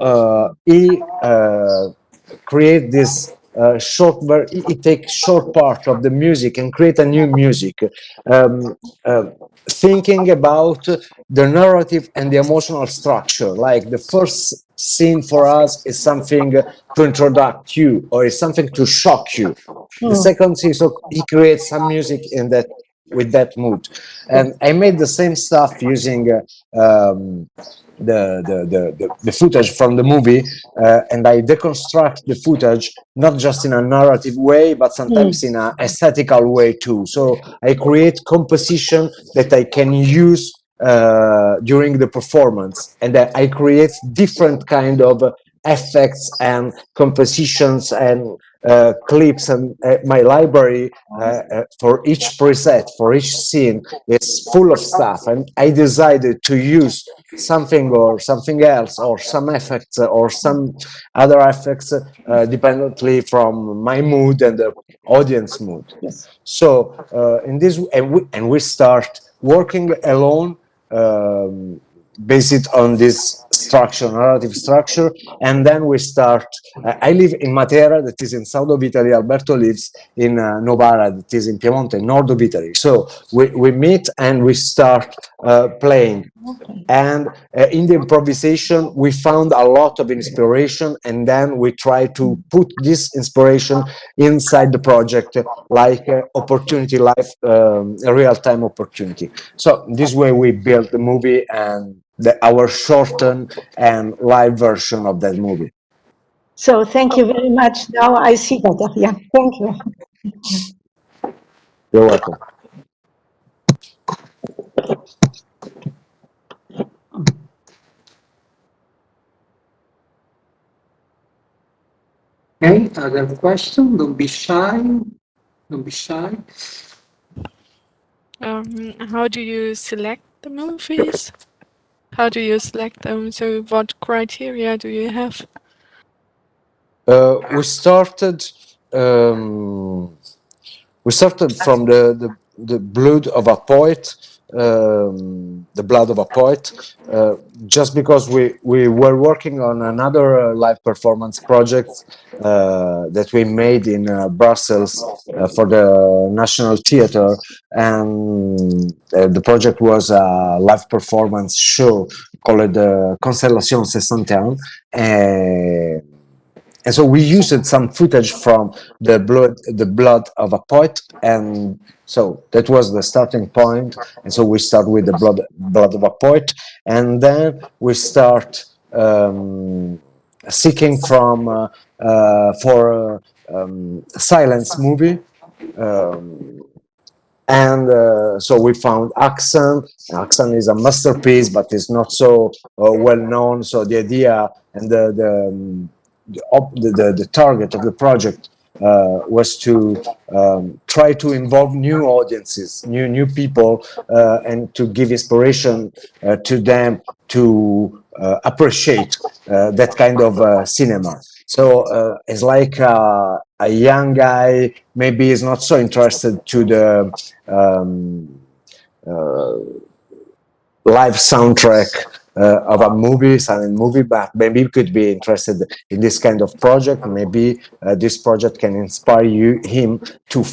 he create this it takes short part of the music and create a new music, thinking about the narrative and the emotional structure. Like the first scene for us is something to introduce you, or is something to shock you. The second scene, so he creates some music in that, with that mood. And I made the same stuff using the footage from the movie, and I deconstruct the footage not just in a narrative way, but sometimes in an aesthetical way too. So I create composition that I can use during the performance, and I create different kind of effects and compositions and clips, and my library for each preset, for each scene, is full of stuff, and I decided to use something or something else, or some effects or some other effects dependently from my mood and the audience mood. So in this, and we start working alone, based on this structure, narrative structure, and then we start. I live in Matera, that is in south of Italy. Alberto lives in Novara, that is in Piemonte, north of Italy. So we meet and we start playing. And in the improvisation, we found a lot of inspiration, and then we try to put this inspiration inside the project, like opportunity life, a real-time opportunity. So this way we built the movie and our shortened and live version of that movie. So thank you very much. Now I see better. Yeah, thank you. You're welcome. Okay, other question? Don't be shy. Don't be shy. How do you select the movies? How do you select them? So what criteria do you have? We started from the blood of a poet, the blood of a poet, just because we were working on another live performance project that we made in Brussels for the National Theatre, and the project was a live performance show called Constellation 61. And so we used some footage from the blood of a poet, and so that was the starting point. And so we start with the blood of a poet, and then we start seeking from for silence movie. And so we found Accent. Accent is a masterpiece, but it's not so well known. So the idea and the target of the project was to try to involve new audiences, new people, and to give inspiration to them to appreciate that kind of cinema. So it's like a young guy maybe is not so interested to the live soundtrack of a movie, silent movie, but maybe could be interested in this kind of project. Maybe this project can inspire him to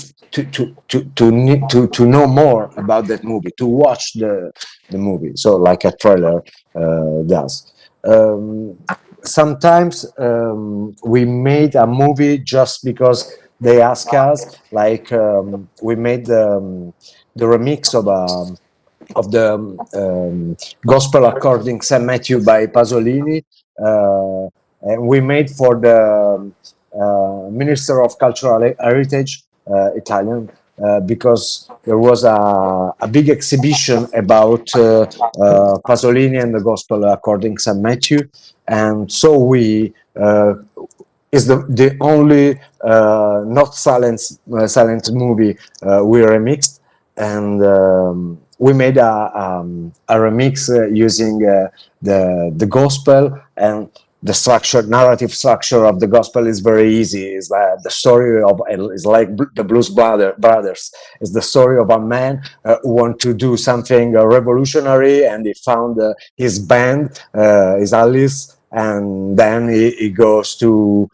know more about that movie, to watch the movie. So like a trailer does. Sometimes we made a movie just because they ask us. Like we made the remix of the Gospel According St. Matthew by Pasolini, and we made for the Minister of Cultural Heritage, Italian, because there was a big exhibition about Pasolini and the Gospel According St. Matthew, and so we is the only not silent movie we remixed, and we made a remix using the gospel, and the narrative structure of the gospel is very easy. It's the story of, it's like the Blues Brothers. It's the story of a man who want to do something revolutionary, and he found his band, his Alice, and then he goes to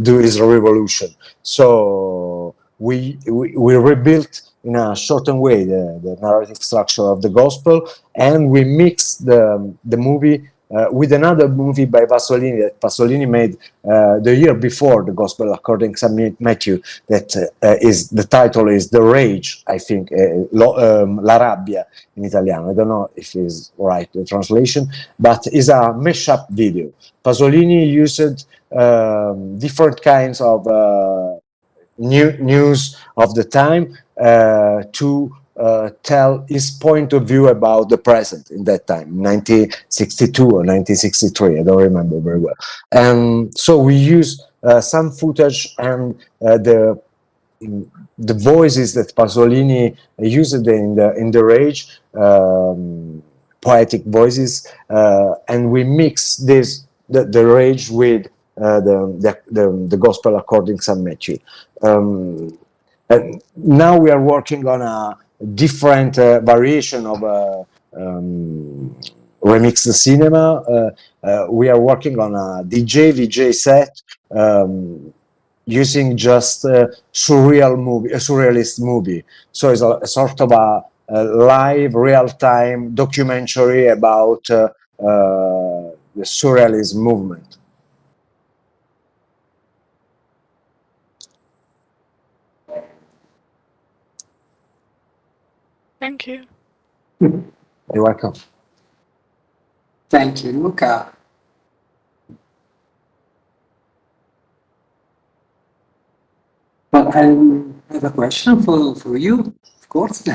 do his revolution. So we rebuilt in a shortened way the narrative structure of the gospel, and we mixed the movie with another movie by Pasolini that Pasolini made the year before the Gospel according to St. Matthew. That is the title is The Rage, I think, La Rabbia in Italiano. I don't know if it's right the translation, but it's a mashup video. Pasolini used different kinds of news of the time to tell his point of view about the present in that time, 1962 or 1963, I don't remember very well. And so we use some footage and the voices that Pasolini used in the Rage, poetic voices, and we mix the Rage with the Gospel according to St. Matthew. And now we are working on a different variation of remixed cinema. We are working on a VJ set using just a surrealist movie. So it's a sort of a live, real-time documentary about the surrealist movement. Thank you. You're welcome. Thank you, Luca. But I have a question for you, of course.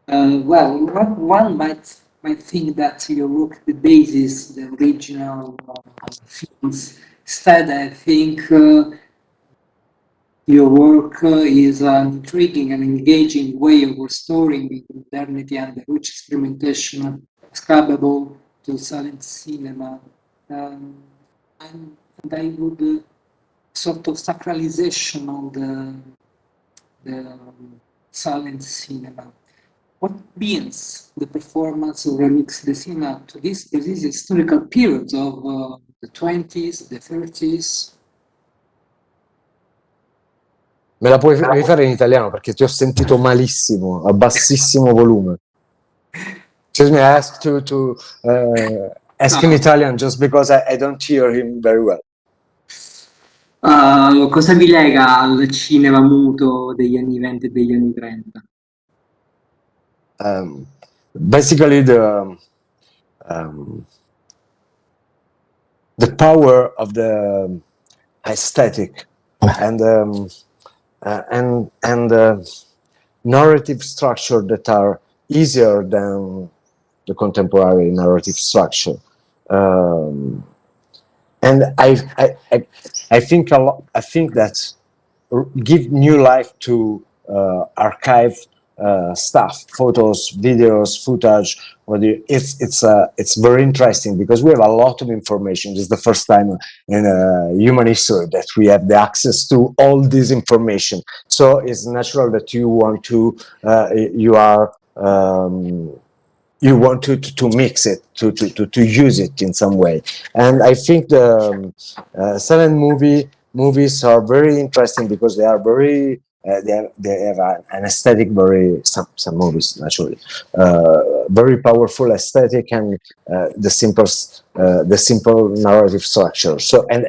Well, one might think that your work, the basis, the original films. Instead, I think your work is an intriguing and engaging way of restoring modernity and the rich experimentation ascribable to silent cinema. And I would sort of sacralization of the silent cinema. What means the performance of Remix de Cinema to this historical period of the 20s, the 30s? Me la puoi rifare in italiano perché ti ho sentito malissimo, a bassissimo volume. Excuse me, I asked to ask in Italian just because I don't hear him very well. Cosa vi lega al cinema muto degli anni 20 e degli anni 30? Basically, the power of the aesthetic and narrative structure that are easier than the contemporary narrative structure. And I think that give new life to archive stuff, photos, videos, footage. It's very interesting because we have a lot of information. This is the first time in human history that we have the access to all this information. So it's natural that you want to you want to mix it, to use it in some way. And I think the silent movies are very interesting because they are very they have an aesthetic some movies naturally very powerful aesthetic and the simple narrative structure. So and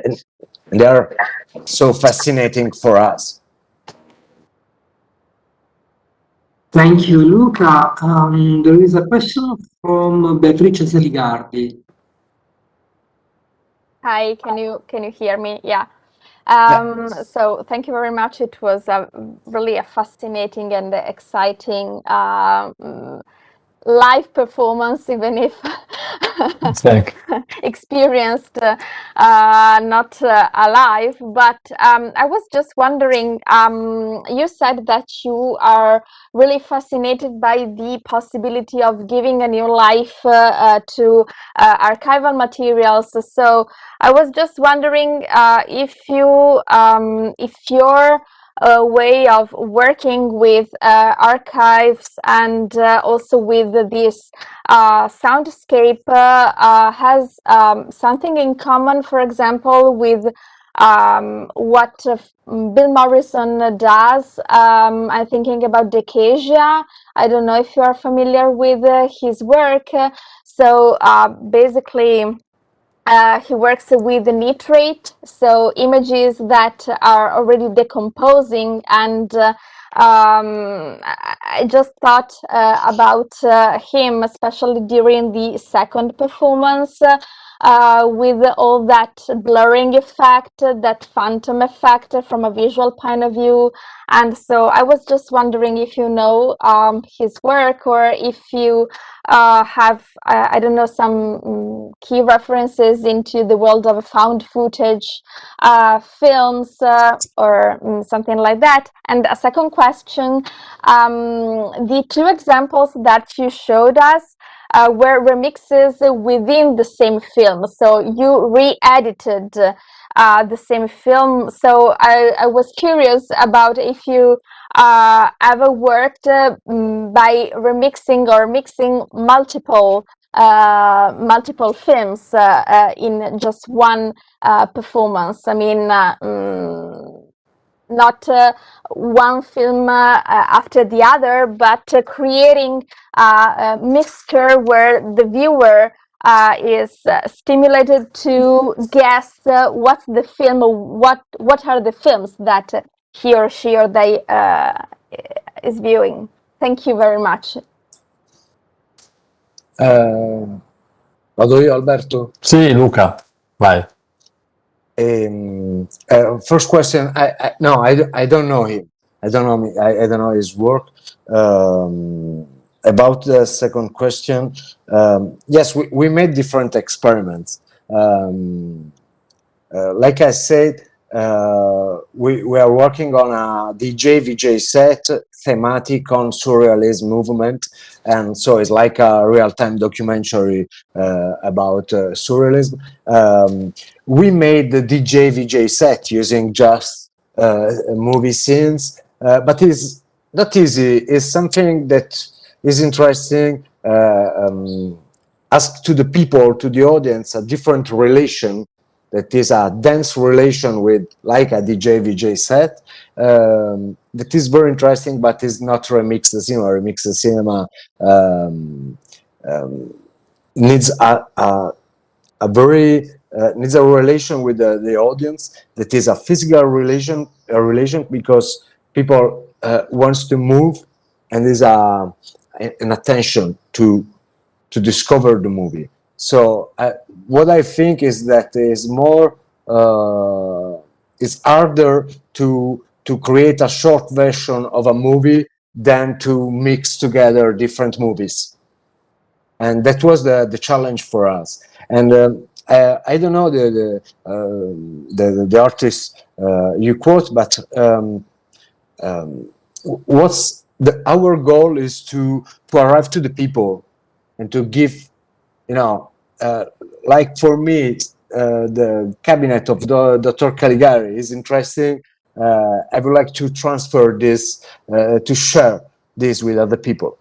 they are so fascinating for us. Thank you, Luca. There is a question from Beatrice Seligardi. Hi, can you hear me? Yeah. So thank you very much. It was really a fascinating and exciting live performance, even if experienced not alive. But I was just wondering, you said that you are really fascinated by the possibility of giving a new life to archival materials. So I was just wondering if your way of working with archives and also with this soundscape has something in common, for example, with what Bill Morrison does. I'm thinking about Decasia. I don't know if you are familiar with his work. So basically, he works with nitrate, so images that are already decomposing, and I just thought about him, especially during the second performance, with all that blurring effect, that phantom effect from a visual point of view. And so I was just wondering if you know his work, or if you have, I don't know, some key references into the world of found footage films or something like that. And a second question, the two examples that you showed us were remixes within the same film. So you re-edited the same film. So I was curious about if you ever worked by remixing or mixing multiple films in just one performance. I mean, not one film after the other, but creating a mixture where the viewer is stimulated to guess what's the film, what are the films that he or she or they is viewing. Thank you very much. Vado io, Alberto? Sì, Luca, vai. First question, I don't know him. I don't know his work. About the second question, yes, we made different experiments. Like I said, we are working on a DJ VJ set thematic on surrealism movement, and so it's like a real-time documentary about surrealism. We made the DJ VJ set using just movie scenes, but it's not easy. It's something that is interesting. Ask to the people, to the audience, a different relation. That is a dense relation with like a DJ VJ set that is very interesting, but is not remix the cinema. Remix the cinema needs a very needs a relation with the audience that is a physical relation, because people wants to move, and is an attention to discover the movie. So what I think is that is more it's harder to create a short version of a movie than to mix together different movies, and that was the challenge for us. And I don't know the artist you quote, but what's our goal is to arrive to the people and to give, you know, like for me, the cabinet of Dr. Caligari is interesting. I would like to transfer this, to share this with other people.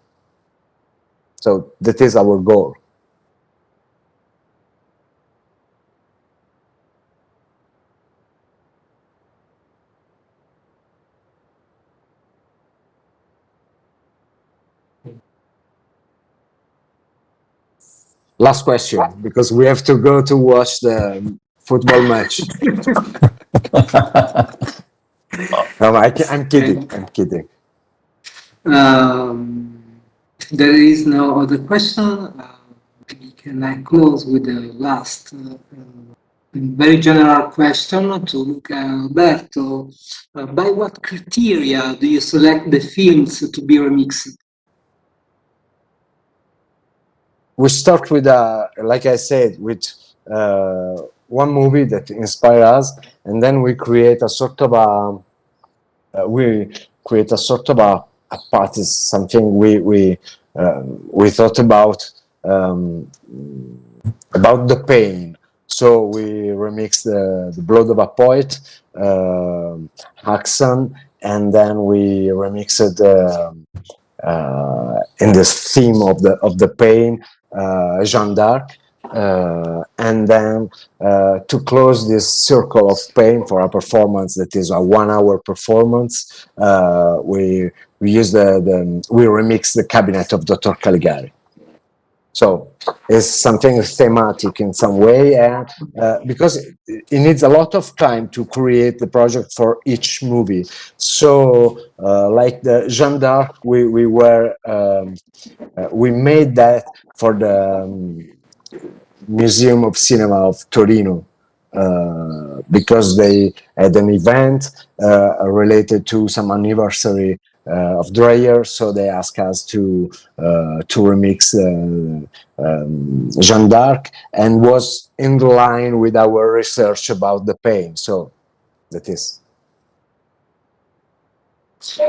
So that is our goal. Last question, because we have to go to watch the football match. No, I'm kidding. I'm kidding. There is no other question. We can close with the last very general question to Luca and Alberto. By what criteria do you select the films to be remixed? We start with, like I said, with one movie that inspired us, and then we create a sort of a part. Is something we thought about the pain. So we remixed the Blood of a Poet, Haxan, and then we remixed in this theme of the pain, Jeanne d'Arc, and then to close this circle of pain for a performance that is a 1 hour performance, we remix the cabinet of Dr. Caligari. So it's something thematic in some way, and because it needs a lot of time to create the project for each movie. So like the Jeanne d'Arc, we made that for the Museum of Cinema of Torino, because they had an event related to some anniversary of Dreyer, so they asked us to remix Jeanne d'Arc, and was in line with our research about the pain. So that is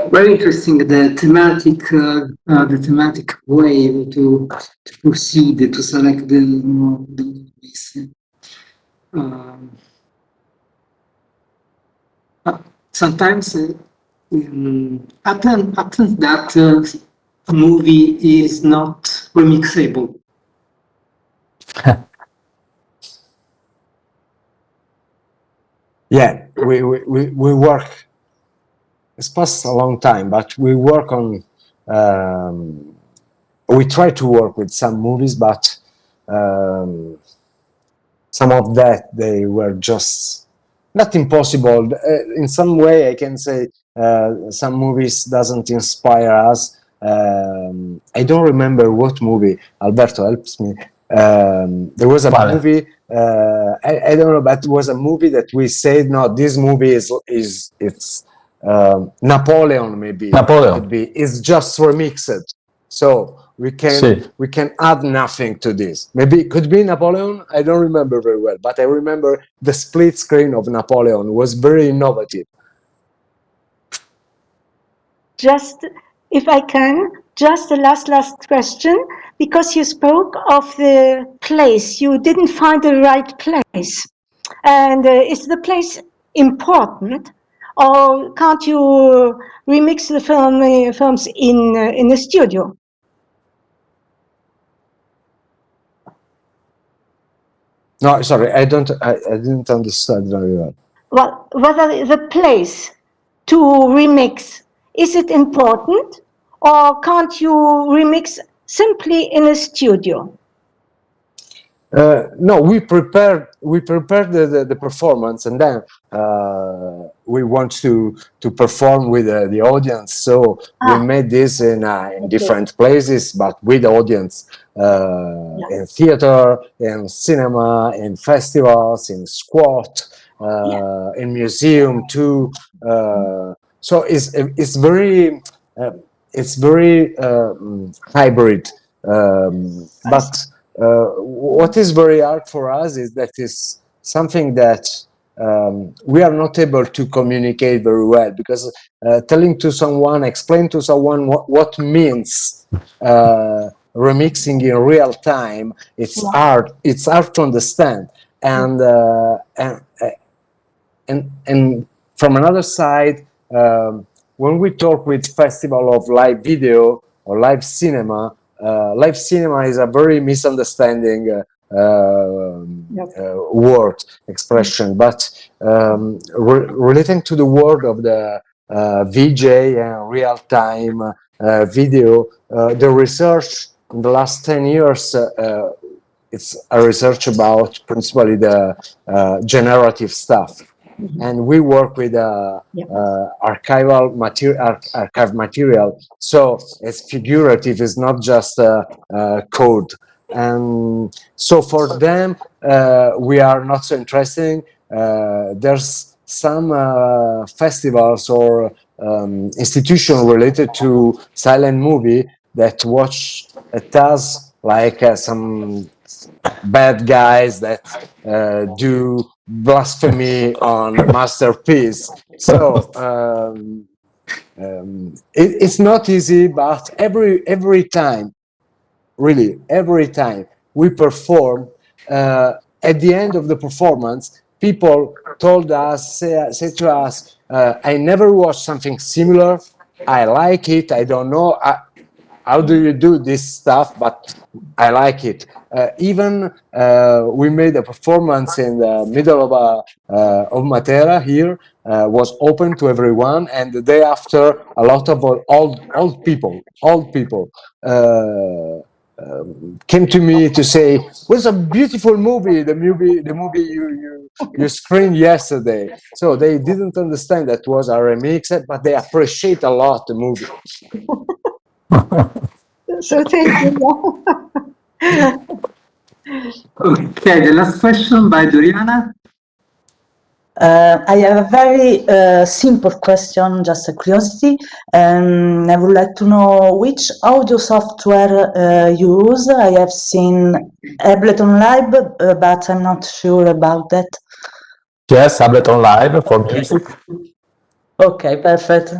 very interesting. The thematic way to proceed to select the movies. Sometimes happens that a movie is not remixable. yeah, we work. It's passed a long time, but we work on. We try to work with some movies, but some of that they were just not impossible. In some way, I can say some movies doesn't inspire us. I don't remember what movie. Alberto helps me. There was a movie. I don't know, but it was a movie that we said, no, this movie it's Napoleon. Maybe Napoleon. could be. It's just remixed. So we can add nothing to this. Maybe it could be Napoleon. I don't remember very well, but I remember the split screen of Napoleon was very innovative. Just, if I can, just the last question, because you spoke of the place. You didn't find the right place. And is the place important? Or can't you remix the films in the studio? No, sorry, I didn't understand very well. Well, whether the place to remix, is it important, or can't you remix simply in a studio? No, we prepared the performance, and then we want to perform with the audience. So we made this in different places, but with the audience, in theater, in cinema, in festivals, in squat, in museum too. So it's very hybrid, but. What is very hard for us is that is something that we are not able to communicate very well, because telling to someone, explain to someone what means remixing in real time, it's hard to understand, and from another side, when we talk with festival of live video or live cinema is a very misunderstanding word expression, but relating to the word of the VJ and real-time video, the research in the last 10 years, it's a research about principally the generative stuff. And we work with archival material, so it's figurative, it's not just code. And so for them, we are not so interesting. There's some festivals or institutions related to silent movie that watch us like some bad guys that do blasphemy on masterpiece. So it's not easy, but every time, really every time we perform, at the end of the performance, people told us, said to us, I never watched something similar. I like it. I don't know how do you do this stuff, but I like it. Even we made a performance in the middle of Matera here, was open to everyone, and the day after, a lot of old people came to me to say, "It was a beautiful movie. The movie you screened yesterday." So they didn't understand that was a remix, but they appreciate a lot the movie. So thank you. Okay, the last question by Doriana. I have a very simple question, just a curiosity. I would like to know which audio software you use. I have seen Ableton Live, but I'm not sure about that. Yes, Ableton Live for music. Okay, perfect.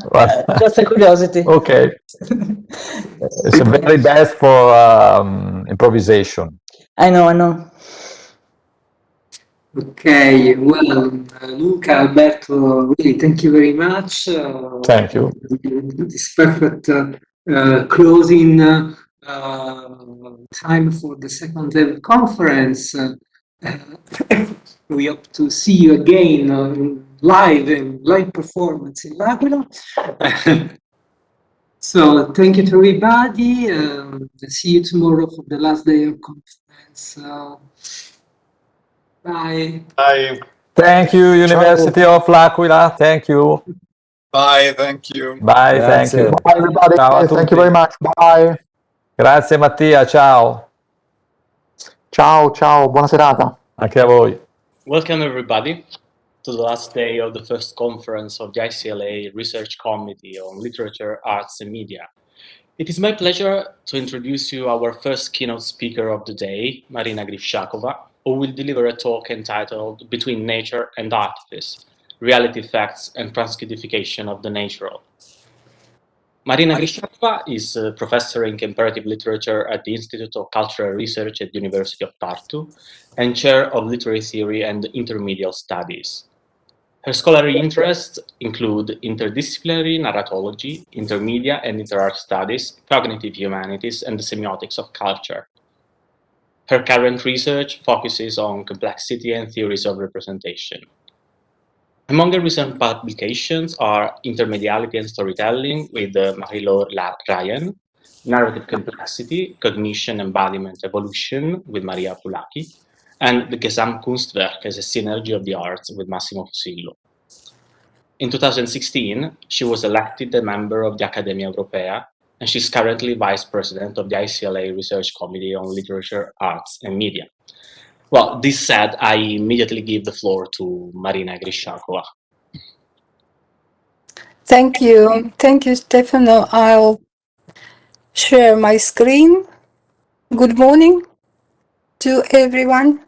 Just a curiosity. Okay. It's the very best for improvisation. I know. Okay, well, Luca, Alberto, really, thank you very much. Thank you. This perfect closing time for the second level conference. We hope to see you again live performance in L'Aquila. So thank you to everybody. See you tomorrow for the last day of conference. Bye. Bye. Thank you, University of L'Aquila. Thank you. Bye, thank you. Bye, thank you. Bye everybody. Ciao a Thank tutti. you very much. Bye. Grazie Mattia, ciao. Ciao, buona serata. Anche a voi. Welcome everybody to the last day of the first conference of the ICLA Research Committee on Literature, Arts and Media. It is my pleasure to introduce you our first keynote speaker of the day, Marina Grishakova, who will deliver a talk entitled Between Nature and Artifice, Reality Facts and Transcodification of the Natural. Marina Grishakova is a professor in comparative literature at the Institute of Cultural Research at the University of Tartu and chair of literary theory and intermediate studies. Her scholarly interests include interdisciplinary narratology, intermedia and interart studies, cognitive humanities, and the semiotics of culture. Her current research focuses on complexity and theories of representation. Among her recent publications are Intermediality and Storytelling with Marie-Laure Ryan, Narrative Complexity, Cognition, Embodiment, Evolution with Maria Pulacchi, and The Gesamtkunstwerk as a Synergy of the Arts with Massimo Fusillo. In 2016, she was elected a member of the Accademia Europea, and she's currently Vice President of the ICLA Research Committee on Literature, Arts and Media. Well, this said, I immediately give the floor to Marina Grishakova. Thank you. Thank you, Stefano. I'll share my screen. Good morning to everyone.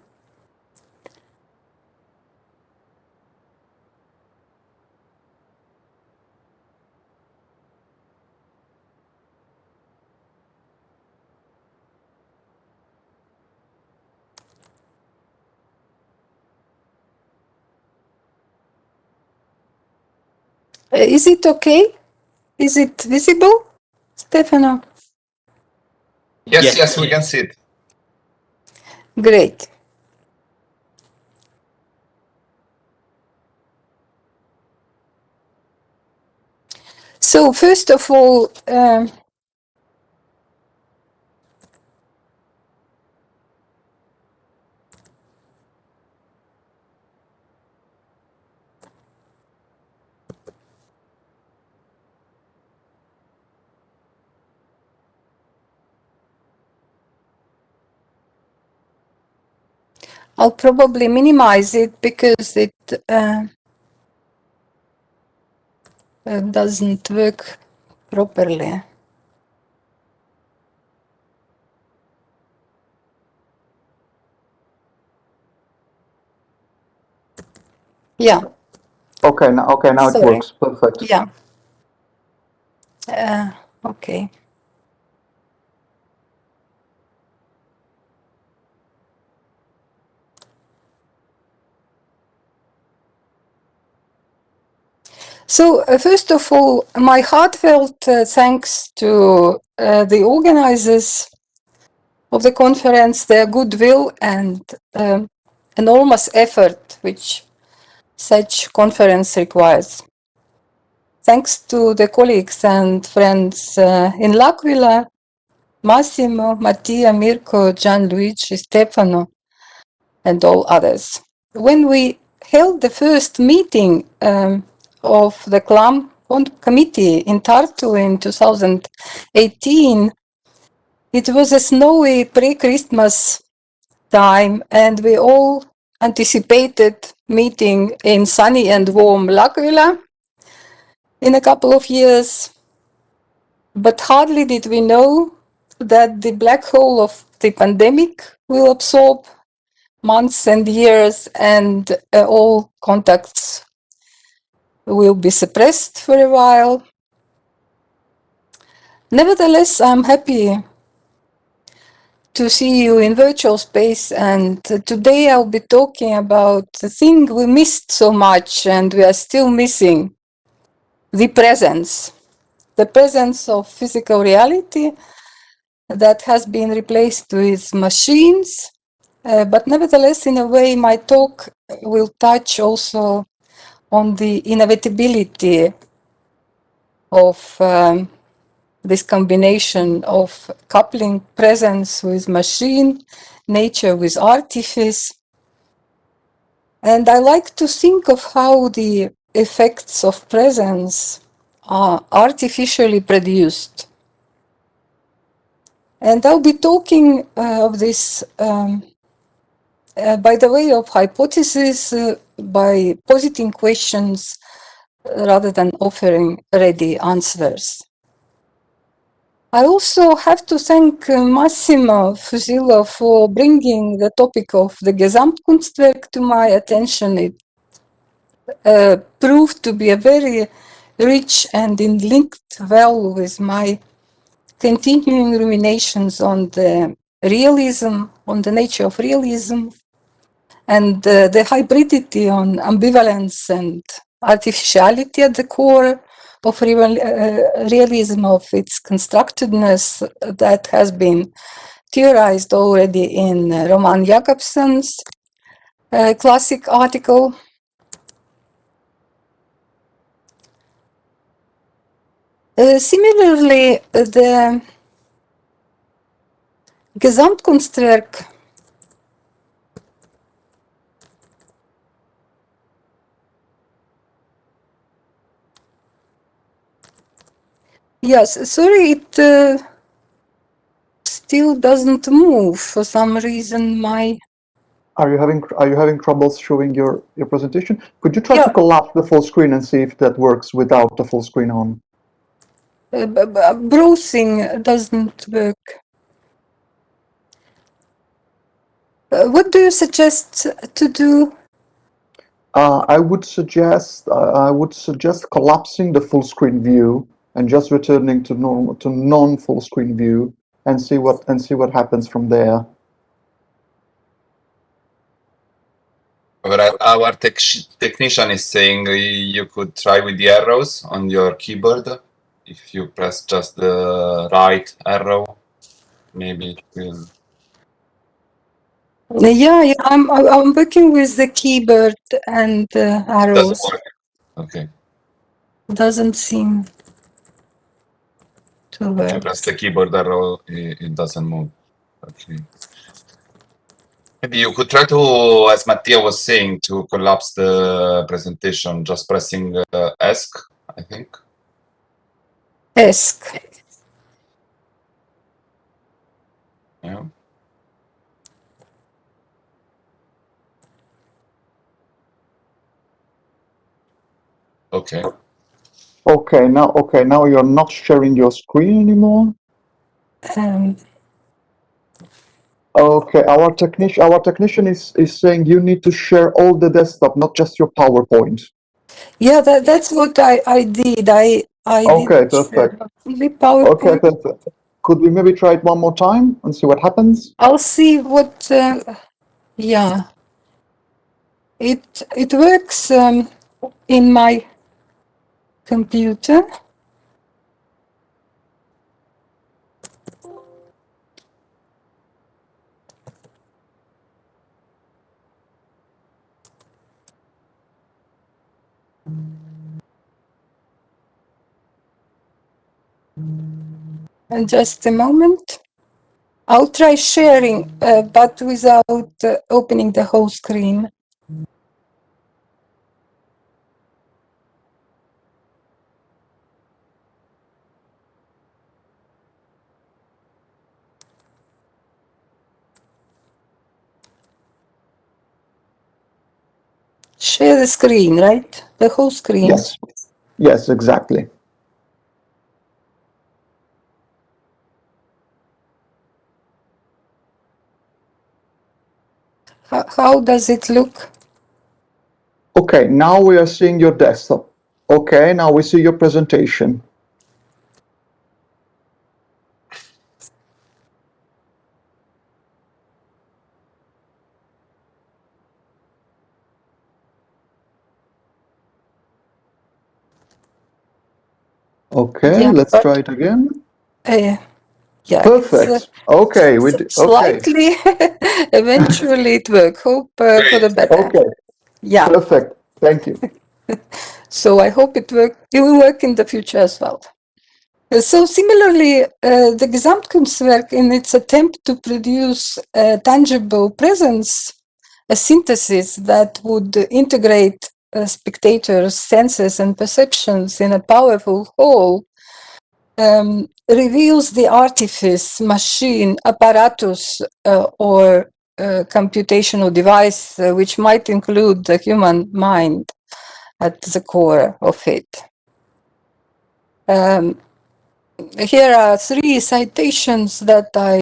Is it okay? Is it visible, Stefano? Yes, we can see it. Great. So first of all, I'll probably minimize it because it doesn't work properly. Yeah. Okay, now it Sorry. works. Perfect. Yeah. Okay. So, first of all, my heartfelt thanks to the organizers of the conference, their goodwill and enormous effort which such conference requires. Thanks to the colleagues and friends in L'Aquila, Massimo, Mattia, Mirko, Gianluigi, Stefano, and all others. When we held the first meeting of the CLAM committee in Tartu in 2018, it was a snowy pre-Christmas time, and we all anticipated meeting in sunny and warm L'Aquila in a couple of years. But hardly did we know that the black hole of the pandemic will absorb months and years, and all contacts will be suppressed for a while. Nevertheless, I'm happy to see you in virtual space, and today I'll be talking about the thing we missed so much and we are still missing: the presence of physical reality that has been replaced with machines. But nevertheless, in a way, my talk will touch also on the inevitability of this combination of coupling presence with machine, nature with artifice. And I like to think of how the effects of presence are artificially produced. And I'll be talking of this by the way of hypothesis, by positing questions rather than offering ready answers. I also have to thank Massimo Fusillo for bringing the topic of the Gesamtkunstwerk to my attention. It proved to be a very rich and linked well with my continuing ruminations on the realism, on the nature of realism, and the hybridity on ambivalence and artificiality at the core of realism, of its constructedness that has been theorized already in Roman Jakobsen's classic article. Similarly, the Gesamtkunstwerk yes, sorry, it still doesn't move for some reason. Are you having troubles showing your presentation? Could you try to collapse the full screen and see if that works without the full screen on? Browsing doesn't work. What do you suggest to do? I would suggest collapsing the full screen view and just returning to non full screen view and see what happens from there. Our technician is saying you could try with the arrows on your keyboard. If you press just the right arrow, maybe it will. Yeah, I'm working with the keyboard and arrows. Doesn't work. Okay. Doesn't seem to work. If you press the keyboard arrow, it doesn't move. Okay. Maybe you could try to, as Mattia was saying, to collapse the presentation, just pressing ESC, I think. ESC. Yeah. Okay. Okay, now you're not sharing your screen anymore. Okay, our technician is saying you need to share all the desktop, not just your PowerPoint. Yeah, that's what I did. I okay, perfect. The PowerPoint. Okay, perfect. Could we maybe try it one more time and see what happens? I'll see what. Yeah, it works in my computer. And just a moment. I'll try sharing, but without opening the whole screen. Share the screen, right? The whole screen. Yes. Yes, exactly. How does it look? Okay, now we are seeing your desktop. Okay, now we see your presentation. Okay, Yeah, let's but, try it again. Yeah, Perfect. Okay, okay. slightly. Eventually, it works. Hope for the better. Okay. Yeah. Perfect. Thank you. So I hope it will work in the future as well. So similarly, the Gesamtkunstwerk, in its attempt to produce a tangible presence, a synthesis that would integrate spectators' senses and perceptions in a powerful whole, reveals the artifice, machine, apparatus, or computational device, which might include the human mind at the core of it. Here are 3 citations that I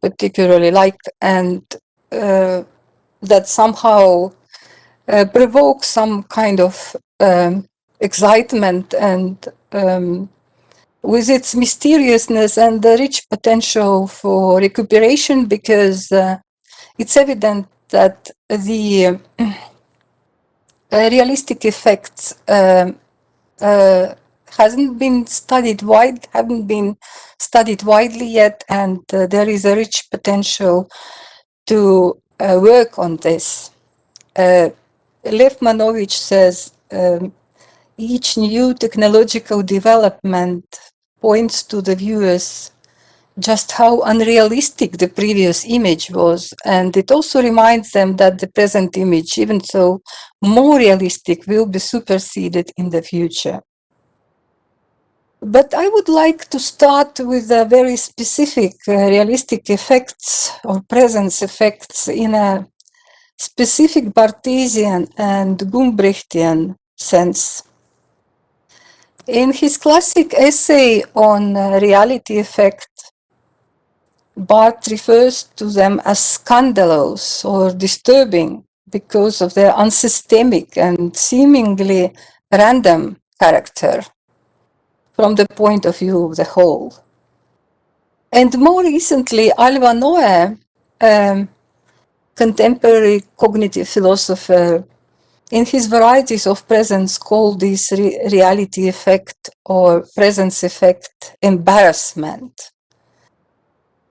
particularly like and that somehow provoke some kind of excitement and with its mysteriousness and the rich potential for recuperation, because it's evident that the realistic effects haven't been studied widely yet, and there is a rich potential to work on this. Lev Manovich says, each new technological development points to the viewers just how unrealistic the previous image was, and it also reminds them that the present image, even though more realistic, will be superseded in the future. But I would like to start with a very specific realistic effects or presence effects in a specific Barthesian and Gumbrechtian sense. In his classic essay on reality effect, Barth refers to them as scandalous or disturbing because of their unsystemic and seemingly random character from the point of view of the whole. And more recently, Alva Noe, contemporary cognitive philosopher, in his varieties of presence, called this reality effect or presence effect embarrassment.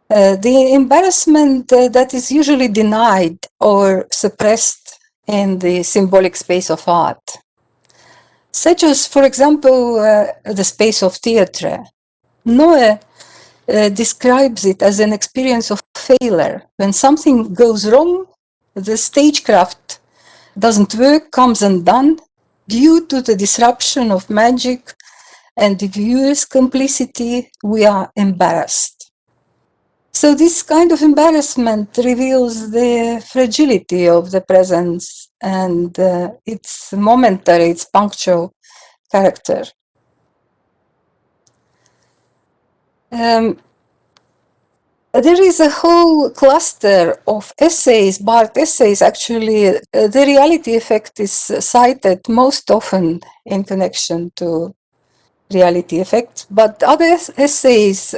The embarrassment that is usually denied or suppressed in the symbolic space of art, such as, for example, the space of theatre. Noe describes it as an experience of failure. When something goes wrong, the stagecraft doesn't work, comes undone, due to the disruption of magic and the viewer's complicity, we are embarrassed. So this kind of embarrassment reveals the fragility of the presence and its momentary, its punctual character. There is a whole cluster of essays, Barth essays, actually. The reality effect is cited most often in connection to reality effects, but other essays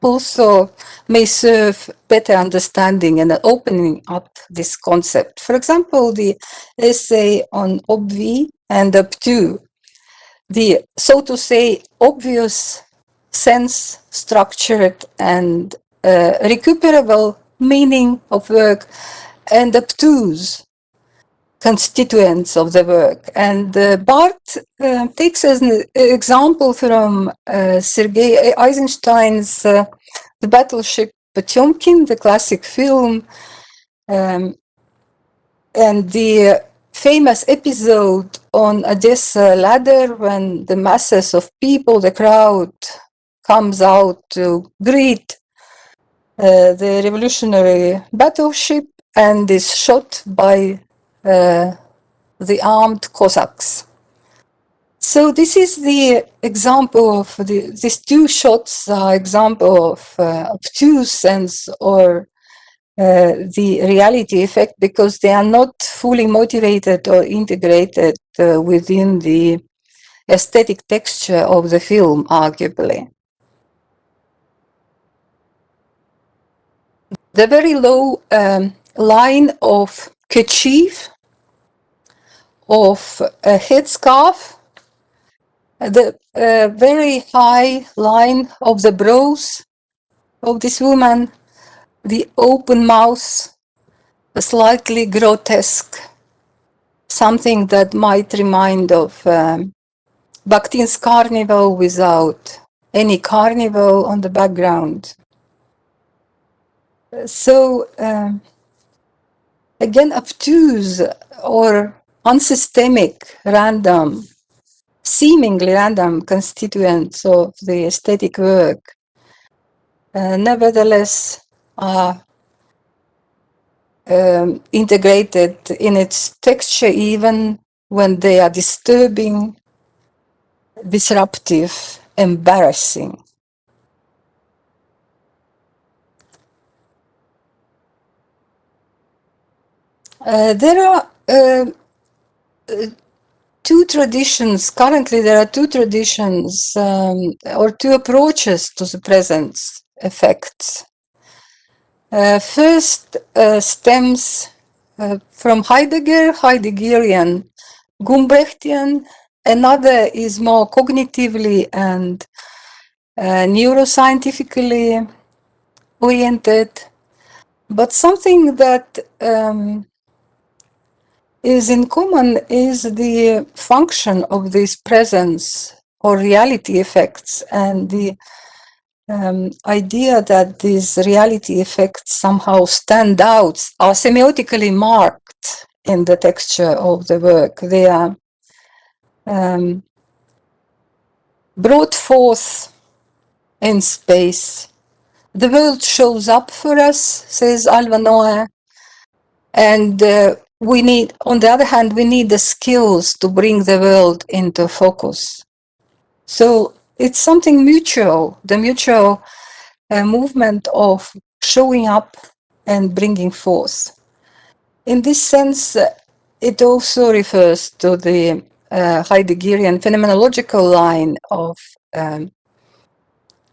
also may serve better understanding and opening up this concept. For example, the essay on obvi and obtus the, so to say, obvious sense structured and recuperable meaning of work and obtuse constituents of the work. And Barthes takes as an example from Sergei Eisenstein's The Battleship Potemkin, the classic film, and the famous episode on Odessa ladder when the masses of people, the crowd, comes out to greet the revolutionary battleship and is shot by the armed Cossacks. So this is the example of these two shots are example of obtuse sense or the reality effect, because they are not fully motivated or integrated within the aesthetic texture of the film, arguably. The very low line of kerchief, of a headscarf, the very high line of the brows of this woman, the open mouth, slightly grotesque, something that might remind of Bakhtin's carnival without any carnival on the background. So again, obtuse or unsystemic, random, seemingly random constituents of the aesthetic work, nevertheless are integrated in its texture even when they are disturbing, disruptive, embarrassing. There are two traditions, currently there are two traditions or two approaches to the presence effects. First stems from Heidegger, Heideggerian, Gumbrechtian. Another is more cognitively and neuroscientifically oriented, but something that is in common is the function of this presence or reality effects, and the idea that these reality effects somehow stand out, are semiotically marked in the texture of the work. They are brought forth in space. The world shows up for us, says Alva Noah, and we need, on the other hand, we need the skills to bring the world into focus. So it's something mutual, the mutual movement of showing up and bringing forth. In this sense, it also refers to the Heideggerian phenomenological line of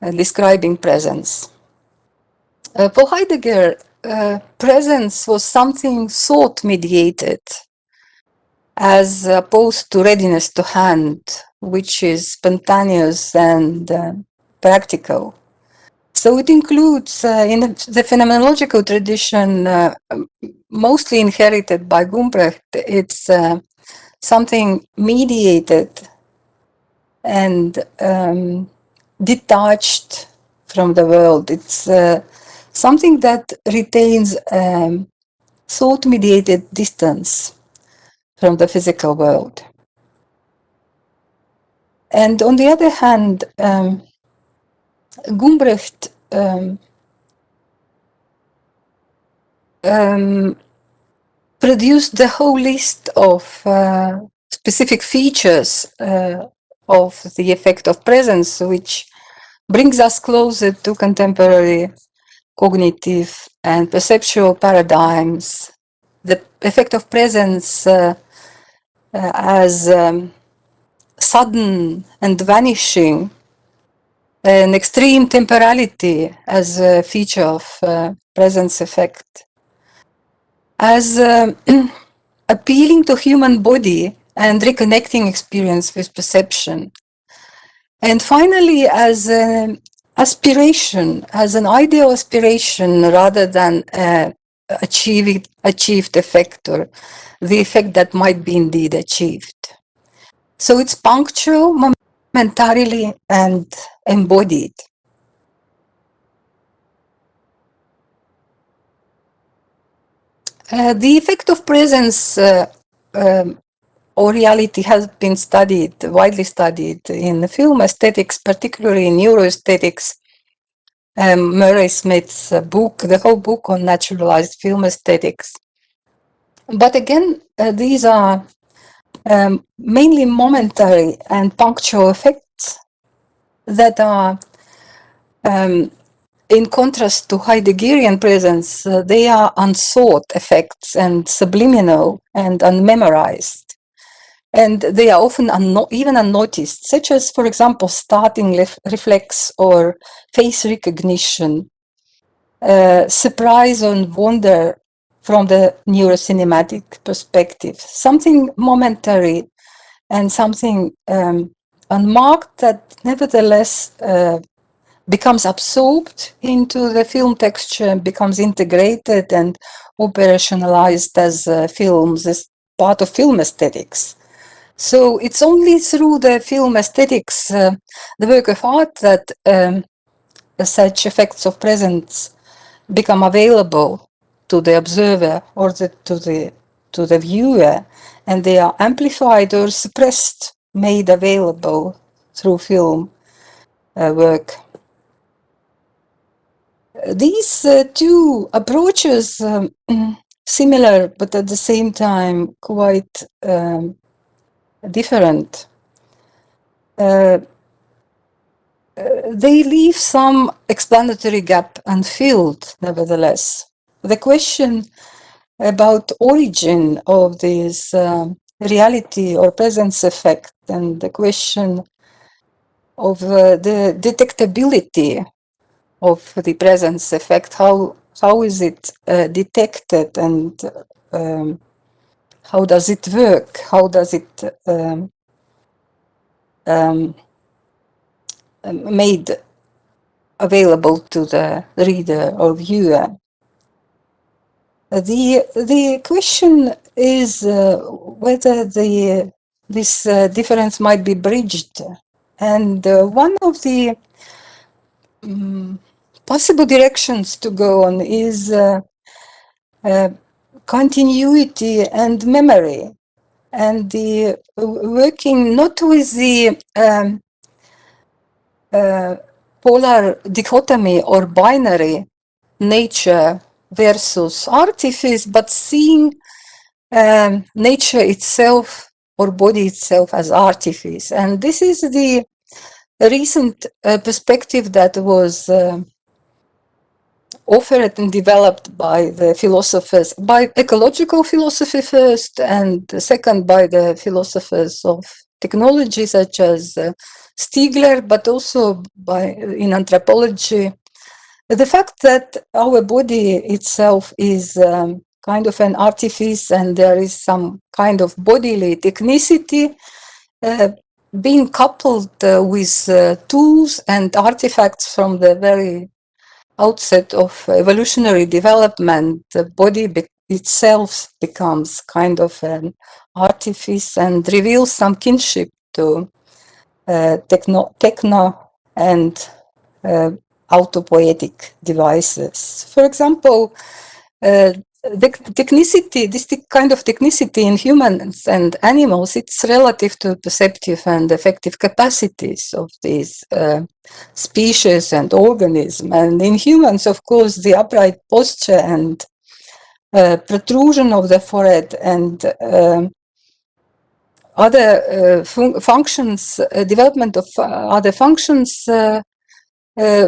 describing presence. For Heidegger, presence was something thought-mediated, as opposed to readiness to hand, which is spontaneous and practical. So it includes, in the phenomenological tradition, mostly inherited by Gumbrecht, it's something mediated and detached from the world. It's something that retains thought-mediated distance from the physical world. And on the other hand, Gumbrecht produced the whole list of specific features of the effect of presence, which brings us closer to contemporary cognitive and perceptual paradigms. The effect of presence as sudden and vanishing, an extreme temporality as a feature of presence effect, as appealing to human body and reconnecting experience with perception. And finally, as an aspiration, as an ideal aspiration rather than achieved effect or the effect that might be indeed achieved. So it's punctual, momentarily, and embodied. The effect of presence or reality has been studied, widely studied in film aesthetics, particularly in neuroaesthetics. Murray Smith's book, the whole book on naturalized film aesthetics. But again, these are mainly momentary and punctual effects that are, in contrast to Heideggerian presence, they are unsought effects and subliminal and unmemorized. And they are often even unnoticed, such as, for example, starting reflex or face recognition, surprise and wonder from the neurocinematic perspective, something momentary and something unmarked that nevertheless becomes absorbed into the film texture, becomes integrated and operationalized as films, as part of film aesthetics. So it's only through the film aesthetics, the work of art, that such effects of presence become available to the observer or to the viewer, and they are amplified or suppressed, made available through film work. These two approaches, similar but at the same time quite different, they leave some explanatory gap unfilled, nevertheless. The question about origin of this reality or presence effect, and the question of the detectability of the presence effect, how is it detected, and how does it work, how does it made available to the reader or viewer. The question is whether this difference might be bridged, and one of the possible directions to go on is continuity and memory, and the working not with the polar dichotomy or binary nature versus artifice, but seeing nature itself or body itself as artifice. And this is the recent perspective that was offered and developed by the philosophers, by ecological philosophy first, and second by the philosophers of technology such as Stigler, but also in anthropology. The fact that our body itself is kind of an artifice, and there is some kind of bodily technicity being coupled with tools and artifacts from the very outset of evolutionary development. The body itself becomes kind of an artifice and reveals some kinship to techno and autopoietic devices. For example, the technicity, this kind of technicity in humans and animals, it's relative to perceptive and affective capacities of these species and organisms. And in humans, of course, the upright posture and protrusion of the forehead and other functions, development of other functions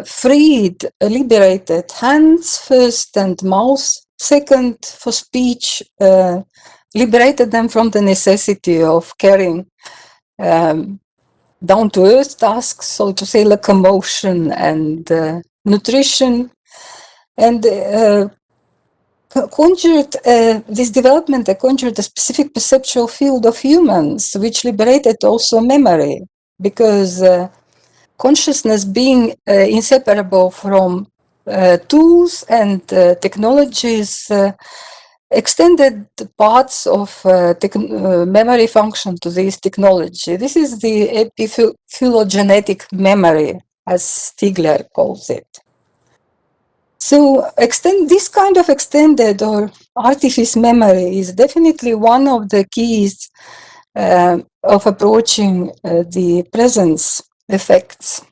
freed, liberated hands first and mouth second for speech, liberated them from the necessity of carrying down-to-earth tasks, so to say, locomotion and nutrition, and conjured this development conjured a specific perceptual field of humans, which liberated also memory, because consciousness being inseparable from tools and technologies extended parts of memory function to this technology. This is the epiphylogenetic memory, as Stigler calls it. So this kind of extended or artifice memory is definitely one of the keys of approaching the presence effects,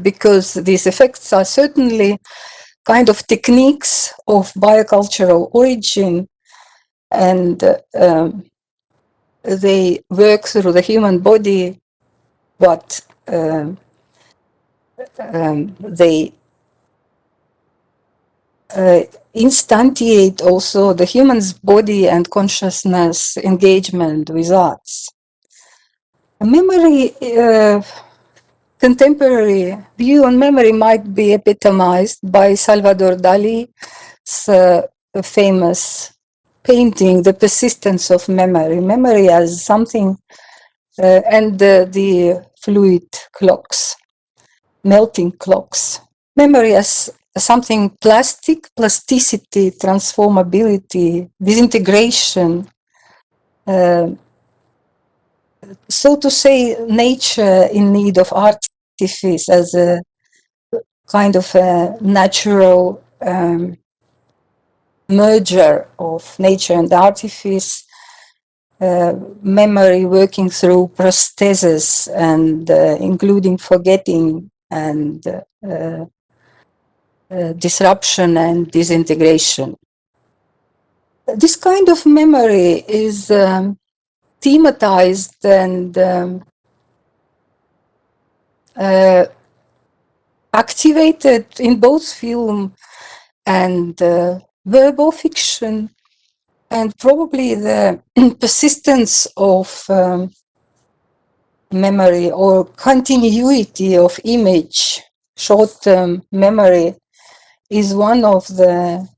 because these effects are certainly kind of techniques of biocultural origin, and they work through the human body, but they instantiate also the human's body and consciousness engagement with arts. Memory, contemporary view on memory might be epitomized by Salvador Dali's famous painting, The Persistence of Memory. Memory as something, and the fluid clocks, melting clocks. Memory as something plastic, plasticity, transformability, disintegration. So to say, nature in need of artifice as a kind of a natural merger of nature and artifice, memory working through prosthesis and including forgetting and disruption and disintegration. This kind of memory is thematized and activated in both film and verbal fiction, and probably the persistence of memory or continuity of image, short-term memory, is one of the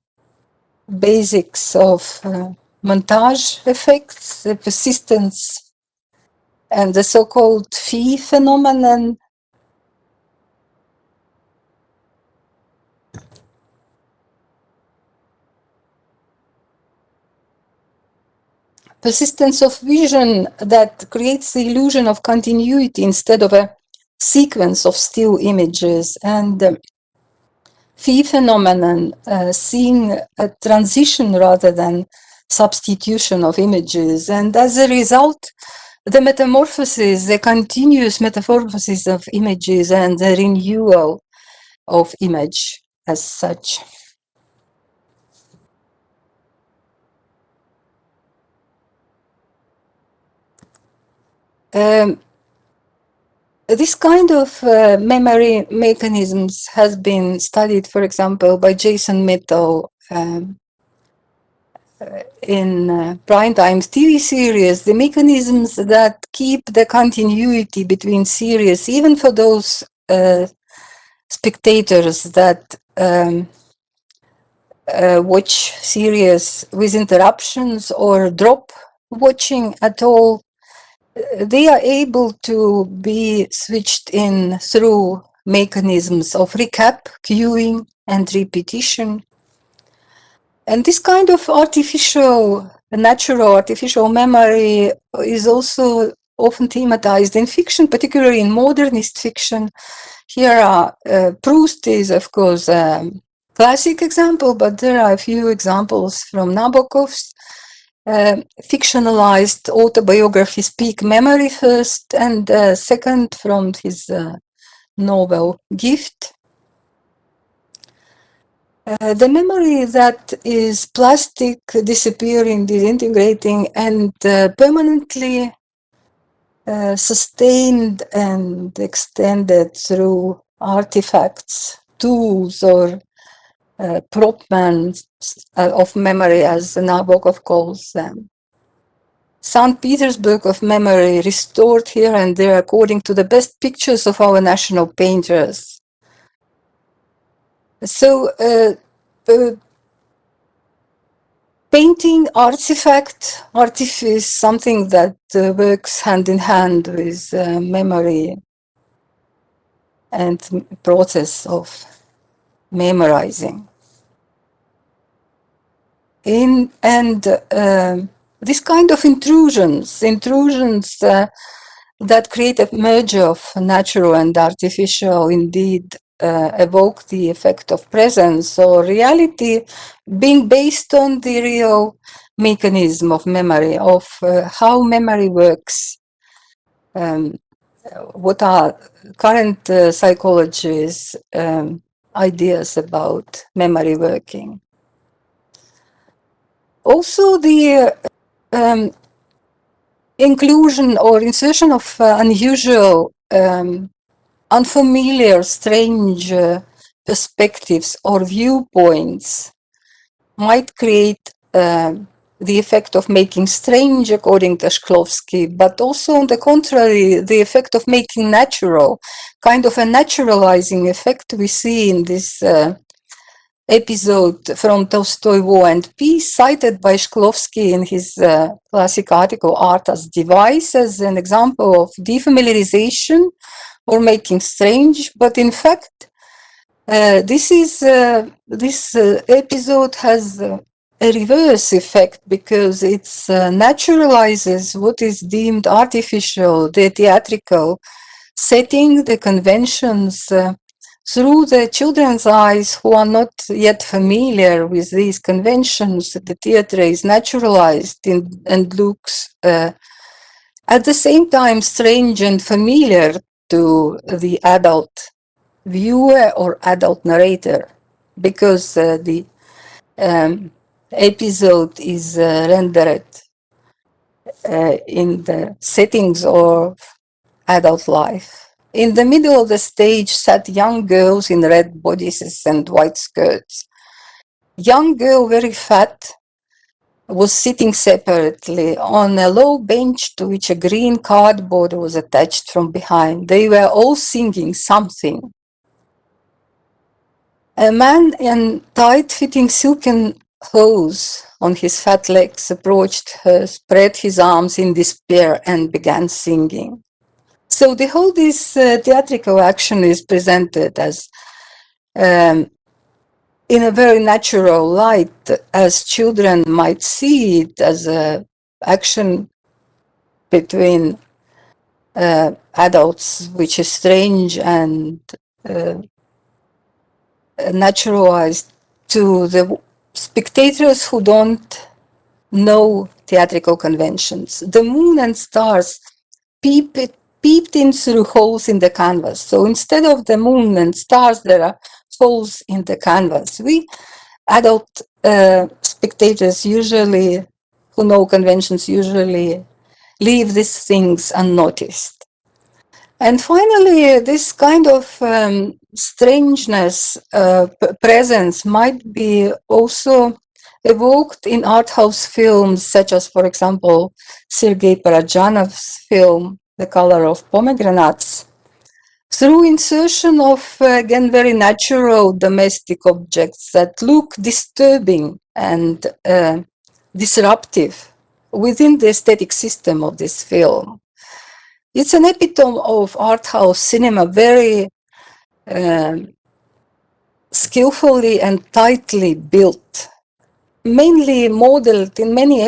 basics of montage effects, the persistence, and the so-called phi phenomenon. Persistence of vision that creates the illusion of continuity instead of a sequence of still images, and phi phenomenon, seeing a transition rather than substitution of images, and as a result, the metamorphosis, the continuous metamorphosis of images and the renewal of image as such. This kind of memory mechanisms has been studied, for example, by Jason Mitchell in Prime Time's TV series, the mechanisms that keep the continuity between series, even for those spectators that watch series with interruptions or drop watching at all. They are able to be switched in through mechanisms of recap, cueing, and repetition. And this kind of natural artificial memory is also often thematized in fiction, particularly in modernist fiction. Here Proust is, of course, a classic example, but there are a few examples from Nabokov's fictionalized autobiography Speak Memory first, and second from his novel Gift. The memory that is plastic, disappearing, disintegrating, and permanently sustained and extended through artifacts, tools, or propmans of memory, as Nabokov calls them. St. Petersburg of memory, restored here and there according to the best pictures of our national painters. So painting artifact. Artifact is something that works hand in hand with memory and process of memorizing. This kind of intrusions that create a merge of natural and artificial indeed evoke the effect of presence or reality being based on the real mechanism of memory, of how memory works. What are current psychology's ideas about memory working? Also, the inclusion or insertion of unusual, unfamiliar, strange perspectives or viewpoints might create the effect of making strange, according to Shklovsky, but also, on the contrary, the effect of making natural, kind of a naturalizing effect we see in this episode from Tolstoy, War and Peace, cited by Shklovsky in his classic article Art as Device, as an example of defamiliarization or making strange. But in fact, this episode has a reverse effect because it naturalizes what is deemed artificial, the theatrical setting, the conventions, through the children's eyes who are not yet familiar with these conventions. The theater is naturalized and looks at the same time strange and familiar to the adult viewer or adult narrator, because the episode is rendered in the settings of adult life. In the middle of the stage sat young girls in red bodices and white skirts. Young girl, very fat, was sitting separately on a low bench to which a green cardboard was attached from behind. They were all singing something. A man in tight-fitting silken hose on his fat legs approached her, spread his arms in despair, and began singing. So the whole this theatrical action is presented as in a very natural light, as children might see it as an action between adults, which is strange and naturalized to the spectators who don't know theatrical conventions. The moon and stars peeped in through holes in the canvas. So instead of the moon and stars, there are holes in the canvas. We adult spectators usually, who know conventions, usually leave these things unnoticed. And finally, this kind of strangeness, presence might be also evoked in art house films, such as, for example, Sergei Parajanov's film, The Color of Pomegranates, through insertion of, again, very natural domestic objects that look disturbing and disruptive within the aesthetic system of this film. It's an epitome of art house cinema, very skillfully and tightly built, mainly modeled in many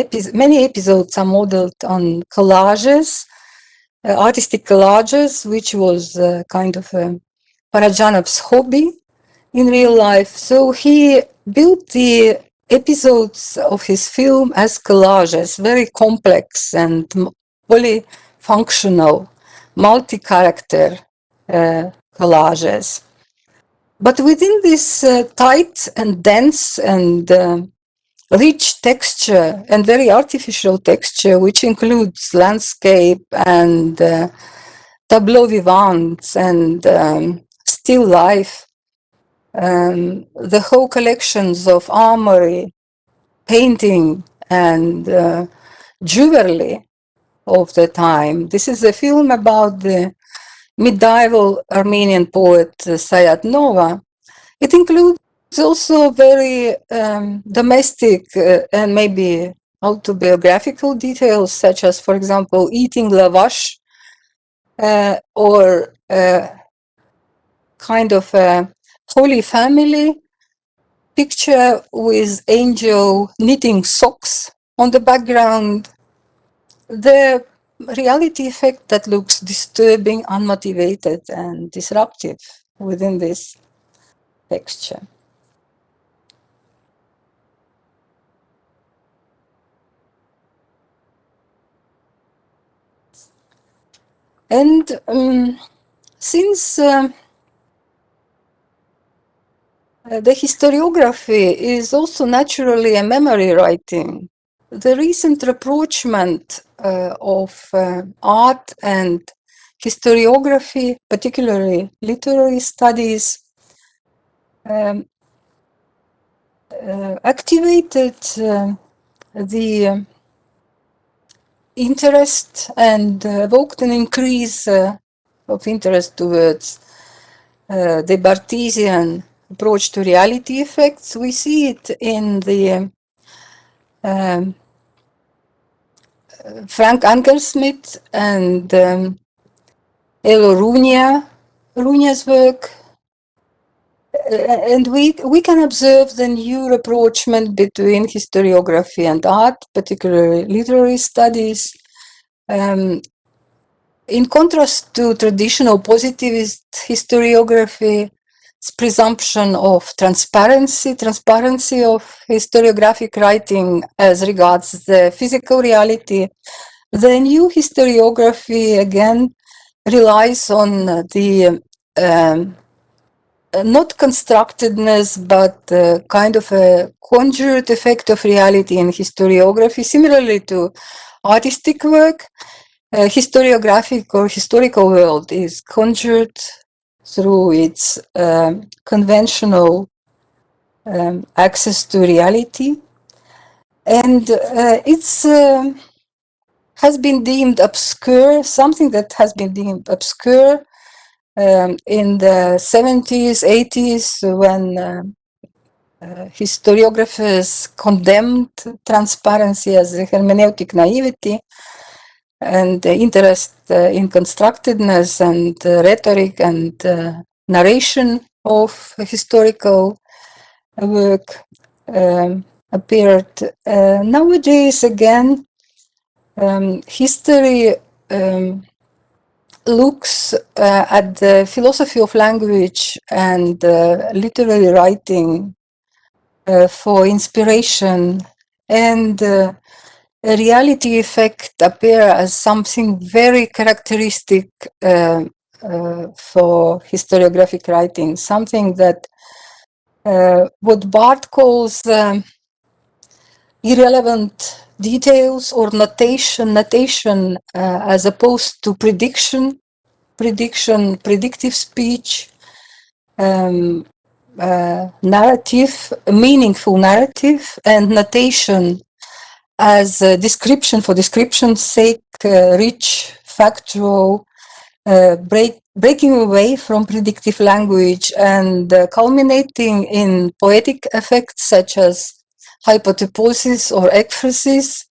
episodes are modeled on collages, artistic collages, which was kind of Parajanov's hobby in real life. So he built the episodes of his film as collages, very complex and polyfunctional, multi-character collages. But within this tight and dense and rich texture and very artificial texture, which includes landscape and tableau vivants and still life, the whole collections of armory, painting, and jewelry of the time. This is a film about the medieval Armenian poet Sayat Nova. It includes It's also very domestic and maybe autobiographical details, such as, for example, eating lavash or kind of a Holy Family picture with angel knitting socks on the background. The reality effect that looks disturbing, unmotivated, and disruptive within this texture. And since the historiography is also naturally a memory writing, the recent rapprochement of art and historiography, particularly literary studies, activated the interest and evoked an increase of interest towards the Barthesian approach to reality effects. We see it in the Frank Ankersmith and Elo Runya's work. And we can observe the new rapprochement between historiography and art, particularly literary studies. In contrast to traditional positivist historiography, its presumption of transparency of historiographic writing as regards the physical reality, the new historiography again relies on the not constructedness, but kind of a conjured effect of reality in historiography, similarly to artistic work. Historiographic or historical world is conjured through its conventional access to reality, and it's has been deemed obscure, something that has been deemed obscure in the 70s, 80s, when historiographers condemned transparency as a hermeneutic naivety and interest in constructedness and rhetoric and narration of historical work appeared. Nowadays, again, history looks at the philosophy of language and literary writing for inspiration, and a reality effect appear as something very characteristic for historiographic writing, something that what Barth calls irrelevant details or notation as opposed to predictive speech, narrative, meaningful narrative, and notation as a description for description's sake, rich, factual, breaking away from predictive language and culminating in poetic effects such as hypothesis or ekphrasis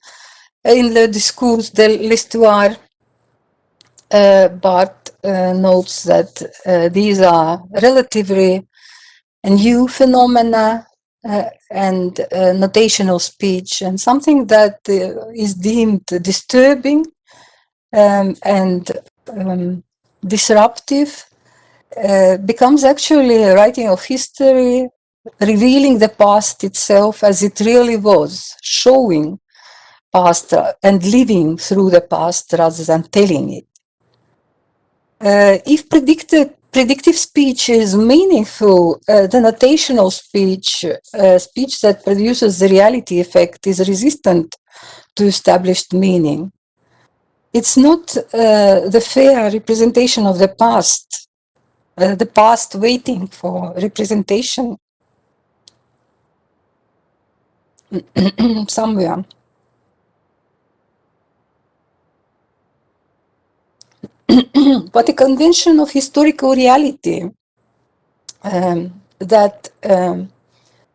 in Le Discours de l'Histoire. Barth notes that these are relatively new phenomena and notational speech, and something that is deemed disturbing and disruptive becomes actually a writing of history, revealing the past itself as it really was, showing past and living through the past rather than telling it. If predictive speech is meaningful, the notational speech, speech that produces the reality effect, is resistant to established meaning. It's not the fair representation of the past waiting for representation somewhere. But a convention of historical reality that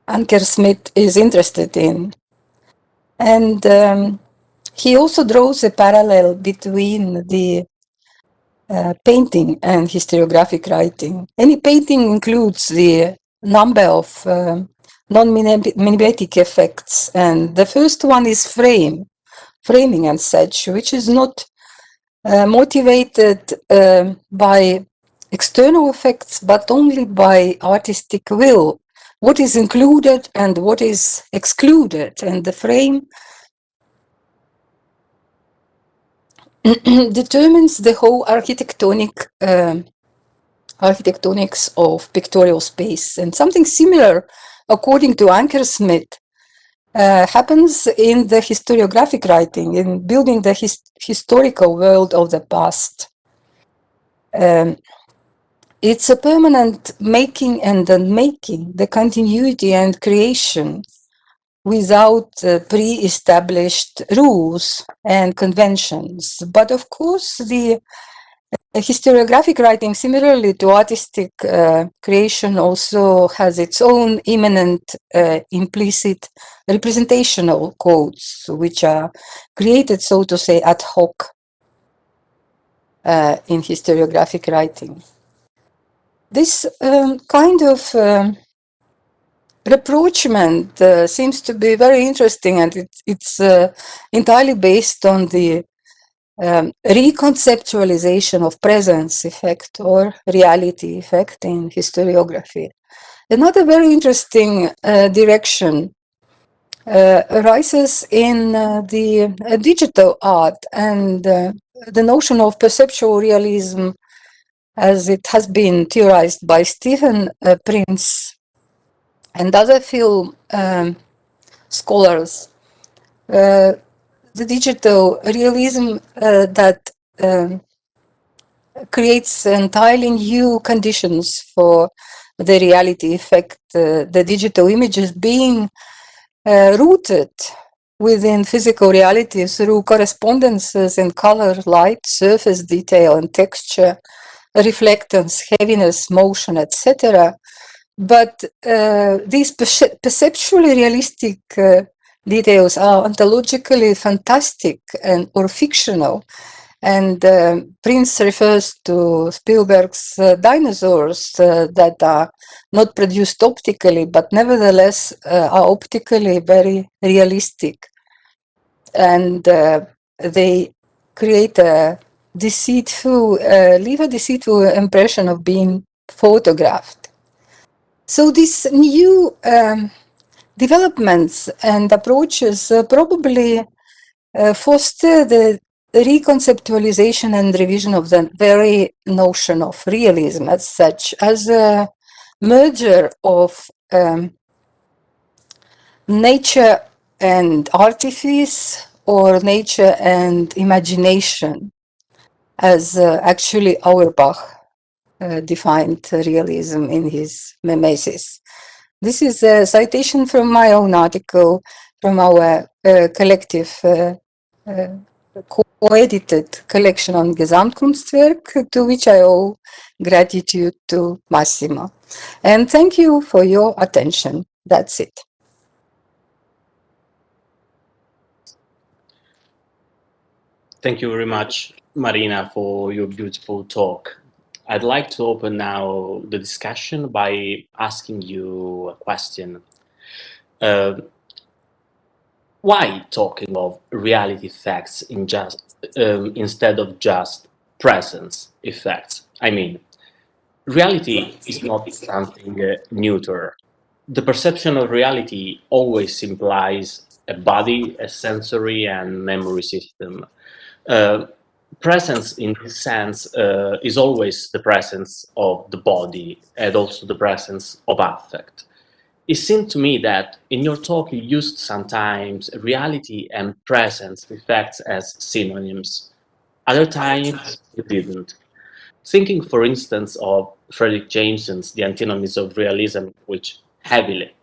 Anker-Smith is interested in. And he also draws a parallel between the painting and historiographic writing. Any painting includes the number of non-mimetic effects, and the first one is framing and such, which is not motivated by external effects, but only by artistic will. What is included and what is excluded, and the frame determines the whole architectonics of pictorial space. And something similar, according to Anker-Smith, happens in the historiographic writing, in building the historical world of the past. It's a permanent making and unmaking, the continuity and creation without pre-established rules and conventions. But of course, the historiographic writing, similarly to artistic creation, also has its own immanent implicit representational codes, which are created, so to say, ad hoc in historiographic writing. This kind of rapprochement seems to be very interesting, and it's entirely based on the reconceptualization of presence effect or reality effect in historiography. Another very interesting direction arises in the digital art and the notion of perceptual realism, as it has been theorized by Stephen Prince and other film scholars. The digital realism that creates entirely new conditions for the reality effect, the digital images being rooted within physical reality through correspondences in color, light, surface detail, and texture, reflectance, heaviness, motion, etc. But these perceptually realistic details are ontologically fantastic and or fictional. And Prince refers to Spielberg's dinosaurs that are not produced optically, but nevertheless are optically very realistic. And they create a deceitful, leave a deceitful impression of being photographed. So these new developments and approaches probably foster the reconceptualization and revision of the very notion of realism as such, as a merger of nature and artifice, or nature and imagination, as actually Auerbach defined realism in his Mimesis. This is a citation from my own article from our collective co-edited collection on Gesamtkunstwerk, to which I owe gratitude to Massimo. And thank you for your attention. That's it. Thank you very much, Marina, for your beautiful talk. I'd like to open now the discussion by asking you a question. Why talking of reality effects instead of just presence effects? I mean, reality is not something neuter. The perception of reality always implies a body, a sensory and memory system. Presence in this sense is always the presence of the body and also the presence of affect. It seemed to me that in your talk you used sometimes reality and presence effects as synonyms. Other times you didn't. Thinking, for instance, of Frederick Jameson's The Antinomies of Realism, which heavily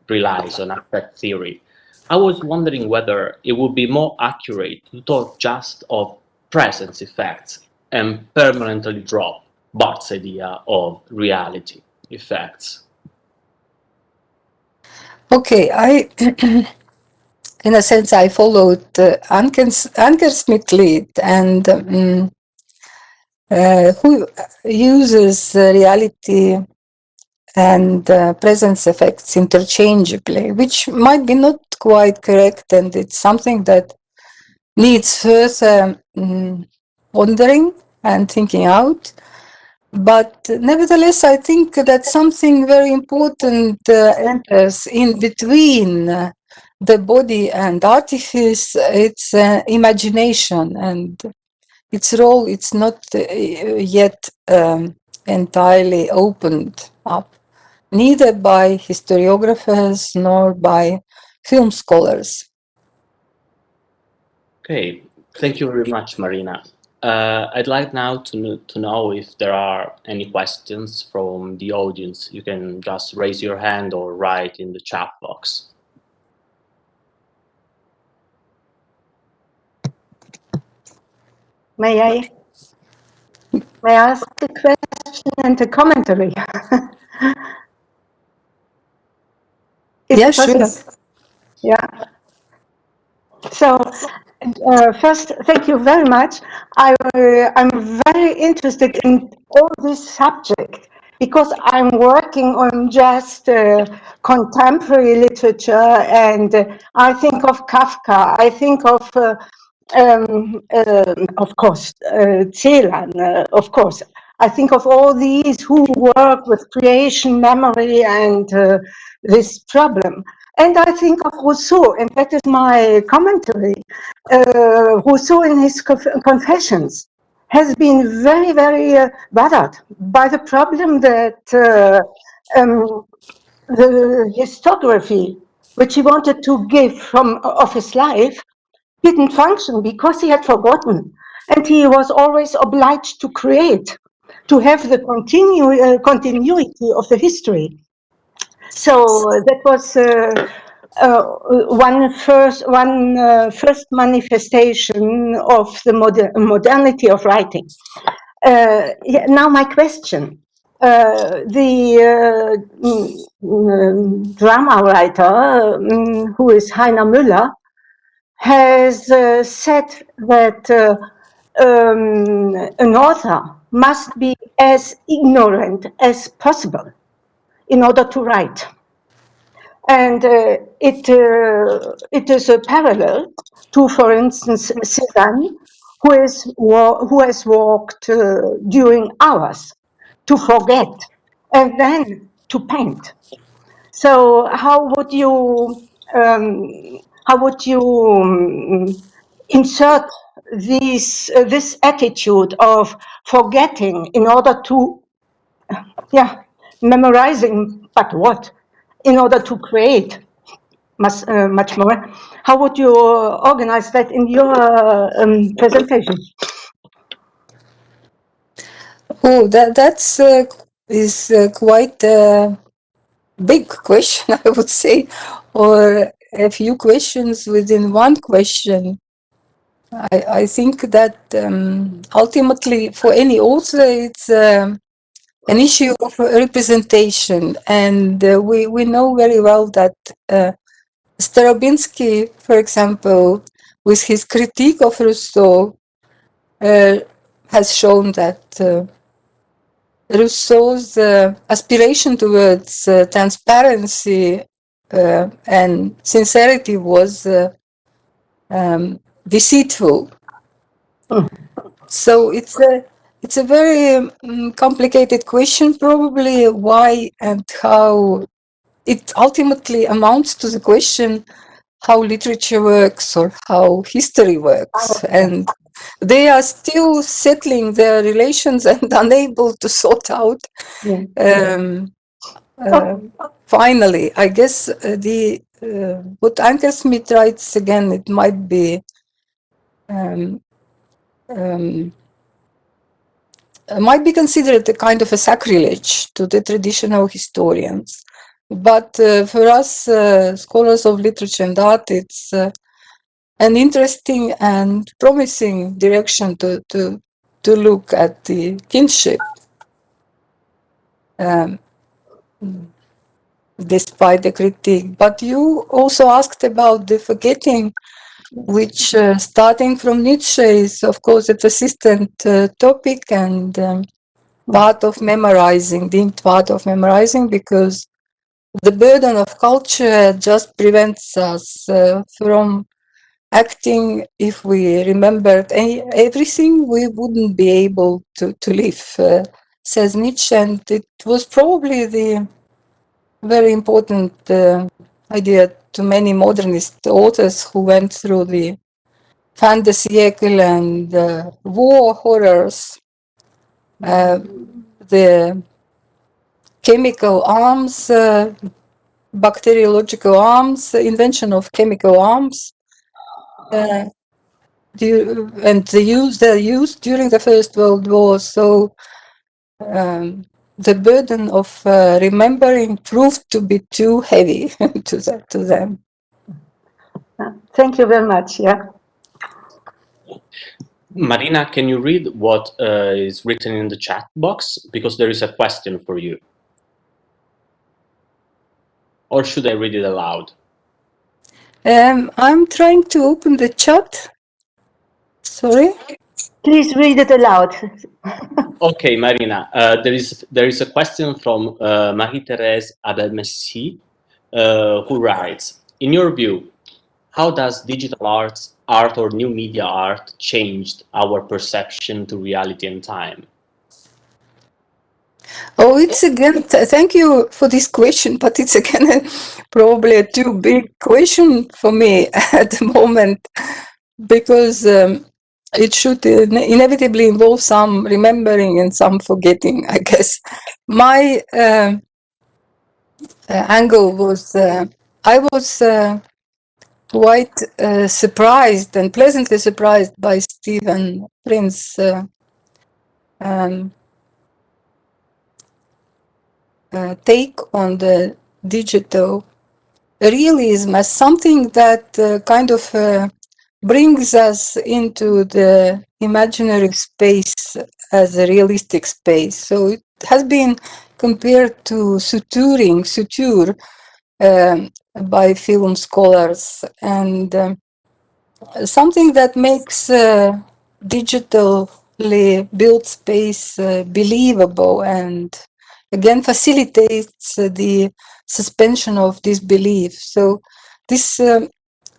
relies on affect theory, I was wondering whether it would be more accurate to talk just of presence effects and permanently drop Barth's idea of reality effects. Okay, in a sense, I followed Anker Smith lead, and who uses reality and presence effects interchangeably, which might be not quite correct, and it's something that needs further pondering and thinking out. But nevertheless, I think that something very important enters in between the body and artifice. It's imagination, and its role, it's not yet entirely opened up, neither by historiographers nor by film scholars. Okay, thank you very much, Marina. I'd like now to know if there are any questions from the audience. You can just raise your hand or write in the chat box. May I ask a question and a commentary? Yeah, sure. Yeah. So, first, thank you very much. I'm very interested in all this subject because I'm working on just contemporary literature, and I think of Kafka, I think of course, CLAM, of course. I think of all these who work with creation, memory, and this problem. And I think of Rousseau, and that is my commentary. Rousseau, in his Confessions, has been very, very bothered by the problem that the histography, which he wanted to give of his life, didn't function because he had forgotten. And he was always obliged to create, to have the continuity of the history. So that was one first manifestation of the modernity of writing. Now my question. The drama writer, who is Heiner Müller, has said that an author must be as ignorant as possible in order to write. And it is a parallel to, for instance, Cézanne, who has walked during hours to forget and then to paint. So how would you insert this attitude of forgetting in order to, memorizing, but what? In order to create much more. How would you organize that in your presentation? Oh, that's quite a big question, I would say, or a few questions within one question. I think that ultimately, for any author, it's an issue of representation, and we know very well that Starobinsky, for example, with his critique of Rousseau, has shown that Rousseau's aspiration towards transparency and sincerity was deceitful. So it's a very complicated question, probably why and how it ultimately amounts to the question how literature works or how history works. And they are still settling their relations and unable to sort out. Finally, I guess what Anker Smith writes again, it might be considered a kind of a sacrilege to the traditional historians. But for us, scholars of literature and art, it's an interesting and promising direction to look at the kinship. despite the critique. But you also asked about the forgetting, which starting from Nietzsche is, of course, a persistent topic and part of memorizing, deemed part of memorizing, because the burden of culture just prevents us from acting. If we remembered everything, we wouldn't be able to live, says Nietzsche. And it was probably the very important idea to many modernist authors who went through the fin de siècle and war horrors, the chemical arms, bacteriological arms, invention of chemical arms, and their use during the First World War. So the burden of remembering proved to be too heavy to them. Thank you very much. Yeah. Marina, can you read what is written in the chat box? Because there is a question for you. Or should I read it aloud? I'm trying to open the chat. Sorry? Please read it aloud. Okay, Marina, there is a question from Marie-Thérèse Adamessi, who writes, in your view, how does digital art or new media art changed our perception to reality and time? Oh, it's again, thank you for this question, but it's again probably a too big question for me at the moment, because it should inevitably involve some remembering and some forgetting, I guess. My angle was, I was quite surprised and pleasantly surprised by Stephen Prince's take on the digital realism as something that kind of brings us into the imaginary space as a realistic space. So it has been compared to suture by film scholars, and something that makes digitally built space believable and again facilitates the suspension of disbelief. So this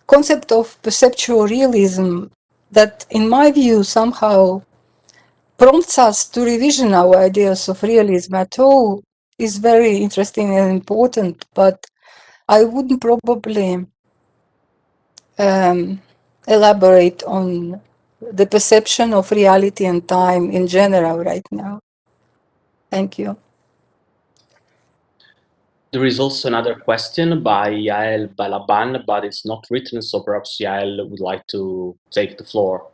concept of perceptual realism that, in my view, somehow prompts us to revision our ideas of realism at all is very interesting and important, but I wouldn't probably elaborate on the perception of reality and time in general right now. Thank you. There is also another question by Yael Balaban, but it's not written, so perhaps Yael would like to take the floor.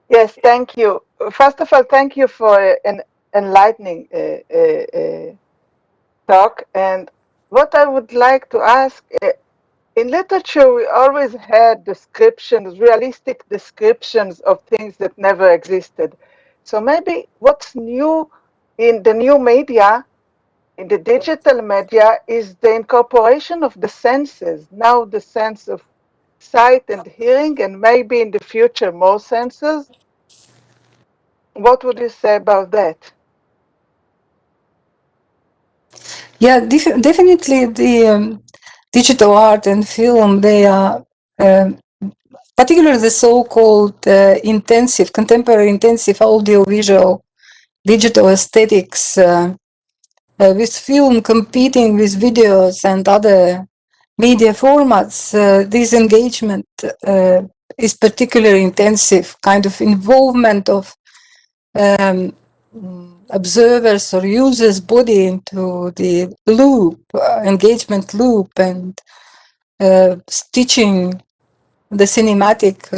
Yes, thank you. First of all, thank you for an enlightening talk. And what I would like to ask, in literature, we always had descriptions, realistic descriptions of things that never existed. So maybe what's new in the new media, in the digital media, is the incorporation of the senses. Now the sense of sight and hearing, and maybe in the future more senses. What would you say about that? Yeah, definitely the digital art and film, they are, particularly the so-called intensive, contemporary intensive audiovisual digital aesthetics, with film competing with videos and other media formats, this engagement is particularly intensive, kind of involvement of observers or users' body into the loop, engagement loop, and stitching the cinematic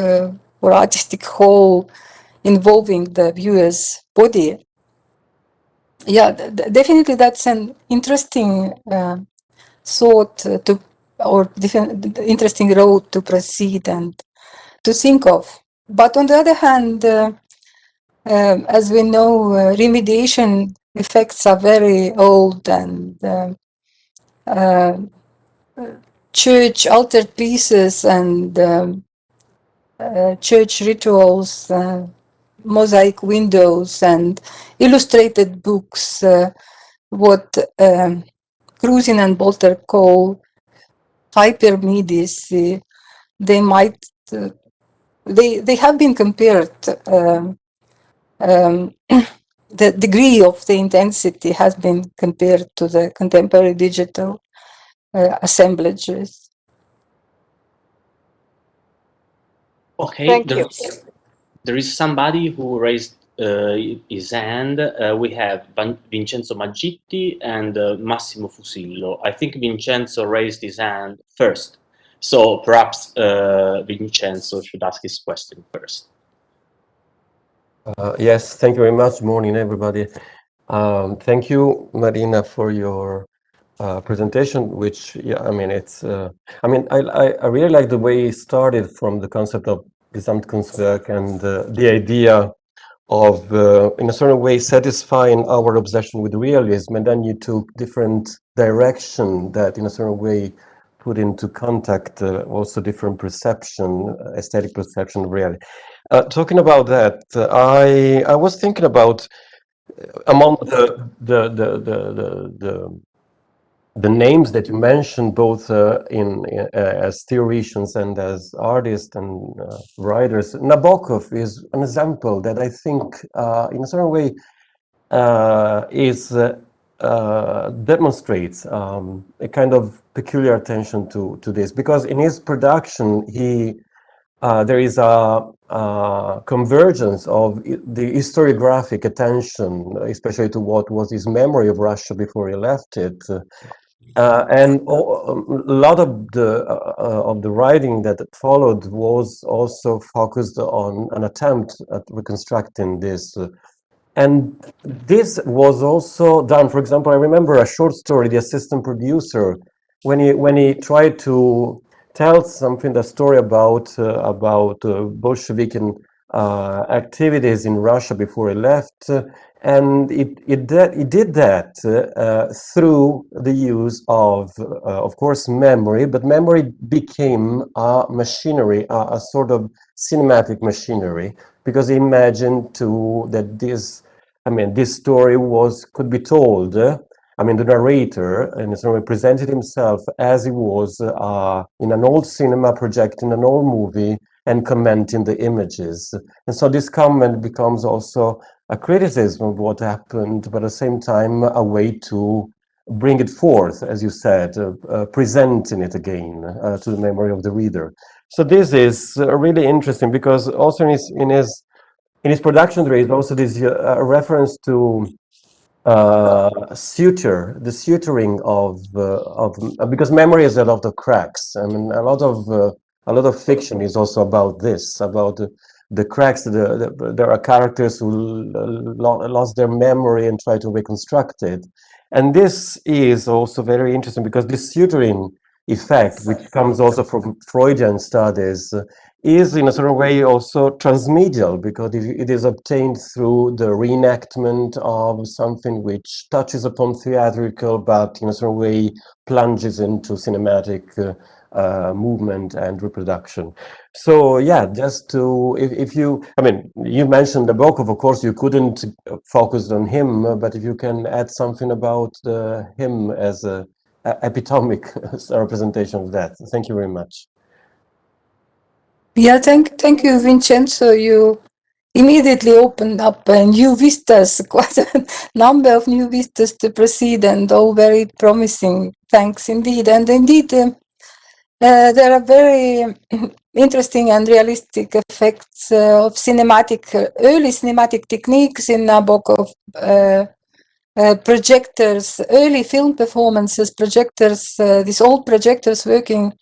or artistic whole involving the viewer's body. Yeah, definitely that's an interesting thought or interesting road to proceed and to think of. But on the other hand, as we know, remediation effects are very old and church altarpieces and church rituals, mosaic windows and illustrated books, what Krusin and Bolter call hypermedis. They might, they have been compared. The degree of the intensity has been compared to the contemporary digital assemblages. Okay, Thank you. there is somebody who raised his hand. We have Vincenzo Maggitti and Massimo Fusillo. I think Vincenzo raised his hand first. So perhaps Vincenzo should ask his question first. Yes, thank you very much. Morning, everybody. Thank you, Marina, for your presentation, which, yeah, I mean, it's, I mean, I really like the way it started from the concept of Gesamtkunstwerk and the idea of, in a certain way, satisfying our obsession with realism, and then you took different direction that, in a certain way, put into contact also different perception, aesthetic perception of reality. Talking about that, I was thinking about among the names that you mentioned, both as theoreticians and as artists and writers. Nabokov is an example that I think, in a certain way, demonstrates a kind of peculiar attention to this, because in his production there is a convergence of the historiographic attention, especially to what was his memory of Russia before he left it, and a lot of the writing that followed was also focused on an attempt at reconstructing this. And this was also done. For example, I remember a short story, The Assistant Producer, when he tried to tell something, the story about Bolshevik activities in Russia before he left, and he did that through the use of course, memory, but memory became a machinery, a sort of cinematic machinery, because he imagined that this, I mean, this story could be told. I mean, the narrator, in a certain way, presented himself as he was in an old cinema, projecting an old movie and commenting the images. And so this comment becomes also a criticism of what happened, but at the same time, a way to bring it forth, as you said, presenting it again to the memory of the reader. So this is really interesting, because also in his production there is also this reference to suture, the suturing of because memory has a lot of cracks. I mean, a lot of fiction is also about this, about the cracks. There are characters who lost their memory and try to reconstruct it, and this is also very interesting, because this suturing effect, which comes also from Freudian studies, is in a certain way also transmedial, because it is obtained through the reenactment of something which touches upon theatrical, but in a certain way plunges into cinematic movement and reproduction. So yeah, just to, if you, I mean, you mentioned Nabokov, of course you couldn't focus on him, but if you can add something about him as a epitomic representation of that. Thank you very much. Yeah, thank you, Vincenzo. You immediately opened up new vistas, quite a number of new vistas to proceed, and all very promising. Thanks indeed. And indeed, there are very interesting and realistic effects of early cinematic techniques in Nabokov. Projectors, early film performances, projectors, these old projectors working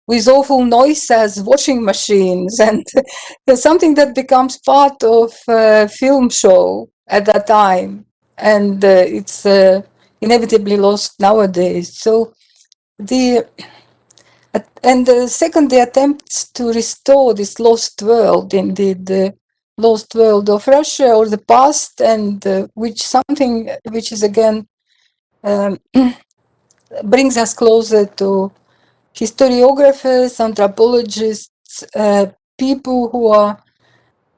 with awful noise as washing machines, and something that becomes part of film show at that time, and it's inevitably lost nowadays. So the attempts to restore this lost world, indeed the lost world of Russia or the past, and which is again brings us closer to historiographers, anthropologists, people who are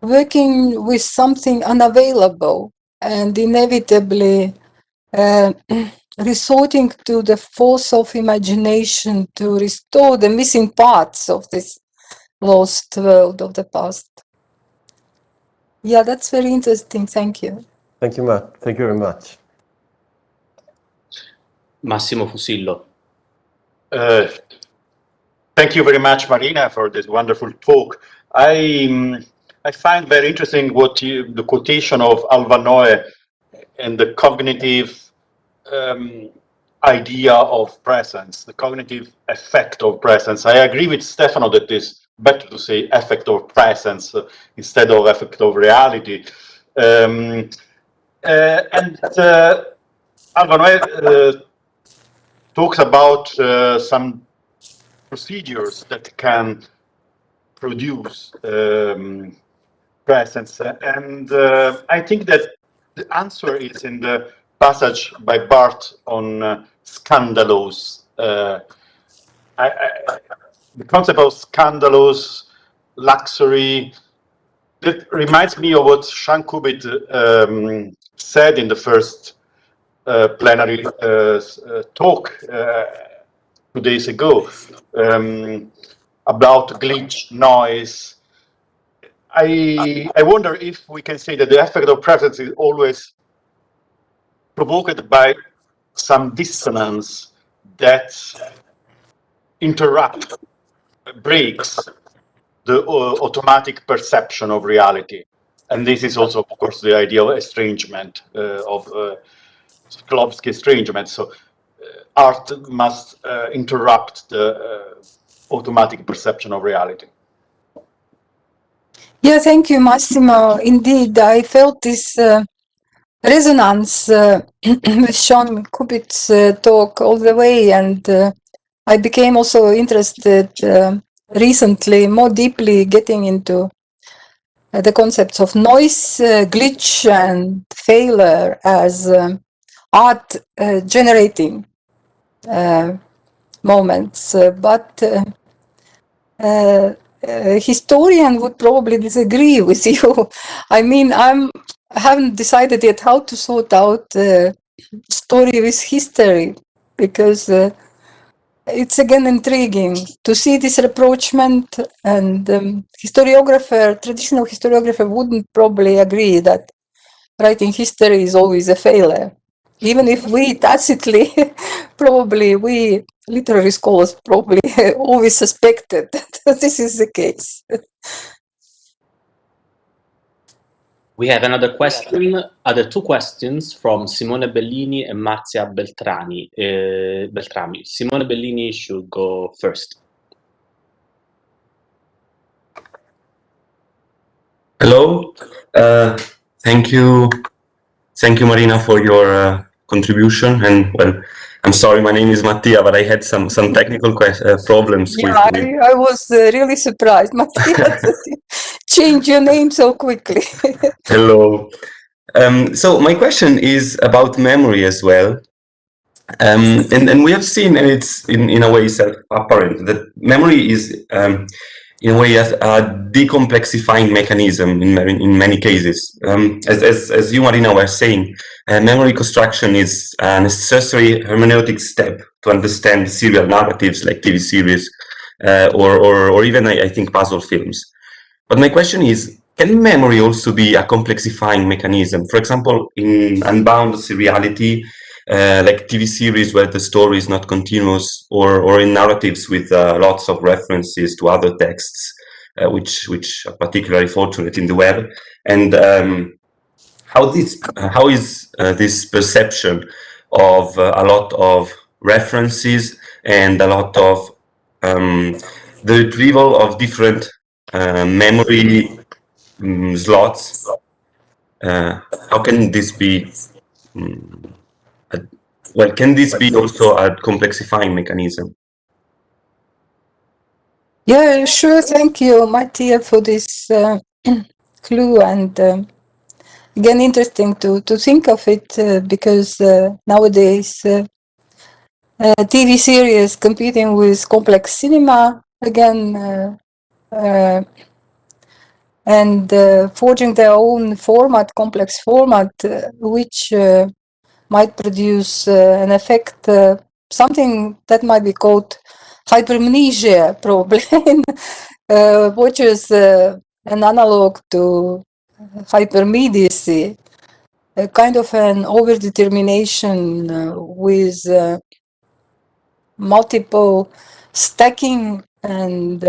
working with something unavailable and inevitably resorting to the force of imagination to restore the missing parts of this lost world of the past. Yeah, that's very interesting. Thank you. Thank you, Matt. Thank you very much. Massimo Fusillo. Thank you very much, Marina, for this wonderful talk. I find very interesting the quotation of Alva Noe and the cognitive idea of presence, the cognitive effect of presence. I agree with Stefano that it's better to say effect of presence instead of effect of reality. Alva Noe talks about some procedures that can produce presence. And I think that the answer is in the passage by Barth on scandalous. The concept of scandalous, luxury, that reminds me of what Sean Cubet said in the first plenary talk 2 days ago about glitch, noise. I wonder if we can say that the effect of presence is always provoked by some dissonance that breaks the automatic perception of reality. And this is also, of course, the idea of estrangement, of Sklodowsky estrangement. So art must interrupt the automatic perception of reality. Yeah, thank you, Massimo. Indeed, I felt this resonance with Sean Cubet's talk all the way, and I became also interested recently, more deeply getting into the concepts of noise, glitch, and failure as art generating moments. But a historian would probably disagree with you. I mean, I haven't decided yet how to sort out story with history, because it's again intriguing to see this rapprochement, and traditional historiographer wouldn't probably agree that writing history is always a failure. Even if we tacitly, we literary scholars probably always suspected that this is the case. We have another question, other two questions from Simone Bellini and Marzia Beltrami. Simone Bellini should go first. Hello, thank you, Marina, for your contribution. And well, I'm sorry, my name is Mattia, but I had some technical problems. Yeah, I was really surprised, Matthias, that you changed your name so quickly. Hello. So my question is about memory as well. And we have seen, and it's in a way self-apparent, that memory is in a way a decomplexifying mechanism in many cases. As you, Marina, were saying, memory construction is a necessary hermeneutic step to understand serial narratives like TV series or even, I think, puzzle films. But my question is, can memory also be a complexifying mechanism? For example, in unbound seriality, like TV series where the story is not continuous, or in narratives with lots of references to other texts, which are particularly fortunate in the web. And how is this perception of a lot of references and a lot of the retrieval of different memory slots? How can this be? Well, can this be also a complexifying mechanism? Yeah, sure. Thank you, Mattia, for this clue. And again, interesting to think of it because nowadays TV series competing with complex cinema again, and forging their own format, complex format, which might produce an effect, something that might be called hypermnesia, probably, which is an analog to hypermediacy, a kind of an overdetermination with multiple stacking and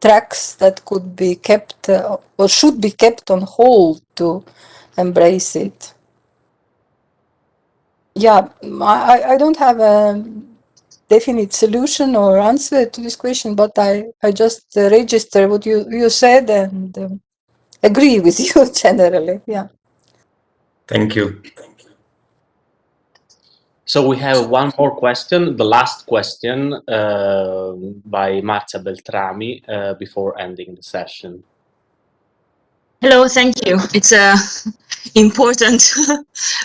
tracks that could be kept or should be kept on hold to embrace it. Yeah, I don't have a definite solution or answer to this question, but I just register what you said and agree with you generally. Yeah. Thank you. So we have one more question, the last question by Marzia Beltrami before ending the session. Hello, thank you. It's a important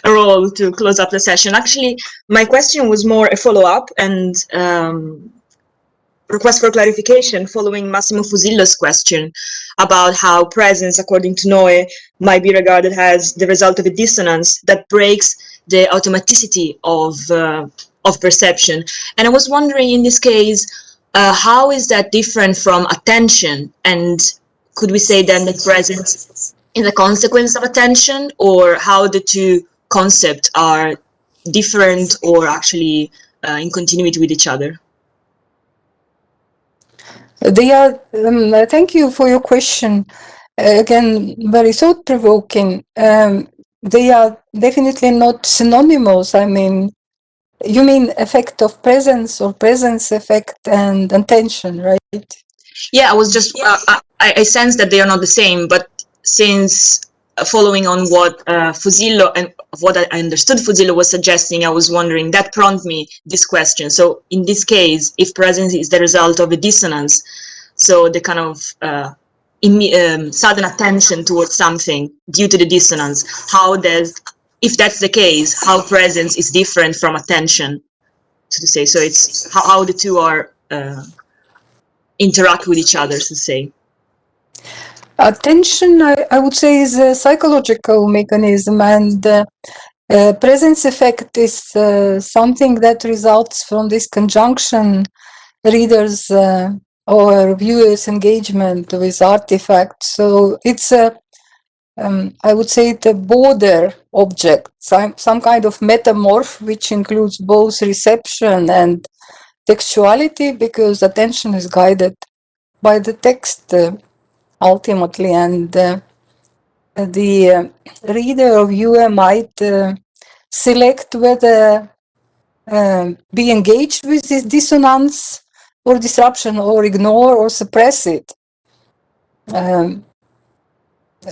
role to close up the session. Actually, my question was more a follow-up and request for clarification following Massimo Fusillo's question about how presence, according to Noe, might be regarded as the result of a dissonance that breaks the automaticity of perception. And I was wondering, in this case, how is that different from attention? And could we say then that presence is a consequence of attention, or how the two concepts are different or actually in continuity with each other? They are. Thank you for your question. Again, very thought-provoking. They are definitely not synonymous. I mean, you mean effect of presence or presence effect and attention, right? Yeah, I was just, I sense that they are not the same, but since following on what Fusillo and what I understood Fusillo was suggesting, I was wondering, that prompted me this question. So in this case, if presence is the result of a dissonance, so the kind of sudden attention towards something due to the dissonance, if that's the case, how presence is different from attention, so to say. So it's how the two are interact with each other, so to say. Attention, I would say, is a psychological mechanism, and presence effect is something that results from this conjunction, readers or viewers' engagement with artifacts. So it's I would say, the border object, some kind of metamorph, which includes both reception and textuality, because attention is guided by the text ultimately, and the reader or viewer might select whether be engaged with this dissonance or disruption, or ignore or suppress it.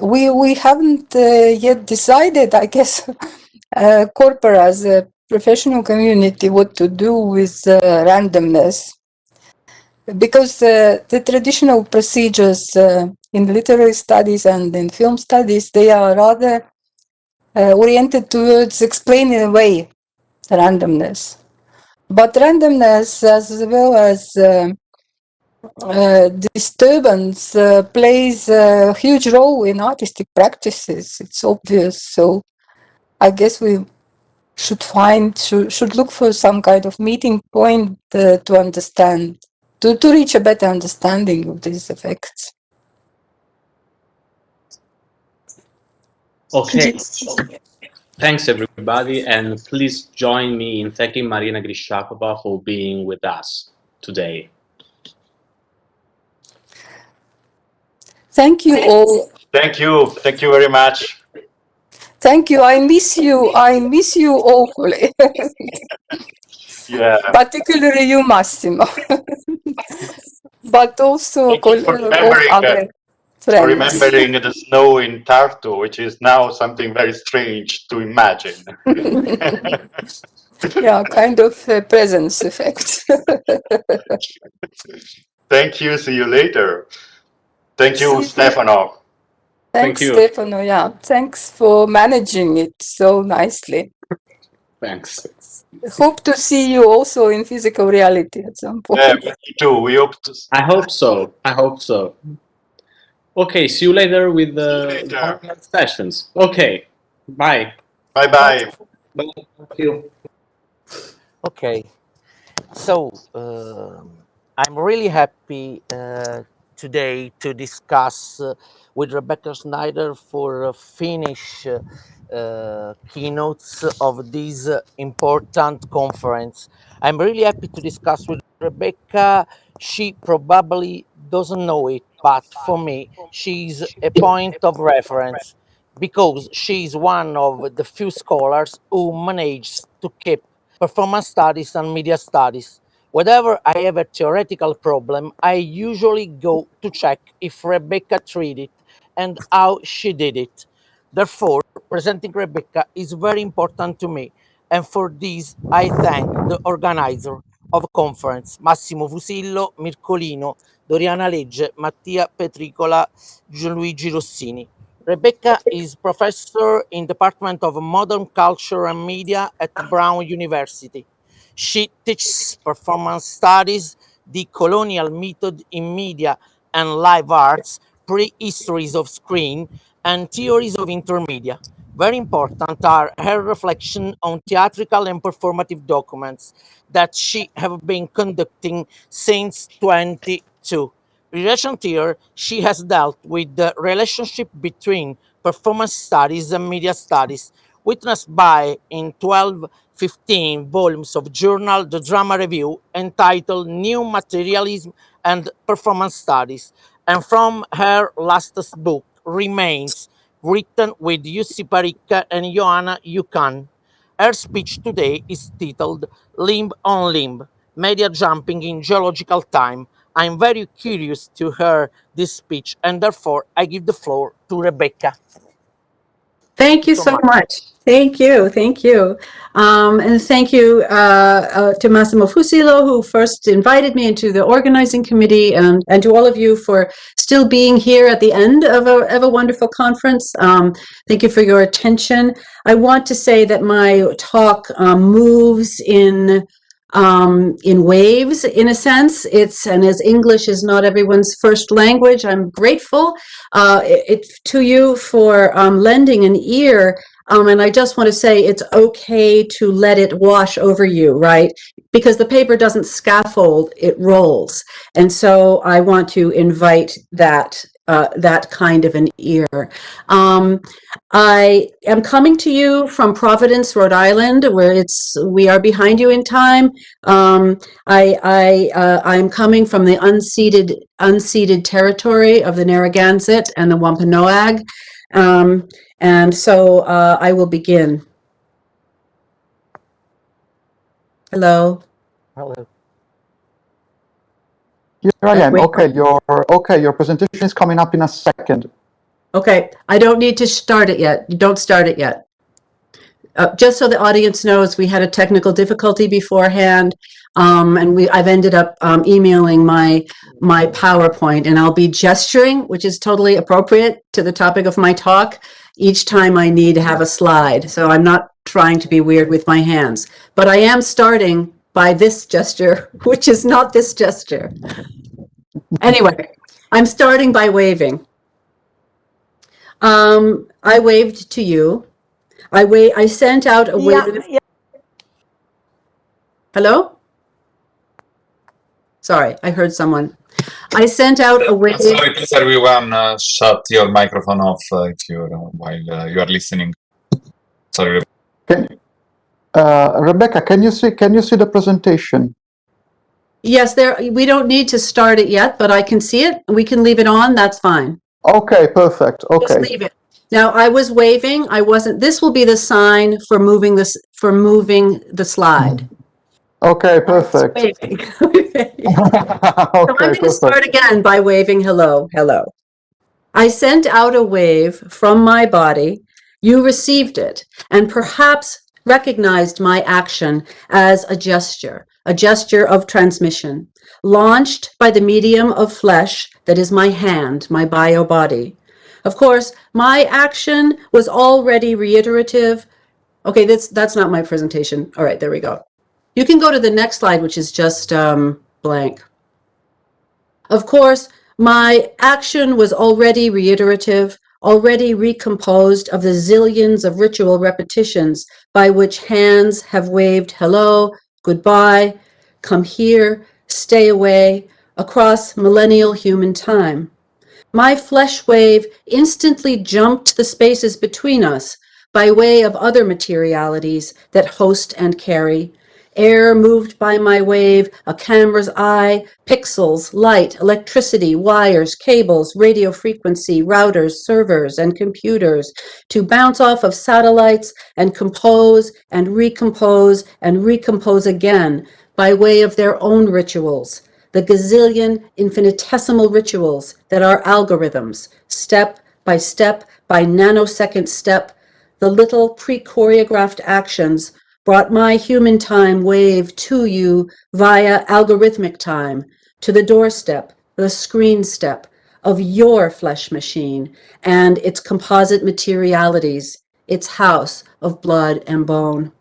We haven't yet decided, I guess, corpora as a professional community, what to do with randomness, because the traditional procedures in literary studies and in film studies, they are rather oriented towards explaining away randomness. But randomness, as well as disturbance, plays a huge role in artistic practices. It's obvious. So I guess we should look for some kind of meeting point to understand, to reach a better understanding of these effects. Okay. Thanks, everybody, and please join me in thanking Marina Grishakova for being with us today. Thank you all. Thank you. Thank you very much. Thank you. I miss you. I miss you awfully. Yeah. Particularly you, Massimo. But also all other friends. Remembering the snow in Tartu, which is now something very strange to imagine. Yeah, kind of presence effect. Thank you. See you later. Thank you, Stefano. Thanks, Stefano. Yeah, thanks for managing it so nicely. Thanks. Hope to see you also in physical reality at some point. Yeah, me too. We hope to. I hope so. I hope so. Okay, see you later with the sessions. Okay, bye. Bye bye. Bye. Thank you. Okay, so I'm really happy today to discuss with Rebecca Schneider for finish keynotes of this important conference. I'm really happy to discuss with Rebecca. She probably doesn't know it, but for me, she's a point of reference because she's one of the few scholars who managed to keep performance studies and media studies. Whenever I have a theoretical problem, I usually go to check if Rebecca treated it and how she did it. Therefore, presenting Rebecca is very important to me, and for this I thank the organizer of the conference, Massimo Fusillo, Mircolino, Doriana Legge, Mattia Petricola, Gianluigi Rossini. Rebecca is professor in Department of Modern Culture and Media at Brown University. She teaches performance studies, the colonial method in media and live arts, prehistories of screen, and theories of intermedia. Very important are her reflection on theatrical and performative documents that she have been conducting since 22. In recent years, she has dealt with the relationship between performance studies and media studies, witnessed by in 15 volumes of journal The Drama Review entitled New Materialism and Performance Studies, and from her latest book, Remains, written with Jussi Parikka and Joanna Yukan. Her speech today is titled Limb on Limb, Media Jumping in Geological Time. I'm very curious to hear this speech, and therefore I give the floor to Rebecca. Thank you so much. Thank you. Thank you. And thank you to Massimo Fusillo, who first invited me into the organizing committee, and to all of you for still being here at the end of a wonderful conference. Thank you for your attention. I want to say that my talk moves in waves, in a sense. And as English is not everyone's first language, I'm grateful to you for lending an ear. And I just want to say it's okay to let it wash over you, right? Because the paper doesn't scaffold, it rolls. And so I want to invite that kind of an ear. I am coming to you from Providence, Rhode Island, where we are behind you in time. I'm coming from the unceded territory of the Narragansett and the Wampanoag. And so I will begin. Hello. Hello. Here I am. Okay, your presentation is coming up in a second. Okay, I don't need to start it yet. Don't start it yet. Just so the audience knows, we had a technical difficulty beforehand, and I've ended up emailing my PowerPoint, and I'll be gesturing, which is totally appropriate to the topic of my talk, each time I need to have a slide. So I'm not trying to be weird with my hands, but I am starting by this gesture, which is not this gesture. Anyway, I'm starting by waving. I waved to you. I sent out a wave. Yeah. Hello? Sorry, I heard someone. I sent out a wave. Sorry, please everyone, shut your microphone off if you're while you are listening. Sorry. Rebecca, can you see the presentation? Yes, we don't need to start it yet, but I can see it. We can leave it on. That's fine. Okay, perfect. Okay. Just leave it. Now I was waving. I wasn't. This will be the sign for moving the slide. Okay, perfect. So I'm going to start again by waving hello, hello. I sent out a wave from my body. You received it, and perhaps recognized my action as a gesture of transmission, launched by the medium of flesh that is my hand, my bio body. Of course, my action was already reiterative Okay, that's not my presentation. All right, there we go. You can go to the next slide, which is just blank. Of course, my action was already reiterative, already recomposed of the zillions of ritual repetitions by which hands have waved hello, goodbye, come here, stay away, across millennial human time. My flesh wave instantly jumped the spaces between us by way of other materialities that host and carry. Air moved by my wave, a camera's eye, pixels, light, electricity, wires, cables, radio frequency, routers, servers, and computers to bounce off of satellites and compose and recompose and recompose again by way of their own rituals. The gazillion infinitesimal rituals that are algorithms, step by nanosecond step, the little pre-choreographed actions brought my human time wave to you via algorithmic time, to the doorstep, the screen step of your flesh machine and its composite materialities, its house of blood and bone.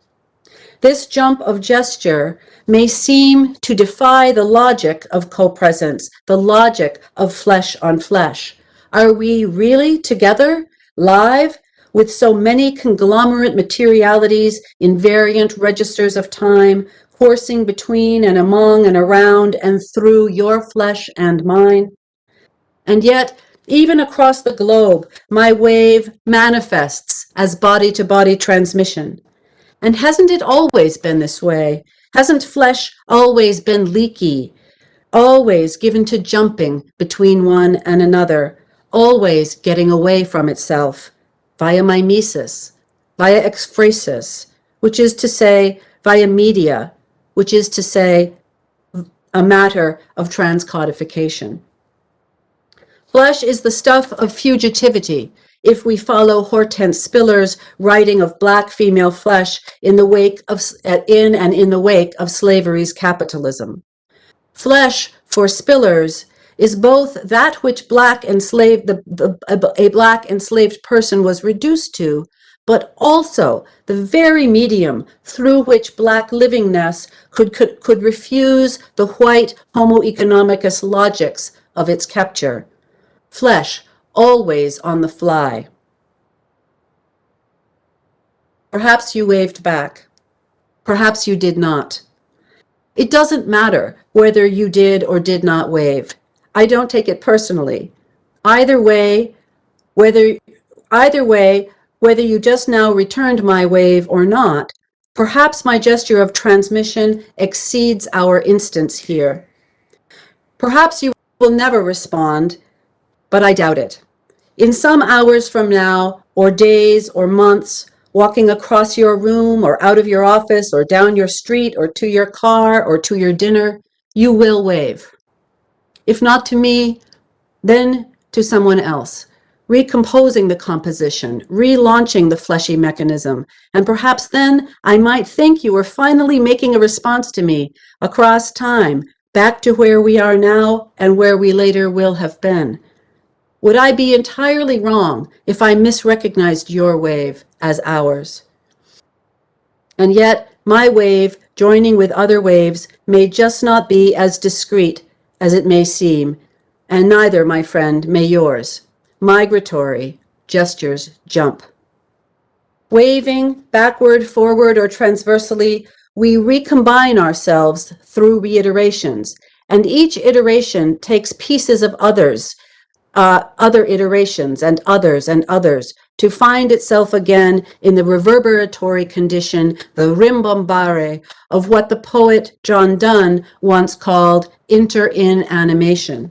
This jump of gesture may seem to defy the logic of co-presence, the logic of flesh on flesh. Are we really together, live, with so many conglomerate materialities in variant registers of time, coursing between and among and around and through your flesh and mine? And yet, even across the globe, my wave manifests as body-to-body transmission. And hasn't it always been this way? Hasn't flesh always been leaky, always given to jumping between one and another, always getting away from itself, via mimesis, via ekphrasis, which is to say, via media, which is to say, a matter of transcodification. Flesh is the stuff of fugitivity, if we follow Hortense Spiller's writing of Black female flesh in the wake of slavery's capitalism. Flesh, for Spillers, is both that which a Black enslaved person was reduced to, but also the very medium through which Black livingness could refuse the white homo economicus logics of its capture. Flesh, always on the fly. Perhaps you waved back. Perhaps you did not. It doesn't matter whether you did or did not wave. I don't take it personally. Either way, whether you just now returned my wave or not, perhaps my gesture of transmission exceeds our instance here. Perhaps you will never respond, but I doubt it. In some hours from now, or days or months, walking across your room or out of your office or down your street or to your car or to your dinner, you will wave. If not to me, then to someone else, recomposing the composition, relaunching the fleshy mechanism, and perhaps then I might think you were finally making a response to me across time, back to where we are now and where we later will have been. Would I be entirely wrong if I misrecognized your wave as ours? And yet, my wave, joining with other waves, may just not be as discreet as it may seem, and neither, my friend, may yours. Migratory gestures jump. Waving backward, forward, or transversally, we recombine ourselves through reiterations, and each iteration takes pieces of others, other iterations and others, to find itself again in the reverberatory condition, the rimbombare, of what the poet John Donne once called inter-in-animation.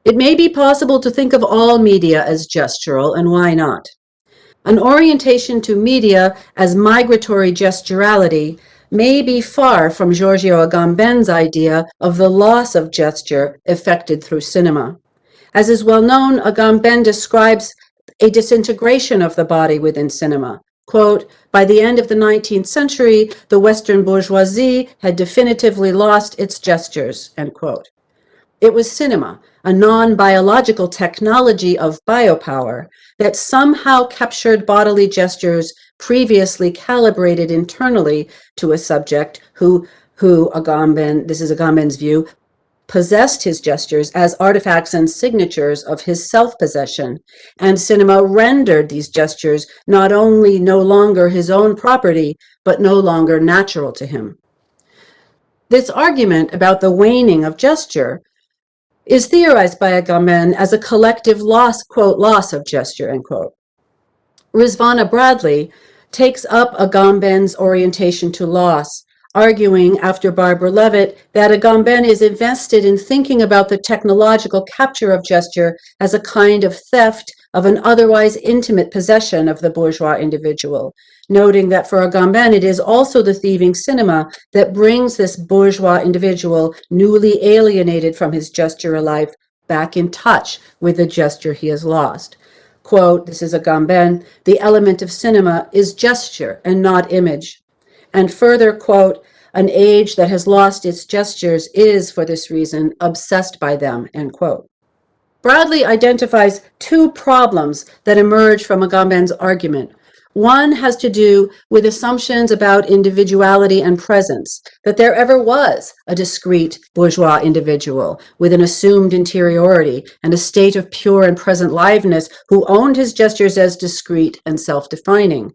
It may be possible to think of all media as gestural, and why not? An orientation to media as migratory gesturality may be far from Giorgio Agamben's idea of the loss of gesture effected through cinema. As is well known, Agamben describes a disintegration of the body within cinema. Quote, by the end of the 19th century, the Western bourgeoisie had definitively lost its gestures, end quote. It was cinema, a non-biological technology of biopower that somehow captured bodily gestures previously calibrated internally to a subject who Agamben, this is Agamben's view, possessed his gestures as artifacts and signatures of his self-possession, and cinema rendered these gestures not only no longer his own property, but no longer natural to him. This argument about the waning of gesture is theorized by Agamben as a collective loss, quote, loss of gesture, end quote. Rizvana Bradley takes up Agamben's orientation to loss, arguing after Barbara Levitt that Agamben is invested in thinking about the technological capture of gesture as a kind of theft of an otherwise intimate possession of the bourgeois individual, noting that for Agamben it is also the thieving cinema that brings this bourgeois individual newly alienated from his gestural life back in touch with the gesture he has lost. Quote, this is Agamben, the element of cinema is gesture and not image. And further, quote, an age that has lost its gestures is, for this reason, obsessed by them, end quote. Bradley identifies two problems that emerge from Agamben's argument. One has to do with assumptions about individuality and presence, that there ever was a discrete bourgeois individual with an assumed interiority and a state of pure and present liveness who owned his gestures as discrete and self-defining.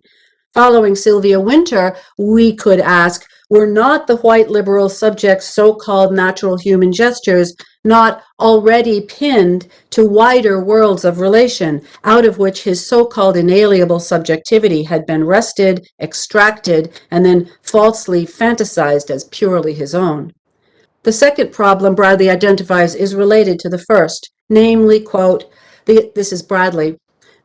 Following Sylvia Wynter, we could ask, were not the white liberal subject's so-called natural human gestures not already pinned to wider worlds of relation, out of which his so-called inalienable subjectivity had been wrested, extracted, and then falsely fantasized as purely his own? The second problem Bradley identifies is related to the first, namely, quote, this is Bradley,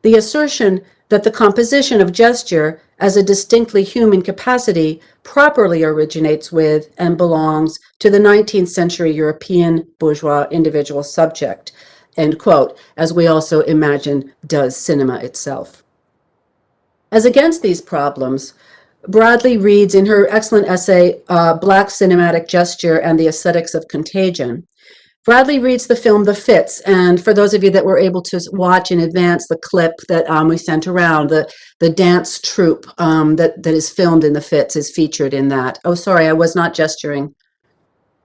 the assertion that the composition of gesture as a distinctly human capacity properly originates with and belongs to the 19th century European bourgeois individual subject, end quote, as we also imagine does cinema itself. As against these problems, Bradley reads in her excellent essay, Black Cinematic Gesture and the Aesthetics of Contagion, Bradley reads the film The Fits, and for those of you that were able to watch in advance the clip that we sent around, the dance troupe that is filmed in The Fits is featured in that. Oh, sorry, I was not gesturing.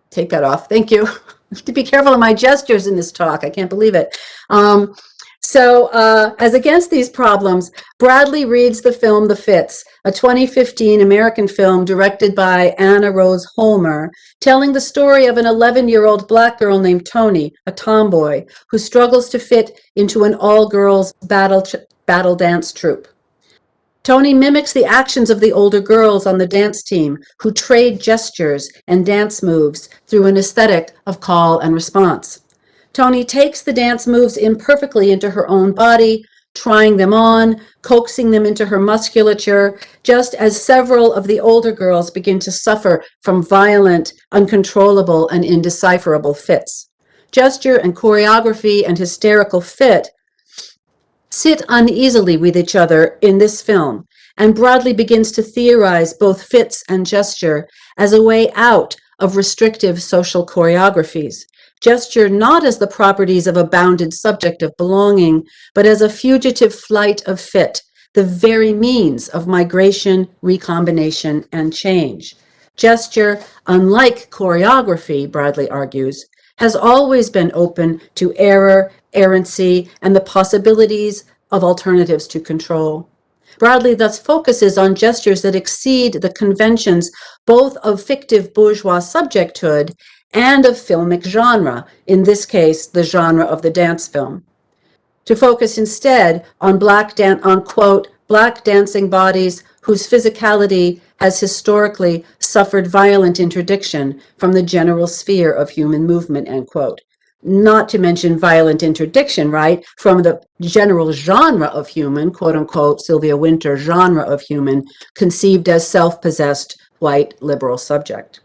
Take that off. Thank you. I have to be careful of my gestures in this talk. I can't believe it. As against these problems, Bradley reads the film The Fits, a 2015 American film directed by Anna Rose Holmer, telling the story of an 11-year-old black girl named Tony, a tomboy, who struggles to fit into an all-girls battle dance troupe. Tony mimics the actions of the older girls on the dance team, who trade gestures and dance moves through an aesthetic of call and response. Tony takes the dance moves imperfectly into her own body, trying them on, coaxing them into her musculature, just as several of the older girls begin to suffer from violent, uncontrollable, and indecipherable fits. Gesture and choreography and hysterical fit sit uneasily with each other in this film, and Bradley begins to theorize both fits and gesture as a way out of restrictive social choreographies. Gesture not as the properties of a bounded subject of belonging, but as a fugitive flight of fit, the very means of migration, recombination, and change. Gesture, unlike choreography, Bradley argues, has always been open to error, errancy, and the possibilities of alternatives to control. Bradley thus focuses on gestures that exceed the conventions both of fictive bourgeois subjecthood and of filmic genre, in this case, the genre of the dance film. To focus instead on quote, black dancing bodies whose physicality has historically suffered violent interdiction from the general sphere of human movement, end quote. Not to mention violent interdiction, right, from the general genre of human, quote unquote, Sylvia Wynter genre of human, conceived as self-possessed white liberal subject.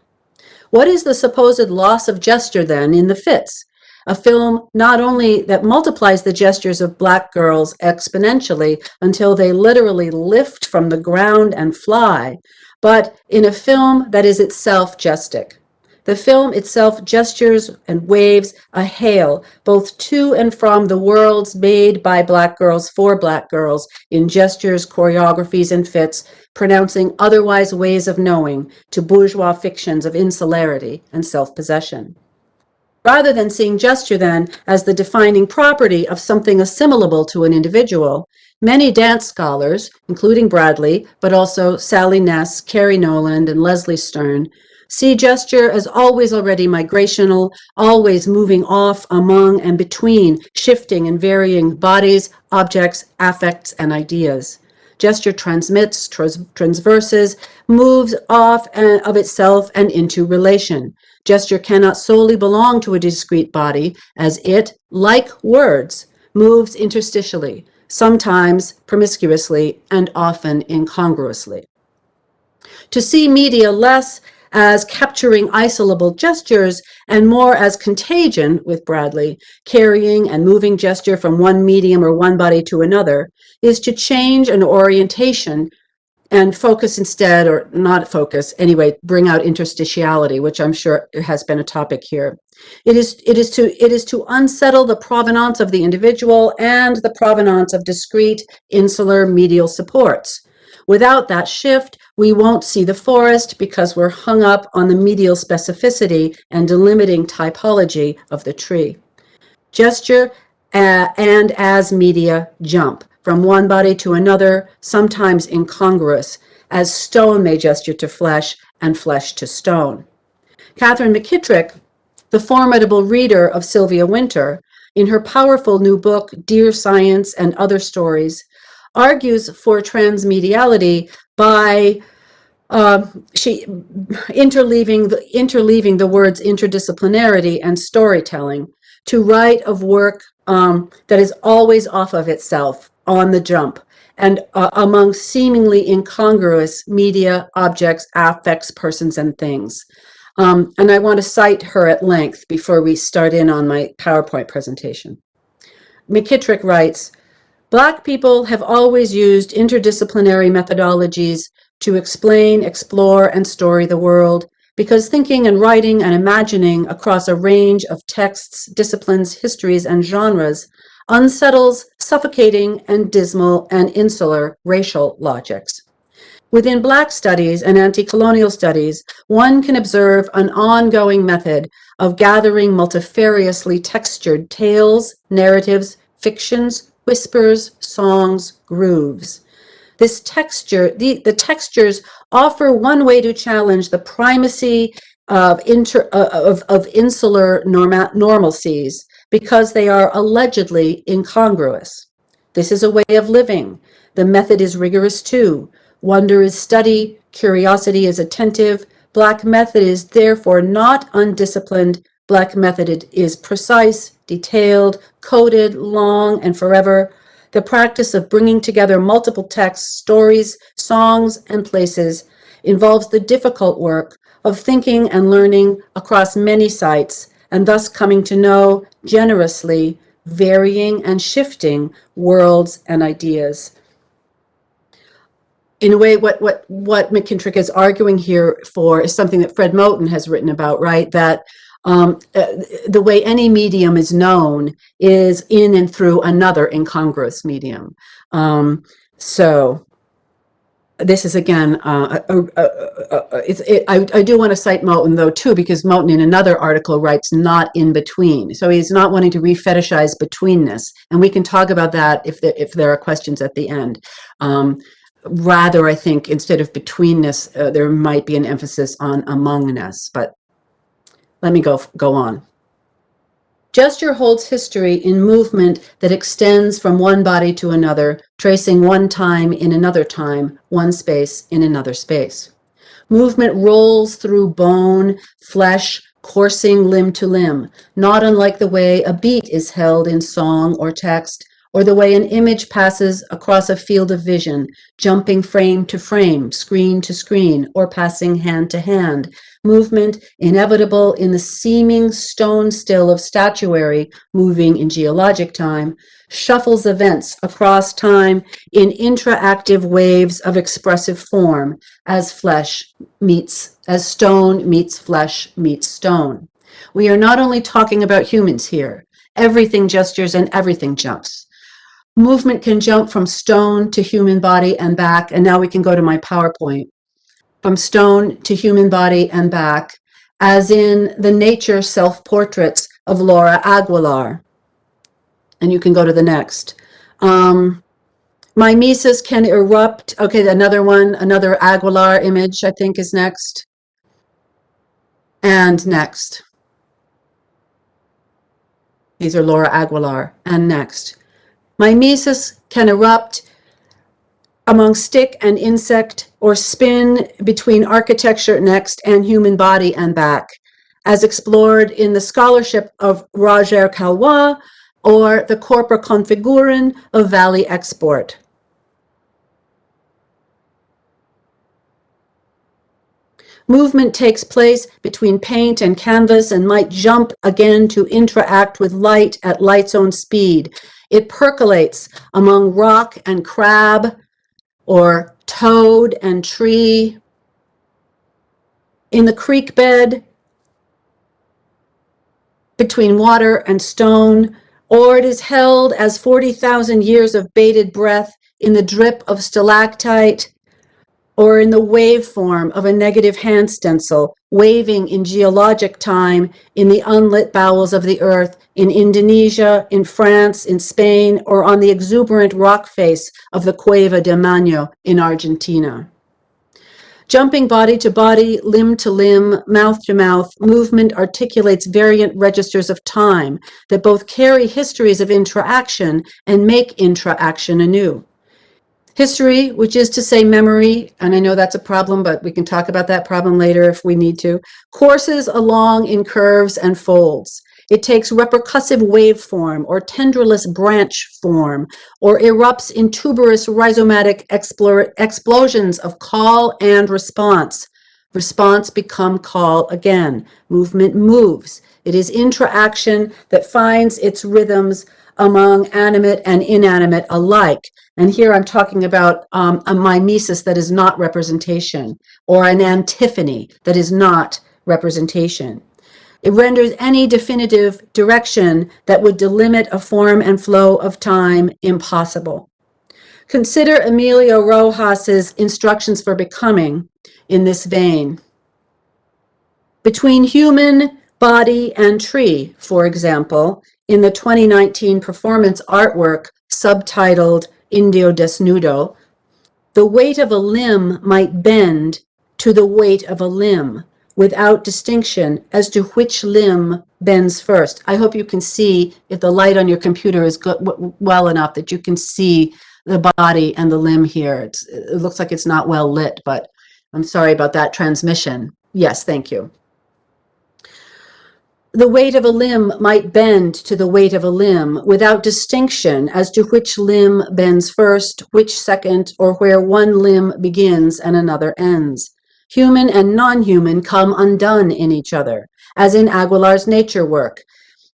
What is the supposed loss of gesture then in The Fits? A film not only that multiplies the gestures of black girls exponentially until they literally lift from the ground and fly, but in a film that is itself gestic. The film itself gestures and waves a hail both to and from the worlds made by Black girls for Black girls in gestures, choreographies, and fits, pronouncing otherwise ways of knowing to bourgeois fictions of insularity and self-possession. Rather than seeing gesture, then, as the defining property of something assimilable to an individual, many dance scholars, including Bradley, but also Sally Ness, Carrie Noland, and Leslie Stern, see gesture as always already migrational, always moving off, among, and between shifting and varying bodies, objects, affects, and ideas. Gesture transmits, transverses, moves off of itself and into relation. Gesture cannot solely belong to a discrete body, as it, like words, moves interstitially, sometimes promiscuously, and often incongruously. To see media less as capturing isolable gestures and more as contagion, with Bradley, carrying and moving gesture from one medium or one body to another, is to change an orientation and focus instead, or not focus, anyway, bring out interstitiality, which I'm sure has been a topic here. It is to unsettle the provenance of the individual and the provenance of discrete, insular medial supports. Without that shift, we won't see the forest because we're hung up on the medial specificity and delimiting typology of the tree. Gesture and as media jump from one body to another, sometimes incongruous, as stone may gesture to flesh and flesh to stone. Catherine McKittrick, the formidable reader of Sylvia Wynter, in her powerful new book, Dear Science and Other Stories, argues for transmediality by interleaving the words interdisciplinarity and storytelling to write of work that is always off of itself, on the jump, and among seemingly incongruous media, objects, affects, persons, and things. And I want to cite her at length before we start in on my PowerPoint presentation. McKittrick writes, Black people have always used interdisciplinary methodologies to explain, explore, and story the world, because thinking and writing and imagining across a range of texts, disciplines, histories, and genres unsettles suffocating and dismal and insular racial logics. Within Black studies and anti-colonial studies, one can observe an ongoing method of gathering multifariously textured tales, narratives, fictions, whispers, songs, grooves. This texture, the textures offer one way to challenge the primacy of insular normalcies because they are allegedly incongruous. This is a way of living. The method is rigorous too. Wonder is study, curiosity is attentive. Black method is therefore not undisciplined. Black method is precise, detailed, coded, long, and forever. The practice of bringing together multiple texts, stories, songs, and places involves the difficult work of thinking and learning across many sites, and thus coming to know generously varying and shifting worlds and ideas. In a way, what McKittrick is arguing here for is something that Fred Moten has written about, right? That the way any medium is known is in and through another incongruous medium. So this is again, I do want to cite Moten though too, because Moten in another article writes not in between. So he's not wanting to re-fetishize betweenness. And we can talk about that if there are questions at the end. Rather, I think instead of betweenness, there might be an emphasis on amongness, but let me go on. Gesture holds history in movement that extends from one body to another, tracing one time in another time, one space in another space. Movement rolls through bone, flesh, coursing limb to limb, not unlike the way a beat is held in song or text, or the way an image passes across a field of vision, jumping frame to frame, screen to screen, or passing hand to hand. Movement inevitable in the seeming stone still of statuary moving in geologic time, shuffles events across time in interactive waves of expressive form as flesh stone meets flesh meets stone. We are not only talking about humans here. Everything gestures and everything jumps. Movement can jump from stone to human body and back, and now we can go to my PowerPoint. From stone to human body and back, as in the nature self-portraits of Laura Aguilar. And you can go to the next. Mimesis can erupt. Okay, another one, another Aguilar image, I think is next. And next. These are Laura Aguilar. And next. Mimesis can erupt among stick and insect or spin between architecture next and human body and back, as explored in the scholarship of Roger Calois or the Corpora Configuren of Valley Export. Movement takes place between paint and canvas and might jump again to interact with light at light's own speed. It percolates among rock and crab or toad and tree, in the creek bed, between water and stone, or it is held as 40,000 years of bated breath in the drip of stalactite, or in the waveform of a negative hand stencil, waving in geologic time in the unlit bowels of the earth, in Indonesia, in France, in Spain, or on the exuberant rock face of the Cueva de Maño in Argentina. Jumping body to body, limb to limb, mouth to mouth, movement articulates variant registers of time that both carry histories of interaction and make interaction anew. History, which is to say memory, and I know that's a problem, but we can talk about that problem later if we need to, courses along in curves and folds. It takes repercussive waveform or tendrillous branch form, or erupts in tuberous rhizomatic explosions of call and response. Response become call again. Movement moves. It is interaction that finds its rhythms among animate and inanimate alike. And here I'm talking about a mimesis that is not representation, or an antiphony that is not representation. It renders any definitive direction that would delimit a form and flow of time impossible. Consider Emilio Rojas's instructions for becoming in this vein. Between human, body, and tree, for example, in the 2019 performance artwork subtitled Indio Desnudo, the weight of a limb might bend to the weight of a limb without distinction as to which limb bends first. I hope you can see, if the light on your computer is well enough that you can see the body and the limb here. It looks like it's not well lit, but I'm sorry about that transmission. Yes, thank you. The weight of a limb might bend to the weight of a limb without distinction as to which limb bends first, which second, or where one limb begins and another ends. Human and non-human come undone in each other, as in Aguilar's nature work.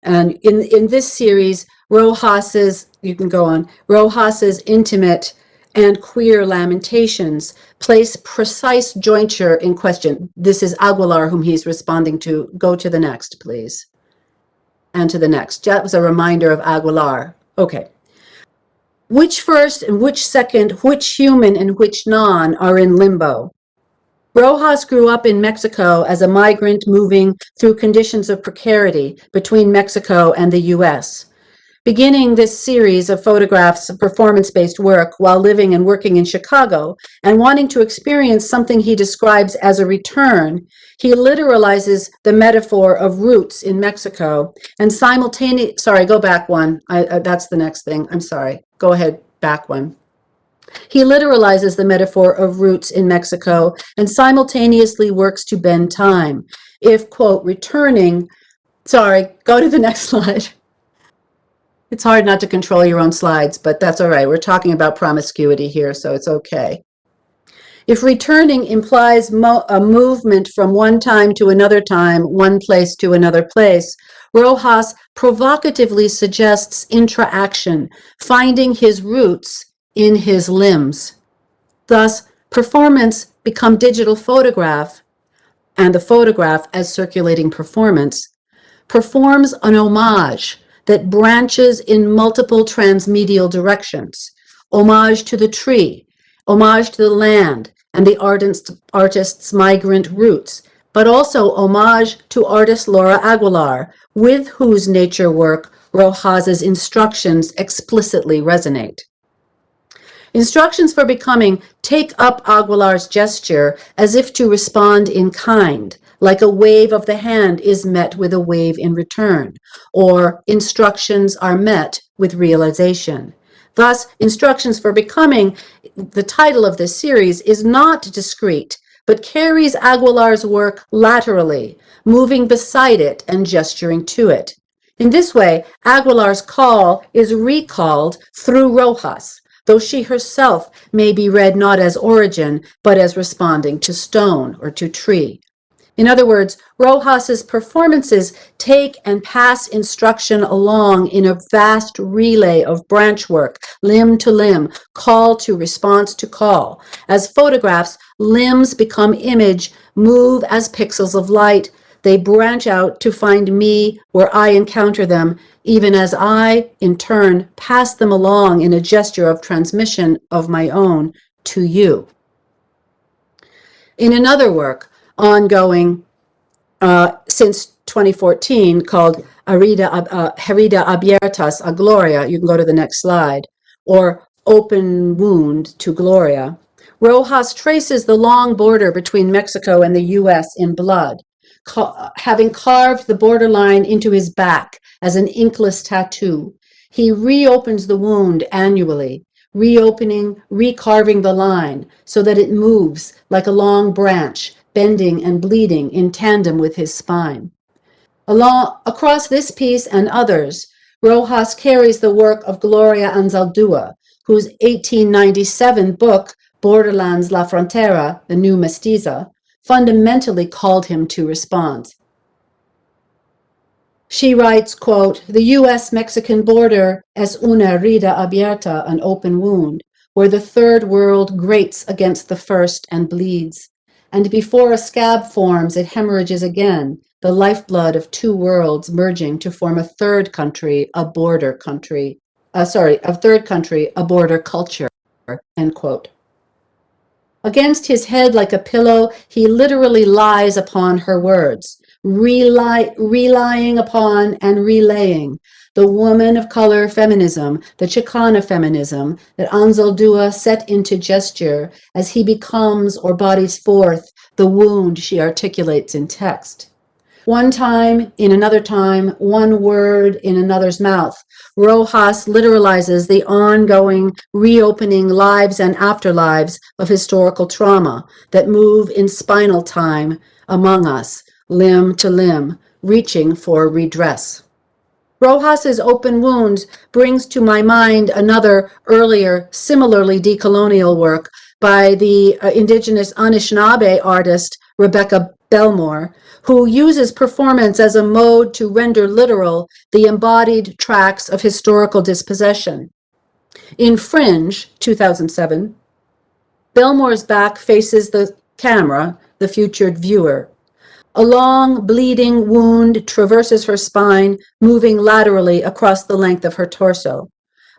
And in this series, Rojas's, you can go on, Rojas's intimate and queer lamentations place precise jointure in question. This is Aguilar whom he's responding to. Go to the next, please. And to the next. That was a reminder of Aguilar. Okay. Which first and which second, which human and which non are in limbo? Rojas grew up in Mexico as a migrant moving through conditions of precarity between Mexico and the US. Beginning this series of photographs of performance-based work while living and working in Chicago and wanting to experience something he describes as a return, he literalizes the metaphor of roots in Mexico and simultaneously, sorry, go back one. That's the next thing. I'm sorry. Go ahead, back one. He literalizes the metaphor of roots in Mexico and simultaneously works to bend time. If, quote, returning, sorry, go to the next slide. It's hard not to control your own slides, but that's all right. We're talking about promiscuity here, so it's okay. If returning implies a movement from one time to another time, one place to another place, Rojas provocatively suggests interaction, finding his roots in his limbs. Thus, performance become digital photograph and the photograph as circulating performance, performs an homage that branches in multiple transmedial directions. Homage to the tree, homage to the land and the artist's migrant roots, but also homage to artist Laura Aguilar, with whose nature work Rojas's instructions explicitly resonate. Instructions for becoming take up Aguilar's gesture as if to respond in kind, like a wave of the hand is met with a wave in return, or instructions are met with realization. Thus, Instructions for Becoming, the title of this series, is not discrete, but carries Aguilar's work laterally, moving beside it and gesturing to it. In this way, Aguilar's call is recalled through Rojas, though she herself may be read not as origin, but as responding to stone or to tree. In other words, Rojas's performances take and pass instruction along in a vast relay of branch work, limb to limb, call to response to call. As photographs, limbs become image, move as pixels of light. They branch out to find me where I encounter them, even as I, in turn, pass them along in a gesture of transmission of my own to you. In another work, ongoing since 2014, called Herida Abiertas a Gloria, you can go to the next slide, or Open Wound to Gloria, Rojas traces the long border between Mexico and the U.S. in blood, having carved the borderline into his back as an inkless tattoo. He reopens the wound annually, reopening, recarving the line so that it moves like a long branch, bending and bleeding in tandem with his spine. Across this piece and others, Rojas carries the work of Gloria Anzaldúa, whose 1897 book, Borderlands La Frontera, The New Mestiza, fundamentally called him to response. She writes, quote, "The U.S.-Mexican border es una herida abierta, an open wound, where the third world grates against the first and bleeds. And before a scab forms, it hemorrhages again, the lifeblood of two worlds merging to form a third country, a border country, a third country, a border culture," end quote. Against his head like a pillow, he literally lies upon her words, relying upon and relaying the woman of color feminism, the Chicana feminism that Anzaldúa set into gesture as he becomes or bodies forth the wound she articulates in text. One time, in another time, one word in another's mouth, Rojas literalizes the ongoing, reopening lives and afterlives of historical trauma that move in spinal time among us, limb to limb, reaching for redress. Rojas's Open Wounds brings to my mind another earlier, similarly decolonial work by the indigenous Anishinaabe artist Rebecca Belmore, who uses performance as a mode to render literal the embodied tracks of historical dispossession. In Fringe, 2007, Belmore's back faces the camera, the futured viewer. A long, bleeding wound traverses her spine, moving laterally across the length of her torso.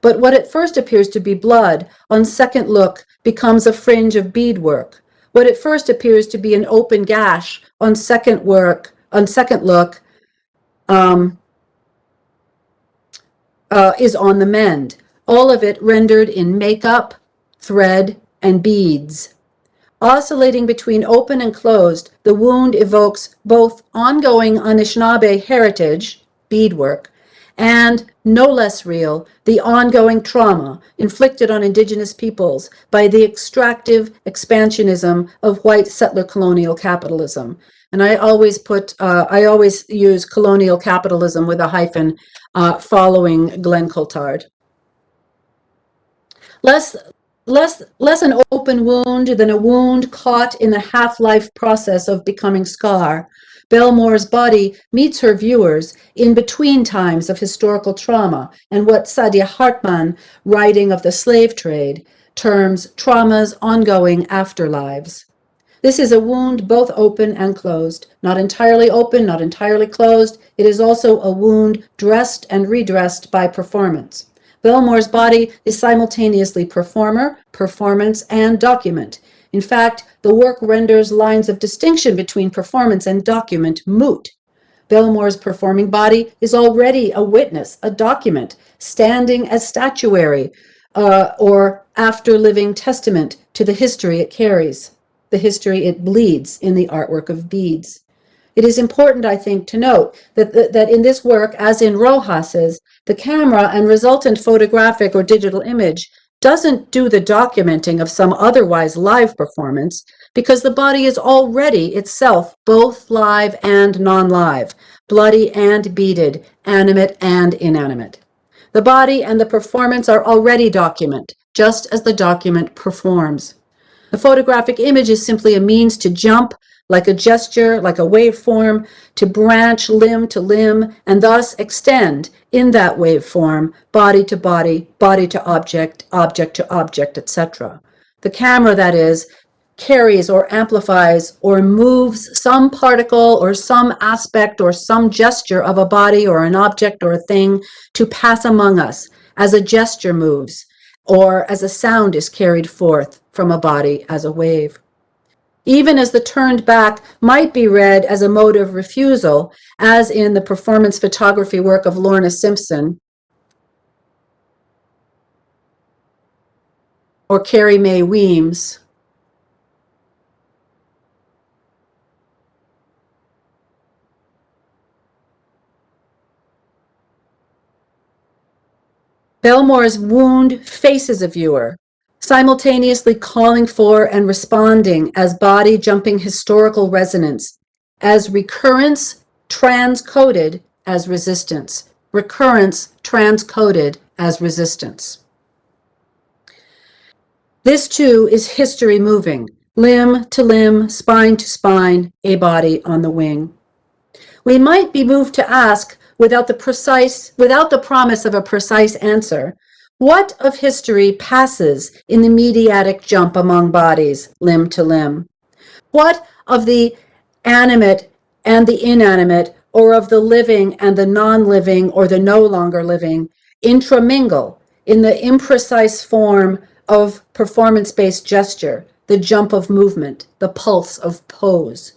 But what at first appears to be blood, on second look, becomes a fringe of beadwork. What at first appears to be an open gash, on second look, is on the mend. All of it rendered in makeup, thread, and beads. Oscillating between open and closed, the wound evokes both ongoing Anishinaabe heritage, beadwork, and, no less real, the ongoing trauma inflicted on indigenous peoples by the extractive expansionism of white settler colonial capitalism. And I always use colonial capitalism with a hyphen following Glenn Coulthard. Less an open wound than a wound caught in the half-life process of becoming scar. Belmore's body meets her viewers in between times of historical trauma and what Saidiya Hartman, writing of the slave trade, terms trauma's ongoing afterlives. This is a wound both open and closed, not entirely open, not entirely closed. It is also a wound dressed and redressed by performance. Belmore's body is simultaneously performer, performance, and document. In fact, the work renders lines of distinction between performance and document moot. Belmore's performing body is already a witness, a document, standing as statuary or after living testament to the history it carries, the history it bleeds in the artwork of beads. It is important, I think, to note that in this work, as in Rojas's, the camera and resultant photographic or digital image doesn't do the documenting of some otherwise live performance, because the body is already itself both live and non-live, bloody and beaded, animate and inanimate. The body and the performance are already document, just as the document performs. The photographic image is simply a means to jump, like a gesture, like a waveform, to branch limb to limb, and thus extend in that waveform, body to body, body to object, object to object, etc. The camera, that is, carries or amplifies or moves some particle or some aspect or some gesture of a body or an object or a thing to pass among us as a gesture moves or as a sound is carried forth from a body as a wave. Even as the turned back might be read as a mode of refusal, as in the performance photography work of Lorna Simpson or Carrie Mae Weems, Belmore's wound faces a viewer, simultaneously calling for and responding as body jumping historical resonance, as recurrence transcoded as resistance, recurrence transcoded as resistance. This too is history moving, limb to limb, spine to spine, a body on the wing. We might be moved to ask, without the promise of a precise answer, what of history passes in the mediatic jump among bodies, limb to limb? What of the animate and the inanimate, or of the living and the non-living, or the no longer living, intramingle in the imprecise form of performance-based gesture, the jump of movement, the pulse of pose?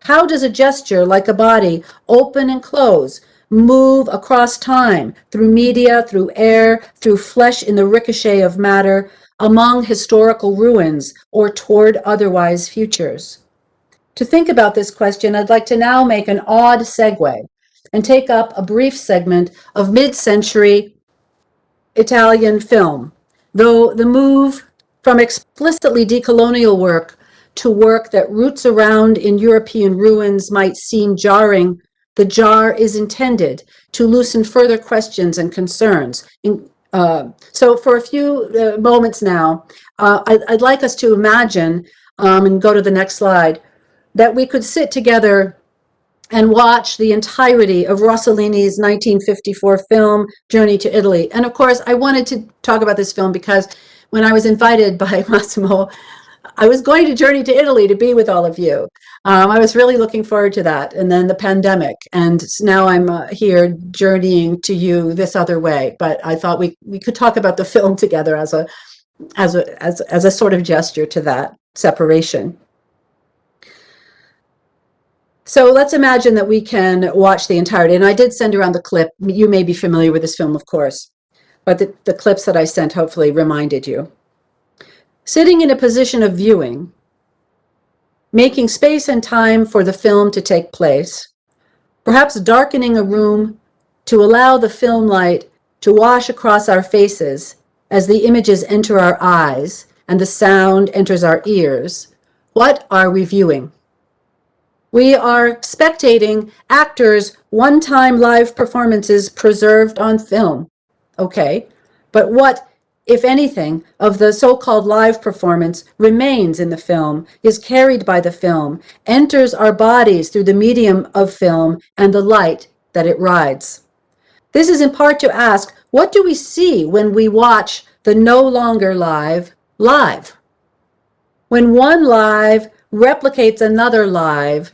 How does a gesture, like a body, open and close, move across time, through media, through air, through flesh in the ricochet of matter, among historical ruins, or toward otherwise futures? To think about this question, I'd like to now make an odd segue and take up a brief segment of mid-century Italian film, though the move from explicitly decolonial work to work that roots around in European ruins might seem jarring, the jar is intended to loosen further questions and concerns. So for a few moments now, I'd like us to imagine, and go to the next slide, that we could sit together and watch the entirety of Rossellini's 1954 film, Journey to Italy. And of course, I wanted to talk about this film because when I was invited by Massimo, I was going to Journey to Italy to be with all of you. I was really looking forward to that. And then the pandemic, and now I'm here journeying to you this other way. But I thought we could talk about the film together as a sort of gesture to that separation. So let's imagine that we can watch the entirety. And I did send around the clip. You may be familiar with this film, of course, but the clips that I sent hopefully reminded you. Sitting in a position of viewing, making space and time for the film to take place, perhaps darkening a room to allow the film light to wash across our faces as the images enter our eyes and the sound enters our ears. What are we viewing? We are spectating actors' one-time live performances preserved on film. Okay, but what, if anything, of the so-called live performance remains in the film, is carried by the film, enters our bodies through the medium of film and the light that it rides? This is in part to ask, what do we see when we watch the no longer live live? When one live replicates another live.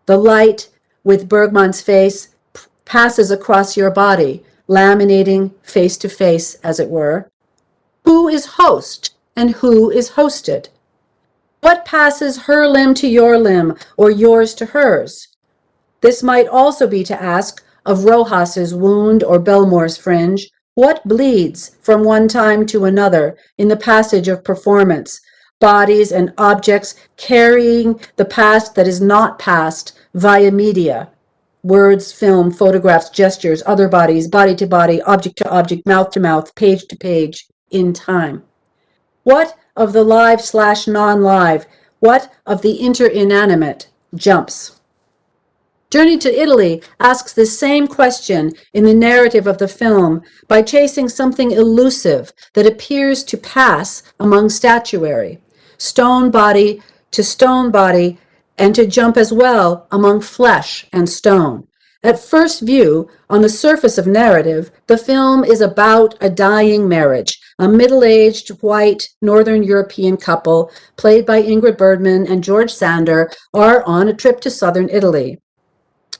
The light with Bergman's face passes across your body, laminating face to face, as it were. Who is host and who is hosted? What passes her limb to your limb or yours to hers? This might also be to ask of Rojas's wound or Belmore's fringe, what bleeds from one time to another in the passage of performance, bodies and objects carrying the past that is not past via media, words, film, photographs, gestures, other bodies, body to body, object to object, mouth to mouth, page to page, in time. What of the live/non-live? What of the interinanimate jumps? Journey to Italy asks the same question in the narrative of the film by chasing something elusive that appears to pass among statuary, stone body to stone body, and to jump as well among flesh and stone. At first view, on the surface of narrative, the film is about a dying marriage. A middle-aged, white, Northern European couple, played by Ingrid Bergman and George Sander, are on a trip to southern Italy.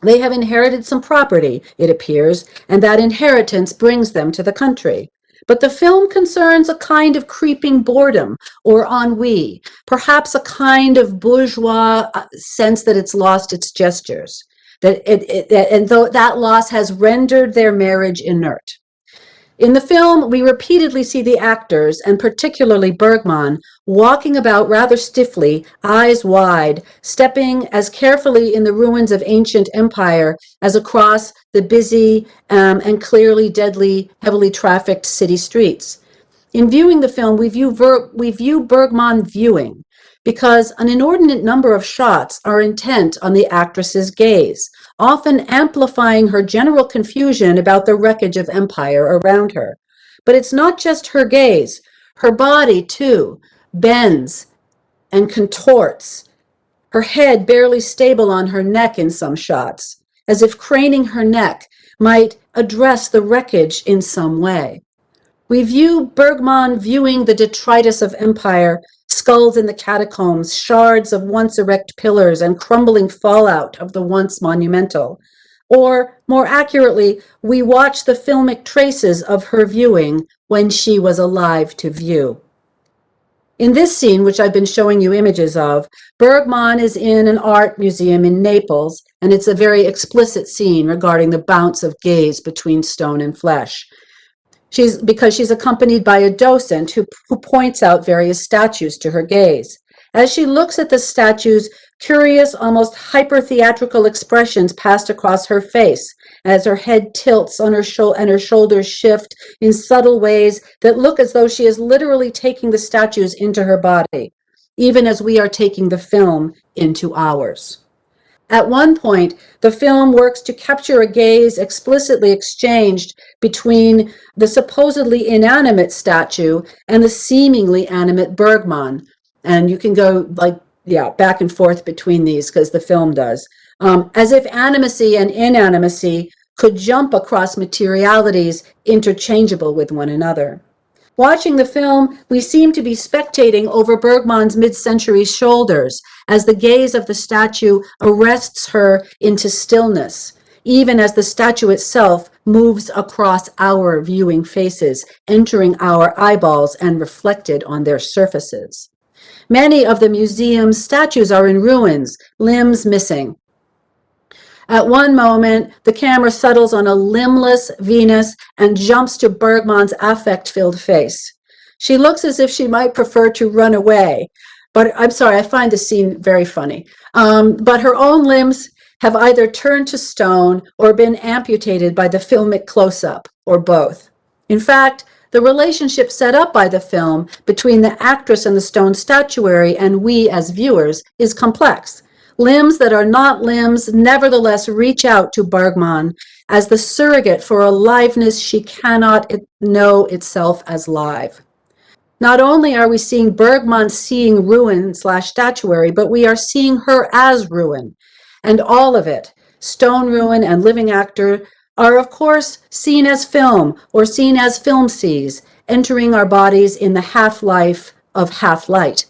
They have inherited some property, it appears, and that inheritance brings them to the country. But the film concerns a kind of creeping boredom or ennui, perhaps a kind of bourgeois sense that it's lost its gestures, and though that loss has rendered their marriage inert. In the film, we repeatedly see the actors, and particularly Bergman, walking about rather stiffly, eyes wide, stepping as carefully in the ruins of ancient empire as across the busy and clearly deadly, heavily trafficked city streets. In viewing the film, we view Bergman viewing, because an inordinate number of shots are intent on the actress's gaze, often amplifying her general confusion about the wreckage of empire around her. But it's not just her gaze. Her body, too, bends and contorts, her head barely stable on her neck in some shots, as if craning her neck might address the wreckage in some way. We view Bergman viewing the detritus of empire, skulls in the catacombs, shards of once erect pillars, and crumbling fallout of the once monumental. Or, more accurately, we watch the filmic traces of her viewing when she was alive to view. In this scene, which I've been showing you images of, Bergman is in an art museum in Naples, and it's a very explicit scene regarding the bounce of gaze between stone and flesh. Because she's accompanied by a docent who points out various statues to her gaze. As she looks at the statues, curious, almost hyper-theatrical expressions pass across her face as her head tilts on her and her shoulders shift in subtle ways that look as though she is literally taking the statues into her body, even as we are taking the film into ours. At one point, the film works to capture a gaze explicitly exchanged between the supposedly inanimate statue and the seemingly animate Bergman. And you can go back and forth between these because the film does. As if animacy and inanimacy could jump across materialities interchangeable with one another. Watching the film, we seem to be spectating over Bergman's mid-century shoulders as the gaze of the statue arrests her into stillness, even as the statue itself moves across our viewing faces, entering our eyeballs and reflected on their surfaces. Many of the museum's statues are in ruins, limbs missing. At one moment, the camera settles on a limbless Venus and jumps to Bergman's affect-filled face. She looks as if she might prefer to run away, but I'm sorry, I find the scene very funny. But her own limbs have either turned to stone or been amputated by the filmic close-up, or both. In fact, the relationship set up by the film between the actress and the stone statuary and we as viewers is complex. Limbs that are not limbs nevertheless reach out to Bergman as the surrogate for a liveness she cannot know itself as live. Not only are we seeing Bergman seeing ruin/statuary, but we are seeing her as ruin. And all of it, stone ruin and living actor, are of course seen as film or seen as film sees, entering our bodies in the half-life of half-light.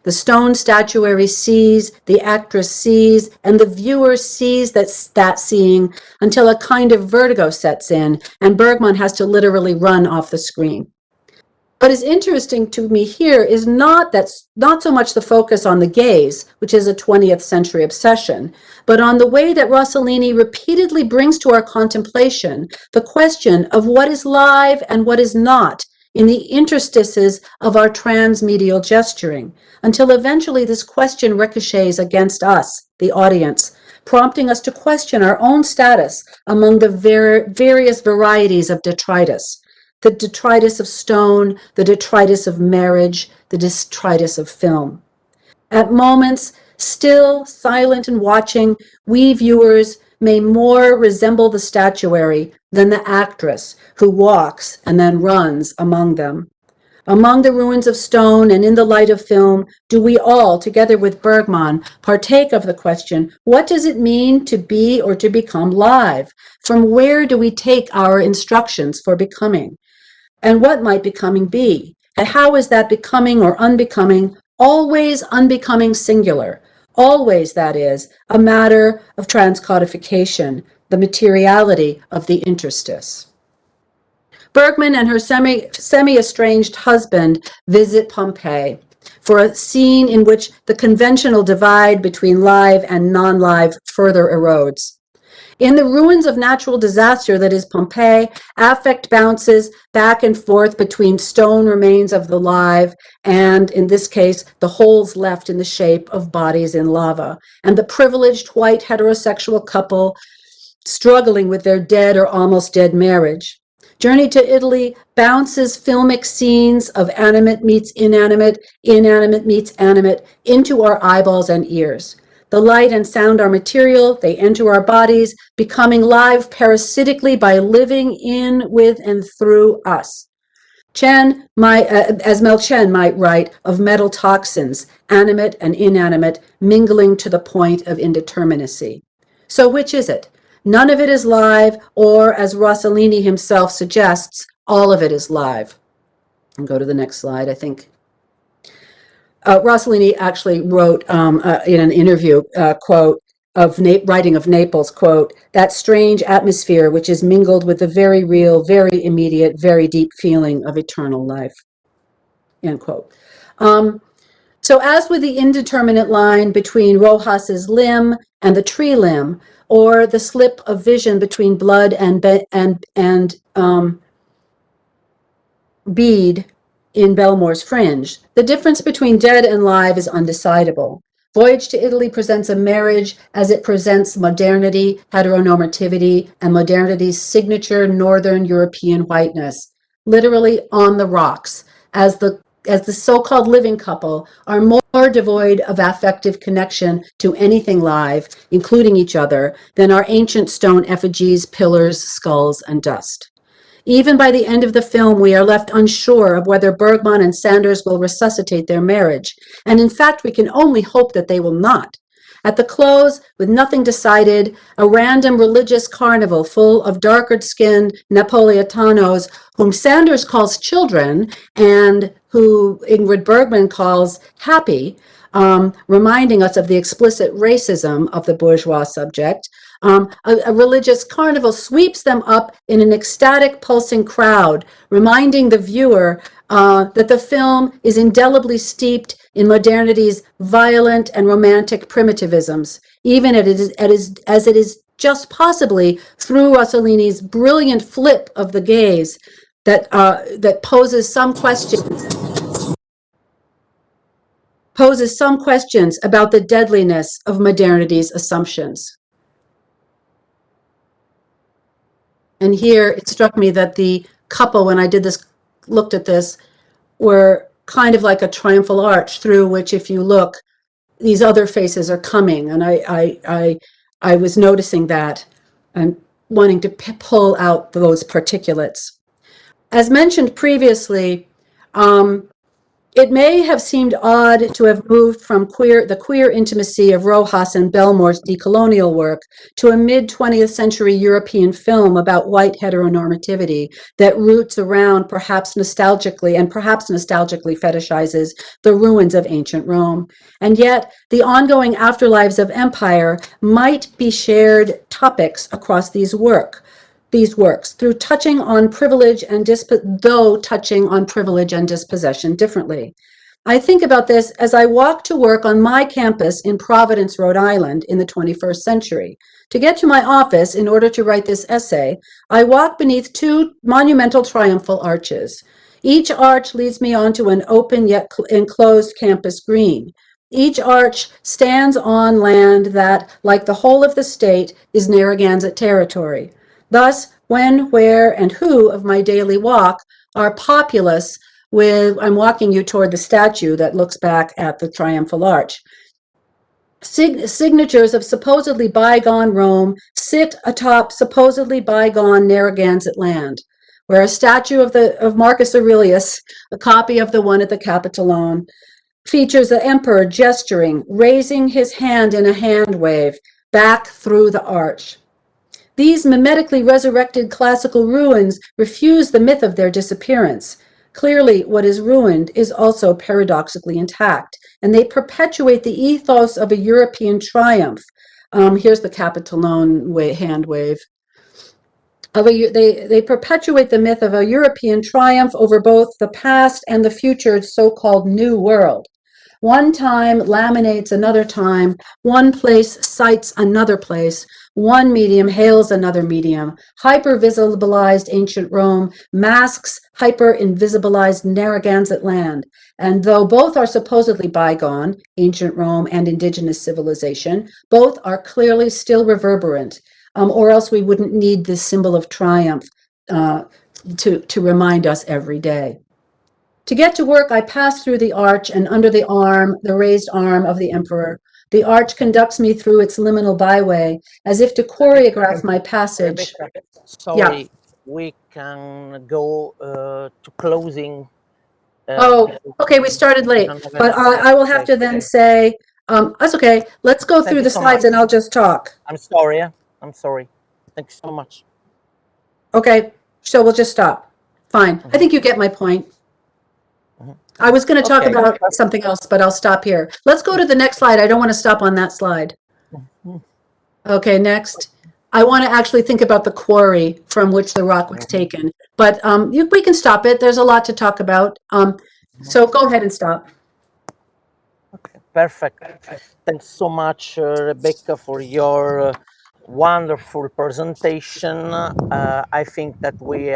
The stone statuary sees, the actress sees, and the viewer sees that seeing until a kind of vertigo sets in, and Bergman has to literally run off the screen. What is interesting to me here is not so much the focus on the gaze, which is a 20th century obsession, but on the way that Rossellini repeatedly brings to our contemplation the question of what is live and what is not in the interstices of our transmedial gesturing, until eventually this question ricochets against us, the audience, prompting us to question our own status among the various varieties of detritus. The detritus of stone, the detritus of marriage, the detritus of film. At moments, still, silent, and watching, we viewers may more resemble the statuary than the actress who walks and then runs among them. Among the ruins of stone and in the light of film, do we all, together with Bergman, partake of the question, what does it mean to be or to become live? From where do we take our instructions for becoming? And what might becoming be? And how is that becoming or unbecoming always unbecoming singular? Always, that is, a matter of transcodification, the materiality of the interstice. Bergman and her semi-estranged husband visit Pompeii for a scene in which the conventional divide between live and non-live further erodes. In the ruins of natural disaster that is Pompeii, affect bounces back and forth between stone remains of the live and, in this case, the holes left in the shape of bodies in lava, and the privileged white heterosexual couple struggling with their dead or almost dead marriage. Journey to Italy bounces filmic scenes of animate meets inanimate, inanimate meets animate into our eyeballs and ears. The light and sound are material, they enter our bodies, becoming live parasitically by living in, with, and through us. As Mel Chen might write, of metal toxins, animate and inanimate, mingling to the point of indeterminacy. So which is it? None of it is live, or as Rossellini himself suggests, all of it is live. And go to the next slide, I think. Rossellini actually wrote in an interview, quote, writing of Naples, quote, that strange atmosphere which is mingled with the very real, very immediate, very deep feeling of eternal life, end quote. So as with the indeterminate line between Rojas's limb and the tree limb, or the slip of vision between blood and bead in Belmore's Fringe, the difference between dead and live is undecidable. Voyage to Italy presents a marriage as it presents modernity, heteronormativity, and modernity's signature Northern European whiteness, literally on the rocks, as the so-called living couple are more devoid of affective connection to anything live, including each other, than our ancient stone effigies, pillars, skulls, and dust. Even by the end of the film, we are left unsure of whether Bergman and Sanders will resuscitate their marriage, and in fact, we can only hope that they will not. At the close, with nothing decided, a random religious carnival full of darker-skinned Napolitanos, whom Sanders calls children and who Ingrid Bergman calls happy, reminding us of the explicit racism of the bourgeois subject. A religious carnival sweeps them up in an ecstatic, pulsing crowd, reminding the viewer that the film is indelibly steeped in modernity's violent and romantic primitivisms, even as it is just possibly through Rossellini's brilliant flip of the gaze that poses some questions about the deadliness of modernity's assumptions. And here it struck me that the couple, when I looked at this, were kind of like a triumphal arch through which, if you look, these other faces are coming. And I was noticing that and wanting to pull out those particulates. As mentioned previously, It may have seemed odd to have moved from the queer intimacy of Rojas and Belmore's decolonial work to a mid-20th century European film about white heteronormativity that roots around perhaps nostalgically fetishizes the ruins of ancient Rome. And yet, the ongoing afterlives of empire might be shared topics across these works through touching on privilege and dispossession differently. I think about this as I walk to work on my campus in Providence, Rhode Island in the 21st century. To get to my office in order to write this essay, I walk beneath two monumental triumphal arches. Each arch leads me onto an open yet enclosed campus green. Each arch stands on land that, like the whole of the state, is Narragansett territory. Thus, when, where, and who of my daily walk are populous with, I'm walking you toward the statue that looks back at the triumphal arch. Signatures of supposedly bygone Rome sit atop supposedly bygone Narragansett land, where a statue of Marcus Aurelius, a copy of the one at the Capitolone, features the emperor gesturing, raising his hand in a hand wave back through the arch. These mimetically resurrected classical ruins refuse the myth of their disappearance. Clearly, what is ruined is also paradoxically intact, and they perpetuate the ethos of a European triumph. Here's the Capitolone hand wave. They perpetuate the myth of a European triumph over both the past and the future so-called New World. One time laminates another time, one place cites another place, one medium hails another medium. Hyper-visibilized ancient Rome masks hyper-invisibilized Narragansett land. And though both are supposedly bygone, ancient Rome and indigenous civilization, both are clearly still reverberant, or else we wouldn't need this symbol of triumph to remind us every day. To get to work, I pass through the arch and under the raised arm of the emperor. The arch conducts me through its liminal byway, as if to choreograph my passage. Rebecca, sorry, we can go to closing. Okay, we started late, but I will have to then say, that's okay. Let's go through the slides and I'll just talk. I'm sorry. I'm sorry. Thank you so much. Okay, so we'll just stop. Fine. I think you get my point. I was going to talk about something else, but I'll stop here. Let's go to the next slide. I don't want to stop on that slide. Okay, next. I want to actually think about the quarry from which the rock was taken, but we can stop it. There's a lot to talk about. So go ahead and stop. Okay, perfect. Thanks so much, Rebecca, for your wonderful presentation. I think that we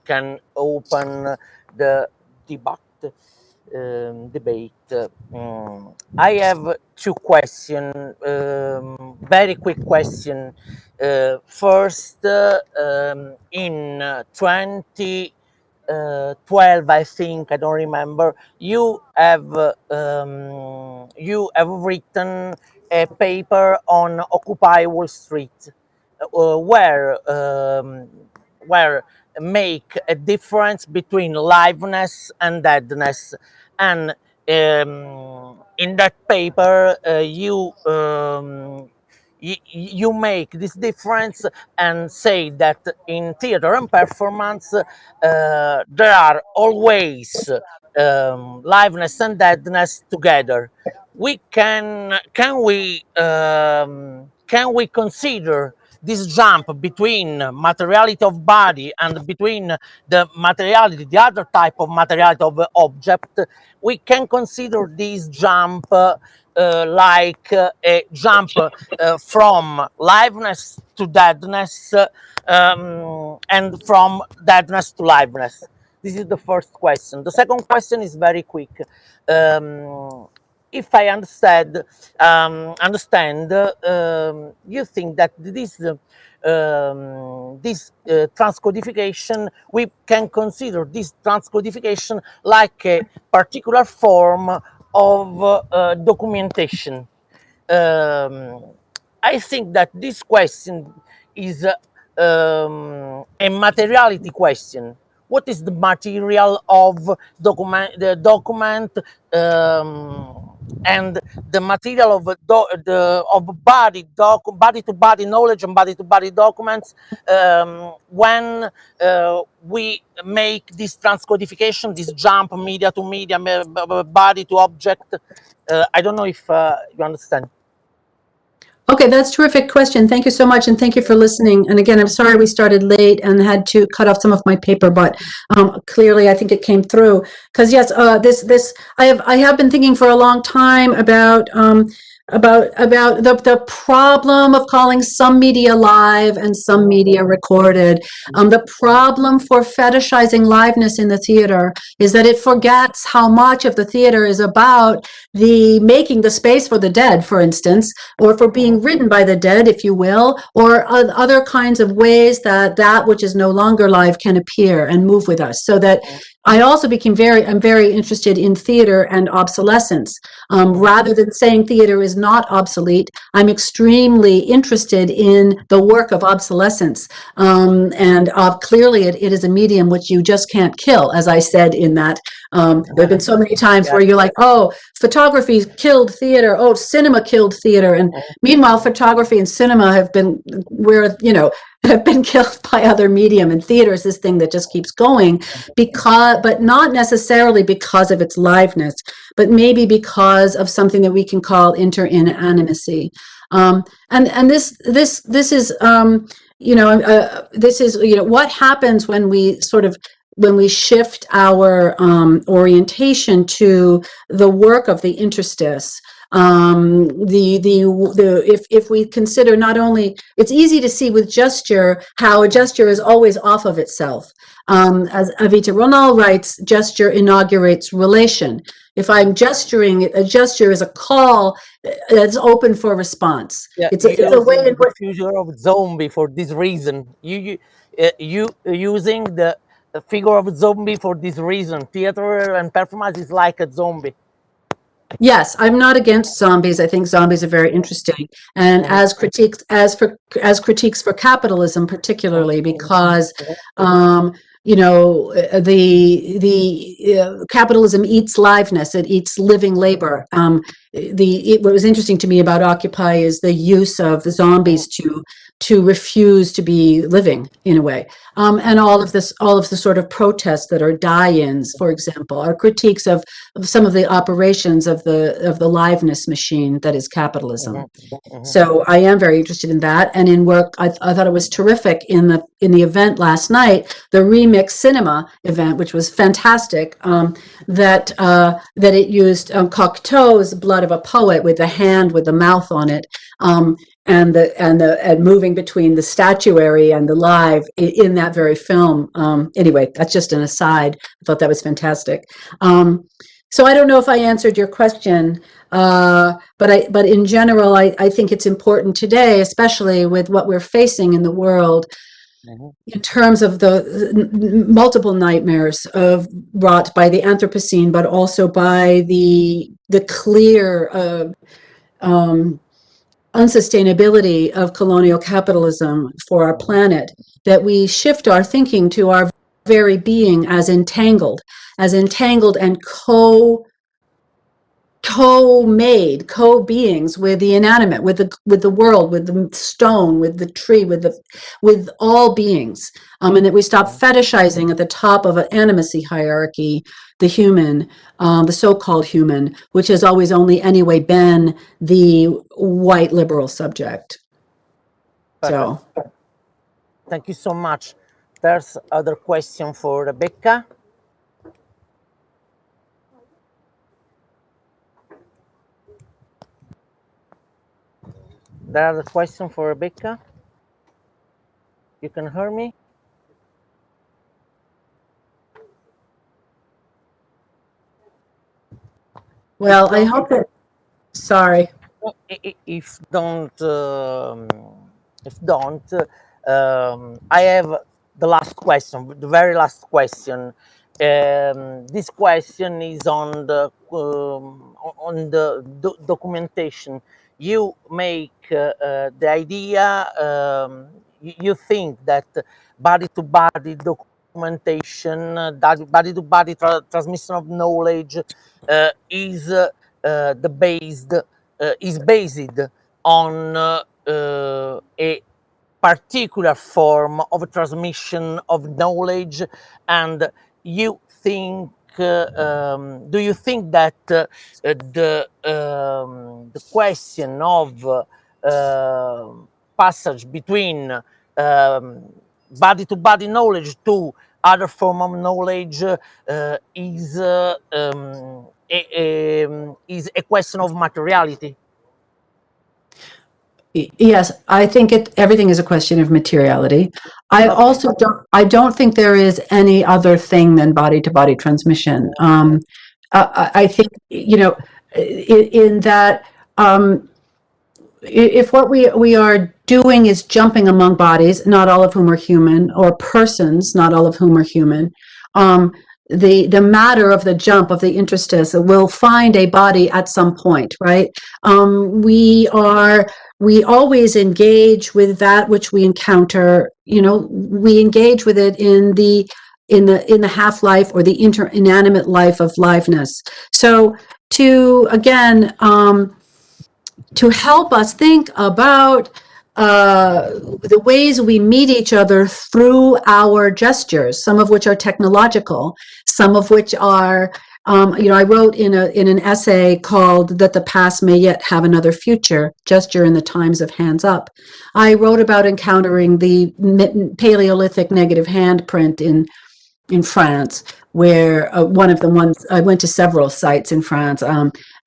can open the debate. I have two questions, very quick question. First, in 2012, I think, I don't remember, you have written a paper on Occupy Wall Street, where make a difference between liveness and deadness. And in that paper, you make this difference and say that in theater and performance, there are always liveness and deadness together. Can we consider this jump between materiality of body and between the other type of materiality of object? We can consider this jump like a jump from liveness to deadness, and from deadness to liveness. This is the first question. The second question is very quick. If I understand, you think that this transcodification, we can consider this transcodification like a particular form of documentation. I think that this question is a materiality question. what is the material of the document and the material of body to body knowledge and body to body documents when we make this transcodification, this jump media to media, body to object. I don't know if you understand. Okay, that's a terrific question. Thank you so much, and thank you for listening. And again, I'm sorry we started late and had to cut off some of my paper, but clearly I think it came through. Because yes, I have been thinking for a long time about the problem of calling some media live and some media recorded. The problem for fetishizing liveness in the theater is that it forgets how much of the theater is about the making the space for the dead, for instance, or for being written by the dead, if you will, or other kinds of ways that which is no longer live can appear and move with us. So that I also I'm very interested in theater and obsolescence. Rather than saying theater is not obsolete, I'm extremely interested in the work of obsolescence. And clearly it is a medium which you just can't kill, as I said in that. There have been so many times where you're like, oh, photography killed theater, oh, cinema killed theater. And meanwhile, photography and cinema have been killed by other medium, and theater is this thing that just keeps going, but not necessarily because of its liveness, but maybe because of something that we can call interinanimacy. And this is what happens when we shift our orientation to the work of the interstice. If we consider not only, it's easy to see with gesture how a gesture is always off of itself. As Avita Ronald writes, gesture inaugurates relation. If I'm gesturing, a gesture is a call that's open for response. Yeah, It's a way in which the figure of zombie for this reason. You using the figure of zombie for this reason. Theater and performance is like a zombie. Yes, I'm not against zombies. I think zombies are very interesting, and as critiques for capitalism, particularly because capitalism eats liveness, it eats living labor. What was interesting to me about Occupy is the use of the zombies to refuse to be living in a way, and all of the sort of protests that are die-ins, for example, are critiques of some of the operations of the liveness machine that is capitalism. So I am very interested in that, and in work. I thought it was terrific in the event last night, the Remix Cinema event, which was fantastic. That it used Cocteau's Blood of a Poet with the hand with the mouth on it. And moving between the statuary and the live in that very film. Anyway, that's just an aside. I thought that was fantastic. So I don't know if I answered your question, but in general, I think it's important today, especially with what we're facing in the world, in terms of the multiple nightmares wrought by the Anthropocene, but also by the clear unsustainability of colonial capitalism for our planet, that we shift our thinking to our very being as entangled and co-made, co-beings with the inanimate, with the world, with the stone, with the tree, with all beings, and that we stop fetishizing at the top of an animacy hierarchy the human, the so-called human, which has always only anyway been the white liberal subject. So, thank you so much. There's other question for Rebecca. There's a question for Rebecca. You can hear me? well, I hope that, sorry. If don't, I have the last question, the very last question. This question is on the documentation. You make the idea. You think that body to body documentation, body-to-body transmission of knowledge is based on a particular form of transmission of knowledge, and you think do you think that the question of passage between body-to-body knowledge to other form of knowledge is a question of materiality? Yes, I think everything is a question of materiality. I also don't think there is any other thing than body-to-body transmission. I think, you know, in that if what we are doing is jumping among bodies, not all of whom are human, or persons, not all of whom are human, the matter of the jump of the interstice will find a body at some point, right? We always engage with that which we encounter. You know, we engage with it in the half-life or the inanimate life of liveness. So to again to help us think about the ways we meet each other through our gestures, some of which are technological, some of which are, you know, I wrote in an essay called "That the Past May Yet Have Another Future: Gesture in the Times of Hands Up." I wrote about encountering the Paleolithic negative handprint in France, where one of the ones I went to several sites in France,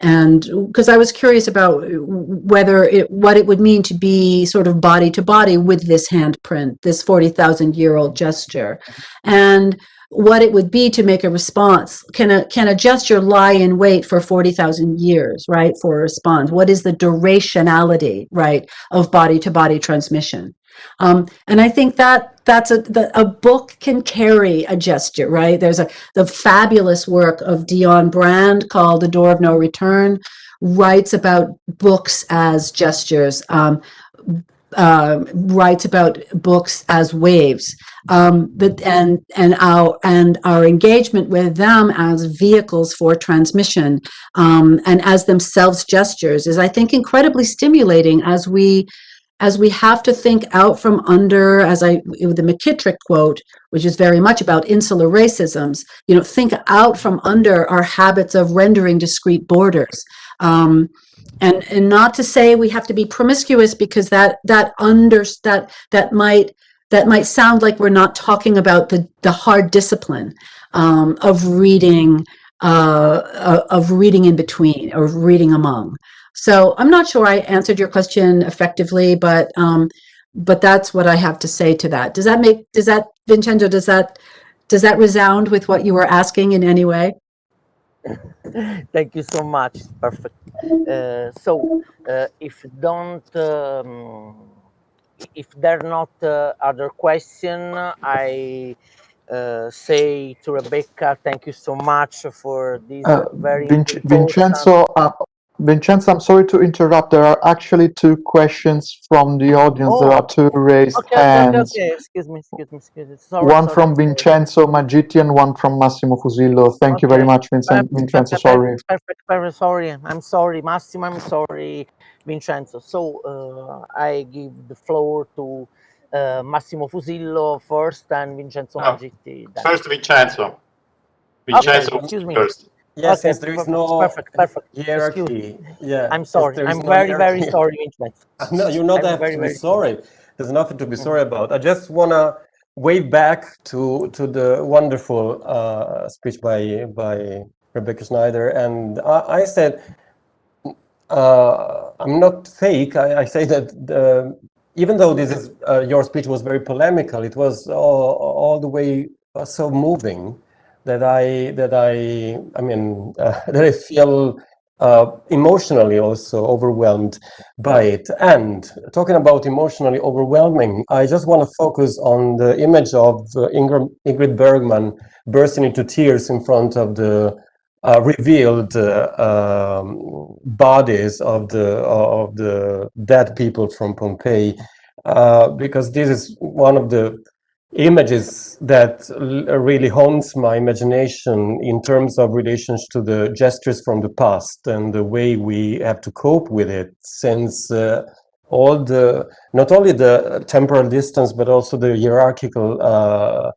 and because I was curious about what it would mean to be sort of body to body with this handprint, this 40,000-year-old gesture, and what it would be to make a response. Can a gesture lie in wait for 40,000 years, right, for a response? What is the durationality, right, of body to body transmission? And I think that's a book can carry a gesture, right? There's the fabulous work of Dion Brand called The Door of No Return, writes about books as gestures, writes about books as waves, and our engagement with them as vehicles for transmission, and as themselves gestures is, I think, incredibly stimulating as we have to think out from under, the McKittrick quote, which is very much about insular racisms, you know, think out from under our habits of rendering discrete borders. And not to say we have to be promiscuous, because that might sound like we're not talking about the hard discipline of reading in between, or reading among. So I'm not sure I answered your question effectively, but that's what I have to say to that. Does that, Vincenzo, does that resound with what you were asking in any way? Thank you so much. Perfect. If there are not other questions, I say to Rebecca, thank you so much for this very Vincenzo, I'm sorry to interrupt. There are actually two questions from the audience. There are two raised hands. Okay. Excuse me. Sorry, one from Vincenzo Maggitti and one from Massimo Fusillo. Thank you very much, Vincenzo. Sorry. Perfect. Sorry. I'm sorry, Massimo. I'm sorry, Vincenzo. So I give the floor to Massimo Fusillo first, and Vincenzo Maggitti. Then. First, Vincenzo. Okay, excuse me. First. Yes, Okay, since there is no perfect. hierarchy. Yeah, I'm sorry. I'm very sorry, Vincenzo. No, you not have to be sorry. There's nothing to be sorry about. I just wanna wave back to the wonderful speech by Rebecca Schneider, and I said I'm not fake. I say that even though this is your speech was very polemical, it was all the way so moving that I feel emotionally also overwhelmed by it. And talking about emotionally overwhelming, I just want to focus on the image of Ingrid Bergman bursting into tears in front of the revealed bodies of the dead people from Pompeii, because this is one of the images that really haunts my imagination in terms of relations to the gestures from the past and the way we have to cope with it, since all the, not only the temporal distance, but also the hierarchical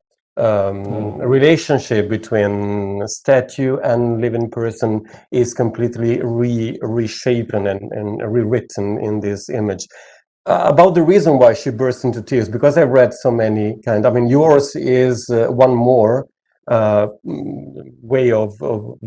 relationship between statue and living person is completely reshapen and rewritten in this image. About the reason why she burst into tears, because I've read so many kind. I mean, yours is one more way of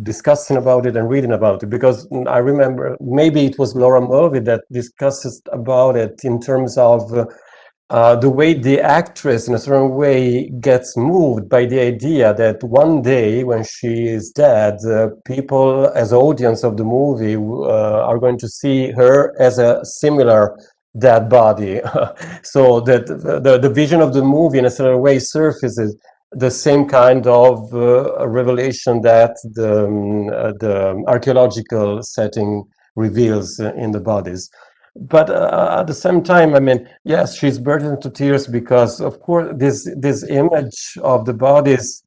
discussing about it and reading about it. Because I remember maybe it was Laura Mulvey that discusses about it in terms of the way the actress, in a certain way, gets moved by the idea that one day when she is dead, people, as audience of the movie, are going to see her as a similar dead body. So that the vision of the movie in a certain way surfaces the same kind of revelation that the archaeological setting reveals in the bodies. But at the same time, I mean, yes, she's burdened to tears because, of course, this image of the bodies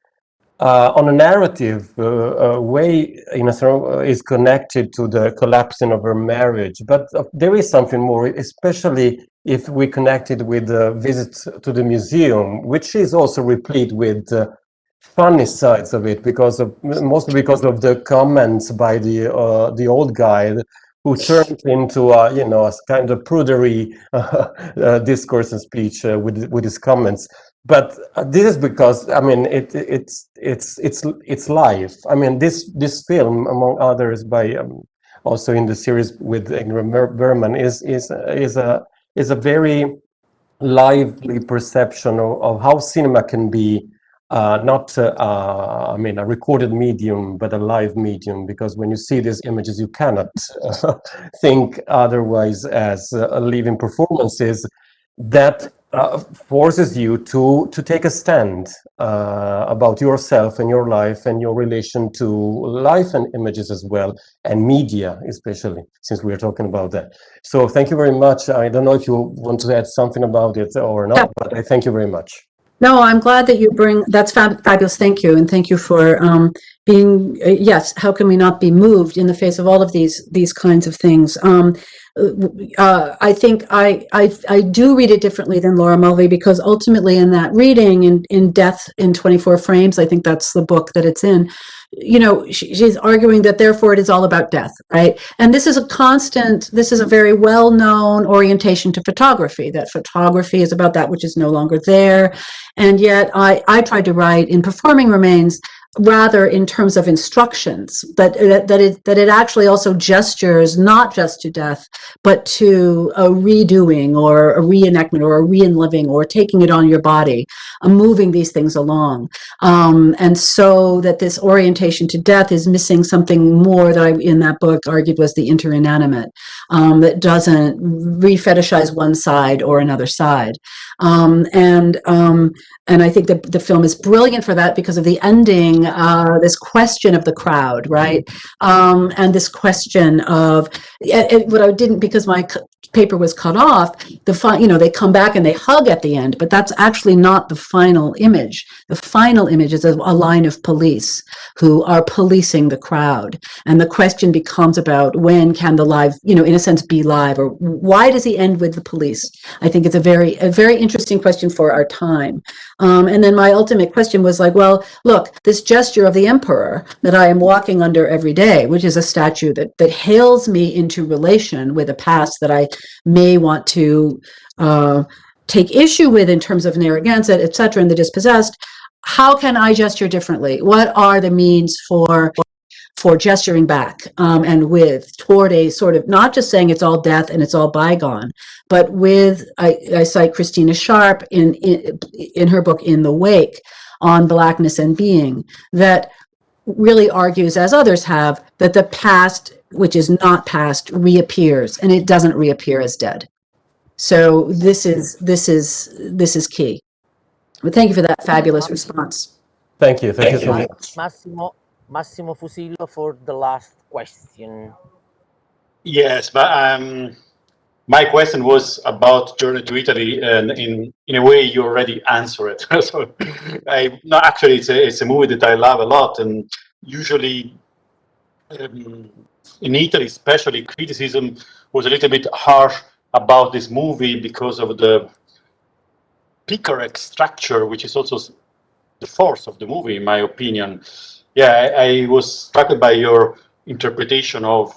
on a narrative way, in a certain is connected to the collapsing of her marriage. But there is something more, especially if we connect it with the visit to the museum, which is also replete with funny sides of it, because of mostly because of the comments by the old guy who turned into you know, a kind of prudery discourse and speech with his comments. But this is because, I mean, it's life. I mean, this film, among others, by also in the series with Ingrid Bergman, is a very lively perception of how cinema can be not, I mean, a recorded medium, but a live medium. Because when you see these images, you cannot think otherwise as living performances that forces you to take a stand about yourself and your life and your relation to life and images as well, and media especially, since we are talking about that. So thank you very much. I don't know if you want to add something about it or not, but I thank you very much. No, I'm glad that you bring, that's fabulous. Thank you. And thank you for being, yes, how can we not be moved in the face of all of these kinds of things? I think I do read it differently than Laura Mulvey, because ultimately in that reading, in Death in 24 Frames, I think that's the book that it's in, you know, she's arguing that therefore it is all about death, right? And this is a very well-known orientation to photography, that photography is about that which is no longer there. And yet I tried to write in Performing Remains rather in terms of instructions, that it actually also gestures not just to death, but to a redoing or a reenactment or a re-enliving or taking it on your body, moving these things along. And so that this orientation to death is missing something more that I, in that book, argued was the interinanimate, that doesn't re-fetishize one side or another side. And I think the film is brilliant for that because of the ending, this question of the crowd, right? And this question of what I didn't, because my paper was cut off, you know, they come back and they hug at the end, but that's actually not the final image. The final image is a line of police who are policing the crowd. And the question becomes about when can the live, you know, in a sense, be live, or why does he end with the police? I think it's a very interesting question for our time. And then my ultimate question was like, well, look, this gesture of the emperor that I am walking under every day, which is a statue that hails me into relation with a past that I may want to take issue with in terms of Narragansett, et cetera, and the dispossessed. How can I gesture differently? What are the means for gesturing back and toward a sort of, not just saying it's all death and it's all bygone, but I cite Christina Sharp in her book In the Wake on Blackness and Being, that really argues, as others have, that the past, which is not past, reappears, and it doesn't reappear as dead. So this is key. But thank you for that fabulous response. Thank you so much. Massimo Fusillo for the last question. Yes, but My question was about Journey to Italy, and in a way you already answered it. So no, actually it's a movie that I love a lot, and usually in Italy especially criticism was a little bit harsh about this movie because of the picaresque structure, which is also the force of the movie, in my opinion. Yeah, I was struck by your interpretation of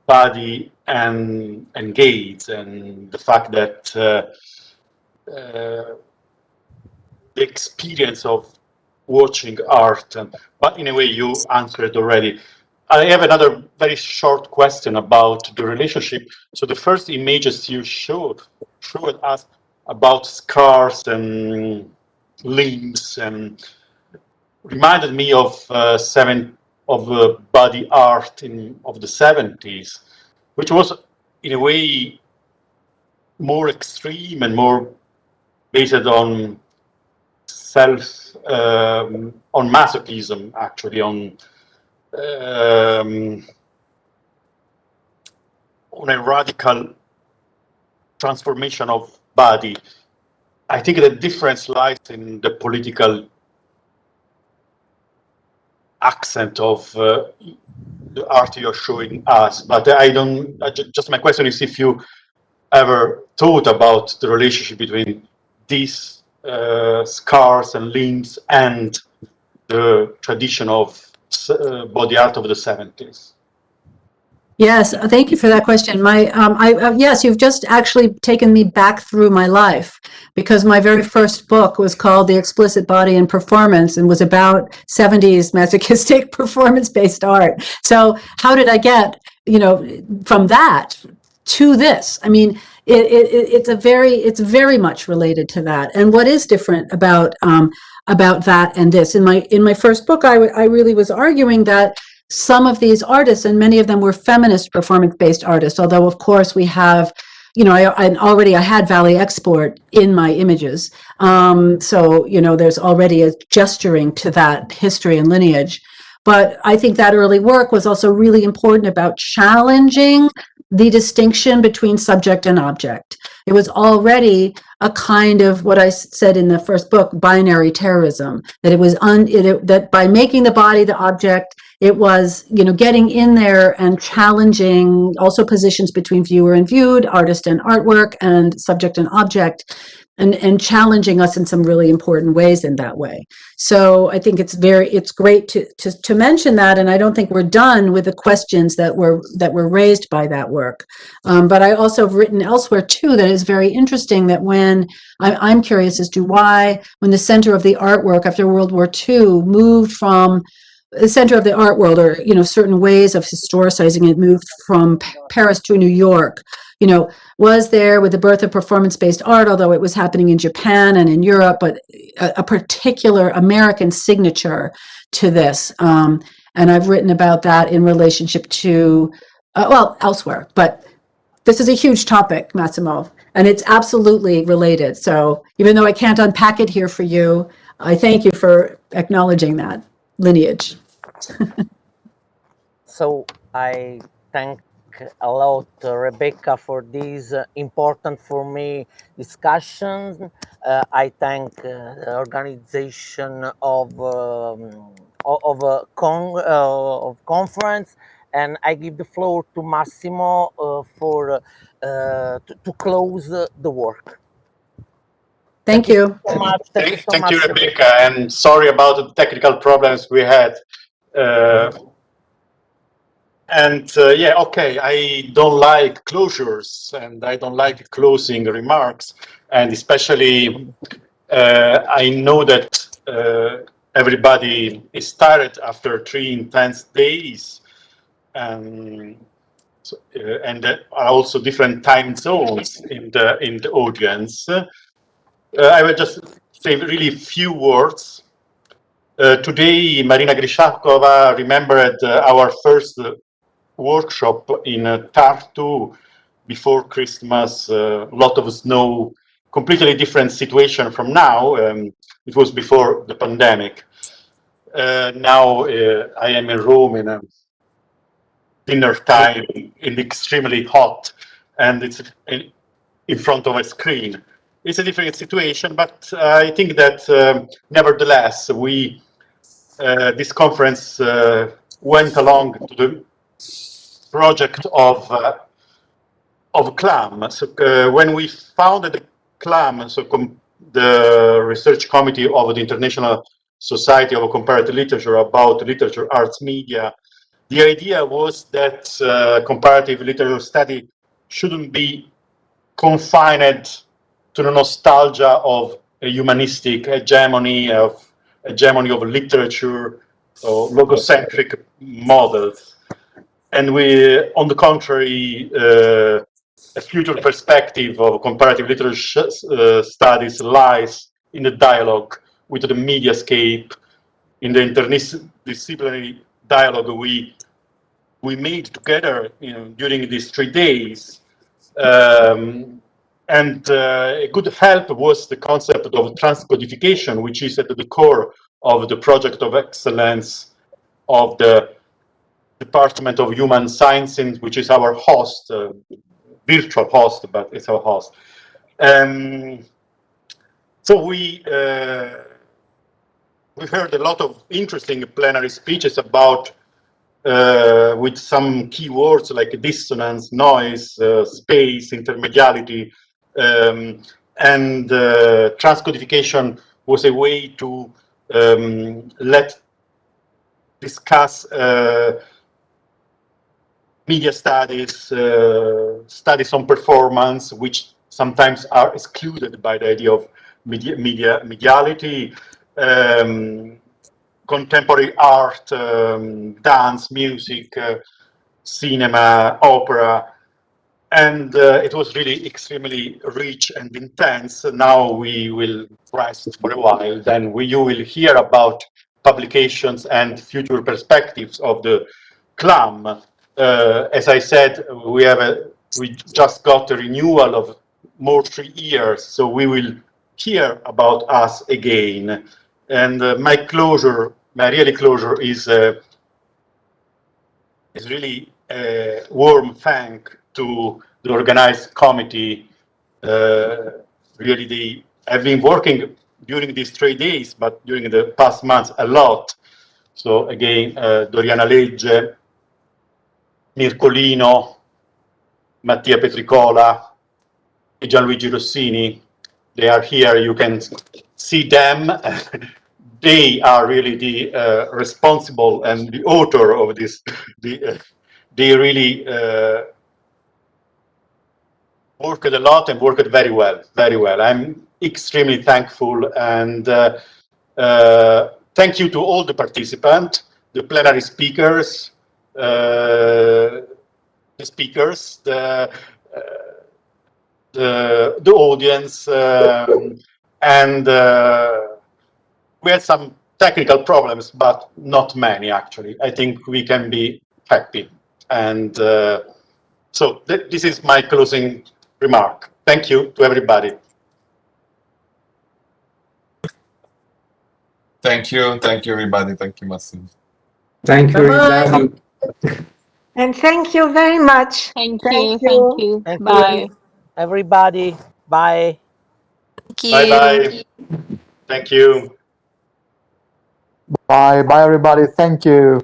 body and gaze, and the fact that the experience of watching art, but in a way you answered already. I have another very short question about the relationship. So the first images you showed us about scars and limbs and reminded me of body art of the 70s, which was in a way more extreme and more based on on masochism, actually, on a radical transformation of body. I think the difference lies in the political accent of the art you're showing us. But I don't. Just my question is if you ever thought about the relationship between these scars and limbs and the tradition of body art of the 70s. Yes, thank you for that question. Yes, you've just actually taken me back through my life, because my very first book was called The Explicit Body and Performance and was about 70s masochistic performance-based art. So how did I get, from that to this? I mean, it's very much related to that. And what is different about that and this? In my first book, I really was arguing that some of these artists, and many of them were feminist performance-based artists, although of course we have, I had Valley Export in my images. So, there's already a gesturing to that history and lineage. But I think that early work was also really important about challenging the distinction between subject and object. It was already a kind of what I said in the first book, binary terrorism, that it was that by making the body the object, it was, getting in there and challenging also positions between viewer and viewed, artist and artwork, and subject and object, and challenging us in some really important ways in that way. So I think it's great to mention that, and I don't think we're done with the questions that were raised by that work. But I also have written elsewhere too that is very interesting, that when I'm curious as to why, when the center of the artwork after World War II moved from the center of the art world, or certain ways of historicizing it, moved from Paris to New York, was there with the birth of performance-based art, although it was happening in Japan and in Europe, but a particular American signature to this. And I've written about that in relationship to, elsewhere. But this is a huge topic, Massimo, and it's absolutely related. So even though I can't unpack it here for you, I thank you for acknowledging that lineage. So I thank a lot Rebecca for these important for me discussions. I thank the organization of conference, and I give the floor to Massimo to close the work. Thank you. So much. Thank you so much, Rebecca, and sorry about the technical problems we had. I don't like closures, and I don't like closing remarks, and especially I know that everybody is tired after 3 intense days, and there are also different time zones in the audience. I will just say really few words. Today, Marina Grishakova remembered our first workshop in Tartu before Christmas. A lot of snow, completely different situation from now. It was before the pandemic. Now I am in Rome in a dinner time in extremely hot. and it's in front of a screen. It's a different situation, but I think that nevertheless, this conference went along to the project of CLAM. So when we founded the CLAM, so the research committee of the International Society of Comparative Literature about literature, arts, media, the idea was that comparative literature study shouldn't be confined to the nostalgia of a humanistic hegemony of literature or logocentric models. And we, on the contrary, a future perspective of comparative literature studies lies in the dialogue with the mediascape, in the interdisciplinary dialogue we made together, during these 3 days. And a good help was the concept of transcodification, which is at the core of the project of excellence of the Department of Human Sciences, which is our host, virtual host, but it's our host. So we heard a lot of interesting plenary speeches about, with some keywords like dissonance, noise, space, intermediality, and transcodification was a way to discuss media studies, studies on performance, which sometimes are excluded by the idea of mediality, contemporary art, dance, music, cinema, opera, and it was really extremely rich and intense. Now we will rest for a while, then you will hear about publications and future perspectives of the CLAM. As I said, we just got a renewal of more 3 years, so we will hear about us again. And my really closure is really a warm thank to the organized committee. Really, they have been working during these 3 days, but during the past months a lot. So again, Doriana Legge, Mircolino, Mattia Petricola, and Gianluigi Rossini. They are here. You can see them. They are really the responsible and the author of this. They really worked a lot and worked very well, very well. I'm extremely thankful, and thank you to all the participants, the plenary speakers, the speakers, the audience, and we had some technical problems, but not many actually. I think we can be happy, and so this is my closing remark. Thank you to everybody. Thank you everybody. Thank you, Massimo. Thank you, everybody. And thank you very much. Thank you. Thank Bye. you, everybody. Bye. Thank you. Bye-bye. Thank you. Bye, everybody. Thank you.